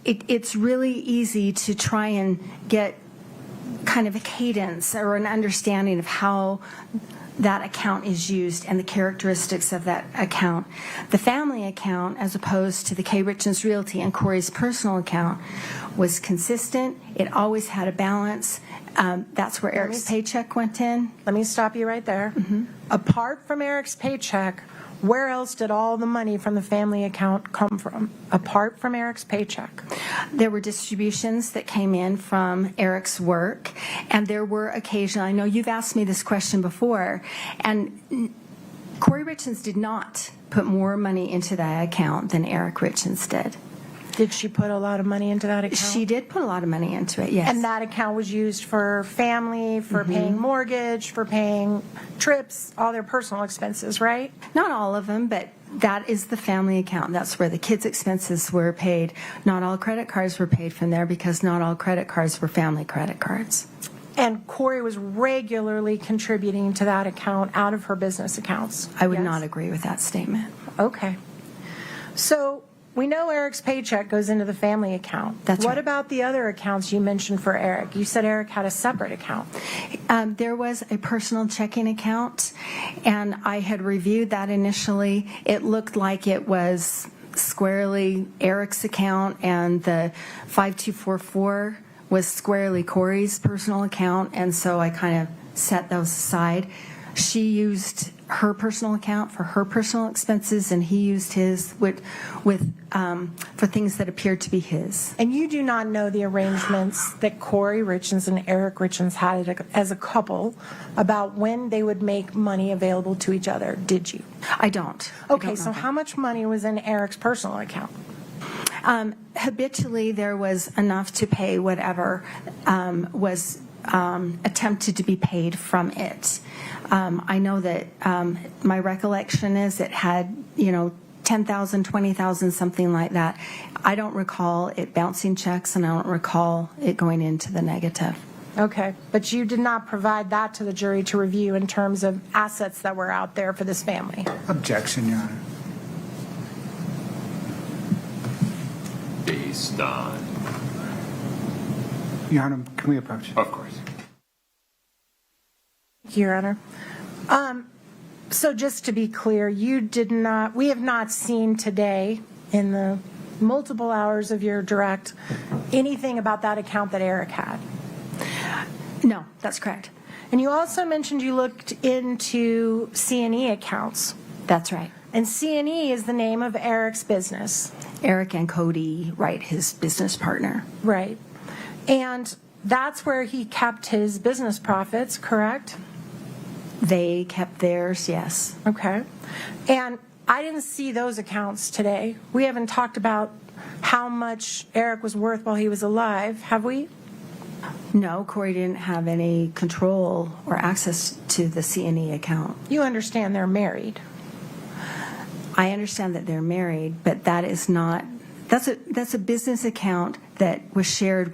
it's really easy to try and get kind of a cadence or an understanding of how that account is used and the characteristics of that account. The family account, as opposed to the Kouri Richins Realty and Kouri's personal account, was consistent. It always had a balance. That's where Eric's paycheck went in. Let me stop you right there. Mm-hmm. Apart from Eric's paycheck, where else did all the money from the family account come from, apart from Eric's paycheck? There were distributions that came in from Eric's work, and there were occasional, I know you've asked me this question before, and Kouri Richins did not put more money into that account than Eric Richins did. Did she put a lot of money into that account? She did put a lot of money into it, yes. And that account was used for family, for paying mortgage, for paying trips, all their personal expenses, right? Not all of them, but that is the family account. That's where the kids' expenses were paid. Not all credit cards were paid from there because not all credit cards were family credit cards. And Kouri was regularly contributing to that account out of her business accounts. I would not agree with that statement. Okay. So we know Eric's paycheck goes into the family account. That's What right. about the other accounts you mentioned for Eric? You said Eric had a separate account. There was a personal checking account, and I had reviewed that initially. It looked like it was squarely Eric's account, and the 5244 was squarely Kouri's personal account, and so I kind of set those aside. She used her personal account for her personal expenses, and he used his for things that appeared to be his. And you do not know the arrangements that Kouri Richins and Eric Richins had as a couple about when they would make money available to each other, did you? I don't. Okay, so how much money was in Eric's personal account? Habitually, there was enough to pay whatever was attempted to be paid from it. I know that my recollection is it had, 10,000, 20,000, something like that. I don't recall it bouncing checks, and I don't recall it going into the negative. Okay, but you did not provide that to the jury to review in terms of assets that were out there for this family. Objection, Your Honor. Based on, Your Honor, can we approach? of course. Your Honor. So just to be clear, we have not seen today in the multiple hours of your direct anything about that account that Eric had. No, that's correct. And you also mentioned you looked into C&E accounts. That's right. And C&E is the name of Eric's business. Eric and Cody Wright, his business partner. Right. And that's where he kept his business profits, correct? They kept theirs, yes. Okay. And I didn't see those accounts today. We haven't talked about how much Eric was worth while he was alive, have we? No, Kouri didn't have any control or access to the C&E account. You understand they're married. I understand that they're married, but that is not, that's a business account that was shared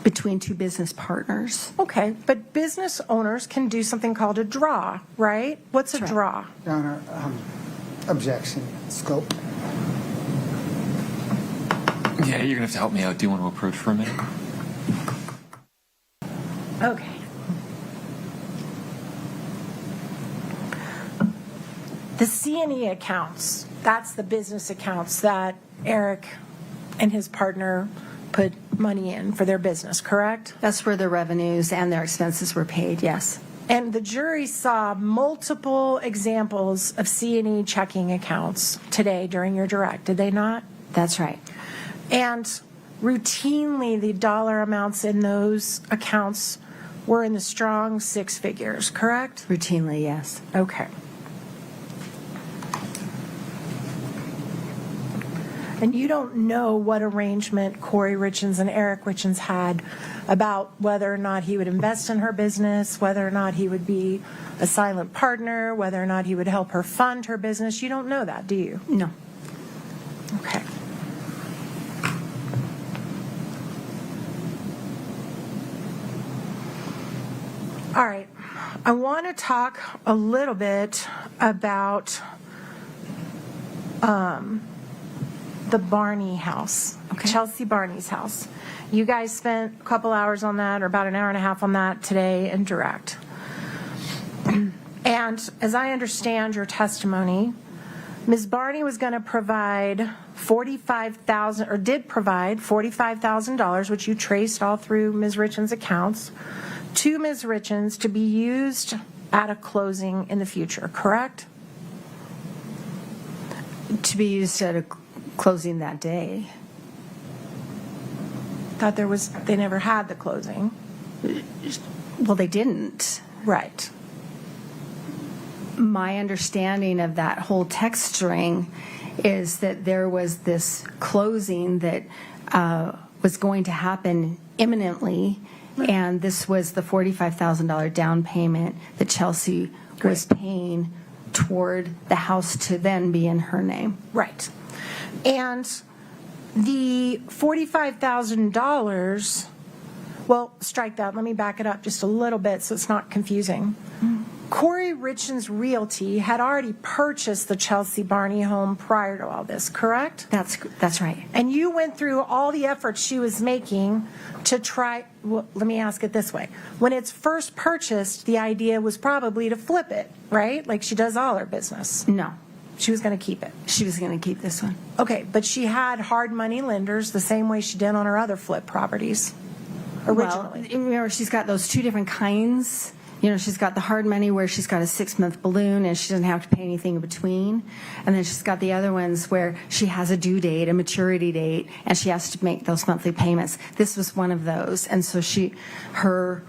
between two business partners. Okay, but business owners can do something called a draw, right? What's a That's right. draw? Your Honor, objection. Scope. Yeah, you're going to have to help me out. Do you want to approach for a minute? Okay. The C&E accounts, that's the business accounts that Eric and his partner put money in for their business, correct? That's where their revenues and their expenses were paid, yes. And the jury saw multiple examples of C&E checking accounts today during your direct, did they not? That's right. And routinely, the dollar amounts in those accounts were in the strong six figures, correct? Routinely, yes. Okay. And you don't know what arrangement Kouri Richins and Eric Richins had about whether or not he would invest in her business, whether or not he would be a silent partner, whether or not he would help her fund her business. You don't know that, do you? No. Okay. All right. I want to talk a little bit about the Barney house, Chelsea Barney's house. You guys spent a couple hours on that, or about an hour and a half on that today in direct. And as I understand your testimony, Ms. Barney was going to provide $45,000, or did provide $45,000, which you traced all through Ms. Richins' accounts, to Ms. Richins to be used at a closing in the future, correct? To be used at a closing that day. Thought they never had the closing. Well, they didn't. Right. My understanding of that whole text string is that there was this closing that was going to happen imminently, and this was the $45,000 down payment that Chelsea was paying toward the house to then be in her name. Right. And the $45,000, well, strike that. Let me back it up just a little bit so it's not confusing. Kouri Richins Realty had already purchased the Chelsea Barney home prior to all this, correct? That's right. And you went through all the efforts she was making to try, well, let me ask it this way. When it's first purchased, the idea was probably to flip it, right? Like she does all her business. No, She was going to keep it. she was going to keep this one. Okay, but she had hard money lenders the same way she did on her other flip properties originally. Well, remember, she's got those two different kinds. You know, she's got the hard money where she's got a 6-month balloon and she doesn't have to pay anything in between. And then she's got the other ones where she has a due date, a maturity date, and she has to make those monthly payments. This was one of those. And so her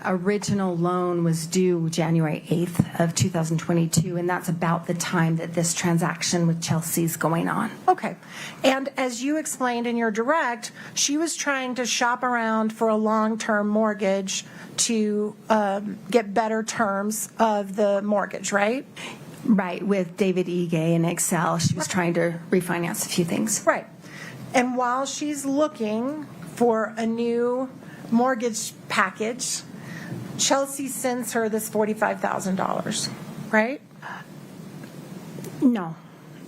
original loan was due January 8th of 2022, and that's about the time that this transaction with Chelsea's going on. Okay. And as you explained in your direct, she was trying to shop around for a long-term mortgage to get better terms of the mortgage, right? Right, with David Ige and Excel, she was trying to refinance a few things. Right. And while she's looking for a new mortgage package, Chelsea sends her this $45,000, right? No,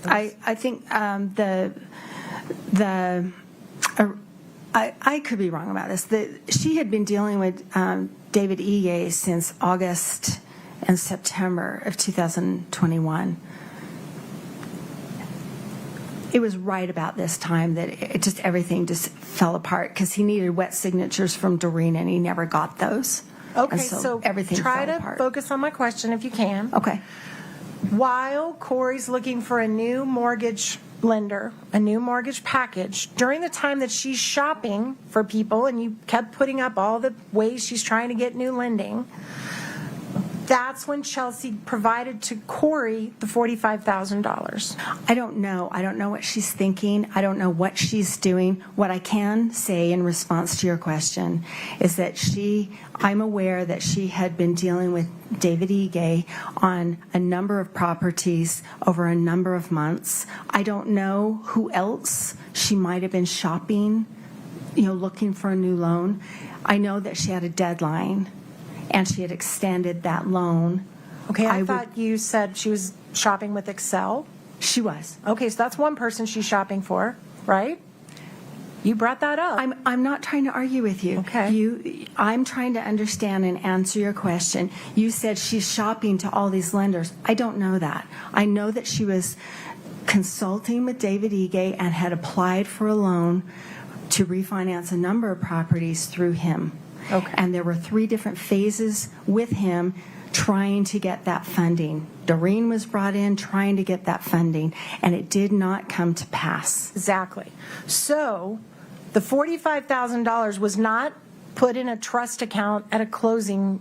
I think I could be wrong about this. She had been dealing with David Ige since August and September of 2021. It was right about this time that everything just fell apart because he needed wet signatures from Doreen and he never got those. Okay, And so everything try fell to apart. focus on my question if you can. Okay. While Kouri's looking for a new mortgage lender, a new mortgage package, during the time that she's shopping for people and you kept putting up all the ways she's trying to get new lending, that's when Chelsea provided to Kouri the $45,000. I don't know. I don't know what she's thinking. I don't know what she's doing. What I can say in response to your question is that I'm aware that she had been dealing with David Ige on a number of properties over a number of months. I don't know who else she might have been shopping, looking for a new loan. I know that she had a deadline and she had extended that loan. Okay, I thought you said she was shopping with Excel. She was. Okay, so that's one person she's shopping for, right? You brought that up. I'm not trying to argue with you. Okay. I'm trying to understand and answer your question. You said she's shopping to all these lenders. I don't know that. I know that she was consulting with David Ige and had applied for a loan to refinance a number of properties through him. Okay. And there were 3 different phases with him trying to get that funding. Doreen was brought in trying to get that funding, and it did not come to pass. Exactly. So the $45,000 was not put in a trust account at a closing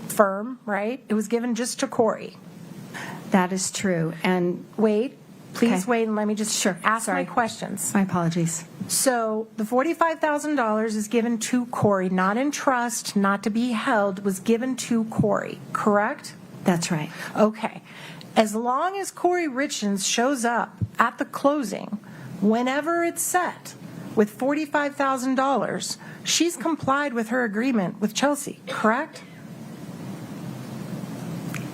firm, right? It was given just to Kouri. That is true. And Wait, please Okay. wait and let me just ask Sorry. my questions. My apologies. So the $45,000 is given to Kouri, not in trust, not to be held, was given to Kouri, correct? That's right. Okay. As long as Kouri Richins shows up at the closing, whenever it's set, with $45,000, she's complied with her agreement with Chelsea, correct?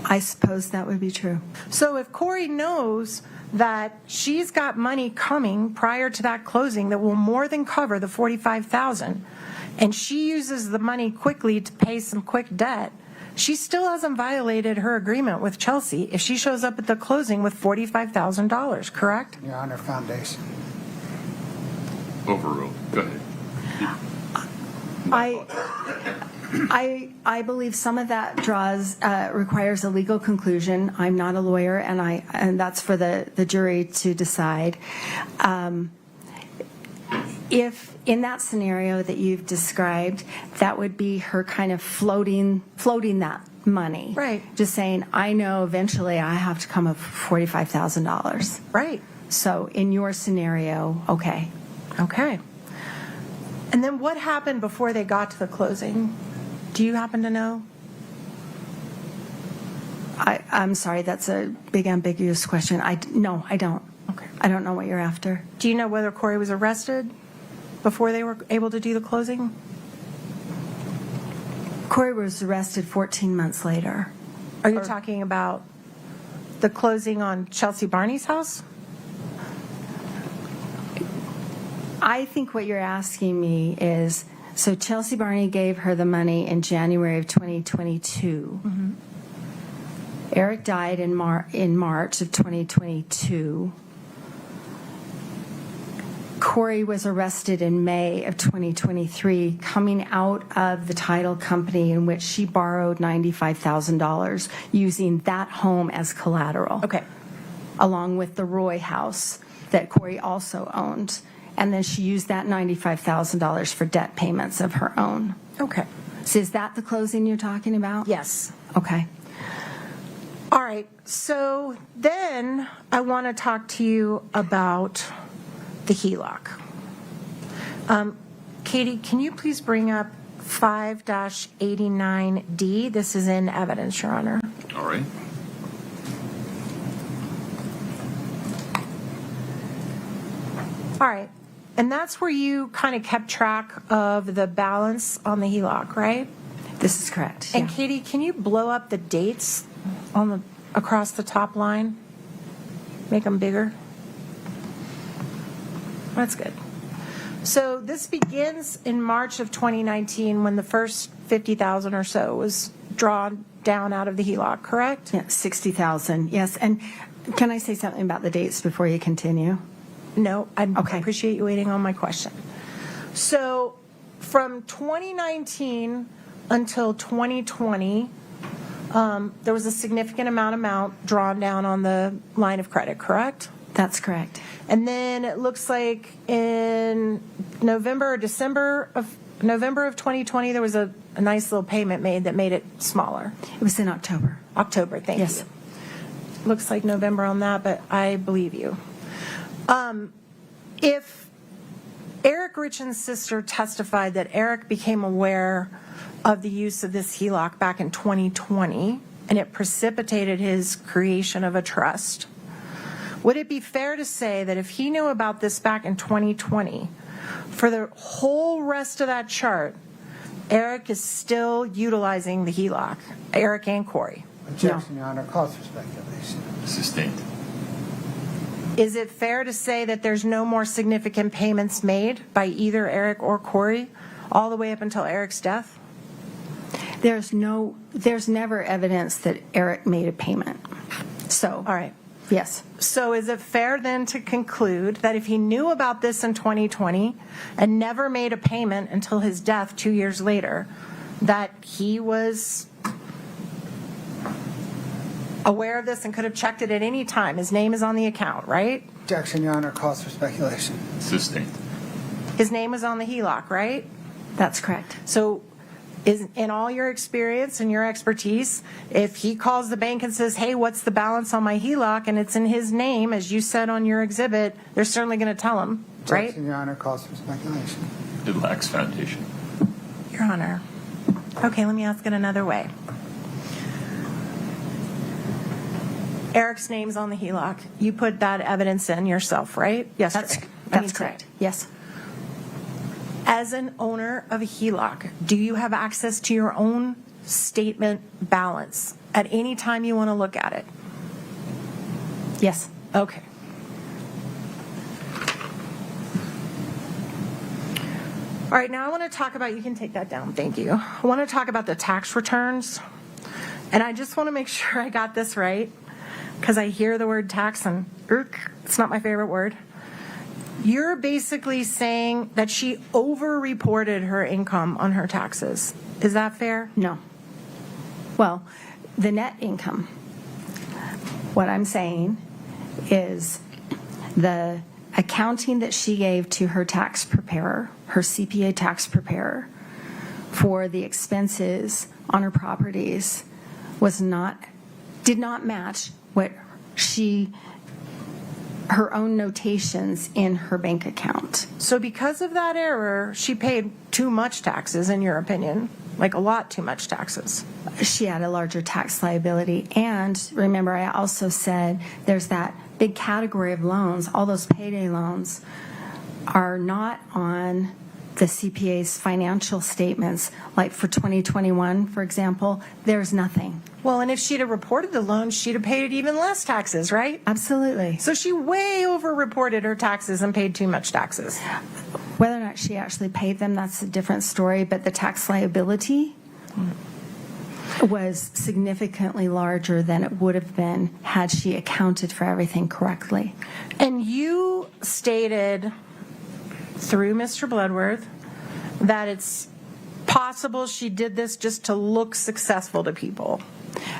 I suppose that would be true. So if Kouri knows that she's got money coming prior to that closing that will more than cover the $45,000, and she uses the money quickly to pay some quick debt, she still hasn't violated her agreement with Chelsea if she shows up at the closing with $45,000, correct? Your Honor, foundation. Overruled. Go ahead. I believe some of that requires a legal conclusion. I'm not a lawyer, and that's for the jury to decide. If in that scenario that you've described, that would be her kind of floating that money. Right. Just saying, I know eventually I have to come up with $45,000. Right. So in your scenario, okay. Okay. And then what happened before they got to the closing? Do you happen to know? I'm sorry, that's a big ambiguous question. No, I don't. Okay. I don't know what you're after. Do you know whether Kouri was arrested before they were able to do the closing? Kouri was arrested 14 months later. Are you talking about the closing on Chelsea Barney's house? I think what you're asking me is, so Chelsea Barney gave her the money in January of 2022. Mm-hmm. Eric died in March of 2022. Kouri was arrested in May of 2023, coming out of the title company in which she borrowed $95,000, using that home as collateral. Okay. Along with the Roy house that Kouri also owned. And then she used that $95,000 for debt payments of her own. Okay. So is that the closing you're talking about? Yes. Okay. All right. So then I want to talk to you about the HELOC. Katie, can you please bring up 5-89D? This is in evidence, Your Honor. All right. All right. And that's where you kind of kept track of the balance on the HELOC, right? This is correct. And yeah. Katie, can you blow up the dates on the across the top line? Make them bigger. That's good. So this begins in March of 2019 when the first $50,000 or so was drawn down out of the HELOC, correct? Yeah, $60,000. Yes. And can I say something about the dates before you continue? No, I Okay. appreciate you waiting on my question. So from 2019 until 2020, there was a significant amount drawn down on the line of credit, correct? That's correct. And then it looks like in November or December of 2020, there was a nice little payment made that made it smaller. It was in October. October, thank Yes. you. Looks like November on that, but I believe you. If Eric Richins' sister testified that Eric became aware of the use of this HELOC back in 2020 and it precipitated his creation of a trust, would it be fair to say that if he knew about this back in 2020, for the whole rest of that chart, Eric is still utilizing the HELOC, Eric and Kouri? Objection, Your Honor. Calls for speculation. Sustained. Is it fair to say that there's no more significant payments made by either Eric or Kouri all the way up until Eric's death? There's never evidence that Eric made a payment. So, All right. yes. So is it fair then to conclude that if he knew about this in 2020 and never made a payment until his death 2 years later, that he was aware of this and could have checked it at any time? His name is on the account, right? Objection, Your Honor. Calls for speculation. Sustained. His name was on the HELOC, right? That's correct. So is in all your experience and your expertise, if he calls the bank and says, hey, what's the balance on my HELOC, and it's in his name, as you said on your exhibit, they're certainly going to tell him, right? Objection, Your Honor. Calls for speculation. It lacks foundation. Your Honor. Okay, let me ask it another way. Eric's name's on the HELOC. You put that evidence in yourself, right? Yes, That's correct. Yes. As an owner of a HELOC, do you have access to your own statement balance at any time you want to look at it? Yes. Okay. All right, now I want to talk about, you can take that down, thank you. I want to talk about the tax returns. And I just want to make sure I got this right, because I hear the word tax and it's not my favorite word. You're basically saying that she over-reported her income on her taxes. Is that fair? No. Well, the net income. What I'm saying is the accounting that she gave to her tax preparer, her CPA tax preparer, for the expenses on her properties did not match what her own notations in her bank account. So because of that error, she paid too much taxes, in your opinion, like a lot too much taxes. She had a larger tax liability. And remember, I also said there's that big category of loans. All those payday loans are not on the CPA's financial statements, like for 2021, for example, there's nothing. Well, and if she'd have reported the loan, she'd have paid even less taxes, right? Absolutely. So she way over-reported her taxes and paid too much taxes. Whether or not she actually paid them, that's a different story, but the tax liability was significantly larger than it would have been had she accounted for everything correctly. And you stated through Mr. Bloodworth that it's possible she did this just to look successful to people.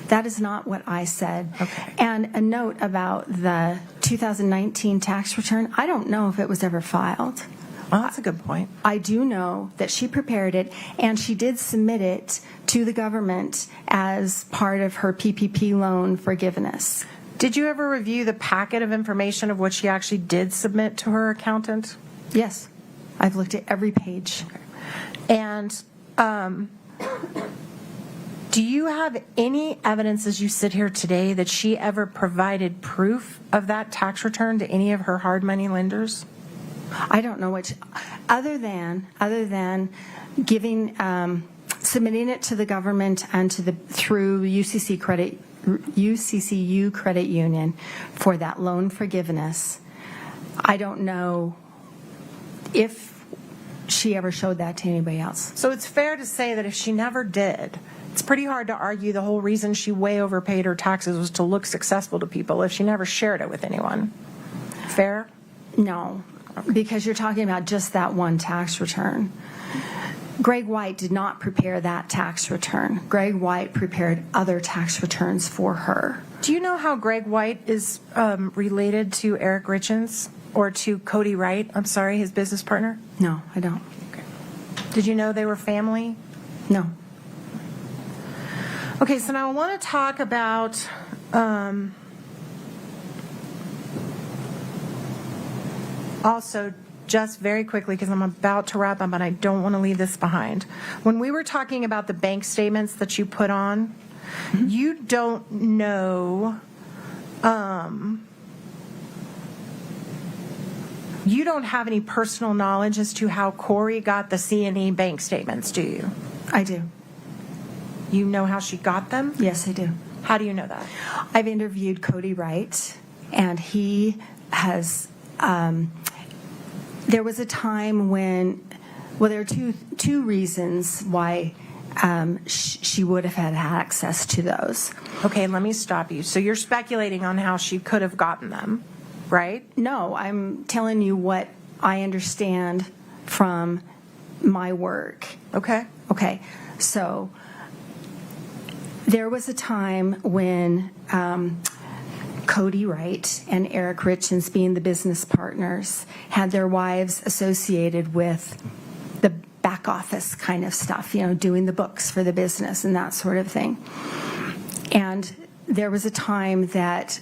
That is not what I said. Okay. And a note about the 2019 tax return, I don't know if it was ever filed. Well, that's a good point. I do know that she prepared it, and she did submit it to the government as part of her PPP loan forgiveness. Did you ever review the packet of information of what she actually did submit to her accountant? Yes. I've looked at every page. And do you have any evidence as you sit here today that she ever provided proof of that tax return to any of her hard money lenders? I don't know which, other than giving, submitting it to the government and through UCCU Credit Union for that loan forgiveness. I don't know if she ever showed that to anybody else. So it's fair to say that if she never did, it's pretty hard to argue the whole reason she way overpaid her taxes was to look successful to people if she never shared it with anyone. Fair? No, because you're talking about just that one tax return. Greg White did not prepare that tax return. Greg White prepared other tax returns for her. Do you know how Greg White is related to Eric Richins or to Kouri Wright? I'm sorry, his business partner? No, I don't. Okay. Did you know they were family? No. Okay, so now I want to talk about also, just very quickly, because I'm about to wrap up and I don't want to leave this behind. When we were talking about the bank statements that you put on, you don't know, you don't have any personal knowledge as to how Kouri got the C&E bank statements, do you? I do. You know how she got them? Yes, I do. How do you know that? I've interviewed Kouri Wright, and he has, there was a time when, well, there are two reasons why she would have had access to those. Okay, let me stop you. So you're speculating on how she could have gotten them, right? No, I'm telling you what I understand from my work. Okay. Okay, so there was a time when Kouri Wright and Eric Richins, being the business partners, had their wives associated with the back office kind of stuff, you know, doing the books for the business and that sort of thing. And there was a time that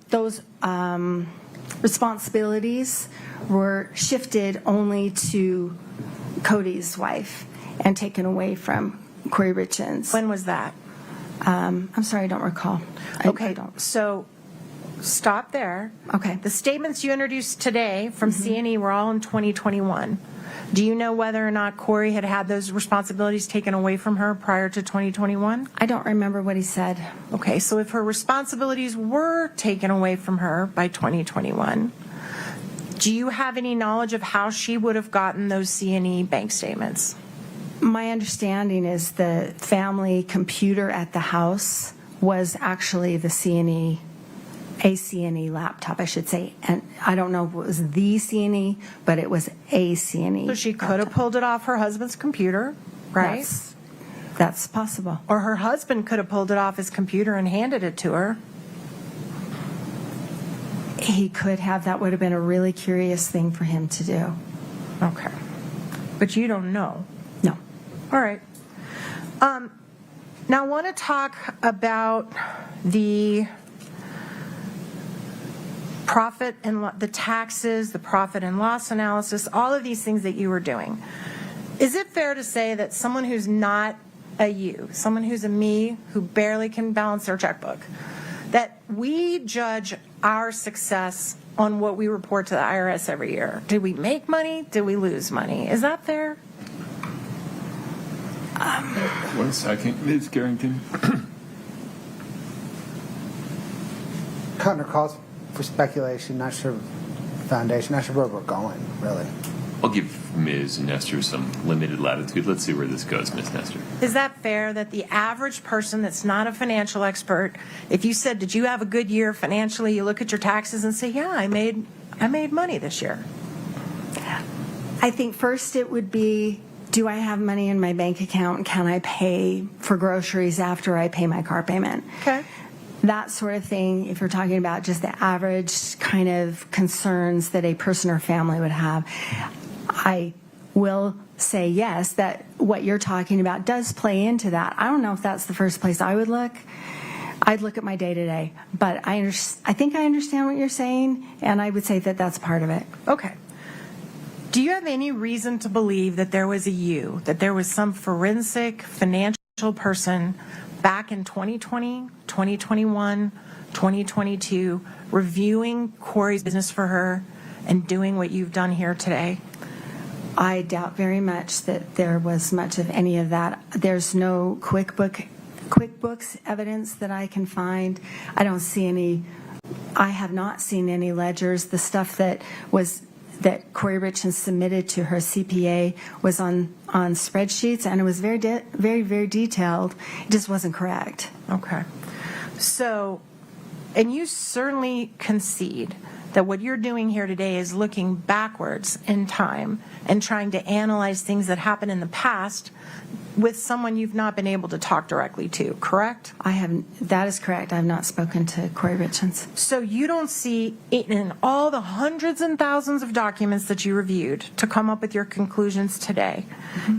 those responsibilities were shifted only to Cody's wife and taken away from Kouri Richins. When was that? I'm sorry, I don't recall. Okay, I don't. so stop there. Okay. The statements you introduced today from C&E were all in 2021. Do you know whether or not Kouri had had those responsibilities taken away from her prior to 2021? I don't remember what he said. Okay, so if her responsibilities were taken away from her by 2021, do you have any knowledge of how she would have gotten those C&E bank statements? My understanding is the family computer at the house was actually the C&E, a C&E laptop, I should say. And I don't know if it was the C&E, but it was a C&E. So she could have pulled it off her husband's computer, right? That's possible. Or her husband could have pulled it off his computer and handed it to her. He could have. That would have been a really curious thing for him to do. Okay. But you don't know. No. All right. Now I want to talk about the profit and the taxes, the profit and loss analysis, all of these things that you were doing. Is it fair to say that someone who's not a you, someone who's a me, who barely can balance their checkbook, that we judge our success on what we report to the IRS every year. Did we make money? Did we lose money? Is that fair? 1 second, Ms. Carrington. Cutting calls for speculation, not sure foundation, not sure where we're going, really. I'll give Ms. Nestor some limited latitude. Let's see where this goes, Ms. Nestor. Is that fair that the average person that's not a financial expert, if you said, did you have a good year financially, you look at your taxes and say, yeah, I made money this year? I think first it would be, do I have money in my bank account? Can I pay for groceries after I pay my car payment? Okay. That sort of thing, if you're talking about just the average kind of concerns that a person or family would have, I will say yes, that what you're talking about does play into that. I don't know if that's the first place I would look. I'd look at my day-to-day, but I think I understand what you're saying, and I would say that that's part of it. Okay. Do you have any reason to believe that there was that there was some forensic financial person back in 2020, 2021, 2022, reviewing Kouri's business for her and doing what you've done here today? I doubt very much that there was much of any of that. There's no QuickBooks evidence that I can find. I have not seen any ledgers. The stuff that Kouri Richins submitted to her CPA was on spreadsheets, and it was very, very detailed. It just wasn't correct. Okay. So, and you certainly concede that what you're doing here today is looking backwards in time and trying to analyze things that happened in the past with someone you've not been able to talk directly to, correct? That is correct. I have not spoken to Kouri Richins. So you don't see in all the hundreds and thousands of documents that you reviewed to come up with your conclusions today,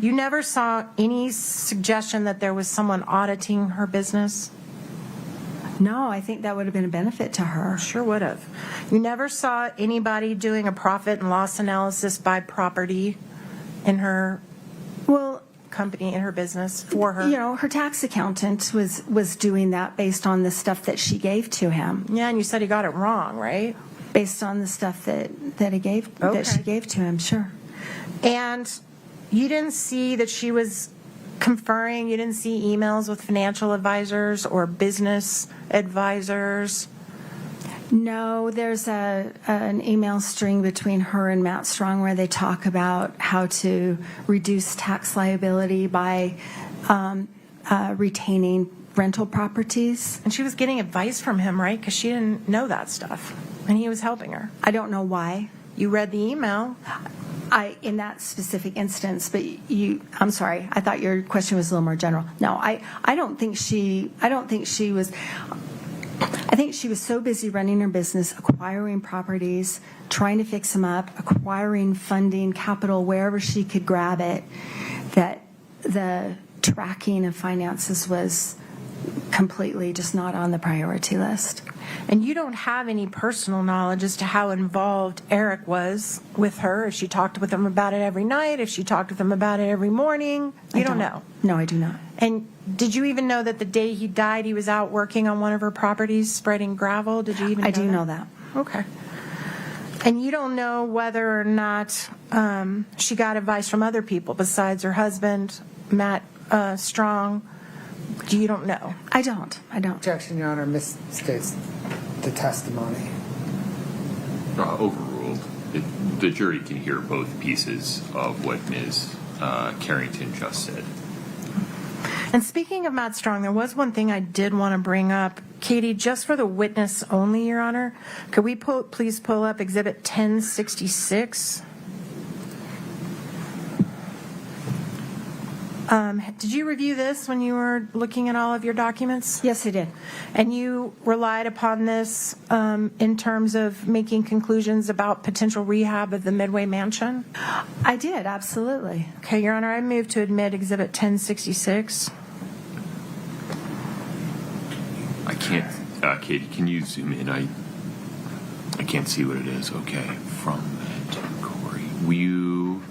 you never saw any suggestion that there was someone auditing her business? No, I think that would have been a benefit to her. Sure would have. You never saw anybody doing a profit and loss analysis by property in her company, in her business for her? You know, her tax accountant was doing that based on the stuff that she gave to him. Yeah, and you said he got it wrong, right? Based on the stuff that she gave to him, sure. And you didn't see that she was conferring, you didn't see emails with financial advisors or business advisors? No, there's an email string between her and Matt Strong where they talk about how to reduce tax liability by retaining rental properties. And she was getting advice from him, right? Because she didn't know that stuff, and he was helping her. I don't know why. You read the email. In that specific instance, but I'm sorry, I thought your question was a little more general. No, I think she was so busy running her business, acquiring properties, trying to fix them up, acquiring funding, capital, wherever she could grab it, that the tracking of finances was completely just not on the priority list. And you don't have any personal knowledge as to how involved Eric was with her, if she talked with him about it every night, if she talked with him about it every morning. You don't know. No, I do not. And did you even know that the day he died, he was out working on one of her properties, spreading gravel? Did you even know I do know that. Okay. And you don't know whether or not she got advice from other people besides her husband, Matt Strong? You don't know? I don't. Objection, Your Honor, misstates the testimony. Overruled. The jury can hear both pieces of what Ms. Carrington just said. And speaking of Matt Strong, there was one thing I did want to bring up. Katie, just for the witness only, Your Honor, could we please pull up Exhibit 1066? Did you review this when you were looking at all of your documents? Yes, I did. And you relied upon this in terms of making conclusions about potential rehab of the Midway Mansion? I did, absolutely. Okay, Your Honor, I move to admit Exhibit 1066. I can't, Katie, can you zoom in? I can't see what it is. Okay, from Matt to Kouri.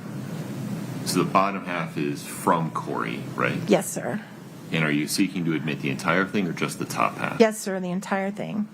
So the bottom half is from Kouri, right? Yes, sir. And are you seeking to admit the entire thing or just the top half? Yes, sir, the entire thing.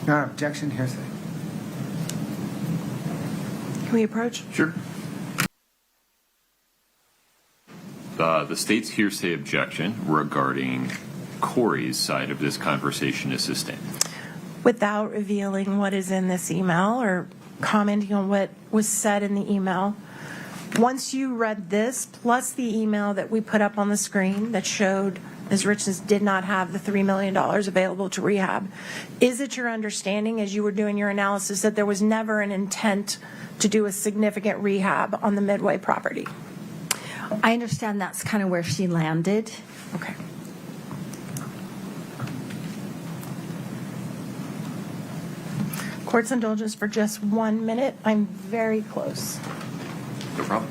No, objection, hearsay. Can we approach? Sure. The state's hearsay objection regarding Kouri's side of this conversation is sustained. Without revealing what is in this email or commenting on what was said in the email, once you read this, plus the email that we put up on the screen that showed Ms. Richins did not have the $3 million available to rehab, is it your understanding as you were doing your analysis that there was never an intent to do a significant rehab on the Midway property? I understand that's kind of where she landed. Okay. Court's indulgence for just 1 minute. I'm very close. No problem.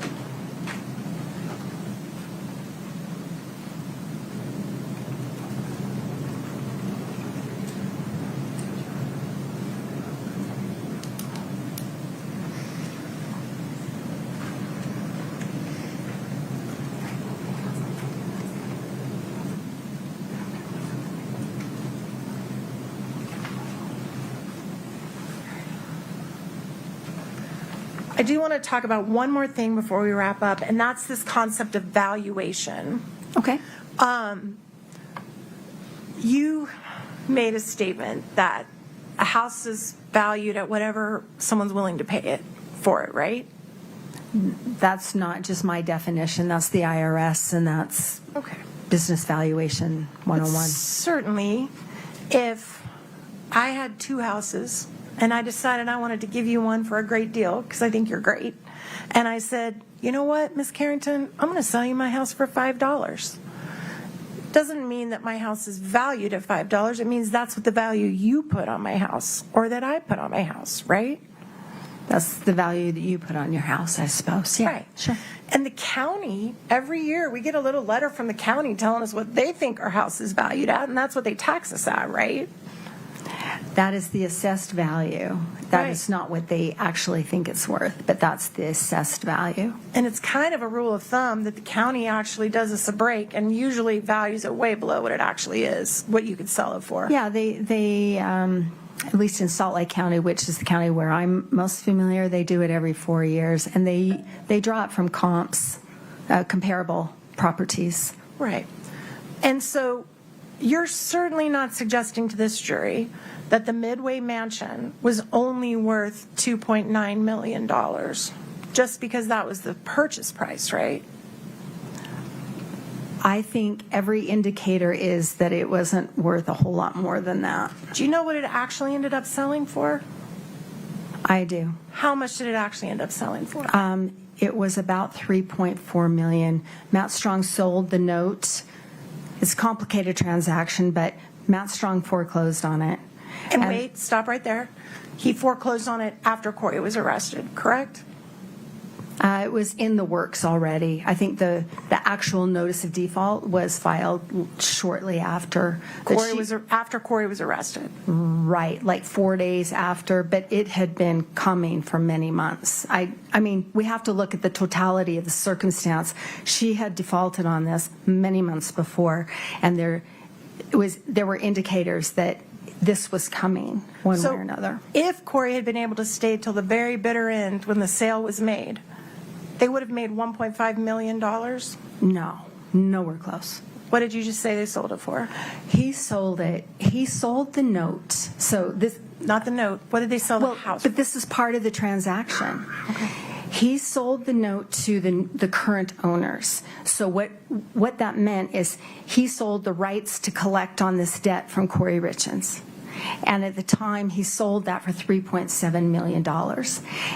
I do want to talk about one more thing before we wrap up, and that's this concept of valuation. Okay. You made a statement that a house is valued at whatever someone's willing to pay it for it, right? That's not just my definition. That's the IRS, and that's Okay. Business Valuation 101. Certainly, if I had 2 houses and I decided I wanted to give you one for a great deal because I think you're great, and I said, you know what, Miss Carrington, I'm going to sell you my house for $5. Doesn't mean that my house is valued at $5. It means that's what the value you put on my house or that I put on my house, right? That's the value that you put on your house, I suppose. Yeah, Right. sure. And the county, every year we get a little letter from the county telling us what they think our house is valued at, and that's what they tax us at, right? That is the assessed value. That Right. is not what they actually think it's worth, but that's the assessed value. And it's kind of a rule of thumb that the county actually does us a break and usually values it way below what it actually is, what you could sell it for. Yeah, they at least in Salt Lake County, which is the county where I'm most familiar, they do it every 4 years, and they draw it from comps, comparable properties. Right. And so you're certainly not suggesting to this jury that the Midway Mansion was only worth $2.9 million just because that was the purchase price, right? I think every indicator is that it wasn't worth a whole lot more than that. Do you know what it actually ended up selling for? I do. How much did it actually end up selling for? It was about $3.4 million. Matt Strong sold the note. It's a complicated transaction, but Matt Strong foreclosed on it. And wait, stop right there. He foreclosed on it after Kouri was arrested, correct? It was in the works already. I think the actual notice of default was filed shortly after. After Kouri was arrested. Right, like 4 days after, but it had been coming for many months. I mean, we have to look at the totality of the circumstance. She had defaulted on this many months before, and there were indicators that this was coming one way or another. If Kouri had been able to stay till the very bitter end when the sale was made, they would have made $1.5 million? No, nowhere close. What did you just say they sold it for? He sold it. He sold the note. So this, not the note. What did they sell the house for? But this is part of the transaction. Okay. He sold the note to the current owners. So what that meant is he sold the rights to collect on this debt from Kouri Richins. And at the time, he sold that for $3.7 million.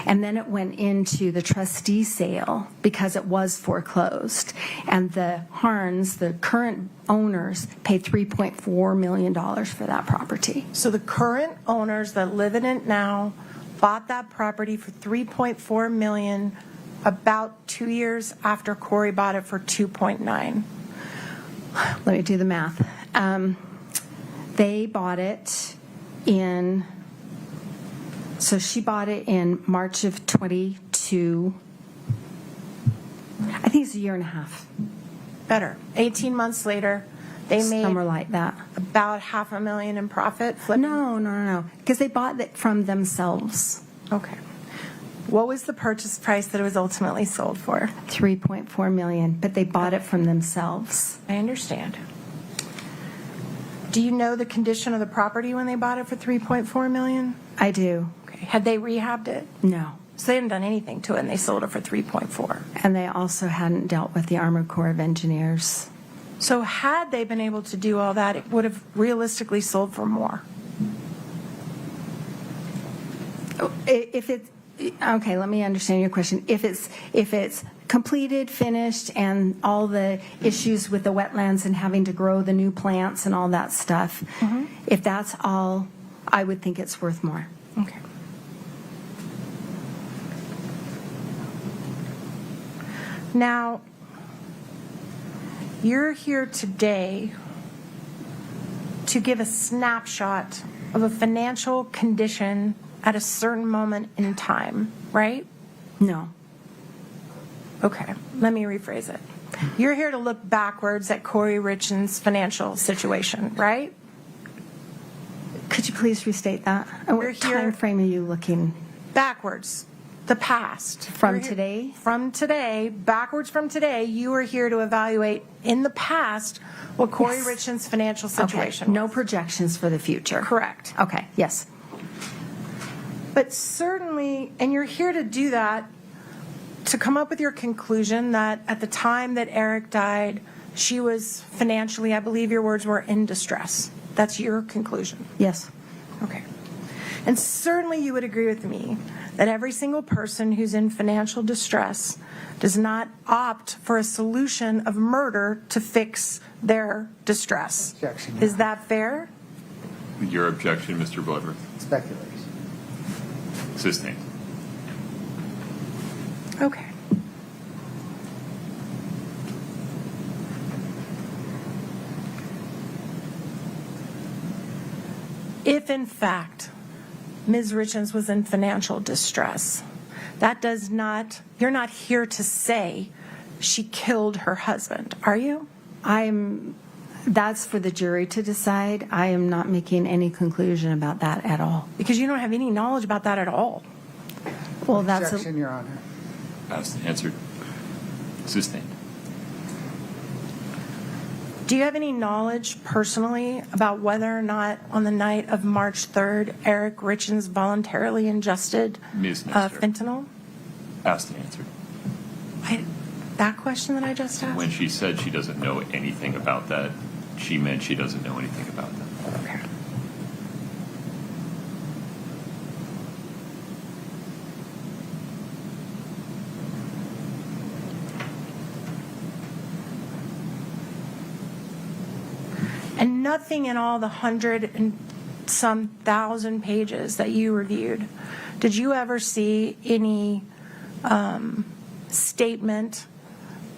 And then it went into the trustee sale because it was foreclosed. And the Harns, the current owners, paid $3.4 million for that property. So the current owners that live in it now bought that property for $3.4 million about 2 years after Kouri bought it for $2.9. Let me do the math. They bought it so she bought it in March of 22. I think it's a year and a half. Better. 18 months later, They made Somewhere like that. about $500,000 in profit flipping? No. Because they bought it from themselves. Okay. What was the purchase price that it was ultimately sold for? $3.4 million, but they bought it from themselves. I understand. Do you know the condition of the property when they bought it for $3.4 million? I do. Okay. Had they rehabbed it? No. So they hadn't done anything to it, and they sold it for $3.4. And they also hadn't dealt with the Armored Corps of Engineers. So had they been able to do all that, it would have realistically sold for more. If it's okay, let me understand your question. If it's completed, finished, and all the issues with the wetlands and having to grow the new plants and all that stuff, if that's all, I would think it's worth more. Okay. Now, you're here today to give a snapshot of a financial condition at a certain moment in time, right? No. Okay, let me rephrase it. You're here to look backwards at Kouri Richins' financial situation, right? Could you please restate that? And You're what here- time frame are you looking? Backwards, the past. From You're here- today? From today, backwards from today, you are here to evaluate in the past what Kouri Yes. Richins' financial Okay. situation No was. projections for the future. Correct. Okay. Yes. But certainly, and you're here to do that, to come up with your conclusion that at the time that Eric died, she was financially, I believe your words were, in distress. That's your conclusion. Yes. Okay. And certainly you would agree with me that every single person who's in financial distress does not opt for a solution of murder to fix their distress. Objection. Is that fair? Your objection, Mr. Bloodworth? Speculation. Sustained. Okay. If in fact Ms. Richins was in financial distress, that does not, you're not here to say she killed her husband, are you? That's for the jury to decide. I am not making any conclusion about that at all. Because you don't have any knowledge about that at all. Well, that's Objection, Your Honor. Asked and answered. Sustained. Do you have any knowledge personally about whether or not on the night of March 3rd, Eric Richins voluntarily ingested Ms. Nestor. fentanyl? Asked and answered. That question that I just asked? When she said she doesn't know anything about that, she meant she doesn't know anything about that. Okay. And nothing in all the 100 and some thousand pages that you reviewed, did you ever see any statement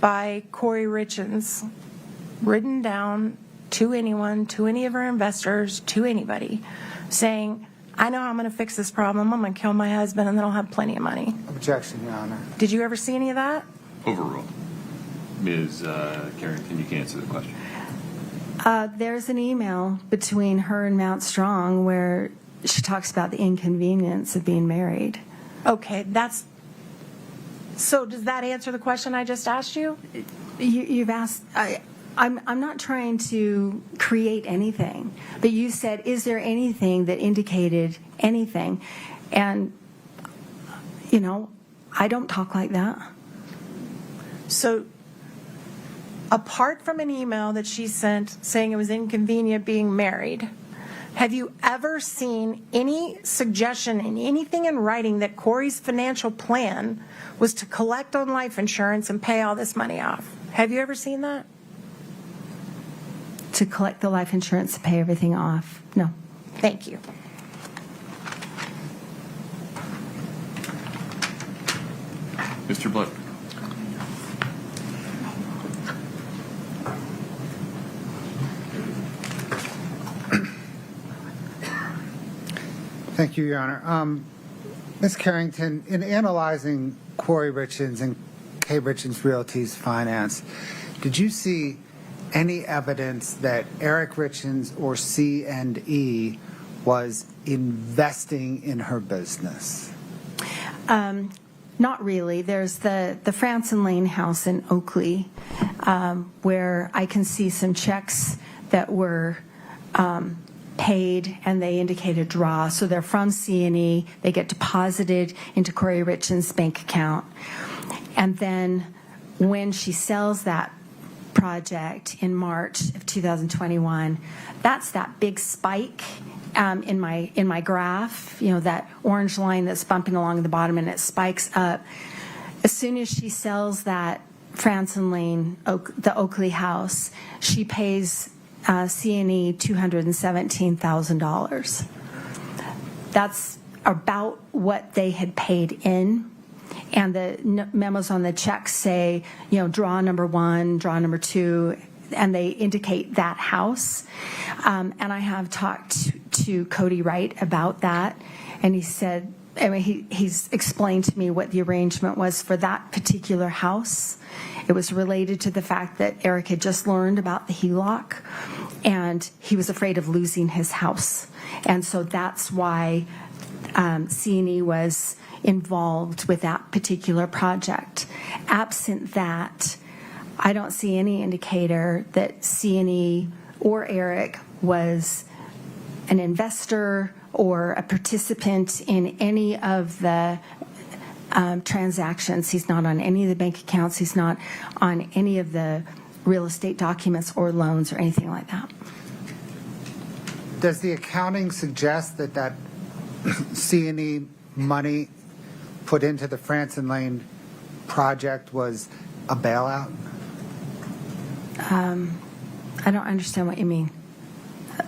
by Kouri Richins written down to anyone, to any of her investors, to anybody, saying, I know how I'm going to fix this problem. I'm going to kill my husband and then I'll have plenty of money? Objection, Your Honor. Did you ever see any of that? Overruled. Ms. Carrington, you can answer the question. there's an email between her and Mount Strong where she talks about the inconvenience of being married. Okay, so does that answer the question I just asked you? You've asked. I'm not trying to create anything, but you said, is there anything that indicated anything? And, I don't talk like that. So apart from an email that she sent saying it was inconvenient being married, have you ever seen any suggestion in anything in writing that Kouri's financial plan was to collect on life insurance and pay all this money off? Have you ever seen that? To collect the life insurance to pay everything off. No. Thank you. Mr. Blood. Thank you, Your Honor. Ms. Carrington, in analyzing Kouri Richins and K. Richins Realty's finance, did you see any evidence that Eric Richins or C&E was investing in her business? Not really. There's the Franson Lane house in Oakley, where I can see some checks that were paid, and they indicate a draw. So they're from C&E. They get deposited into Kouri Richins' bank account. And then when she sells that project in March of 2021, that's that big spike in my graph, that orange line that's bumping along the bottom, and it spikes up. As soon as she sells that Franson Lane, the Oakley house, she pays C&E $217,000. That's about what they had paid in. And the memos on the check say, draw number 1, draw number 2, and they indicate that house. And I have talked to Kouri Wright about that, and he said, he's explained to me what the arrangement was for that particular house. It was related to the fact that Eric had just learned about the HELOC, and he was afraid of losing his house. And so that's why C&E was involved with that particular project. Absent that, I don't see any indicator that C&E or Eric was an investor or a participant in any of the transactions. He's not on any of the bank accounts. He's not on any of the real estate documents or loans or anything like that. Does the accounting suggest that C&E money put into the Franson Lane project was a bailout? I don't understand what you mean.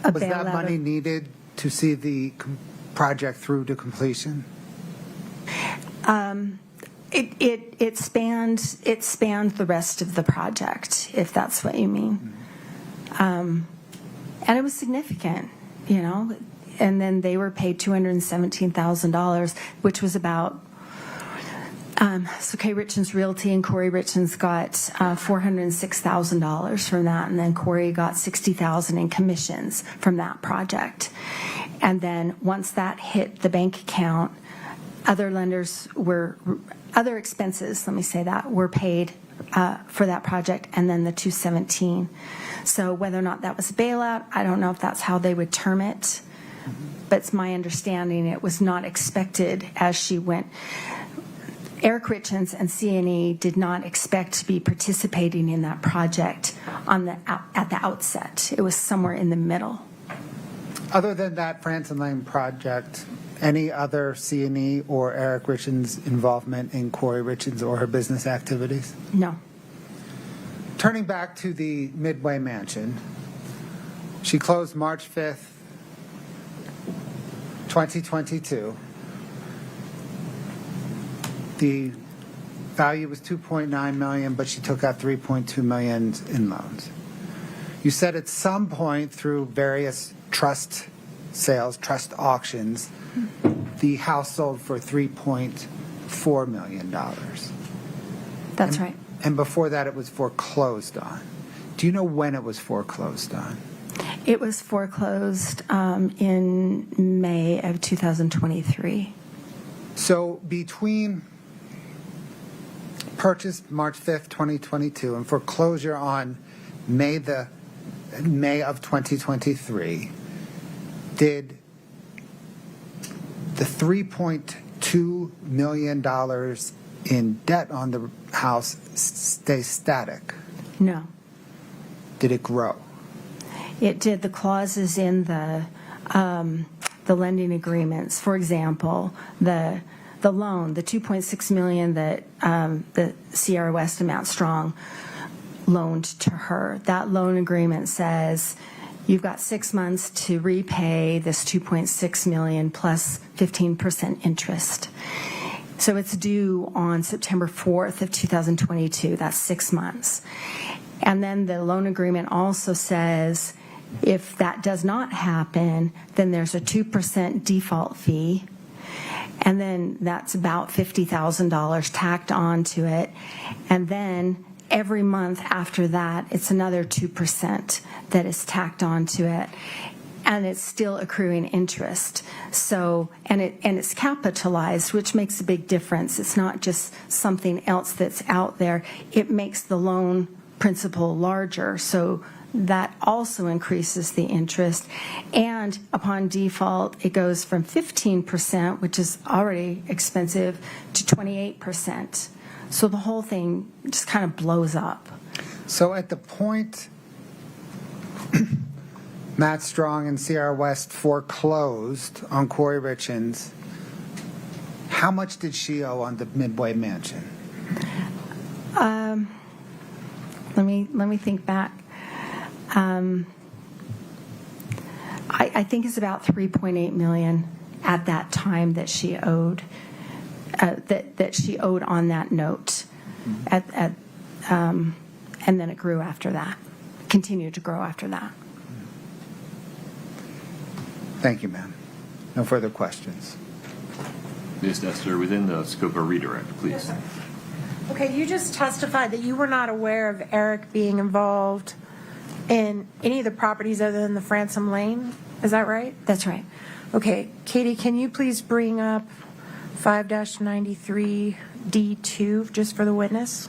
Was that money needed to see the project through to completion? It spanned the rest of the project, if that's what you mean. And it was significant, And then they were paid $217,000, which was about. So Kouri Richins Realty and Kouri Richins got $406,000 from that, and then Kouri got $60,000 in commissions from that project. And then once that hit the bank account, other expenses, let me say that, were paid for that project, and then the $217,000. So whether or not that was a bailout, I don't know if that's how they would term it, but it's my understanding it was not expected as she went. Eric Richins and C&E did not expect to be participating in that project at the outset. It was somewhere in the middle. Other than that Franson Lane project, any other C&E or Eric Richins involvement in Kouri Richins or her business activities? No. Turning back to the Midway Mansion, she closed March 5th, 2022. The value was $2.9 million, but she took out $3.2 million in loans. You said at some point through various trust sales, trust auctions, the house sold for $3.4 million. That's right. And before that, it was foreclosed on. Do you know when it was foreclosed on? It was foreclosed in May of 2023. So between purchase March 5th, 2022, and foreclosure on May of 2023, did the $3.2 million in debt on the house stay static? No. Did it grow? It did. The clauses in the lending agreements, for example, the loan, the $2.6 million that the Sierra West and Mount Strong loaned to her, that loan agreement says you've got 6 months to repay this $2.6 million plus 15% interest. So it's due on September 4th of 2022. That's 6 months. And then the loan agreement also says if that does not happen, then there's a 2% default fee. And then that's about $50,000 tacked onto it. And then every month after that, it's another 2% that is tacked onto it. And it's still accruing interest. So, and it's capitalized, which makes a big difference. It's not just something else that's out there. It makes the loan principal larger. So that also increases the interest. And upon default, it goes from 15%, which is already expensive, to 28%. So the whole thing just kind of blows up. So at the point Matt Strong and Sierra West foreclosed on Kouri Richins, how much did she owe on the Midway Mansion? Let me think back. I think it's about $3.8 million at that time that she owed. That she owed on that note, and then it grew after that. Continued to grow after that. Thank you, ma'am. No further questions. Ms. Dessler, within the scope of redirect, please. Yes, sir. Okay, you just testified that you were not aware of Eric being involved in any of the properties other than the Fransom Lane. Is that right? That's right. Okay, Katie, can you please bring up 5-93D2 just for the witness?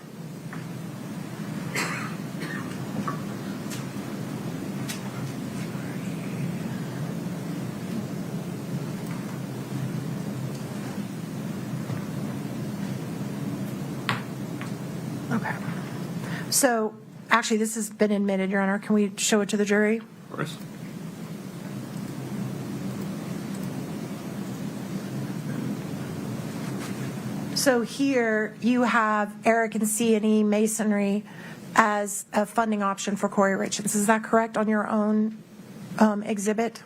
Okay. So, actually, this has been admitted, Your Honor. Can we show it to the jury? Of course. So here you have Eric and C&E Masonry as a funding option for Kouri Richins. Is that correct on your own exhibit?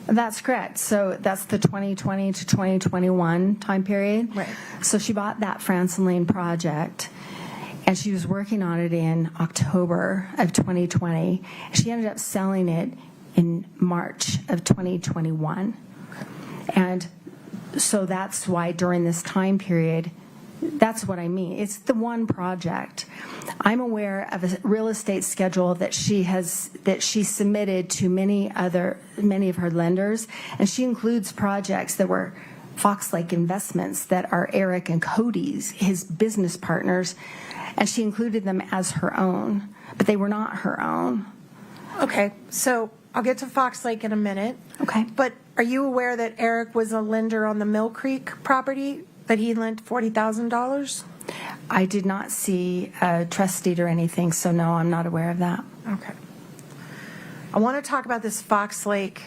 That's correct. So that's the 2020 to 2021 time period. Right. So she bought that Franson Lane project, and she was working on it in October of 2020. She ended up selling it in March of 2021. And so that's why during this time period, that's what I mean. It's the one project. I'm aware of a real estate schedule that she submitted to many of her lenders, and she includes projects that were Fox Lake Investments that are Eric and Cody's, his business partners, and she included them as her own, but they were not her own. Okay, so I'll get to Fox Lake in a minute. Okay. But are you aware that Eric was a lender on the Mill Creek property, that he lent $40,000? I did not see a trust deed or anything, so no, I'm not aware of that. Okay. I want to talk about this Fox Lake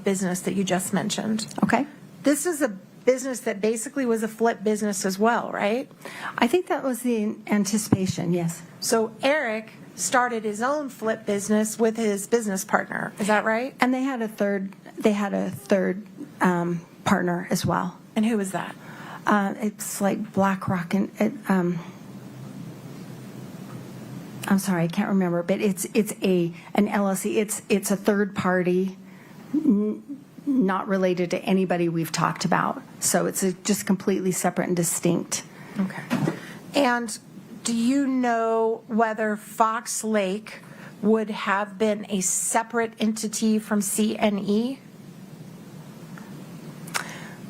business that you just mentioned. Okay. This is a business that basically was a flip business as well, right? I think that was the anticipation, yes. So Eric started his own flip business with his business partner. Is that right? And they had a third partner as well. And who was that? It's like BlackRock, and I'm sorry, I can't remember, but it's an LLC. It's a third party, not related to anybody we've talked about. So it's just completely separate and distinct. Okay. And do you know whether Fox Lake would have been a separate entity from C&E? I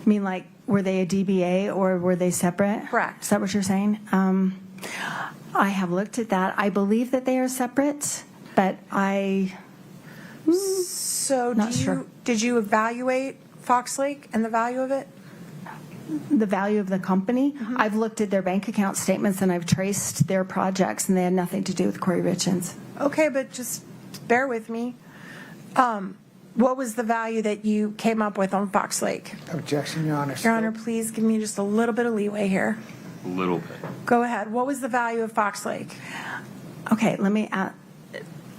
mean, like, were they a DBA or were they separate? Correct. Is that what you're saying? I have looked at that. I believe that they are separate, but So Not sure. Did you evaluate Fox Lake and the value of it? the value of the company. Mm-hmm. I've looked at their bank account statements and I've traced their projects, and they had nothing to do with Kouri Richins. Okay, but just bear with me. What was the value that you came up with on Fox Lake? Objection, Your Honor. Your Honor, please give me just a little bit of leeway here. A little bit. Go ahead. What was the value of Fox Lake? Okay, let me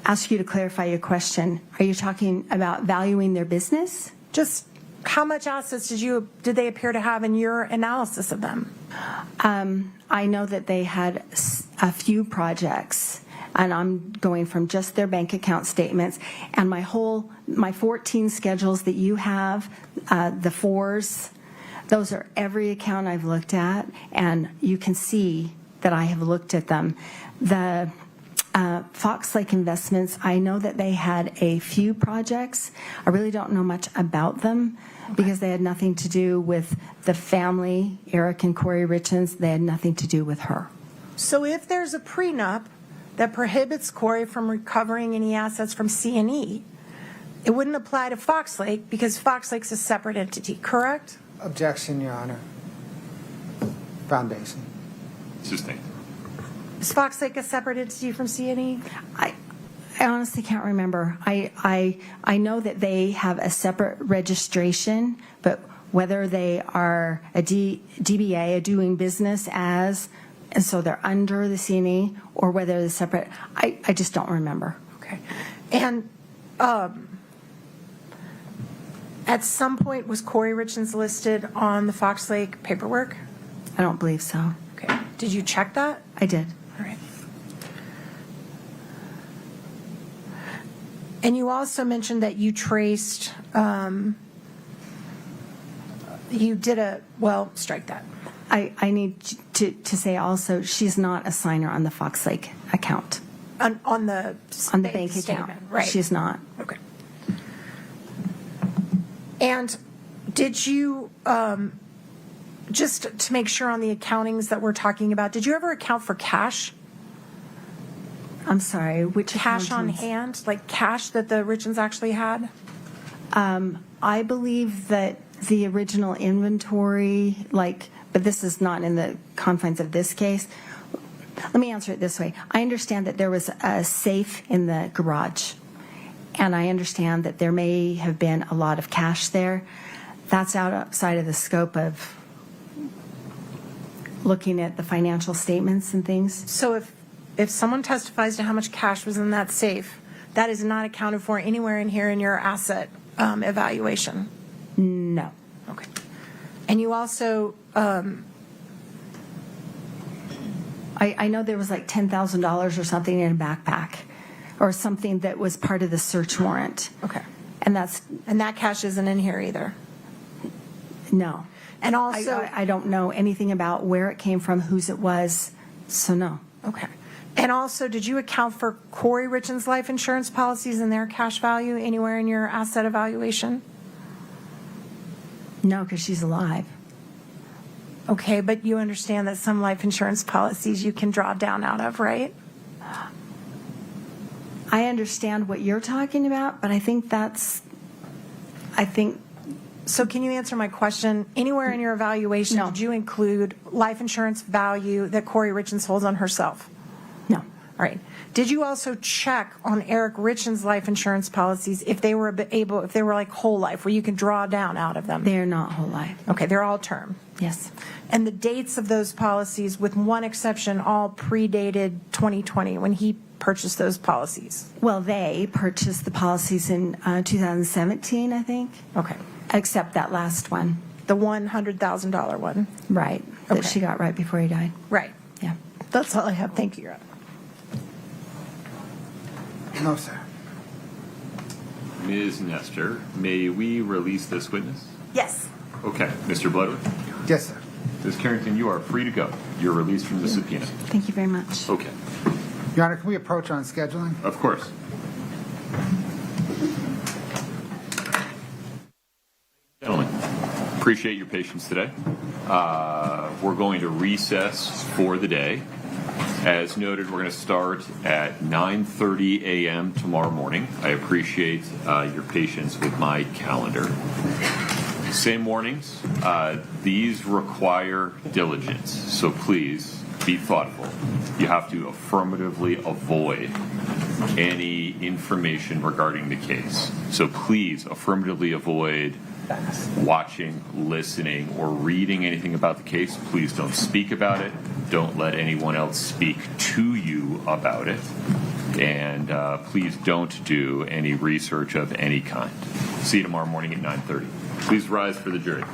ask you to clarify your question. Are you talking about valuing their business? Just how much assets did they appear to have in your analysis of them? I know that they had a few projects, and I'm going from just their bank account statements, and my 14 schedules that you have, the fours, those are every account I've looked at, and you can see that I have looked at them. The Fox Lake Investments, I know that they had a few projects. I really don't know much about them because they had nothing to do with the family, Eric and Kouri Richins. They had nothing to do with her. So if there's a prenup that prohibits Kouri from recovering any assets from C&E, it wouldn't apply to Fox Lake because Fox Lake's a separate entity, correct? Objection, Your Honor. Foundation. Sustained. Is Fox Lake a separate entity from C&E? I honestly can't remember. I know that they have a separate registration, but whether they are a DBA, a doing business as, and so they're under the C&E, or whether they're separate, I just don't remember. Okay. And at some point, was Kouri Richins listed on the Fox Lake paperwork? I don't believe so. Okay. Did you check that? I did. All right. And you also mentioned that you traced, you did a, well, strike that. I need to say also, she's not a signer on the Fox Lake account. On the bank statement, account. right? She's not. Okay. And did you, just to make sure on the accountings that we're talking about, did you ever account for cash? I'm sorry, which Cash on accountants? hand, like cash that the Richins actually had? I believe that the original inventory, but this is not in the confines of this case. Let me answer it this way. I understand that there was a safe in the garage, and I understand that there may have been a lot of cash there. That's outside of the scope of looking at the financial statements and things. So if someone testifies to how much cash was in that safe, that is not accounted for anywhere in here in your asset evaluation? No. Okay. And you also, I know there was like $10,000 or something in a backpack or something that was part of the search warrant. okay. And that's, And that cash isn't in here either? no. And also, I don't know anything about where it came from, whose it was, so no. okay. And also, did you account for Kouri Richins' life insurance policies and their cash value anywhere in your asset evaluation? No, because she's alive. Okay, but you understand that some life insurance policies you can draw down out of, right? I understand what you're talking about, but I think So can you answer my question? Anywhere in your evaluation, No. did you include life insurance value that Kouri Richins holds on herself? no. All right. Did you also check on Eric Richins' life insurance policies if they were like whole life, where you can draw down out of them? They're not whole life. Okay, they're all term. Yes. And the dates of those policies, with one exception, all predated 2020 when he purchased those policies. Well, they purchased the policies in 2017, I think, Okay. except that last one. The $100,000 one. Right. That Okay. she got right before he died. Right. Yeah. That's all I have. Thank you, Your Honor. No, sir. Ms. Nestor, may we release this witness? Yes. Okay. Mr. Bloodworth? Yes, sir. Ms. Carrington, you are free to go. You're released from the subpoena. Thank you very much. Okay. Your Honor, can we approach on scheduling? Of course. Gentlemen, appreciate your patience today. We're going to recess for the day. As noted, we're going to start at 9:30 a.m. tomorrow morning. I appreciate your patience with my calendar. Same warnings. These require diligence, so please be thoughtful. You have to affirmatively avoid any information regarding the case. So please affirmatively avoid watching, listening, or reading anything about the case. Please don't speak about it. Don't let anyone else speak to you about it. And please don't do any research of any kind. See you tomorrow morning at 9:30. Please rise for the jury.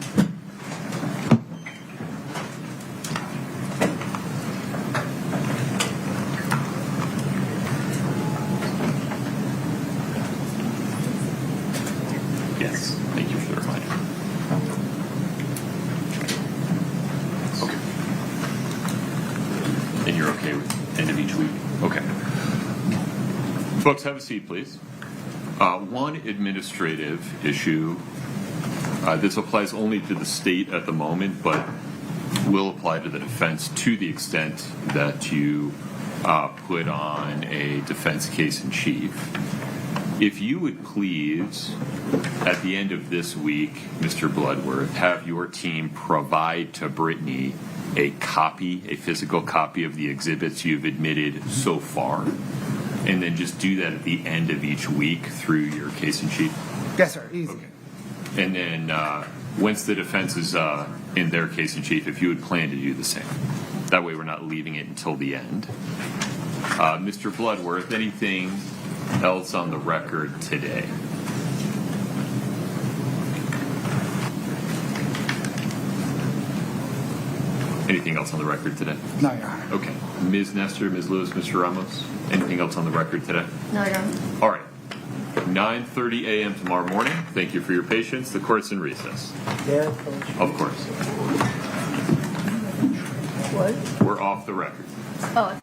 Yes, thank you for the reminder. Okay. And you're okay with end of each week? Folks, have a seat, please. One administrative issue. This applies only to the state at the moment, but will apply to the defense to the extent that you put on a defense case in chief. If you would please, at the end of this week, Mr. Bloodworth, have your team provide to Brittany a physical copy of the exhibits you've admitted so far, and then just do that at the end of each week through your case in chief. Yes, sir. Easy. Okay. And then once the defense is in their case in chief, if you would plan to do the same. That way we're not leaving it until the end. Mr. Bloodworth, anything else on the record today? Anything else on the record today? No, Your Honor. Okay. Ms. Nestor, Ms. Lewis, Mr. Ramos, anything else on the record today? No, Your Honor. All right. 9:30 a.m. tomorrow morning. Thank you for your patience. The court's in recess. Yeah. Of course. What? We're off the record. Oh.